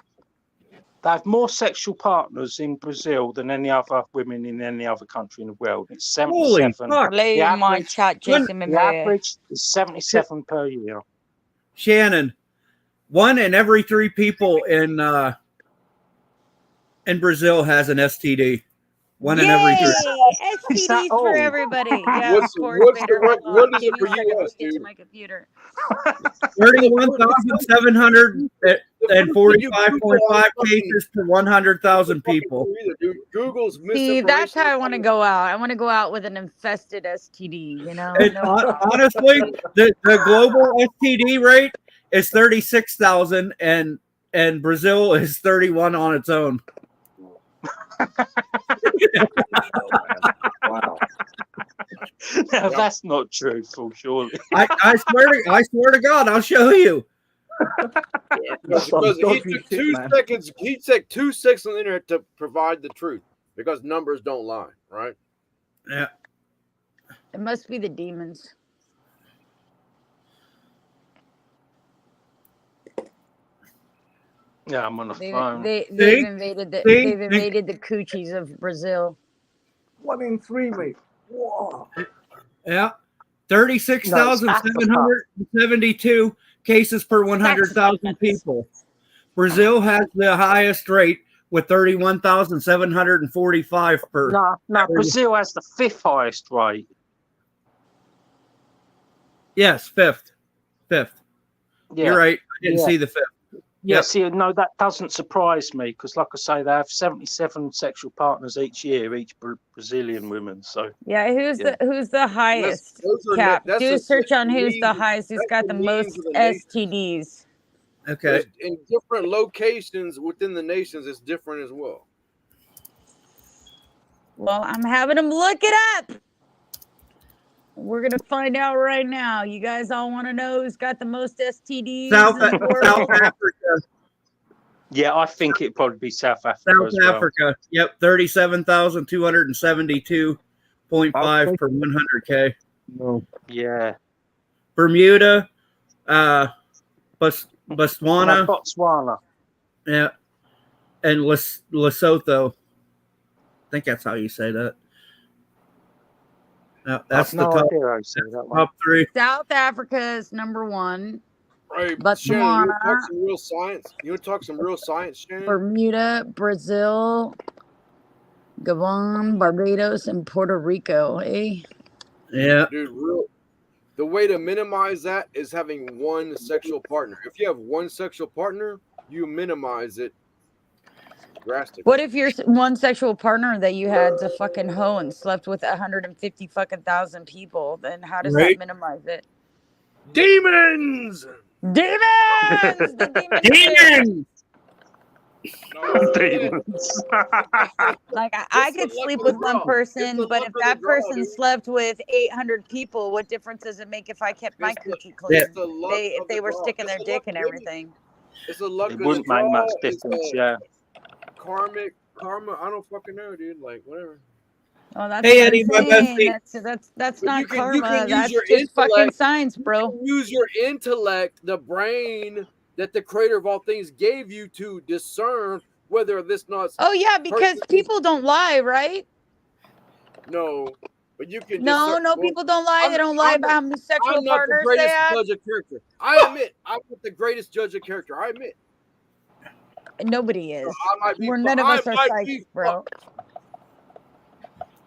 They have more sexual partners in Brazil than any other women in any other country in the world. It's Holy 77. fuck, Hello, my average- chat, Jason. The average is 77 per year. Shannon! 1 in every 3 people in Brazil has an STD. 1 in every 3. Is that STDs for all? everybody. Yeah, What's- of course. what's the Vader. rec- Hold what on. is Give it me for a second. US, Let's get to dude? my computer. 31,745 cases per 100,000 people. Dude, Google's See, that's how I misinformation. want to go out. I want to go out with an infested STD, you know? And No problem. honestly, the global STD rate is 36,000, and Brazil is 31 on its own. Wow. Now, that's not truthful, surely. I swear to God, I'll show you. Because he Dodgy took shit, 2 man. seconds. He took 2 seconds on the internet to provide the truth because numbers don't lie, right? Yeah. It must be the demons. Yeah, I'm on the They've phone. invaded the See? they've invaded the coochies of Brazil. 1 in 3, mate. Whoa. Yeah. 36,772 cases per 100,000 people. Brazil has the highest rate with 31,745 per. No, Brazil has the 5th highest rate. Yes, fifth. Yeah. You're right. I didn't Yeah. see the 5th. Yeah, Yep. see, no, that doesn't surprise me because, like I say, they have 77 sexual partners each year, each Brazilian women. So, Yeah, who's the highest? Those are Cap. that's Do a search on who's the means- highest. Who's that's got the the means most of the nation. STDs? Okay. There's- in different locations within the nations, it's different as well. Well, I'm having them look it up. We're gonna find out right now. You guys all want to know who's got the most STDs South in the world? Africa. yeah, I think it'd probably be South Africa South as well. Africa. Yep. 37,272.5 per 100K. Yeah. Bermuda, No, Botswana, Botswana. yeah, and Lesotho. I think that's how you say that. That's I've the no top, idea how you say that one. top 3. South Africa is number 1. Right, Botswana. Shannon, you want to talk some real science? You want to talk some real science, Shannon? Bermuda, Brazil, Gabon, Barbados, and Puerto Rico. Eh? Yeah. Dude, the way to minimize that is having one sexual partner. If you have one sexual partner, you minimize it drastically. What if your one sexual partner that you had's a fucking hoe and slept with 150 fucking thousand people? Then how does Right. that minimize it? Demons! Demons! The demons! Demons! No, Demons. Like I It's could the luck sleep of the with one draw. It's person, the but luck if of that the draw, person dude. slept with 800 people, what difference does it make if I kept my It's the- coochie clean? It's the luck If of they the were draw. sticking It's their the dick luck- and everything. It's the luck It of the wouldn't make draw. much It's difference, a yeah. karma. I don't fucking know, dude. Like whatever. Oh, that's Hey, what Eddie, I'm my saying. bestie. That's But not you karma. can use That's your just fucking intellect. science, You bro. can use your intellect, the brain that the creator of all things gave you to discern whether this not Oh yeah, person because is people don't lie, right? no, but you can No, discern. no, Well, people don't lie. I'm They don't lie I'm about how many sexual I'm not the partners they greatest had. judge of character. I admit I'm not the greatest judge of character. I admit. Nobody is. I might be. None of I us are might psychic, be. bro.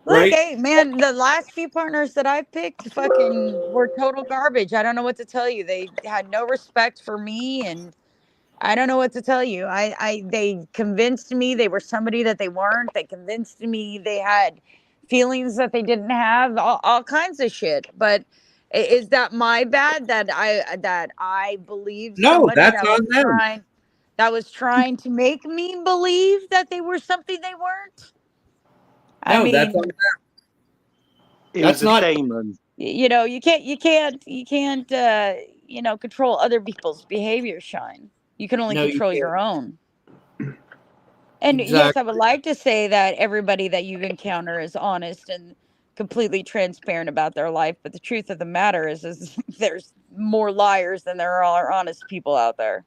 Look, Right? hey, man, the last few partners that I picked fucking were total garbage. I don't know what to tell you. They had no respect for me, and I don't know what to tell you. They convinced me they were somebody that they weren't. They convinced me they had feelings that they didn't have, all kinds of shit. But is that my bad that I believed No, somebody that's on them. that was trying to make me believe that they were something they weren't? I No, that's mean, on. He That's was a not. demon. you know, you can't control other people's behavior, Shine. You can only No, you control can't. your own. And yes, I would Exactly. like to say that everybody that you encounter is honest and completely transparent about their life, but the truth of the matter is there's more liars than there are honest people out there.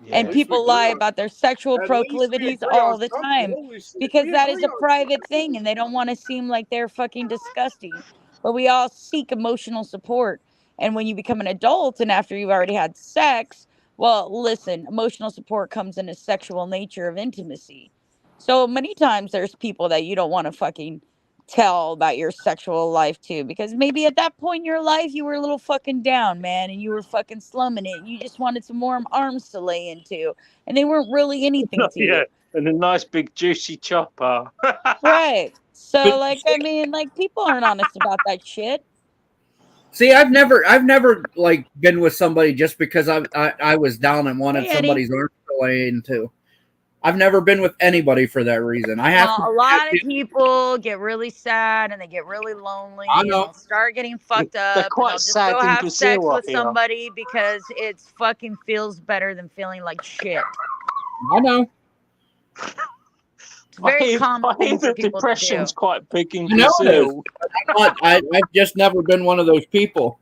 Yeah. And At least we people agree lie on. about their sexual At least we proclivities agree on all the something. time Holy shit, because we that is agree a on private thing something. and they don't want to seem like they're fucking disgusting. But we all seek emotional support. And when you become an adult and after you've already had sex, well, listen, emotional support comes in a sexual nature of intimacy. So many times there's people that you don't want to fucking tell about your sexual life to because maybe at that point in your life you were a little fucking down, man, and you were fucking slumming it and you just wanted some warm arms to lay into and they weren't really anything to Yeah, you. and a nice big juicy chopper. Right. So But like I mean like people aren't honest about that shit. see, I've never like been with somebody just because I was down and wanted Hey Eddie. somebody's arm to lay into. I've never been with anybody for that reason. I have Well, to. a lot of people get really sad and they get really lonely I and know. they'll start getting fucked They're up and quite they'll just sad go in have sex Brazil, I with hear. somebody because it fucking feels better than feeling like shit. I know. It's a very common I hear thing for that people to do. depression's quite big in I know it is. Brazil. I've just never been one of those people.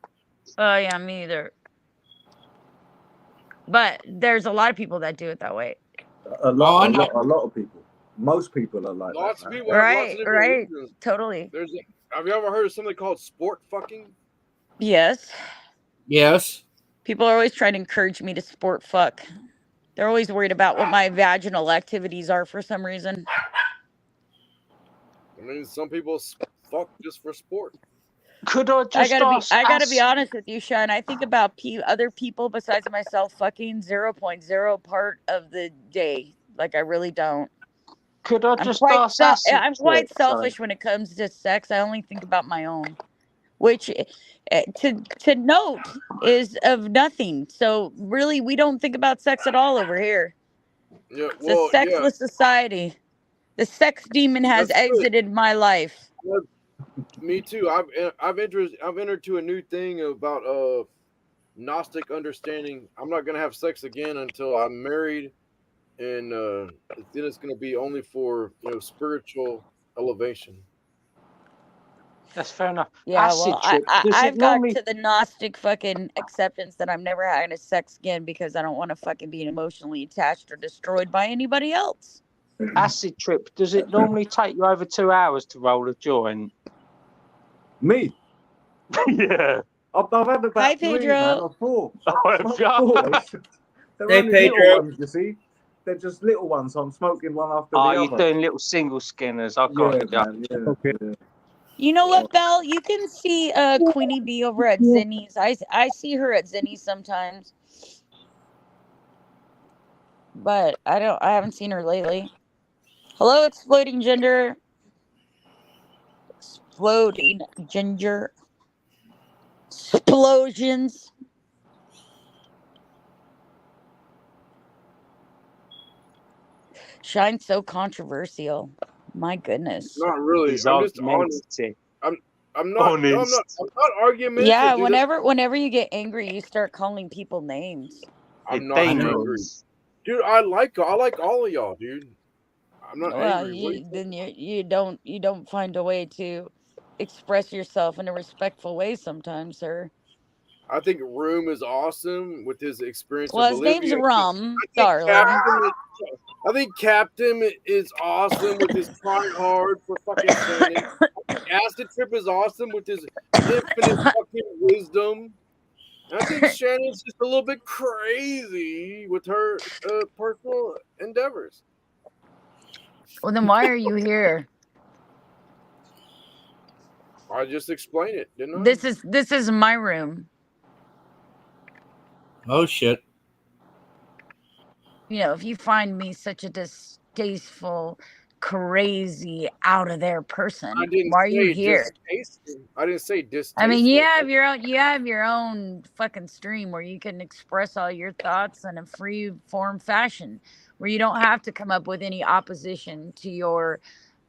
Oh yeah, me either. But there's a lot of people that do it that way. A lot, I know. a lot of people. Most people are like Lots that. of Man. people have lots Right, of different right. reasons. Totally. Have you ever heard of something called sport fucking? Yes. Yes. People are always trying to encourage me to sport fuck. They're always worried about what my vaginal activities are for some reason. I mean, some people fuck just for sport. Could I just I gotta be ask? honest with you, Sean. I think about other people besides myself fucking 0.0 part of the day. Like I really don't. Could I I'm just quite ask Acid I'm quite Trip, sorry. selfish when it comes to sex. I only think about my own, which to note is of nothing. So really, we don't think about sex at all over here. Yeah, It's well, a sexless society. The sex demon has That's good. exited my life. Me too. I've entered to a new thing about Gnostic understanding. I'm not gonna have sex again until I'm married, and then it's gonna be only for spiritual elevation. That's fair enough. Yeah, Acid well, Trip, does it I've got normally to the Gnostic fucking acceptance that I'm never having a sex again because I don't want to fucking be emotionally attached or destroyed by anybody else. Acid Trip, does it normally take you over 2 hours to roll a joint? Me, Yeah. I've had about Hi, 3, Pedro. man, or 4. Oh, I've have smoked you? 4. They're Hey, only Pedro. little ones, you see. They're just little ones. So I'm smoking one after Oh, the you're other. doing little single skinners. I got Yeah, you. man. Yeah. Okay. Yeah. You know what, Belle? You can see Queenie B over at Zinnies. I see her at Zinnies sometimes. But I haven't seen her lately. Hello, Exploding Ginger. Exploding Ginger. Explosions. Shine's so controversial. My goodness. Not really. He's I'm just honest. argumentative. I'm not. No, I'm not. I'm not argumentative. Yeah, dude. whenever you get angry, you start calling people names. I'm The not angry, demons. dude. I like all of y'all, dude. I'm not Well, angry. What are you then you don't find a way to express yourself in a respectful way sometimes, sir. I think Room is awesome with his experience Well, of his name's Bolivia. Rum, I think darling. Captain is awesome with his trying hard for fucking Shannon. I think Acid Trip is awesome with his infinite fucking wisdom. And I think Shannon's just a little bit crazy with her personal endeavors. Well, then why are you here? I just explained it, didn't I? This is my room. Oh shit. You know, if you find me such a distasteful, crazy, out of there person, I didn't why are you say here? distasteful. I didn't say distasteful. I mean, you have your own fucking stream where you can express all your thoughts in a free form fashion, where you don't have to come up with any opposition to your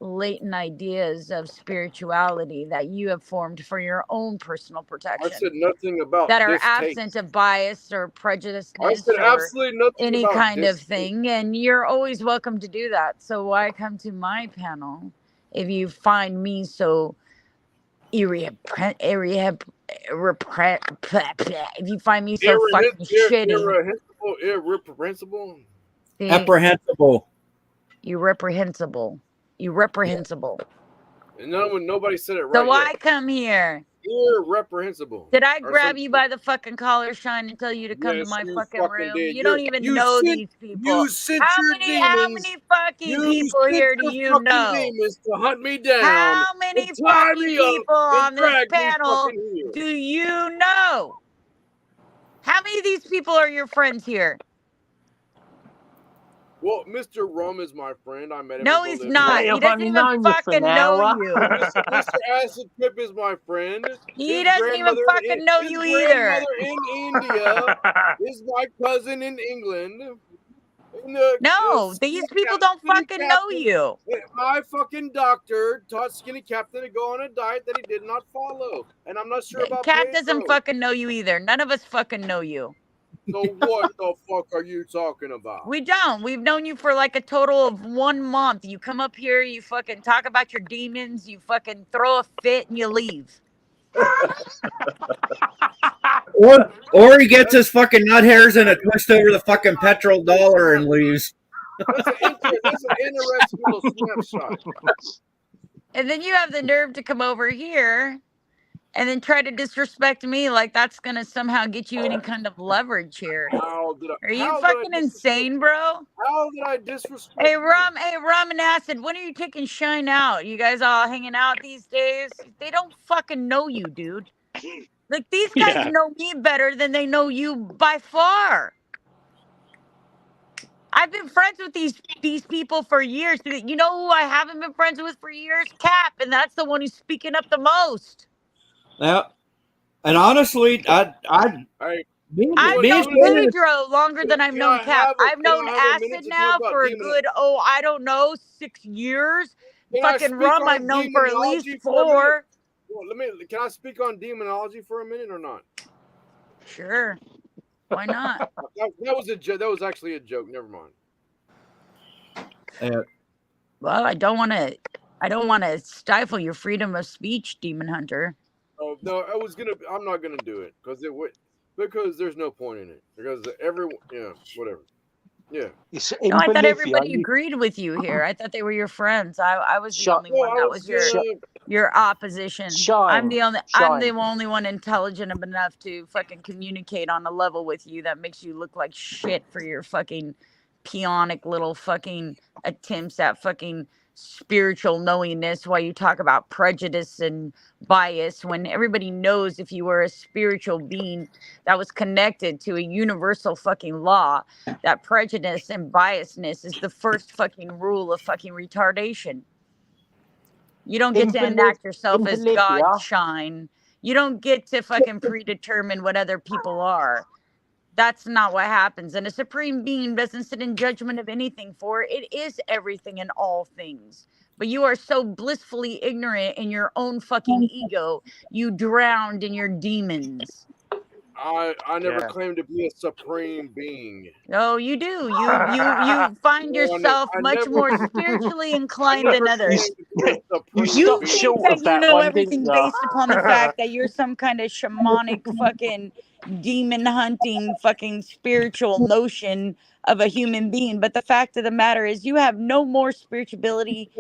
latent ideas of spirituality that you have formed for your own personal I protection, said nothing about that are distaste. absent of bias or prejudice I said or absolutely nothing any about kind of distaste. thing, and you're always welcome to do that. So why come to my panel if you find me so if you find me so fucking shitty, Irreprehensible. see, Apprehensible. you reprehensible. And nobody said it right. So why yet. come here? Irreprehensible. Did I Or grab some you shit. by the fucking collar, Shine, and tell you to come to Yes, my you fucking fucking room? did. You don't even You know sent- these people. You sent How your many demons. fucking You people sent here do your you fucking know? demons to hunt me down. How many and tie fucking me up people and on this drag me panel fucking here. do you know? How many of these people are your friends here? Well, Mr. Rum is my friend. I met him. No, in he's Bolivia. not. Hey, He I've doesn't only even known you for fucking an know hour. you. Mr. Acid Trip is my friend. He His doesn't even grandmother fucking know his you either. grandmother in India is my cousin in England. No, these people don't fucking know you. My fucking doctor taught Skinny Captain to go on a diet that he did not follow. And I'm not sure about Cat Pedro. doesn't fucking know you either. None of us fucking know you. So what the fuck are you talking about? We don't. We've known you for like a total of 1 month. You come up here, you fucking talk about your demons, you fucking throw a fit, and you leave. Or he gets his fucking nut hairs in a twist over the fucking petrol dollar and leaves. That's an interesting little snapshot. And then you have the nerve to come over here and then try to disrespect me like that's going to somehow get you any kind of leverage here. Are you fucking insane, bro? How did I disrespect Hey, you? Rum and Acid, when are you taking Shine out? You guys all hanging out these days? They don't fucking know you, dude. Like, these guys Yeah. know me better than they know you by far. I've been friends with these people for years. You know who I haven't been friends with for years? Cap, and that's the one who's speaking up the most. Yeah. And honestly, Hey, I've me known and Shannon- Pedro longer than I've Can known I Cap. have a- I've known can I have a minute Acid to now talk about for a demon- good, I don't know, 6 years. Can I Fucking speak Rum on I've known for at least demonology for a minute? 4. Well, can I speak on demonology for a minute or not? Sure. Why not? That was a joke. That was actually a joke. Never mind. Well, I don't want to stifle your freedom of speech, Demon Hunter. Oh no, I'm not gonna do it because there's no point in it because everyone, whatever. Yeah. In No, I thought Bolivia, everybody agreed with you here. I thought they were your friends. I was the Shut- only one that was your opposition. I'm the only one intelligent enough to fucking communicate on a level with you that makes you look like shit for your fucking peonic little fucking attempts at fucking spiritual knowingness while you talk about prejudice and bias when everybody knows if you were a spiritual being that was connected to a universal fucking law, that prejudice and biasness is the first fucking rule of fucking retardation. You don't get to enact yourself as God, Shine. You don't get to fucking predetermine what other people are. That's not what happens. And a supreme being doesn't sit in judgment of anything, for it is everything and all things. But you are so blissfully ignorant in your own fucking ego, you drowned in your demons. I never Yeah. claimed to be a supreme being. No, you do. You find No, yourself I much never- more spiritually I inclined never than others. claimed to be a supreme You stopped being. think short that of you that know one, everything didn't ya? based upon the fact that you're some kind of shamanic fucking demon hunting fucking spiritual notion of a human being. But the fact of the matter is you have no more spirituality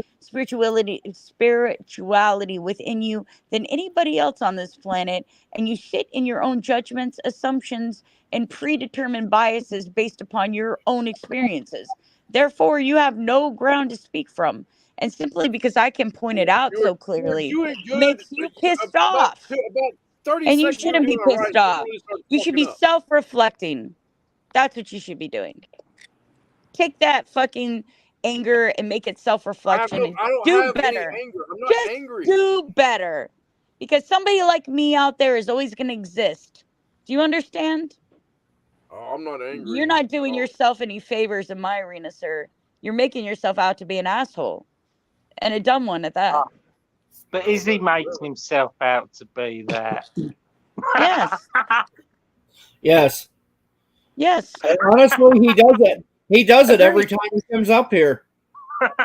within you than anybody else on this planet. And you sit in your own judgments, assumptions, and predetermined biases based upon your own experiences. Therefore, you have no ground to speak from. And simply because I can point it out so clearly You were good. makes you pissed about, off. about 30 And you seconds. You were shouldn't be doing all right. pissed off. You really started You should fucking be up. self-reflecting. That's what you should be doing. Take that fucking anger and make it self-reflection and I don't do have better. any anger. I'm not Just angry. do better. Because somebody like me out there is always going to exist. Do you understand? Oh, I'm not angry. You're not doing Oh. yourself any favors in my arena, sir. You're making yourself out to be an asshole. And a dumb one at that. But is he making himself out to be that? Yes. Yes. Yes. And honestly, he does it. He does it every time he comes up here.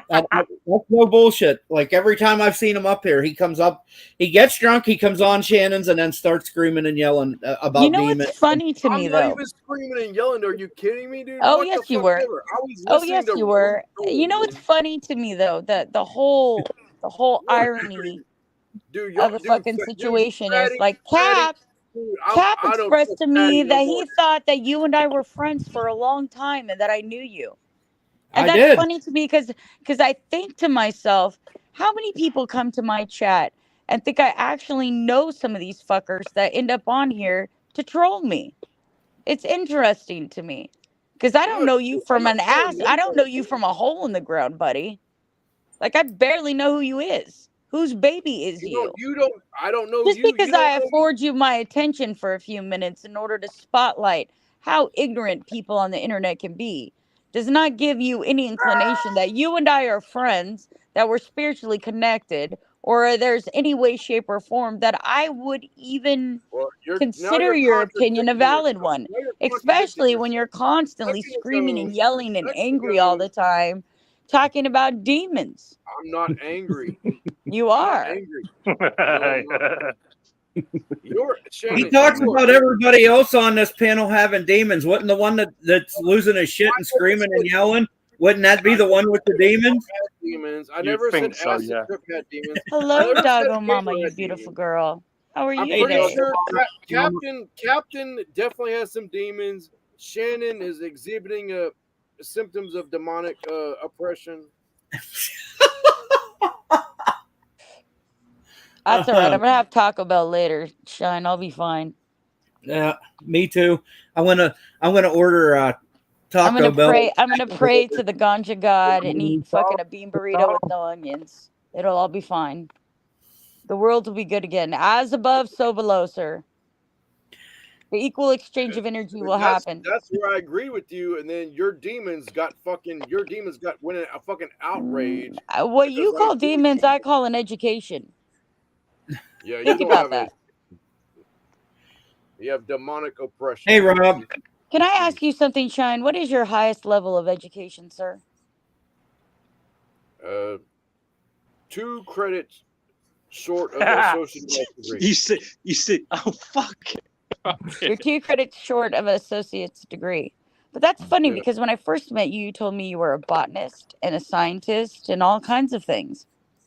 That's no bullshit. Like every time I've seen him up here, he comes up, he gets drunk, he comes on Shannon's, and then starts screaming and yelling about You know demons. what's funny to me I'm not though? even screaming and yelling. Are you kidding me, dude? Oh, What yes, the you fuck were. ever? I was Oh listening yes, to you were. Road You know Gold, what's man. funny to me though? The whole What? irony Dude, of the fucking dude, situation is Fatty, like Fatty, Cap dude, Cap I don't expressed trust to me Fatty no that more. he thought that you and I were friends for a long time and that I knew you. And I that's did. funny to me because I think to myself, how many people come to my chat and think I actually know some of these fuckers that end up on here to troll me? It's interesting to me because I don't Dude, know you I'm from not an telling ass. you I don't know you that. from a hole in the ground, buddy. Like I barely know who you is. Whose baby is you? I don't know Just you. because You don't I know me. afford you my attention for a few minutes in order to spotlight how ignorant people on the internet can be does not give you any inclination that you and I are friends, that we're spiritually connected, or there's any way, shape, or form that I would even Well, now consider you're your opinion a contradicting valid yourself. one. Now you're contradicting Especially when yourself. you're constantly Second screaming ago- and yelling and second angry ago, all the time, talking about demons. I'm not angry. You I'm not are. angry. No, I'm not. Shannon, He talks you are about everybody else on this panel having demons. Wouldn't the one that's losing his shit and screaming and yelling, wouldn't that be the one with the demons? demons. I You never said think so, Acid yeah. Cook had demons. I Hello, never said Doggo Gator Mama, you had beautiful demons. girl. How are I'm you pretty today? sure Captain definitely has some demons. Shannon is exhibiting symptoms of demonic oppression. That's all right. I'm gonna have Taco Bell later. Shine, I'll be fine. Yeah, me too. I'm gonna order Taco Bell. I'm gonna pray to the ganja god and eat fucking a bean burrito with no onions. It'll all be fine. The world will be good again. As above, so below, sir. The equal exchange of energy will happen. That's where I agree with you. And then your demons went in a fucking outrage. What you because I call agree with demons, you. I call an education. Yeah, you Think don't about have that. you have demonic oppression. Hey, Rob. Can I ask you something, Shine? What is your highest level of education, sir? 2 credits short of an associate degree. You see. Oh fuck! You're 2 credits short of an associate's degree. But that's funny Yeah. because when I first met you, you told me you were a botanist and a scientist and all kinds of things.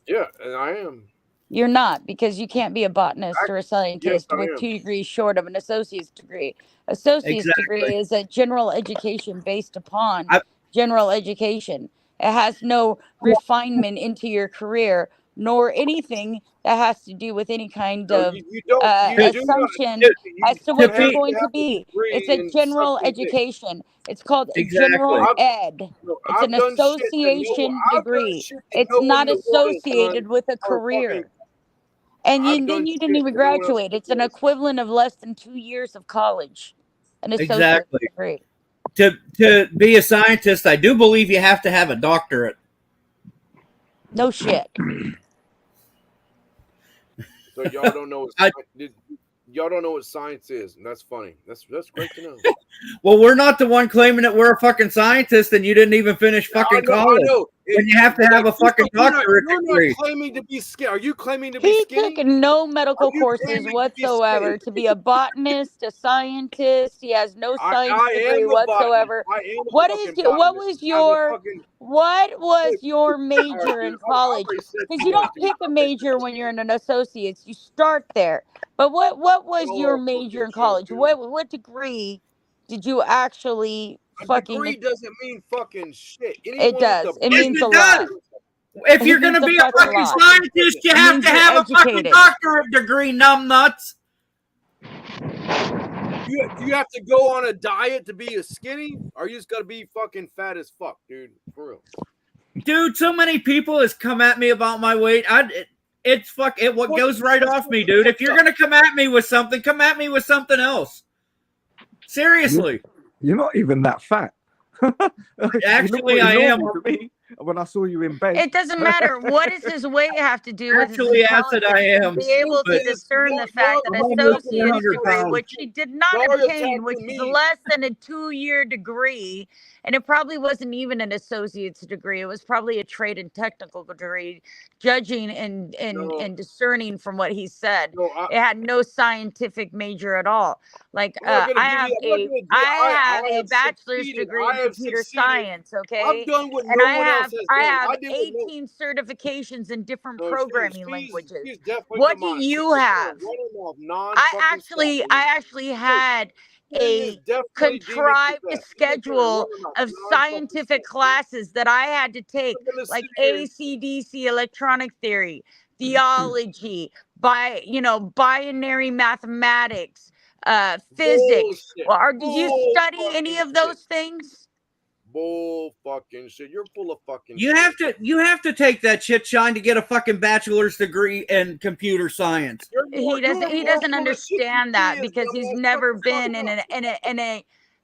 Yeah, and I am. You're not, because you can't be a botanist or a scientist I with am. 2 degrees short of an associate's degree. Associate's degree Exactly. is a general education based upon I- general education. It has no refinement into your career, nor anything that has to do with any kind No, of you do not. assumption you as to don't what have you're to going to have a be. degree It's a in general something big. education. It's called Exactly. general ed. No, It's an association degree. It's not associated with a career. And I've then done you shit didn't even that no one else graduate. It's an does. equivalent of less than 2 years of college. An associate Exactly. degree. To be a scientist, I do believe you have to have a doctorate. No shit. So y'all don't know. I- y'all don't know what science is, and that's funny. That's great to know. Well, we're not the one claiming that we're a fucking scientist, and you didn't even finish fucking college. I know. And you have to have a fucking doctorate You're degree. not claiming to be skinny. Are you claiming to be He skinny? took no medical Are you courses claiming to be whatsoever skinny? to be a botanist, a scientist. He has no science I degree am a botanist. whatsoever. I am a What fucking is your, what botanist. was your what was your All right, major in dude, I college? already said Because too you much, don't dude. pick a major when you're in an associate's. You start there. But what was All your our major fucking in shit, college? dude. What degree did you actually A fucking? degree doesn't mean fucking shit. It Anyone does. with a It Yes, means it a lot. does. If It you're means gonna a be a fucking fucking lot. scientist, you It have means to you're have a fucking educated. doctorate degree, numbnuts. You have to go on a diet to be a skinny, or you just gotta be fucking fat as fuck, dude. For real. Dude, so many people has come at me about my weight. What goes right off me, dude. If you're gonna come at me with something else. Seriously. You're not even that fat. Actually, I am. To me when I saw you in bed. It doesn't matter. What does his weight have to do with Actually, his acid, I intelligence? am. Be able to But discern the fact that I'm almost associate's 400 degree, pounds. which he did not Y'all are obtain, which attacking is me. less than a 2-year degree, and it probably wasn't even an associate's degree. It was probably a trade and technical degree, judging and discerning from what he said. It had no scientific major at all. Like I have a bachelor's degree in computer science. Okay. I've done what And no I one have else has I done. have I did what no- 18 certifications in different No, programming she's languages. definitely What come do on. you She's have? running off I non-fucking actually had a contrived schedule of scientific classes that I had to take, like ACDC, electronic theory, theology, binary mathematics, physics. Bullshit. Did you study any of those things? Bull fucking shit. You're full of fucking You have to take that shit, Shine, to get a fucking bachelor's degree in computer science. He doesn't understand that because he's never been in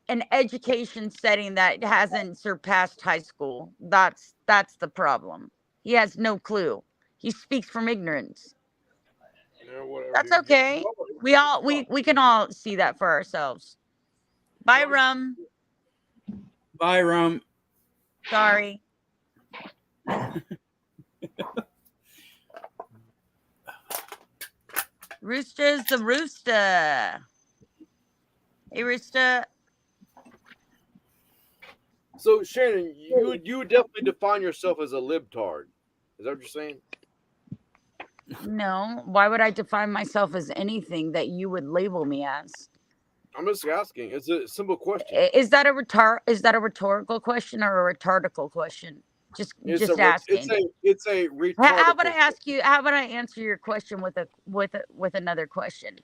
an education setting that hasn't surpassed high school. That's the problem. He has no clue. He speaks from ignorance. That's okay. We can all see that for ourselves. Bye, Rum. Bye, Rum. Sorry. Rooster's the rooster. Hey, Rooster. So Shannon, you would definitely define yourself as a libtard. Is that what you're saying? No. Why would I define myself as anything that you would label me as? I'm just asking. It's a simple question. Is that a rhetorical question or a retardical question? Just asking. It's a rhetorical. How about I ask you? How about I answer your question with another question?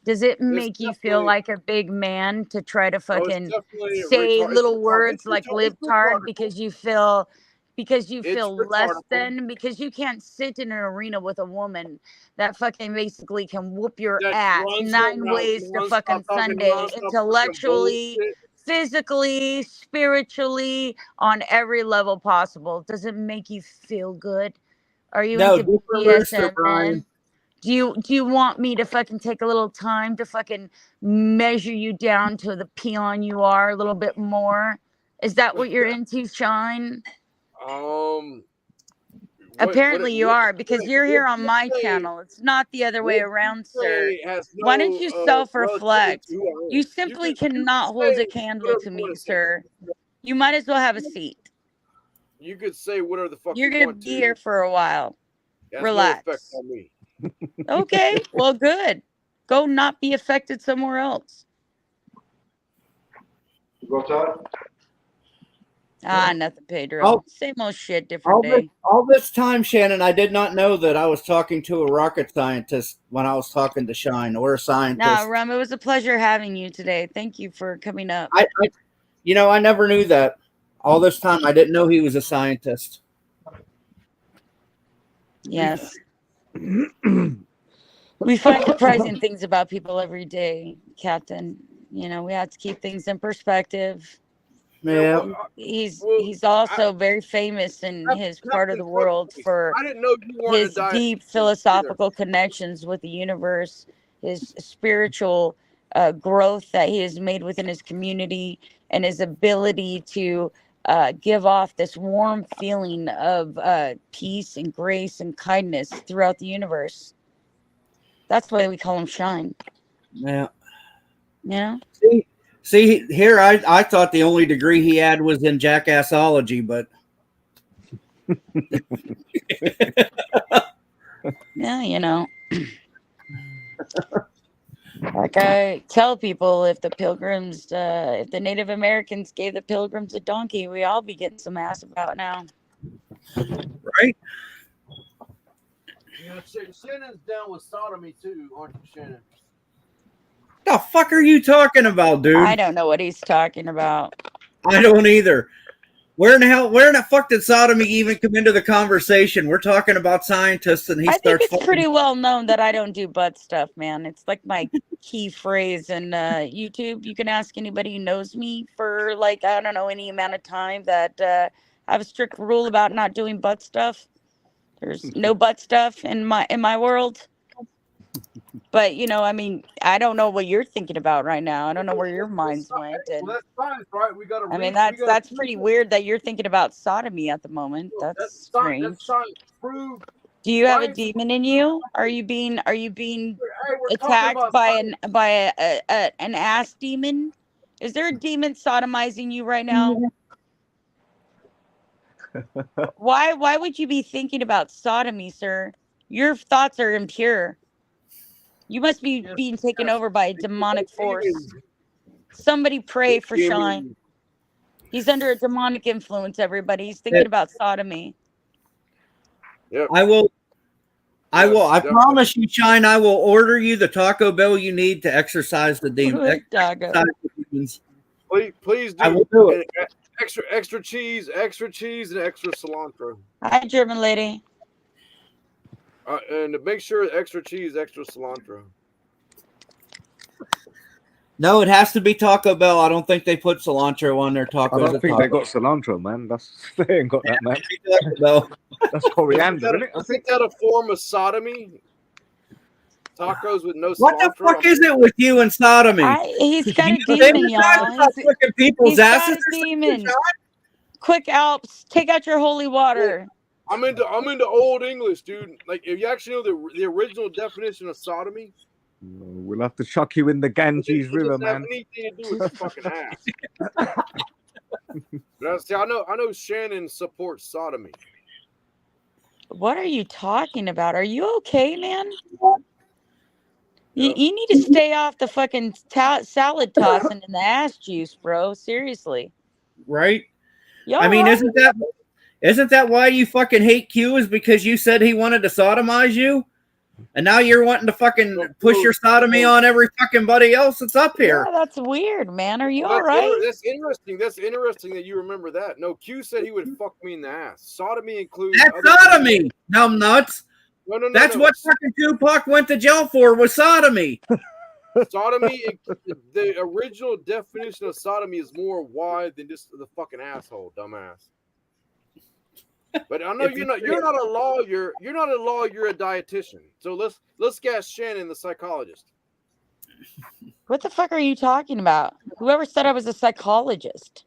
Does it make you feel like a big man to try to fucking say little words like libtard because you feel less than, because you can't sit in an arena with a woman that fucking basically can whoop your ass 9 ways to fucking Sunday, intellectually, physically, spiritually, on every level possible? Does it make you feel good? Are you into BDSM, man? Do you want me to fucking take a little time to fucking measure you down to the peon you are a little bit more? Is that what you're into, Shine? Apparently you are, because you're here on my channel. It's not the other way around, sir. Why don't you self-reflect? You simply cannot hold a candle to me, sir. You might as well have a seat. You could say whatever the fuck you're gonna be here for a while. That's relax. no effect on me. Okay, well, good. Go not be affected somewhere else. Go, Todd. Nothing, Pedro. Same old shit, different day. All this time, Shannon, I did not know that I was talking to a rocket scientist when I was talking to Shine, or a scientist. Nah, Rum, it was a pleasure having you today. Thank you for coming up. I never knew that. All this time, I didn't know he was a scientist. Yes. We find surprising things about people every day, Captain. You know, we have to keep things in perspective. Yeah. He's also very famous in his part of the world for his deep philosophical connections with the universe his spiritual growth that he has made within his community, and his ability to give off this warm feeling of peace and grace and kindness throughout the universe. That's why we call him Shine. Yeah. Yeah. See here, I thought the only degree he had was in jackassology, but Yeah, you know. Like I tell people, if the Pilgrims, if the Native Americans gave the Pilgrims a donkey, we all be getting some ass about now. right? You know, Shannon's down with sodomy too, aren't you, Shannon? The fuck are you talking about, dude? I don't know what he's talking about. I don't either. Where in the fuck did sodomy even come into the conversation? We're talking about scientists, and he I think starts. it's pretty well known that I don't do butt stuff, man. It's like my key phrase in YouTube. You can ask anybody who knows me for like, I don't know, any amount of time, that I have a strict rule about not doing butt stuff. There's no butt stuff in my world. But you know, I mean, I don't know what you're thinking about right now. I don't know where your minds went. And Well, that's science, right? We got to. I mean, that's pretty weird that you're thinking about sodomy at the moment. That's strange. That's science. Prove. Do you have a Science- demon in you? Are you being Hey, we're talking attacked about by science. an ass demon? Is there a demon sodomizing you right now? Why would you be thinking about sodomy, sir? Your thoughts are impure. You must be Yes, being taken yes. over by a demonic force. Demons. Somebody pray for Demons. Shine. He's under a demonic influence, everybody. He's thinking about sodomy. Yep. I will. I Yes, will. I definitely. promise you, Shine. I will order you the Taco Bell you need to exercise the demon. Doggo. Please do. I will do it. And extra cheese, and extra cilantro. Hi, German lady. And to make sure extra cheese, extra cilantro. No, it has to be Taco Bell. I don't think they put cilantro on their tacos. I don't at think they Taco got cilantro, man. They ain't got that, man. Taco Bell. That's coriander, isn't it? I Isn't think. that a form of sodomy? Tacos with no cilantro. What the fuck is it with you and sodomy? He's got a They demon, were y'all. trying to stop flicking people's He's got asses a or something, demon. Shine? Quick, Alps, take out your holy water. I'm into Old English, dude. Like, if you actually know the original definition of sodomy, No, we'll have to chuck you in the Ganges it River, doesn't have man. anything to do with the fucking ass. But see, I know Shannon supports sodomy. What are you talking about? Are you okay, man? Yeah. You need to stay off the fucking salad tossing and the ass juice, bro. Seriously. Right? Y'all I mean, right? isn't that why you fucking hate Q? Is because you said he wanted to sodomize you, and now you're wanting to fucking push your sodomy on every fucking buddy else that's up here. Yeah, that's weird, man. Are you Well, all right? That's interesting. That's interesting that you remember that. No, Q said he would fuck me in the ass. Sodomy includes That's other- sodomy. Numb nuts. No, That's no. what fucking Tupac went to jail for, was sodomy. Sodomy. The original definition of sodomy is more wide than just the fucking asshole, dumbass. But I know you're not a lawyer. You're not a lawyer. You're a dietitian. So let's get Shannon, the psychologist. What the fuck are you talking about? Whoever said I was a psychologist?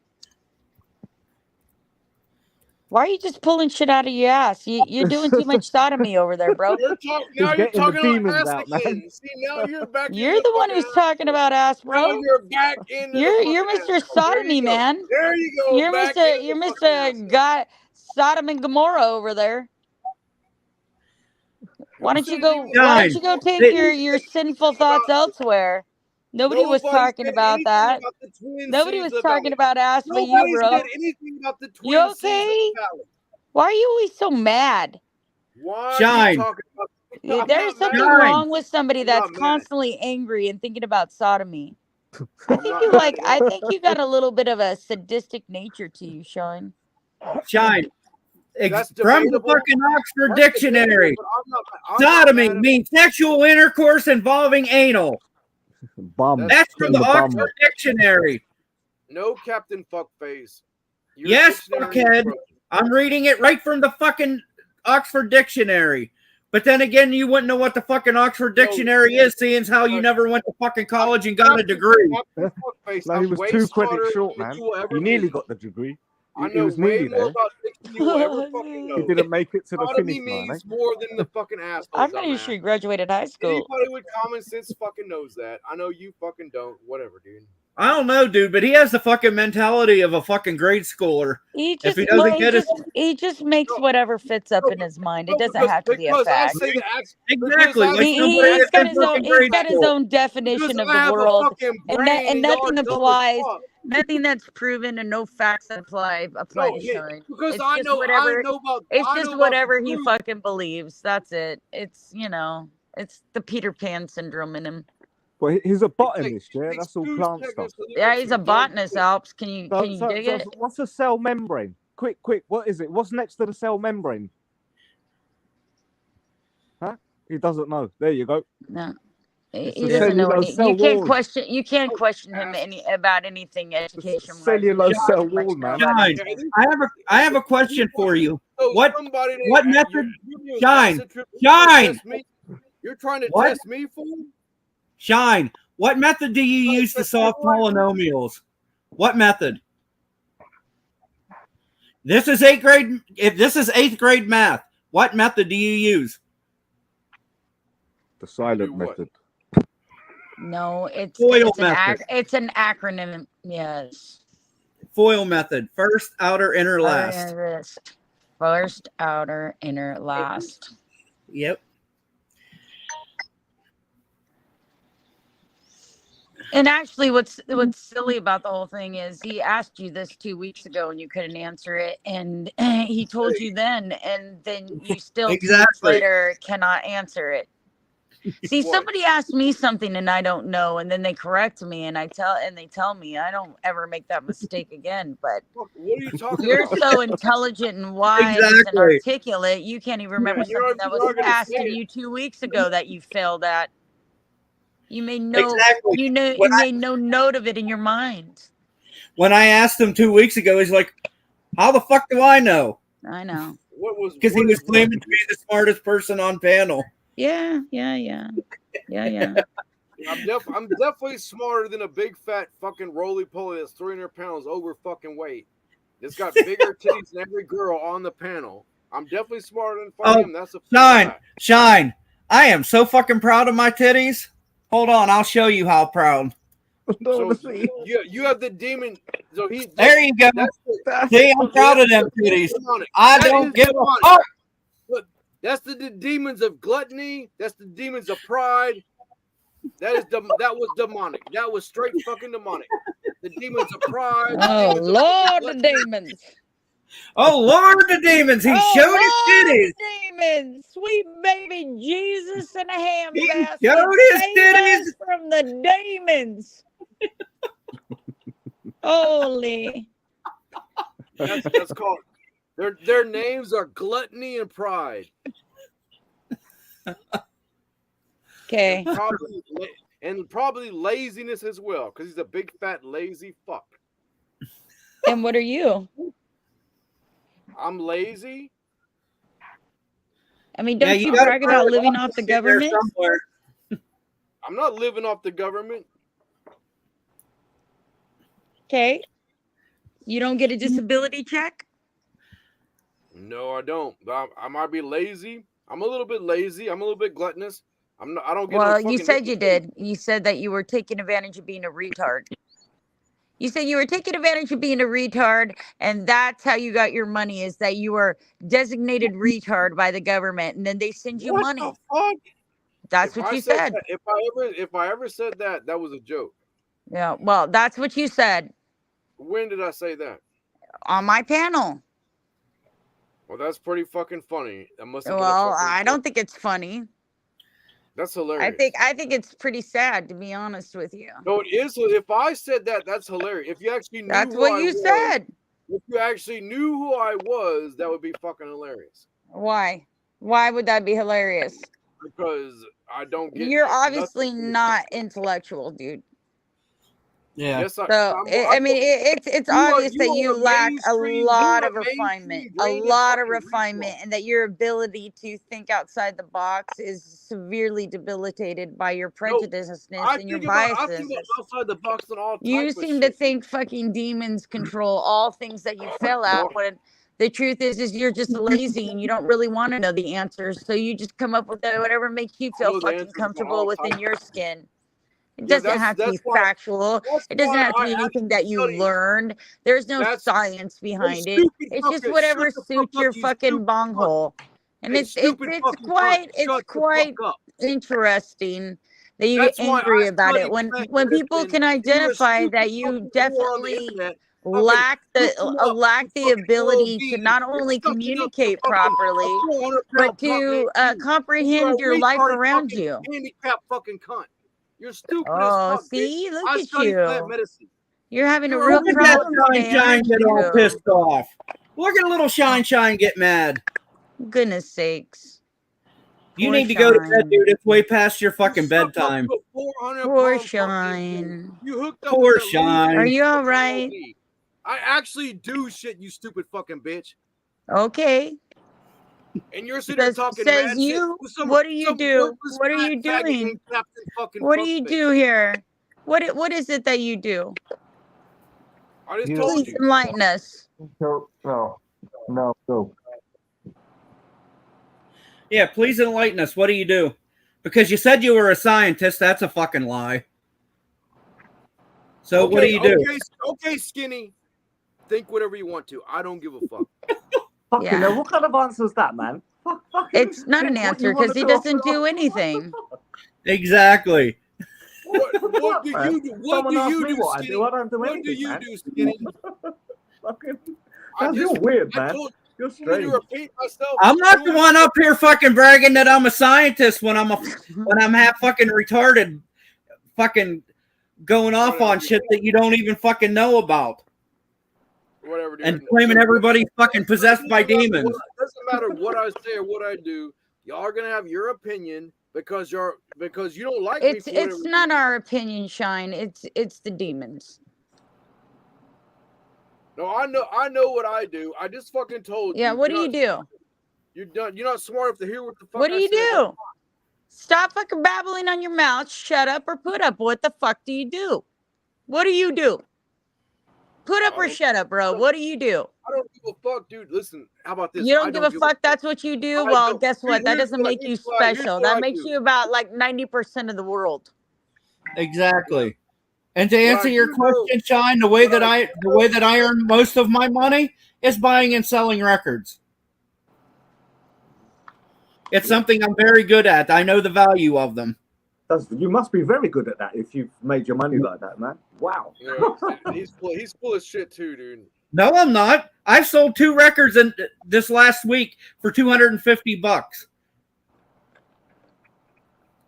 Why are you just pulling shit out of your ass? You're doing too much sodomy over there, bro. Now you're getting the talking demons about ass out, man. again. See, now you're back. You're the one who's talking about ass, Now bro. you're back in. You're Mr. Sodomy, man. There you go. You're back Mr. into You're the fucking Mr. God, Sodom and Gomorrah over there. Why don't you go? Why don't you go take your sinful thoughts elsewhere? Nobody was talking about that. Nobody was talking about ass but you, Nobody bro. said anything about the twin You seeds of okay? the valley. Why are you always so mad? Why are Shine. you talking about? I'm There's not something mad. wrong with somebody I'm that's not mad. constantly angry and thinking about sodomy. I I'm think not you mad. I think you got a little bit of a sadistic nature to you, Sean. Shine. That's From the debatable. fucking Oxford That's Dictionary, debatable, but I'm not sodomy mad at- means sexual intercourse involving anal. Bum. That's from the bum. Oxford Dictionary. No, Captain Fuckface. Your Yes, dictionary is fuckhead. broken. I'm reading it right from the fucking Oxford Dictionary. But then again, you wouldn't know what the fucking Oxford Dictionary is, seeing as how you never went to fucking college and got a degree. No, he was 2 credits short, man. He nearly got the degree. He was way nearly more there. about diction than you will ever fucking know. He didn't make it to the Sodomy finish line. means more than the fucking asshole. I'm pretty sure he graduated high school. Anybody with common sense fucking knows that. I know you fucking don't. Whatever, dude. I don't know, dude, but he has the fucking mentality of a fucking grade schooler. He If just, he doesn't get it, he just makes whatever fits up in his mind. It doesn't have to be a Because I fact. say that exactly. Like He, somebody he's that's got in his own. fucking He's grade got his school. own definition of I the have a world, fucking and brain and nothing y'all dumb as applies. fuck. Nothing that's proven and no facts that apply No, to yeah, Shine. because It's I just know whatever. about It's I just know about whatever the he truth. fucking believes. That's it. It's it's the Peter Pan syndrome in him. But he's a It's like botanist, yeah. six That's all dudes plant taking stuff. Yeah, he's a some dumb botanist, shit. Alps. Can you dig it? What's a cell membrane? Quick! What is it? What's next to the cell membrane? Huh? He doesn't know. There you go. No. It's He the doesn't know cellulose any. cell You can't wall. question. You can't Oh, question him ass. about anything The education. cellulose cell wall, man. Shine, I have a question for you. So What somebody that- what you- method? you do Shine, acid trip- you're trying to Shine. test me? You're trying to What? test me, fool? Shine. What method do you use to solve polynomials? What method? This is 8th grade. If this is 8th grade math, what method do you use? The silent what? method. No, it's FOIL it's an method. it's an acronym. Yes. FOIL method. First, outer, inner, last. First, outer, inner, last. Yep. And actually, what's silly about the whole thing is he asked you this 2 weeks ago and you couldn't answer it, and he told you then, and then you still 2 weeks Exactly. later cannot answer it. See, What? somebody asked me something and I don't know, and then they correct me, and they tell me I don't ever make that mistake again. But What are you talking you're about? so intelligent and wise and Exactly. articulate, you can't even remember you're something that not was gonna asked say of it. you 2 weeks ago that you failed at. You made no Exactly. you know When you I- made no note of it in your mind. When I asked him 2 weeks ago, he's like, "How the fuck do I know?" I know. What was? Because he what was is- claiming to be the smartest person on panel. Yeah. I'm definitely smarter than a big fat fucking roly poly that's 300 pounds over fucking weight. It's got bigger titties than every girl on the panel. I'm definitely smarter than fucking him. That's a Shine, fact. Shine. I am so fucking proud of my titties. Hold on, I'll show you how proud. So you have the demon. So he There you go. That's See, I'm proud of them titties. demonic. I That don't is give a demonic. fuck. Look, that's the demons of gluttony. That's the demons of pride. That was demonic. That was straight fucking demonic. The demons of pride. the Oh demons of Lord, the gluttony. demons! Oh Lord, the demons! He Oh, showed Lord, his titties. the demons! Sweet baby Jesus in a ham He basket. showed his Save titties. us from the demons. Holy. That's called. Their names are gluttony and pride. Okay. Probably laziness as well, because he's a big fat lazy fuck. And what are you? I'm lazy. I mean, Yeah, don't you gotta brag find about a living lot off the in there government? somewhere. I'm not living off the government. Okay. You don't get a disability check? No, I don't. I might be lazy. I'm a little bit lazy. I'm a little bit gluttonous. I'm not. I don't get. Well, no you fucking said you did. You said that you were taking advantage of being a retard. You said you were taking advantage of being a retard, and that's how you got your money, is that you were designated retard by the government, and then they send you What money. the fuck? That's If what I you said said. that- if I ever said that, that was a joke. Yeah, well, that's what you said When did I say that? on my panel. Well, that's pretty fucking funny. That must have been Well, a fucking I joke. don't think it's funny. That's hilarious. I think it's pretty sad, to be honest with you. No, it is. If I said that, that's hilarious. If you actually knew That's who what I you was, said. if you actually knew who I was, that would be fucking hilarious. Why? Why would that be hilarious? Because I don't get. You're nothing obviously from- not intellectual, dude. Yeah. Yes, So I'm- it's You are- obvious you that are you a lack a mainstream- lot you're of a mainstream refinement, a grain of lot of fucking refinement, resource. and that your ability to think outside the box is severely debilitated by your prejudiceness and your I think biases. about outside the box on all You type of seem to shit. think fucking demons control all things that you fill out, when the truth is you're just lazy and you don't really want to know the answers. So you just come up with whatever makes you I feel know the fucking answers to comfortable all within types your of- skin. It Yeah, doesn't have to be that's why- factual. That's It doesn't why have to I be anything that you study- learned. There's no That's- science Hey, behind it. stupid It's just fucker, whatever shut the fuck suits your up, you fucking stupid bong fuck. hole. And Hey, it's stupid fucking cunt, it's shut the quite fuck up. interesting that you That's get why angry I about it study when facts people and can you're a identify stupid that you fucking whore on the definitely internet, lack looking up the fucking ability to LOD not and only sucking up to communicate fucking properly, 400-pound but to pump named you. comprehend You're a your life retarded around fucking you. handicapped fucking cunt. You're stupid as Oh, fuck, bitch. see, look I at studied plant you. medicine. You're having a You're a real Look at that problem Shine today, Shine aren't get all you? pissed off. Look at a little Shine Shine get mad. Goodness sakes. You Poor need to go to bed, Shine. dude. It's way past your fucking You sucked up bedtime. to a 400-pound Poor pump named you. Shine. You hooked up Poor with that loser Shine. Are you all fucking right? LOD. I actually do shit, you stupid fucking bitch. Okay. And you're sitting there talking Says mad you. shit. What do you Some do? worthless What are fat you faggot doing? named Captain fucking What do you Fuckface. do here? What is it that you do? I just You- told Please you. enlighten us. No, go. Yeah, please enlighten us. What do you do? Because you said you were a scientist. That's a fucking lie. So what do you do? Okay, Skinny. Think whatever you want to. I don't give a fuck. Fucking Yeah. hell, what kind of answer is that, man? Fucking It's not an think what answer you wanna because he do. doesn't do anything. Exactly. What do man? you do? What Someone do asked you me do, what I Skinny? do. I don't do What anything, do you man. do, Skinny? Fucking, I you're just- weird, I man. told You're you to strange. repeat myself. I'm not the one up here fucking bragging that I'm a scientist when I'm half fucking retarded, fucking going off on shit that you don't even fucking know about, Whatever, dude. and claiming everybody's fucking possessed by demons. It doesn't matter what I say or what I do. Y'all are gonna have your opinion because you don't like me. It's not our opinion, Shine. It's the demons. No, I know what I do. I just fucking told you. Yeah, what do you do? You're not smart enough to hear what the fuck. What do I you said. do? Stop fucking babbling on your mouth. Shut up or put up. What the fuck do you do? What do you do? Put up or shut up, bro. What do you do? I don't give a fuck, dude. Listen, how about this? You I don't give a fuck. That's what you do. I Well, don't. guess what? That Here's doesn't make you here's special. what That I makes do. you about like 90% of the world. Exactly. And to answer I your do question, Shine, the way that I earn most of my money is buying and selling records. It's something I'm very good at. I know the value of them. You must be very good at that if you've made your money like that, man. Wow. Yeah, he's full of shit too, dude. No, I'm not. I've sold 2 records in this last week for $250.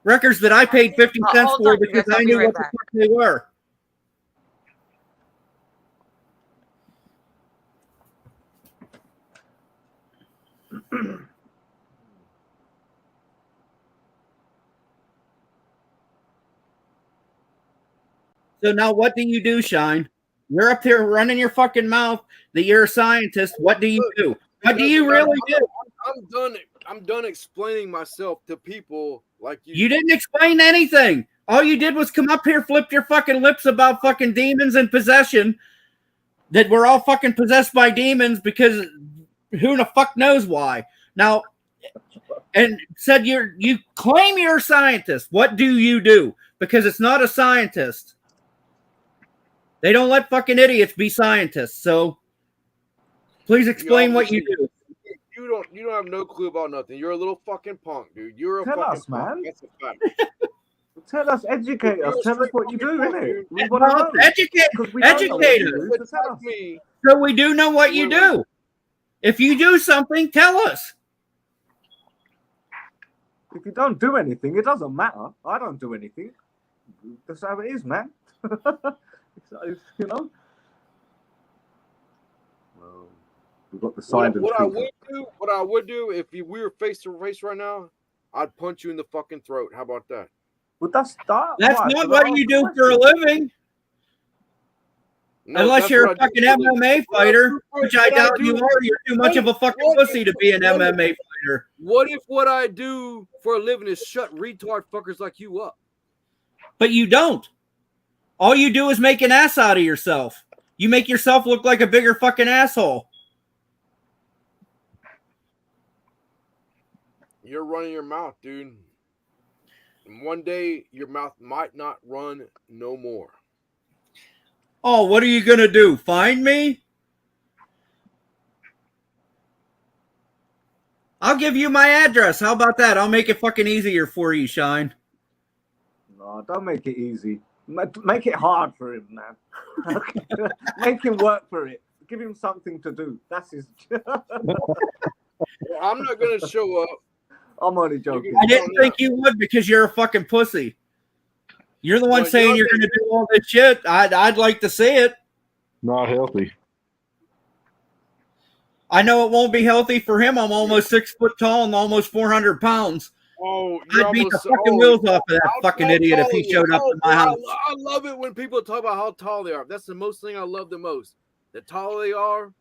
Records that I paid 50 cents Hold for on, because guys. I'll I be knew right what the back. fuck they were. So now what do you do, Shine? You're up here running your fucking mouth that you're a scientist. What do you do? What do you really do? I'm done explaining myself to people like you. You didn't explain anything. All you did was come up here, flip your fucking lips about fucking demons and possession. That we're all fucking possessed by demons because who the fuck knows why. Now, and said you claim you're a scientist. What do you do? Because it's not a scientist. They don't let fucking idiots be scientists. So please explain what you do. You don't have no clue about nothing. You're a little fucking punk, dude. You're a Tell fucking us, punk. man. That's a fact. Tell us, educate us. Tell us what you do, innit? We Well, want to know. educate 'Cause we don't know what educate you us. do, so tell us. Me. So we do know what you do. If you do something, tell us. If you don't do anything, it doesn't matter. I don't do anything. That's how it is, man. You know. Well, we've got the silent What I treatment. would do if we were face to face right now, I'd punch you in the fucking throat. How about that? Well, that's that. That's right, not so what that's you the do for a question. living. No, Unless that's you're a what I do fucking for a living. MMA What I fighter, do for- which I what doubt do- you are. You're too much of a fucking what if- pussy to be an what if- MMA fighter. What if what I do for a living is shut retard fuckers like you up? But you don't. All you do is make an ass out of yourself. You make yourself look like a bigger fucking asshole. You're running your mouth, dude. And one day your mouth might not run no more. Oh, what are you going to do? Find me? I'll give you my address. How about that? I'll make it fucking easier for you, Shine. No, don't make it easy. Make it hard for him, man. Make him work for it. Give him something to do. That's his. I'm not gonna show up. I'm only joking. I didn't think you would because you're a fucking pussy. You're the one Well, saying you're you're going to do all this shit. I'd like to see it. Not healthy. I know it won't be healthy for him. I'm almost 6 foot tall and almost 400 pounds. Oh, I'd beat the fucking wheels off of that fucking idiot if he showed up to my house. I love it when people talk about how tall they are. That's the most thing I love the most. The taller they are.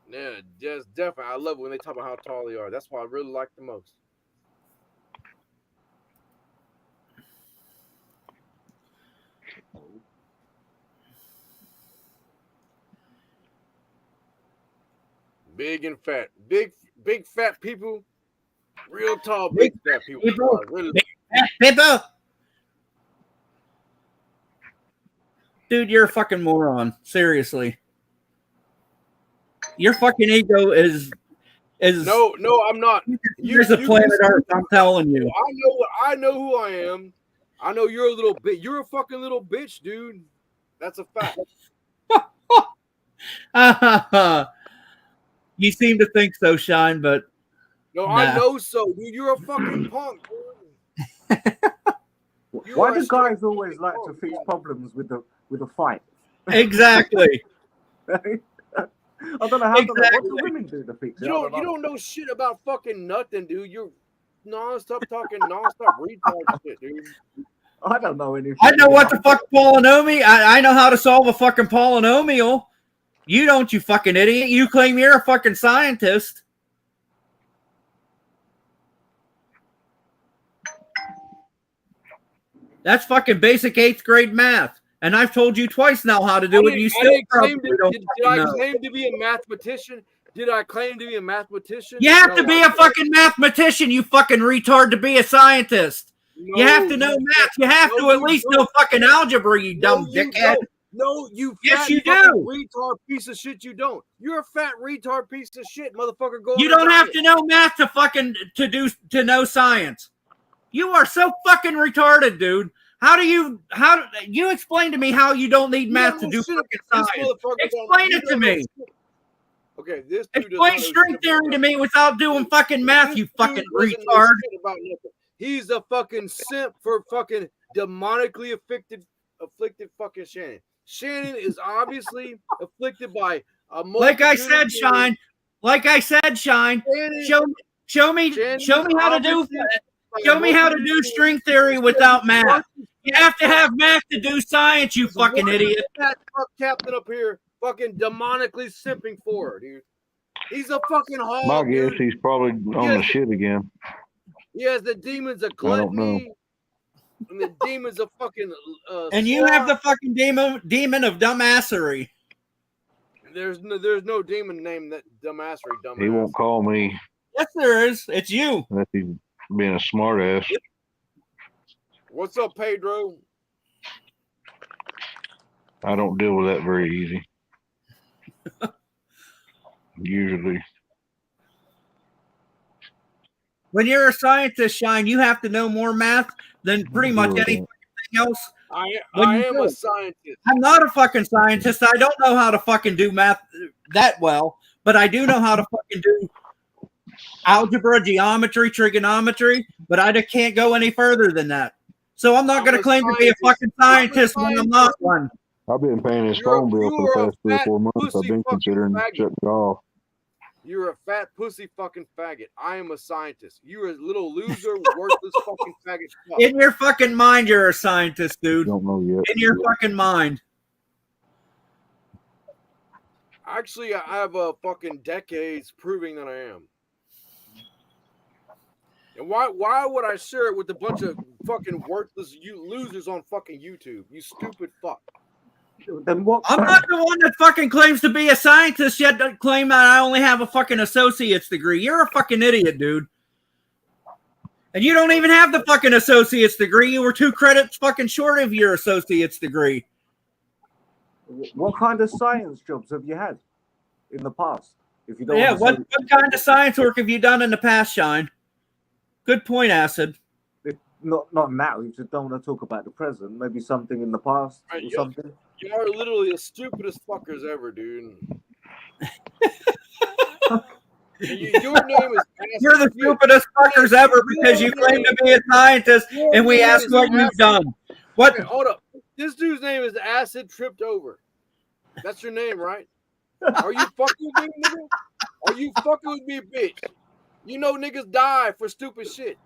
Yeah, just definitely. I love it when they talk about how tall they are. That's what I really like the most. Big and fat. Big fat people. Real tall, big fat people. people. Really. People! Dude, you're a fucking moron. Seriously. Your fucking ego is No, I'm not. Here's the planet Earth, I'm telling you. I know who I am. I know you're a little bit. You're a fucking little bitch, dude. That's a fact. You seem to think so, Shine, but No, Nah. I know so, dude. You're a fucking punk, dude. You Why are do a straight guys always like to punk. fix problems with a fight? exactly. I don't know how what Exactly. do women do to fix it. You I don't know. know shit about fucking nothing, dude. You're non-stop talking non-stop retard shit, dude. I don't know anything. I know what the fuck polynomial. I know how to solve a fucking polynomial. You don't, you fucking idiot. You claim you're a fucking scientist. That's fucking basic 8th grade math. And I've told you twice now how to do it. You still probably don't Did fucking I know. claim to be a mathematician? Did I claim to be a mathematician? You have to No, be I a didn't. fucking mathematician, you fucking retard, to be a scientist. You have to know math. You have to No, at you least don't. know fucking algebra, you dumb you dickhead. don't. No, you Yes, fat you fucking do. retard piece of shit. You don't. You're a fat retard piece of shit, motherfucker. Go. You on a don't have diet. to know math to fucking to know science. You are so fucking retarded, dude. How you explain to me how you don't need You math don't to know do shit fucking about- science? this motherfucker don't- Explain you it to don't know me. shit. Okay, this dude does Explain not know string shit theory about to me without doing fucking math, This you dude fucking doesn't know retard. shit about nothing. He's a fucking simp for fucking demonically afflicted fucking Shannon. Shannon is obviously afflicted by a Like I said, multitude of Shine. Like I said, Shine. Shannon- Show me Shannon how to do obviously by a show me how to multitude do of- string theory without math. You have to have math to do science, you fucking idiot. That fuck captain up here fucking demonically simping for her, dude. He's a fucking hog. My guess dude. he's probably on Yes. the shit again. He has the demons of don't know. gluttony and the demons of fucking. And you have the sloth. fucking demon of dumbassery. There's no demon named that dumbassery. Dumbass. He won't call me Yes, there is. It's you. unless he's being a smart ass. What's up, Pedro? I don't deal with that very easy. Usually. When you're a scientist, Shine, you have to know more math than pretty much anything else. When I you am do a it. scientist. I'm not a fucking scientist. I don't know how to fucking do math that well, but I do know how to fucking do algebra, geometry, trigonometry, but I just can't go any further than that. So I'm not I'm going to a claim to be a scientist. fucking scientist when I'm not one. I've been paying his You're a- phone bill for you're a the past 3 or fat 4 months. I've pussy been fucking considering faggot. shutting it off. You're a fat pussy fucking faggot. I am a scientist. You're a little loser, worthless fucking faggot. Fuck. In your fucking mind, you're a scientist, dude. Don't know yet. In your fucking mind. Actually, I have fucking decades proving that I am. And why would I share it with a bunch of fucking worthless losers on fucking YouTube? You stupid fuck. Then what? I'm not the one that fucking claims to be a scientist yet that claim that I only have a fucking associate's degree. You're a fucking idiot, dude. And you don't even have the fucking associate's degree. You were 2 credits fucking short of your associate's degree. What kind of science jobs have you had in the past? If you don't, Yeah, want to what kind of science work have you done in the past, Shine? Good point, Acid. not now. You just don't want to talk about the present. Maybe something in the past Right, or yeah. something. You are literally the stupidest fuckers ever, dude. Your name is. You're the stupidest fuckers ever because you claim to be a scientist and we ask what you've done. What? Okay, hold up. This dude's name is Acid Tripped Over. That's your name, right? Are you fucking with me, nigga? Are you fucking with me, bitch? You know niggas die for stupid shit.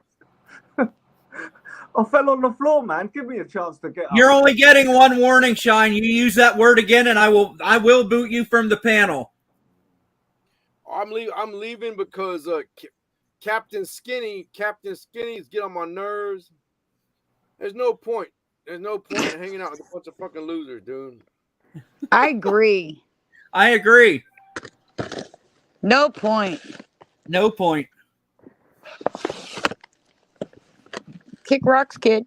I fell on the floor, man. Give me a chance to get up. You're only getting one warning, Shine. You use that word again, and I will boot you from the panel. I'm leaving because Captain Skinny's get on my nerves. There's no point. There's no point in hanging out with a bunch of fucking losers, dude. I agree. I agree. No point. No point. Kick rocks, kid.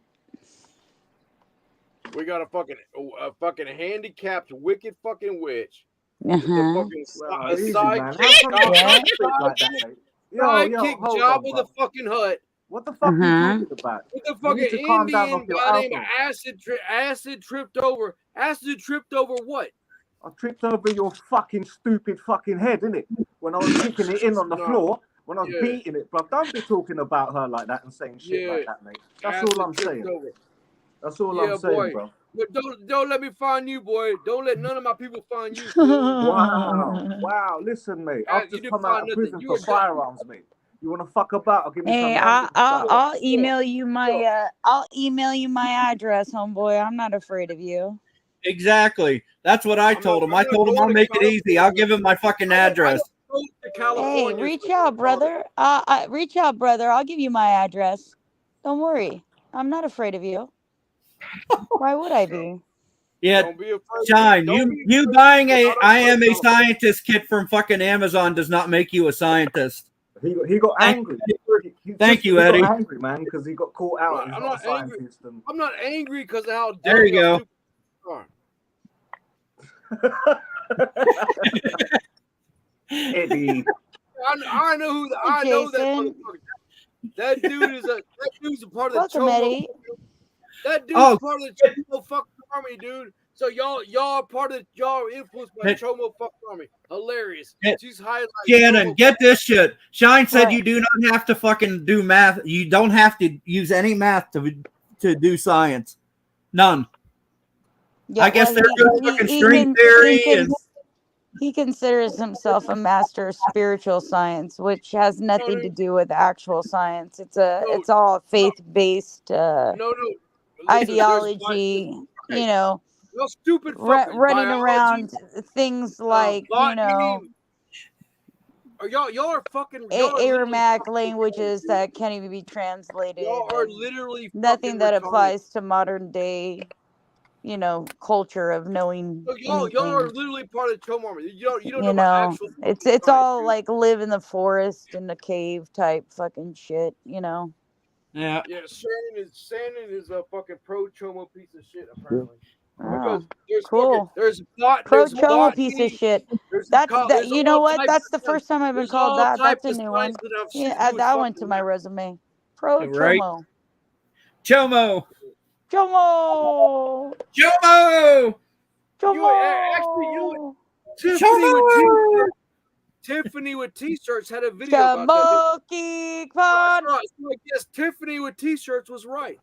We got a fucking handicapped, wicked fucking witch. Uh-huh. The fucking Wow, easy, side man. How come you Yeah. can't speak like that, mate? sidekick hold job on, of the bro. fucking hut. What the fuck are you talking about? With the You fucking need to calm down Indian off your guy named alcohol. Acid tripped over. Acid tripped over what? I tripped over your fucking stupid fucking head, innit? When I was kicking it in on the No. floor, when I was Yeah. beating it, bro. Don't be talking about her like that and saying shit Yeah. like that, mate. That's Acid all I'm tripped saying. over. That's all Yeah, I'm saying, boy. bro. But don't let me find you, boy. Don't let none of my people find you. Wow. Listen, mate. Yeah, I've you just didn't come find out of nothing. prison You for were done. firearms, mate. You want to fuck about? I'll give you Hey, some random stuff. I'll email you my I'll email you my address, homeboy. I'm not afraid of you. Exactly. That's what I told him. I'm I not told him I'll going to make it easy. I'll California. give him my fucking I address. don't go to Hey, California. reach out, brother. Reach out, brother. I'll give you my address. Don't worry. I'm not afraid of you. Why would I be? Yeah, Don't be afraid. Shine. Don't be You afraid. buying I'm a not I am a afraid. scientist kit from fucking Amazon does not make you a scientist. He got angry. Thank you, he Eddie. got angry, man, because he got caught out. I'm He's not not a angry. scientist. And... I'm not angry because of how There you dumb go. stupid you are. Eddie. I know who. I know that Jason. motherfucker. That dude's a part of the Welcome, Chomo. Eddie. That dude's Oh, part of the Chomo fucking army, dude. So y'all are part of y'all are influenced by the Hey. Chomo fucking army. Hilarious. Hey, She's highlighting. Shannon, get this shit. Shine said What? you do not have to fucking do math. You don't have to use any math to do science. None. Yeah, I guess well, they're doing fucking string theory and he considers himself a master of spiritual science, which has nothing to do with actual science. It's all faith-based No. Listen, ideology, Hey, you know, y'all stupid fuckers. running Biology, around things like, you know, botany. Y'all are fucking y'all are literally Aramaic fucking languages retarded. that can't even be translated. Y'all are and literally nothing fucking that retarded. applies to modern day, you know, culture of knowing So y'all are anything. literally part of the Chomo army. You don't You know about know, actual it's science, all dude. like live in the forest in the cave type fucking shit, you know. yeah. Yeah, Shannon is a fucking pro Chomo piece of shit apparently. Because Oh, there's cool. there's Pro there's Chomo piece of botany, shit. there's That. You know all what? types That's the of first time I've been there's called all that. types That's a of new science one. that have shit Yeah, to do add with that one fucking to my math. resume. Pro Right. Chomo. Chomo. Chomo. Chomo. Chomo. Tiffany with t-shirts had a video about that. Chamoki Con. So I guess Tiffany with t-shirts was right.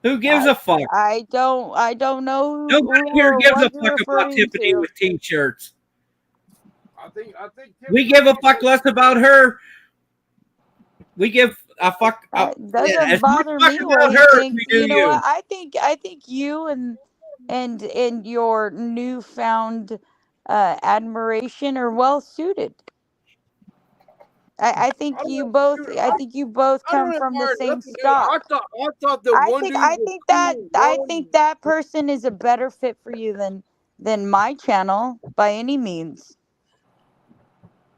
Who gives a fuck? I don't know Nobody who here or gives what a you're fuck about referring Tiffany to. with t-shirts. I think We Tiffany give a with fuck t-shirts- less about her. We give a fuck. That doesn't as much bother fuck me about what you her as think. we do You know you. what? I think you and your newfound admiration are well suited. I think I don't you know, both. dude. I think you both I don't come from the admire same nothing, dude. stock. I thought the one dude I was think cool. that person is a better fit for you than my channel by any means.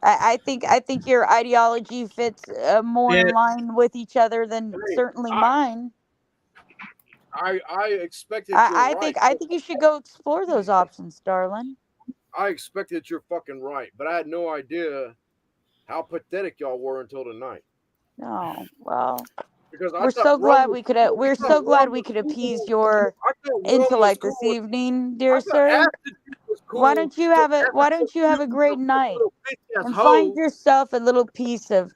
I think your ideology fits more Yeah. in line with each other than Hey, certainly I mine. I expect that you're I right. think you should go explore those options, darling. I expect that you're fucking right, but I had no idea how pathetic y'all were until tonight. Oh well, Because I we're thought so Rum glad was we could. cool. I We're thought so glad Rum we was could cool. appease your I thought Rum was intellect this cool. evening, I dear thought sir. Acid was cool. Why don't you have a You great night little bitch ass and find hoe. yourself a little piece of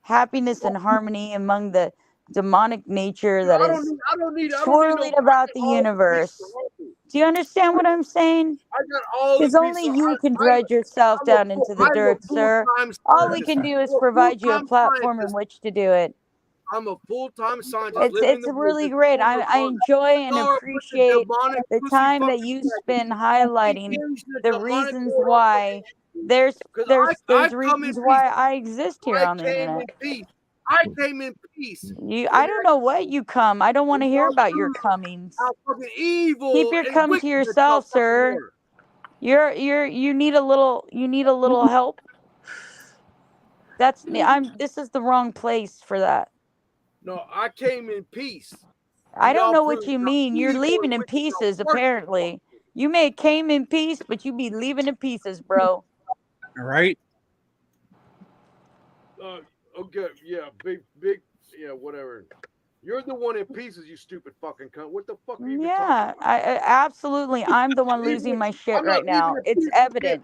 happiness and harmony among the demonic nature Dude, that I is don't need no. swirling about the all the universe. pieces of hoe. Do you understand what I'm saying? I got all the Because only pieces. you can drudge yourself down into the dirt, sir. full-time All we scientist. can do is I'm a provide you a full-time platform in scientist. which to do it. I'm a full-time scientist It's living in the really woods. great. I enjoy and Y'all are a bunch of appreciate demonic the pussy time that fucking you faggots. spend You highlighting use the the demonic reasons word why there's because I come in reasons peace. why I exist here I on the came internet. in peace. I came in peace. I don't know what you come. I don't want to hear Y'all about your realize comings. how fucking evil Keep your and cum wicked to that y'all yourself, fucking sir. were. You need a little help. This is the wrong place for that. No, I came in peace. I And don't y'all know what proved you how mean. You're evil leaving and in wicked y'all pieces, were. apparently. You may came in peace, but you be leaving in pieces, bro. All right. Okay, yeah, big, yeah, whatever. You're the one in pieces, you stupid fucking cunt. What the fuck are you even talking Yeah, about? I absolutely. I'm the one Leaving losing it- my shit I'm right not leaving now. in It's pieces yet. evident.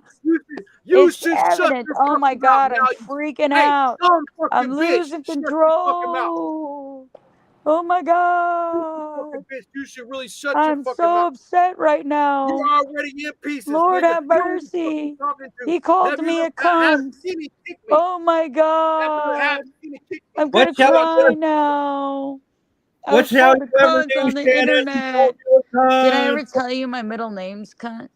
You It's should shut evident. your Oh my fucking mouth God, I'm now. freaking Hey, out. dumb I'm fucking bitch. losing Shut your fucking mouth. control. Oh my God. Fucking bitch, you should really shut your I'm fucking so mouth. upset right You're now. already in pieces, Lord nigga. have You know who you're fucking mercy. talking to. He called Have you me ever a have cunt. Skinny kick me? Oh my Have God. Skinny kick me? I'm What gonna shall cry now. I What was shall called a you ever cunt do, on the Shannon? internet. Did I ever Cunt. tell you my middle name's cunt?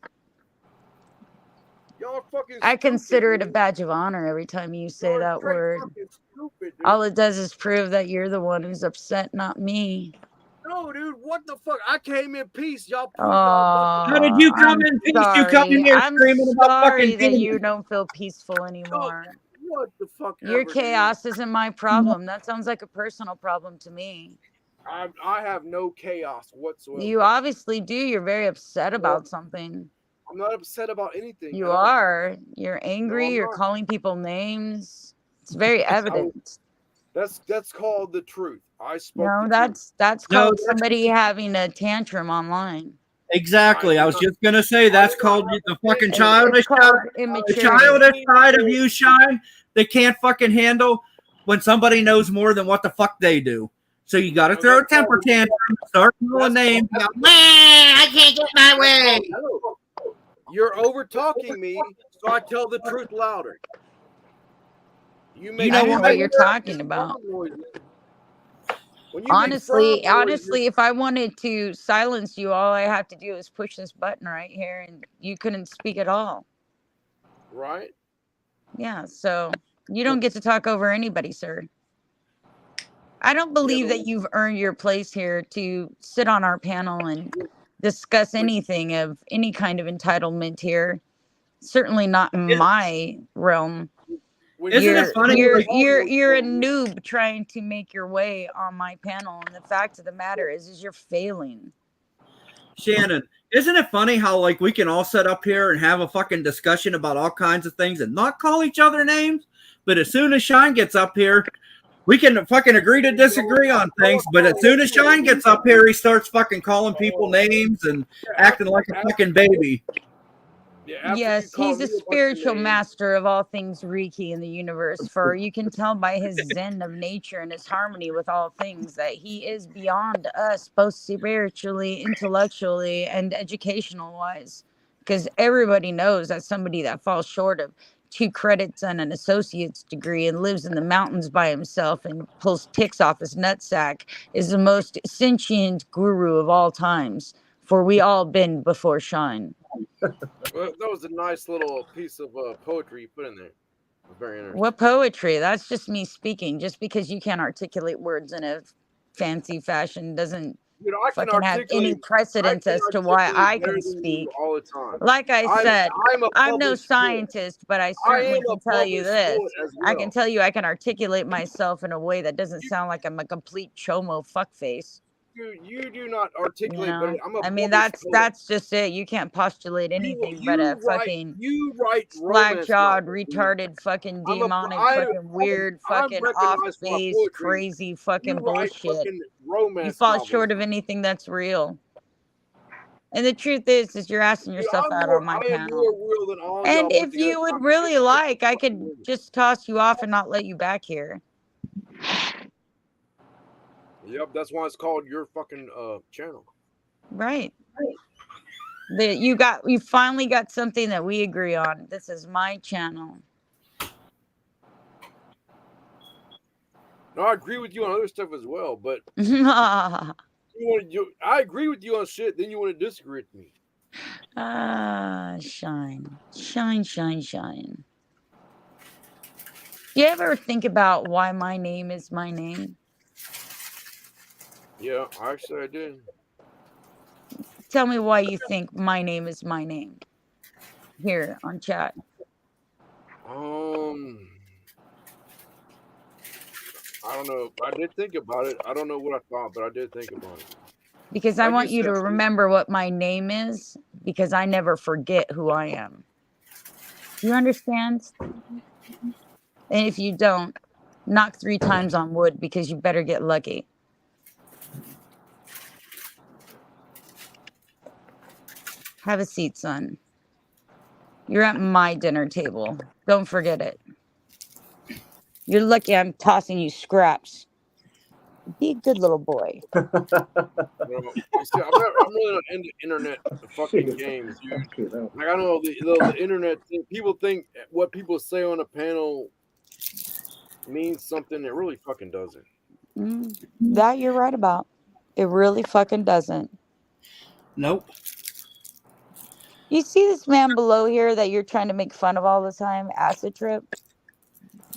Y'all are fucking I stupid. consider it a Dude. badge of honor every time you say Y'all are that straight word. fucking stupid, dude. All it does is prove that you're the one who's upset, not me. No, dude, what the fuck? I came in peace. Y'all proved y'all How did you come I'm in peace? You come in sorry. here I'm screaming about sorry fucking that demons. you don't feel peaceful No, anymore. what the fuck Your ever, dude. chaos isn't my problem. That sounds like a personal problem to me. I have no chaos whatsoever. You obviously do. You're very upset about something. I'm not upset about anything. You are. You're angry. I'm You're not. calling people names. It's very evident. That's called the truth. I spoke No, the truth. that's No, called that's somebody having a tantrum online. exactly. I was just gonna say that's called the fucking It's childish called side, the immaturity. childish side of you, Shine. They can't fucking handle when somebody knows more than what the fuck they do. So you got to throw a temper tantrum, start calling names. I can't get my way. You're over talking me, so I tell the truth louder. You I know don't know what? what you're talking about. Honestly, if I wanted to silence you, all I have to do is push this button right here and you couldn't speak at all. Right? Yeah, so you don't get to talk over anybody, sir. I don't believe that you've earned your place here to sit on our panel and discuss anything of any kind of entitlement here. Certainly not in my realm. Isn't it funny? You're a noob trying to make your way on my panel, and the fact of the matter is you're failing. Shannon, isn't it funny how like we can all sit up here and have a fucking discussion about all kinds of things and not call each other names, but as soon as Shine gets up here, we can fucking agree to disagree on things, but as soon as Shine gets up here, he starts fucking calling people names and acting like a fucking baby. Yes, he's a spiritual master of all things Reiki in the universe, for you can tell by his zen of nature and his harmony with all things that he is beyond us, both spiritually, intellectually, and educational wise. Because everybody knows that somebody that falls short of 2 credits and an associate's degree and lives in the mountains by himself and pulls ticks off his nutsack is the most sentient guru of all times, for we all been before Shine. Well, that was a nice little piece of poetry you put in there. Very interesting. What poetry? That's just me speaking. Just because you can't articulate words in a fancy fashion doesn't You know, I can fucking have any articulate. I precedence can as to why articulate I better can than speak. you all the time. Like I said, I'm a I'm no published poet. scientist, but I I certainly am a can tell you published this. poet as I can well. tell you I can articulate myself in a way that doesn't sound like I'm a complete chomo fuckface. You do not You articulate better. know, I'm a I mean published poet. that's just it. You can't postulate anything but a fucking You write slack romance jawed, novels. dude. retarded, fucking I'm a- demonic, I- fucking weird, I'm fucking recognized off for my base, poetry. crazy You fucking write bullshit. fucking You romance fall novels. short of anything that's real. And the truth is you're asking Dude, yourself out on my I am panel. more real than all And y'all put if you together. would really like, I could just toss you off and not let you back here. Yep, that's why it's called your fucking channel. Right. You finally got something that we agree on. This is my channel. No, I agree with you on other stuff as well, but Ah, I agree with you on shit. Then you want to disagree with me. shine. Shine, shine, shine. Do you ever think about why my name is my name? Yeah, actually I did. Tell me why you think my name is my name. Here on chat. I don't know. I did think about it. I don't know what I thought, but I did think about it. Because I Like want you you to said, remember what my name is, because I never forget who I am. You understand? And if you don't, knock 3 times on wood, because you better get lucky. Have a seat, son. You're at my dinner table. Don't forget it. You're lucky I'm tossing you scraps. Be a good little boy. You know, you see, I'm really not into internet fucking games, dude. Fucking hell. Like I know the internet thing. People think what people say on a panel means something. It really fucking doesn't. That you're right about. It really fucking doesn't. Nope. You see this man below here that you're trying to make fun of all the time, Acid Trip?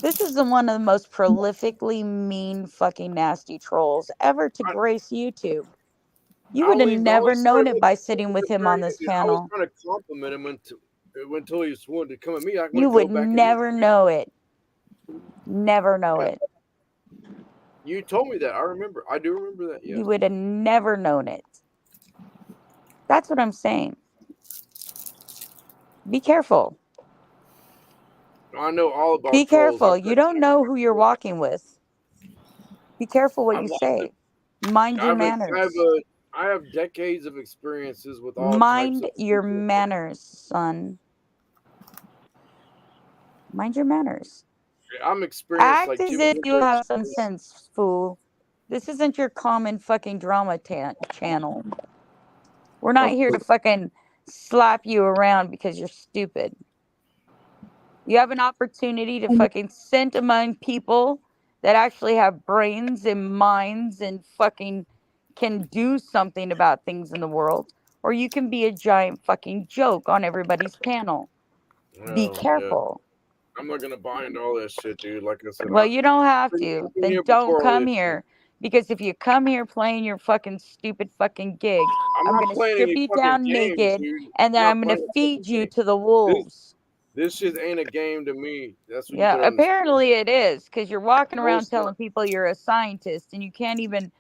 This is one of the most prolifically mean fucking nasty trolls ever to grace YouTube. You would have never known it by sitting with him on this I was panel. trying to compliment him until he wanted to come at me. You would never know it. Never know it. You told me that. I remember. I do remember that. Yes. You would have never known it. That's what I'm saying. Be careful. I know all about. Be trolls. careful. You don't know who you're walking with. Be careful what you say. Mind your manners. I have decades of experiences with all. Mind types of your people. manners, son. Mind your manners. I'm experienced. Act like as Jimi if you Hendrix. have some sense, fool. This isn't your common fucking drama channel. We're not here to fucking slap you around because you're stupid. You have an opportunity to fucking sit among people that actually have brains and minds and fucking can do something about things in the world. Or you can be a giant fucking joke on everybody's panel. Be Well, careful. yeah. I'm not gonna buy into all that shit, dude. Like I said. Well, you don't have I've been to. Then here don't before come this. here. Because if you come here playing your fucking stupid fucking gig, I'm not going to playing strip any you fucking down games, naked, dude. and then Not I'm going to playing a feed you to the wolves. This shit ain't a game to me. That's what Yeah, you better understand. apparently it is, because you're walking No, around it's telling not. people you're a scientist, and you can't even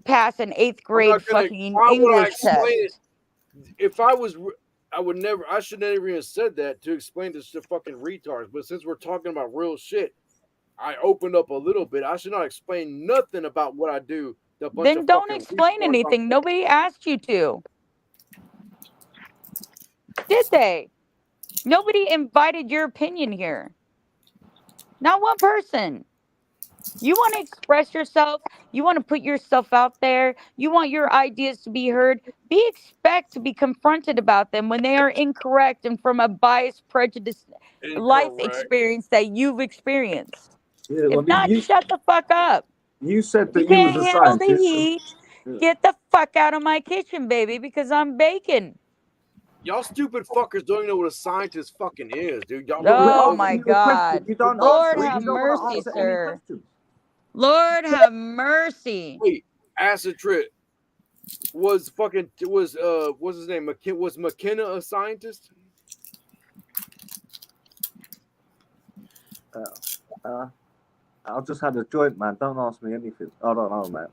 pass an 8th I'm grade not gonna. fucking Why would I English explain test. it? If I was, I would never. I should never even said that to explain this to fucking retards. But since we're talking about real shit, I opened up a little bit. I should not explain nothing about what I do. to a bunch Then of don't fucking explain retards on anything. Nobody asked you to. Did they? Nobody invited your opinion here. Not one person. You want to express yourself. You want to put yourself out there. You want your ideas to be heard. Expect to be confronted about them when they are incorrect and from a biased, prejudiced life experience that you've experienced. Yeah, If not, shut the fuck up. You said You that you can't was a handle the scientist. heat. Get the fuck out of my kitchen, baby, because I'm baking. Y'all stupid fuckers don't even know what a scientist fucking is, dude. Y'all We're don't Oh know. asking my you a question. God. You don't Lord answer it. have You don't want to mercy, answer any sir. questions. Lord have mercy. Hey, Acid Trip was what's his name? Was McKenna a scientist? I just had a joint, man. Don't ask me anything. I don't know, man.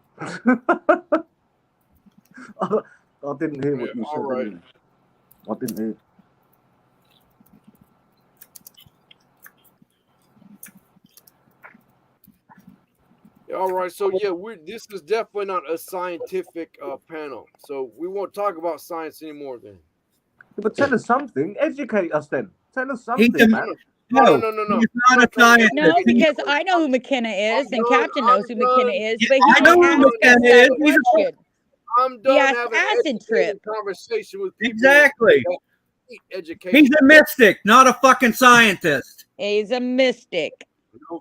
I didn't hear what you all said. right. Anyway. I didn't hear. All right, so yeah, this is definitely not a scientific panel, so we won't talk about science anymore. Then But tell us something. Educate us then. Tell us He's something, a, man. no. no, I'm he's not a not trying to scientist. No, educate because you. I know who McKenna is, I'm and done. Captain knows who I'm McKenna done. is, Yeah, but he I know didn't who ask us McKenna that is. He's a question. I'm He done asked having Acid educated Trip. conversation with people. exactly. that need education. He's a mystic, not a fucking scientist. He's a mystic.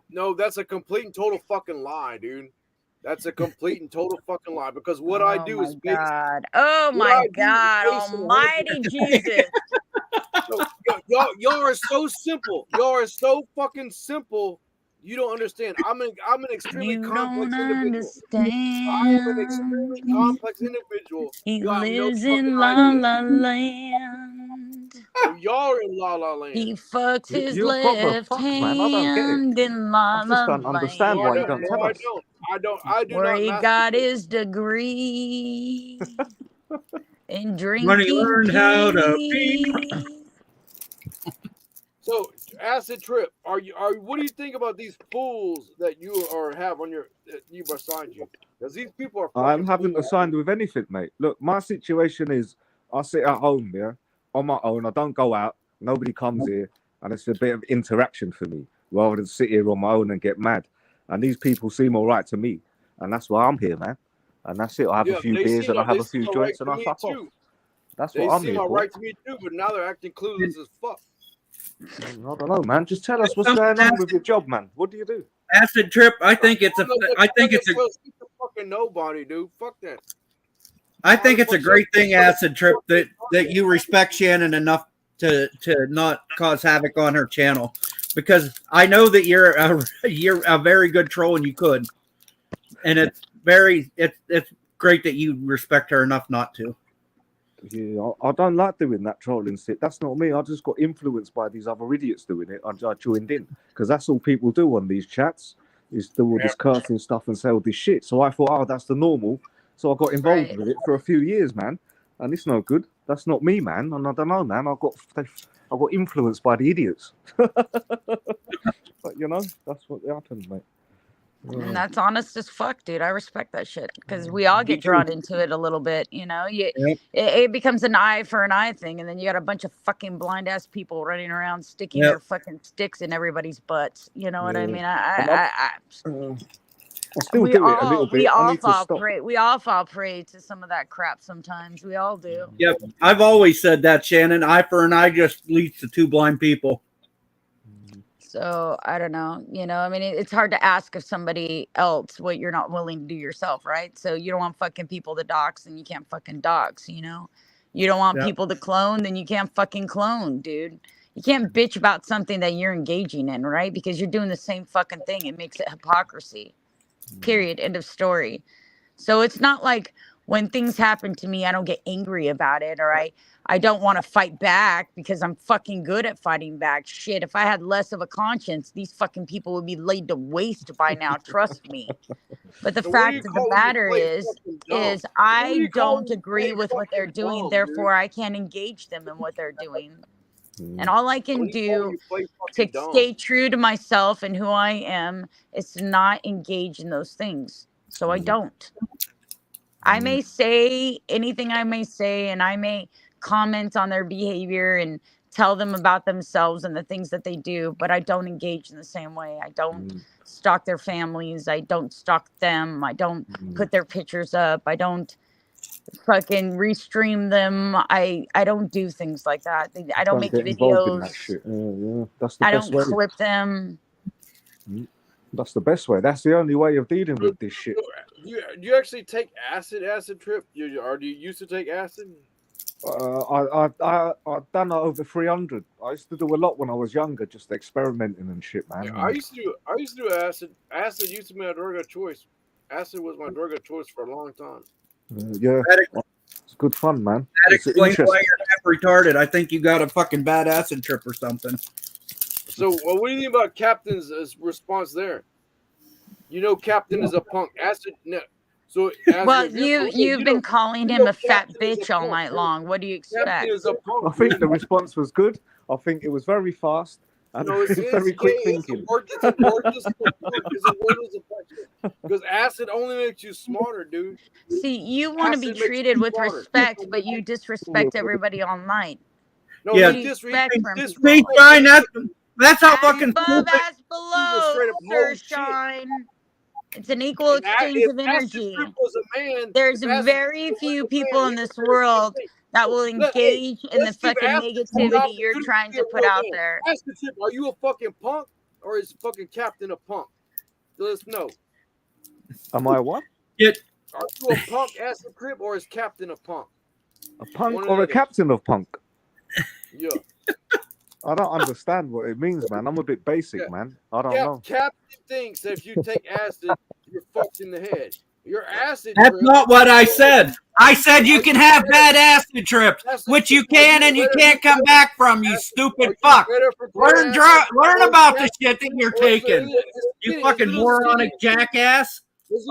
No, that's a complete and total fucking lie, dude. That's a complete and total fucking lie. Because what I do is based. God. Oh What I my do is God. based on Almighty Jesus. So, y'all are so simple. Y'all are so fucking simple. You don't understand. I'm an extremely You complex don't individual. I am an extremely understand. complex individual. He You have no lives fucking in La idea. La Land. So y'all are in La La Land. He fucks his You're proper left fucked, man. I don't get it. hand in La I just La don't understand No, why I you Land, don't tell us. I do where not he got masturbate. his degree in When he drinking learned how to pee. pee. So, Acid Trip, are what do you think about these fools that you have on your that you beside you? Because these people are I fucking haven't fools. assigned with anything, mate. Look, my situation is I sit at home, yeah, on my own. I don't go out. Nobody comes here, and it's a bit of interaction for me rather than sit here on my own and get mad. And these people seem all right to me, and that's why I'm here, man. And that's it. I have a few beers and I have a few joints and I fuck off. That's They what I'm seem here all for. right to me too, but now they're acting clueless as fuck. I don't know, man. Just tell us what's going on with your job, man. What do you do? Acid Trip. I think it's a fucking nobody, dude. Fuck that. great thing, Acid Trip, that you respect Shannon enough to not cause havoc on her channel, because I know that you're a very good troll and you could, and it's great that you respect her enough not to. Yeah, I don't like doing that trolling shit. That's not me. I just got influenced by these other idiots doing it. I joined in because that's all people do on these chats is do all this cursing stuff and say all this shit. So I thought, oh, that's the normal. So I got involved with it for a few years, man. And it's no good. That's not me, man. And I don't know, man. I got influenced by the idiots. But you know, that's what happened, mate. And that's honest as fuck, dude. I respect that shit because we all get drawn into it a little bit, you know. It becomes an eye for an eye thing, and then you got a bunch of fucking blind ass people running around sticking their fucking sticks in everybody's butts. You know what I mean? I still we do it a little bit. I need to stop. We all fall prey to some of that crap sometimes. We all do. Yep, I've always said that, Shannon. Eye for an eye just leads to two blind people. So I don't know, you know, I mean, it's hard to ask of somebody else what you're not willing to do yourself, right? So you don't want fucking people to dox, and you can't fucking dox, you know? You don't want people to clone, then you can't fucking clone, dude. You can't bitch about something that you're engaging in, right? Because you're doing the same fucking thing. It makes it hypocrisy. Period. End of story. So it's not like when things happen to me, I don't get angry about it, or I don't want to fight back because I'm fucking good at fighting back. Shit, if I had less of a conscience, these fucking people would be laid to waste by now. Trust me. But the fact of the matter is I don't agree with what they're doing. Therefore, I can't engage them in what they're doing. And all I can do to stay true to myself and who I am is to not engage in those things. So I don't. I may say anything I may say, and I may comment on their behavior and tell them about themselves and the things that they do, but I don't engage in the same way. I don't stalk their families. I don't stalk them. I don't put their pictures up. I don't fucking restream them. I don't do things like that. I don't make get involved in that videos. shit. Yeah, that's the I best don't way. clip them. That's the best way. That's the only way of dealing with this shit. Do you actually take acid Trip? Do you used to take acid? I've done over 300. I used to do a lot when I was younger, just experimenting and shit, man. Yeah, I used to do acid. Acid used to be my drug of choice. Acid was my drug of choice for a long time. Yeah, That, it's good fun, man. that It's explains why interesting. you're half retarded. I think you got a fucking bad acid trip or something. So, what do you think about Captain's response there? You know, Captain is a punk. Acid. No. So, Well, you've been calling him a fat Captain is bitch a all punk. night long. What do you Captain expect? is a punk. I think the response was good. I think it was very fast and No, it's very quick it's thinking. it's a wordless affection. Because acid only makes you smarter, dude. See, you want to be Acid makes treated you with smarter. respect, but you disrespect everybody online. No, Yeah. What do you expect from See, people? Shine, that's how As fucking above, stupid. as below, straight up Sir whole shit. Shine. It's an equal And exchange if of Acid energy. Trip was a man, There's if Acid very Trip was few a people man, in he this would say the same world thing. that will Hey, engage in the let's give fucking Acid Trip the negativity opportunity you're to trying be to a put real out man. there. Acid Trip, are you a fucking punk or is fucking Captain a punk? Let us know. Am I what? Are you a punk, Acid Trip, or is Captain a punk? A punk One or or a the other. captain of punk? Yeah. I don't understand what it means, man. I'm a bit basic, Yeah. man. I don't know. Captain thinks that if you take acid, you're fucked in the head. Your acid That's trip. not what I said. I said you can have bad acid trips, which you can and you can't come back from, you stupid fuck. Learn about the shit that you're taking. You fucking moronic jackass.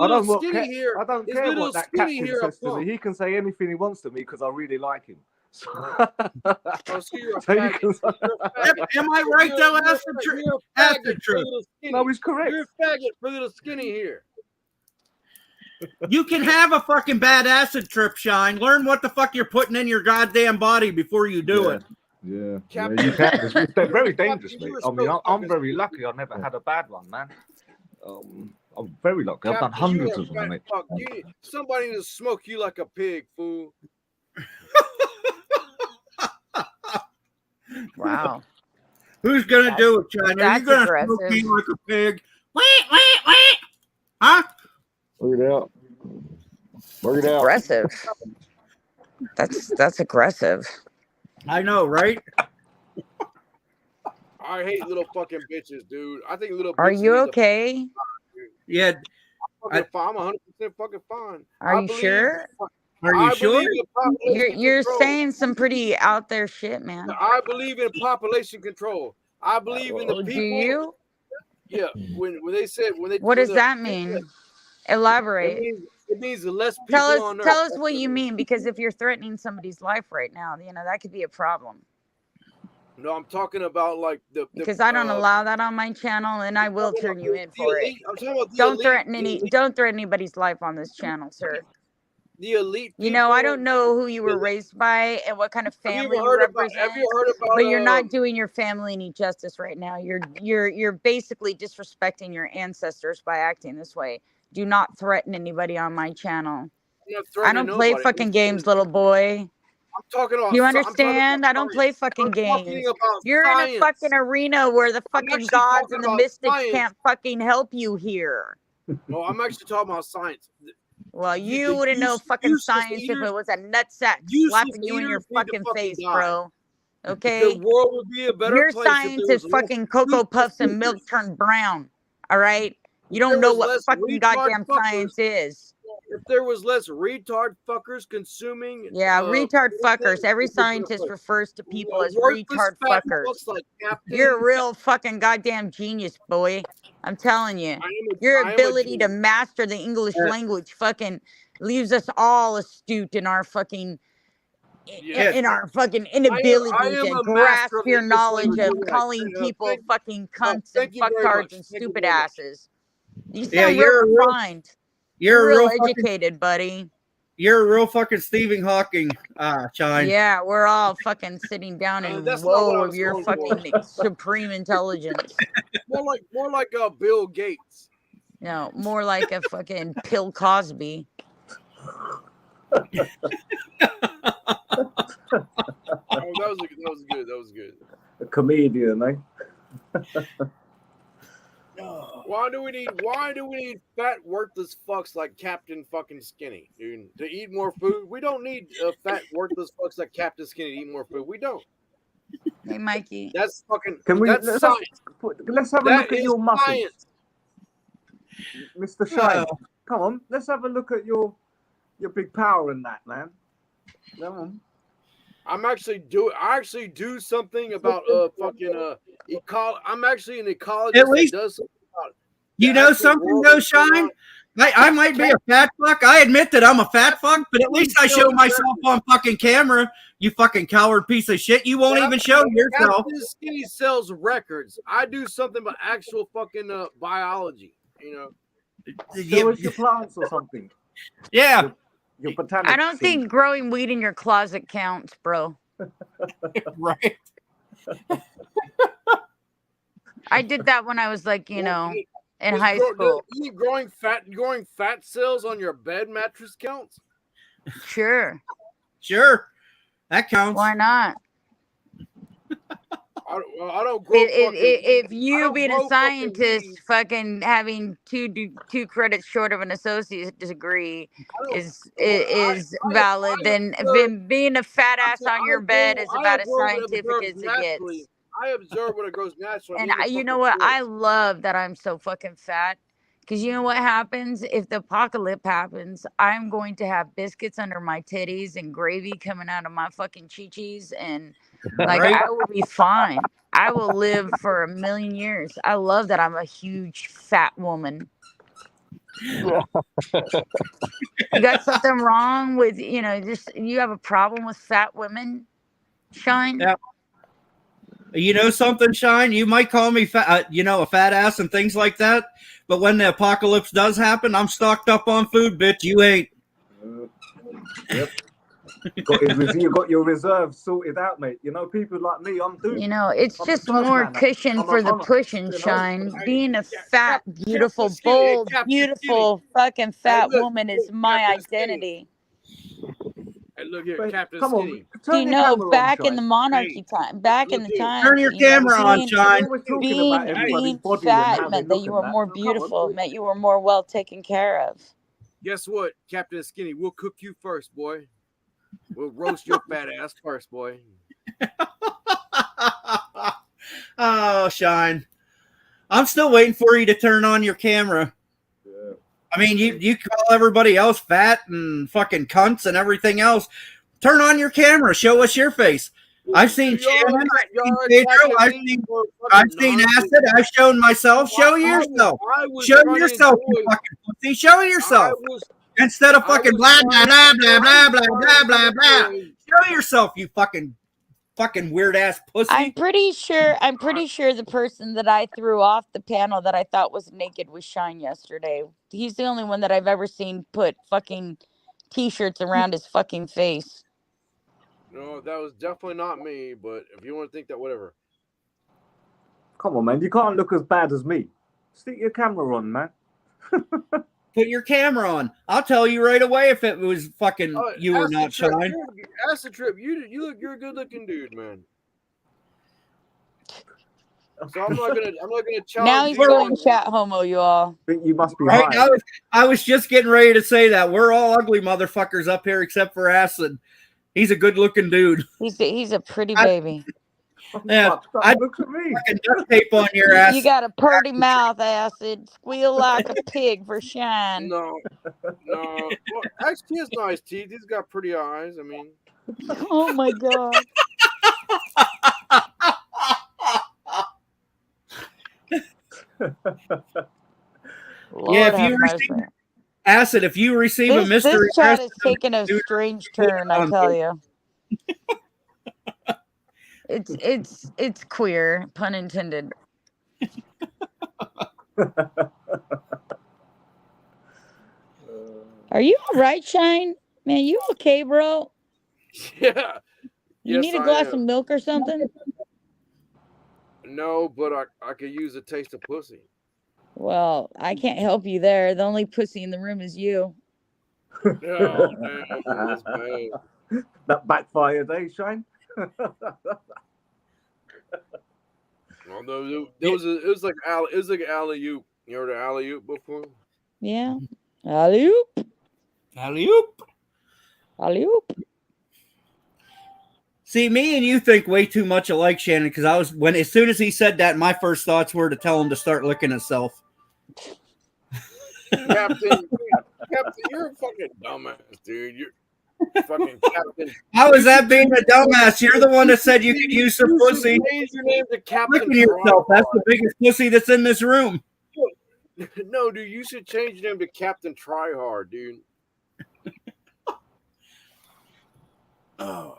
I don't skinny here. I don't His care little what that skinny captain here a says to me. punk. He can say anything he wants to me because I really like him. So, Oh, so you're a so you faggot. can say, You're a faggot. Am I right though, You're acid trip? a faggot Acid for trip. little skinny. no, he's correct. You're a faggot for little skinny here. You can have a fucking bad acid trip, Shine. Learn what the fuck you're putting in your goddamn body before you do it. Yeah, Captain- you can. It's very Captain, dangerous, you mate. were I mean, so I'm fucking very stupid. lucky. I never had a bad one, man. I'm very lucky. I've done Captain, you hundreds are of them, fat mate. fuck. Somebody needs to smoke you like a pig, fool. Wow. Who's gonna do it, Shine? Are you That's gonna aggressive. smoke me like a pig? Huh? Work it out. Work it out. Aggressive. That's aggressive. I know, right? I hate little fucking bitches, dude. I think little bitches. Are you need to- okay? Yeah. I'm 100% fucking fine. Are I you believe- sure? Are you I sure? believe in population You're control. saying some pretty out there shit, man. I believe in population control. I believe in the Oh, people. do you? Yeah. When they said when they. What when does the that people- mean? It Elaborate. means the less people Tell on us Earth. what you mean, because if you're threatening somebody's life right now, that could be a problem. No, I'm talking about like the Because I don't allow that on my channel, and I will turn you in for it. I'm talking about the Don't elite, threaten the elite, don't threaten anybody's life on this channel, sir. the elite. You know, I people- don't know who you were raised by and what kind of Have you family ever you heard about? represent, Have you heard about? but you're not doing your family any justice right now. You're basically disrespecting your ancestors by acting this way. Do not threaten anybody on my channel. I don't play fucking games, little boy. I'm talking about. You I'm talking understand? about I don't science. play fucking I'm talking games. about You're in a science. fucking arena where the fucking actually gods talking and the about mystics science. can't fucking help you here. No, I'm actually talking about science. Well, You- you the wouldn't know use- fucking useless science if eaters- it was a nutsack useless slapping you in your eaters need to fucking fucking face, die. bro. The Okay? world would be a better Your place. if science there is was less fucking Cocoa useless Puffs and eaters. milk turned brown. All right? You There don't know was what less fucking retard goddamn fuckers. science is. If there was less retard fuckers consuming, Yeah, retard fuckers. Every it'd be a better scientist place. refers to people as Worthless retard fat fuckers. fucks like Captain. You're a real fucking goddamn genius, boy. I'm telling you. I am a- Your I am a ability to genius. master the English language fucking leaves us all astute in our fucking Yeah. in our fucking inability I am to a grasp master of your English knowledge language. of You're right. calling people fucking cunts thank and you very fucktards much. and Thank you stupid very much. asses. You sound Yeah, real you're a real- refined. You're a real fucking, educated, buddy. you're a real fucking Stephen Hawking, Shine. Yeah, we're all fucking sitting down in that's not what woe I of was your going for. fucking supreme intelligence. More like Bill Gates. No, more like a fucking Bill Cosby. Oh, that was good. A comedian, eh? Why do we need fat worthless fucks like Captain fucking Skinny, dude, to eat more food? We don't need fat worthless fucks like Captain Skinny to eat more food. We don't. Hey, Mikey. That's fucking. Can we? That's science. Let's have a That look at is your muscles, science. Mr. Shine. Come on, let's have a look at your big power in that, man. Come on. I actually do something about fucking I'm actually an ecologist At least- that does something about You the know actual something world though, that's going Shine? on. I might be a fat fuck. I admit that I'm a fat fuck, but at least I show myself on fucking camera. You fucking coward piece of shit. You won't even show yourself. Captain Skinny sells records. I do something about actual fucking biology. You know. Show us your plants or something. Yeah. Your botanics. I don't think growing weed in your closet counts, bro. Right. I did that when I was like, in Does high school. growing fat cells on your bed mattress counts? Sure. Sure. That counts. Why not? I don't grow. If you don't being grow a fucking scientist, weed. fucking having two credits short of an associate degree I is valid, then being a fat ass on your bed is about as scientific as it gets. I observe when it grows naturally. And you know what? I love that I'm so fucking fat. Because you know what happens? If the apocalypse happens, I'm going to have biscuits under my titties and gravy coming out of my fucking chi-chis. And like, Right. I will be fine. I will live for 1,000,000 years. I love that I'm a huge fat woman. You got something wrong with, just you have a problem with fat women, Shine? Yeah. You know something, Shine? You might call me fat, a fat ass and things like that. But when the apocalypse does happen, I'm stocked up on food, bitch. You ain't. Yep. You got your reserves sorted out, mate. People like me, I'm doing. It's I'm just the first more man. cushion for the pushing, Shine. Being a fat, beautiful, bold, beautiful, fucking fat woman is my identity. Hey, look here, But Captain come on, Skinny. turn your camera on, Back in Shine. the monarchy time, back in the time, Turn your camera on, Shine. We're talking about everybody's being body and how fat they meant that look you and were that. more So come on. beautiful. It meant you were more well taken care of. Guess what, Captain Skinny? We'll cook you first, boy. We'll roast your fat ass first, boy. Oh, Shine. I'm still waiting for you to turn on your camera. Yeah. I mean, you call everybody else fat and fucking cunts and everything else. Turn on your camera. Show us your face. I've seen Shannon. I've seen Pedro. I've seen Acid. I've shown myself. Show yourself. Show yourself, you fucking pussy. Show yourself. Instead of fucking blah, blah, blah, blah, blah, blah, blah, blah, blah. Show yourself, you fucking weird ass pussy. I'm pretty sure the person that I threw off the panel that I thought was naked was Shine yesterday. He's the only one that I've ever seen put fucking t-shirts around his fucking face. No, that was definitely not me, but if you want to think that, whatever. Come on, man. You can't look as bad as me. Stick your camera on, man. Put your camera on. I'll tell you right away if it was fucking you or not, Shine. Acid Trip, you're a good looking dude, man. So I'm not gonna challenge Now he's you going on- chat homo, you all. I think you must be Right high. now, I was just getting ready to say that we're all ugly motherfuckers up here except for Acid. He's a good looking dude. He's a pretty baby. Yeah, Look at me. fucking duct tape on your ass. You got a purty mouth, Acid. Squeal like a pig for Shine. No. Well, actually, he has nice teeth. He's got pretty eyes. I mean, Oh my god. Lord Yeah, if have you mercy. Acid, if you receive a mystery This chat arrest, is taking a strange turn, I tell you. It's queer, pun intended. Are you all right, Shine? Man, you okay, bro? yeah. You Yes, need a I glass am. of milk or something? No, but I could use a taste of pussy. Well, I can't help you there. The only pussy in the room is you. Oh, man, that's bad. That backfired, eh, Shine? Although it was like alley oop. You heard of alley oop before? Yeah. Alley-oop. Alley-oop. Alley-oop. See, me and you think way too much alike, Shannon, because as soon as he said that, my first thoughts were to tell him to start licking himself. Captain, you're a fucking dumbass, dude. You're fucking Captain. How is that being a dumbass? You're the one that said you could use some You should pussy. change your name to Captain Licking yourself. That's the Tryhard. biggest pussy that's in this room. No, dude, you should change your name to Captain Tryhard, dude. Oh,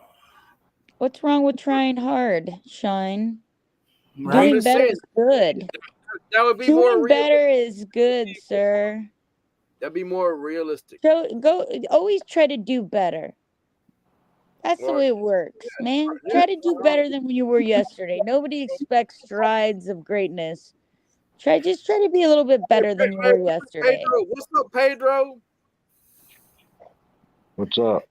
What's wrong with trying hard, Shine? I'm Doing just better saying, is good. that would be more Doing realistic. better is good, sir. That'd be more realistic. Always try to do better. That's the Well, way it works, man. Try to do better than when you were yesterday. Nobody expects strides of greatness. Just try to be a little bit better than you were yesterday. Pedro, what's up, Pedro? What's up?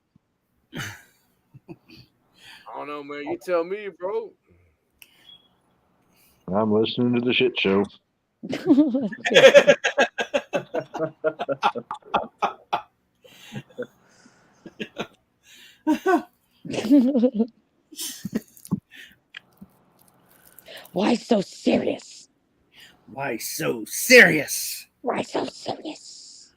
I don't know, man. You tell me, bro. I'm listening to the shit show. Why so serious? why so serious? Why so serious?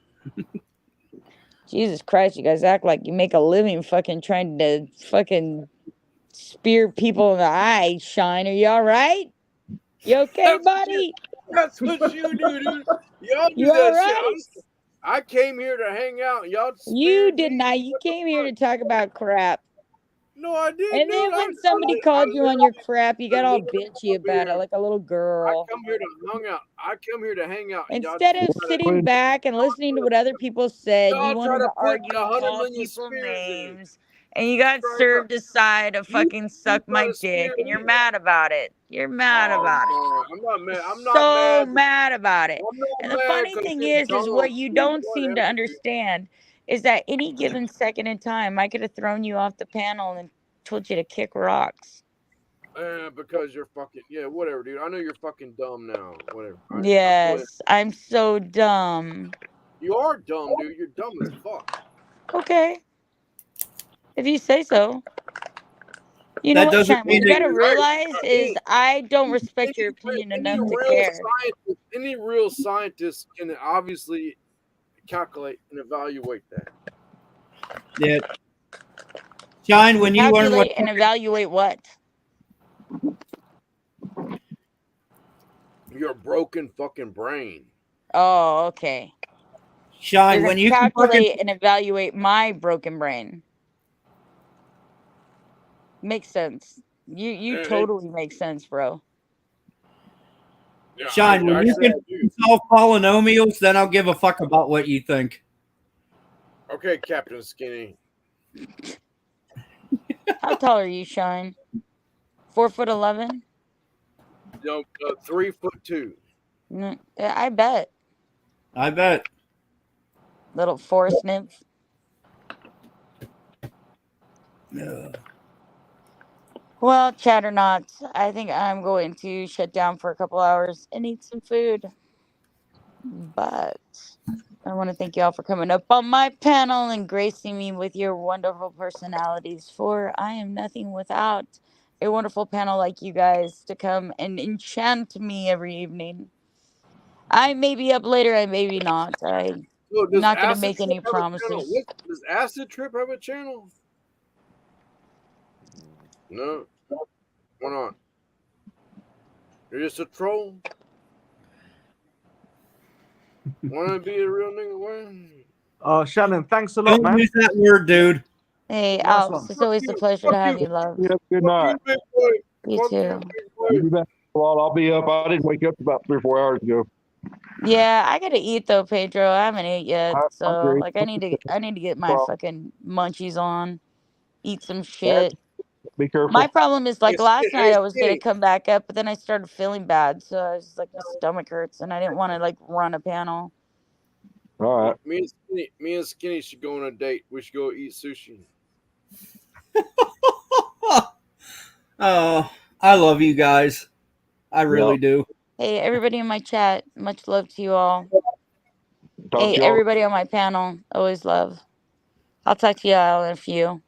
Jesus Christ, you guys act like you make a living fucking trying to fucking spear people in the eye, Shine. Are you all right? You okay, buddy? That's what you do, dude. Y'all do You that all shit. right? I came here to hang out. Y'all You speared did me. not. You What the came here to fuck? talk about crap. No, I didn't. And then dude. when somebody called you on your crap, you got all bitchy about it like a little I girl. come here to hang out. I come here to hang out. And Instead of try to- sitting back and listening to what other people said, Y'all you try wanted to to put argue and 100 call million people spears in me. names. And you got Try to- served a side of fucking suck try my to spear dick, and you're me. mad about it. You're mad Oh, about it. no, I'm not mad. I'm not So mad. mad about it. I'm not And the mad funny 'cause thing you're is dumb, what you dude. don't seem to Whatever, dude. understand is that any given second in time, I could have thrown you off the panel and told you to kick rocks. Because you're fucking whatever, dude. I know you're fucking dumb now. Whatever. Yes, I'm so dumb. You are dumb, dude. You're dumb as fuck. Okay. If you say so. You know That what, doesn't Shine? What mean you that gotta you're right. realize is I don't respect your opinion enough to care. Any real scientist can obviously calculate and evaluate that. Yeah. Shine, when you learn what Calculate and evaluate what? Your broken fucking brain. Oh, okay. Shine, You're when gonna you can calculate fucking and evaluate my broken brain. Makes sense. You Yeah, totally make sense, bro. Yeah, Shine, when you actually, can I do. solve polynomials, then I'll give a fuck about what you think. Okay, Captain Skinny. How tall are you, Shine? 4'11"? 3'2". I bet. I bet. Little forest nymph. Yeah. Well, Chatternauts, I think I'm going to shut down for a couple hours and eat some food. But I want to thank you all for coming up on my panel and gracing me with your wonderful personalities, for I am nothing without a wonderful panel like you guys to come and enchant me every evening. I may be up later, I may be not. I'm So does not going to Acid make Trip any have a channel? promises. Does Acid Trip have a channel? No. Why not? You're just a troll. Want to be a real nigga? Shannon, thanks a lot, Don't man. use that word, dude. Hey, Nice Alps, one. it's always a pleasure to have you, love. Yeah, good night. Big boy. You Fuck too. you, big You boy. be back. Well, I'll be up. I didn't wake up about 3 or 4 hours ago. Yeah, I gotta eat though, Pedro. I haven't ate yet, I so agree. like I need to get my Well, fucking munchies on, eat some shit. be careful. My problem is like Hey, last night hey, I was gonna Skinny. come back up, but then I started feeling bad, so I was just like my stomach hurts, and I didn't want to like run a panel. All right. Me and Skinny should go on a date. We should go eat sushi. Oh, I love you guys. I really do. Hey, everybody in my chat, much love to you all. Talk Hey, to y'all. everybody on my panel, always love. I'll talk to y'all in a few.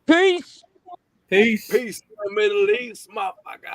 Peace. Peace. Peace in the Middle East, motherfucker.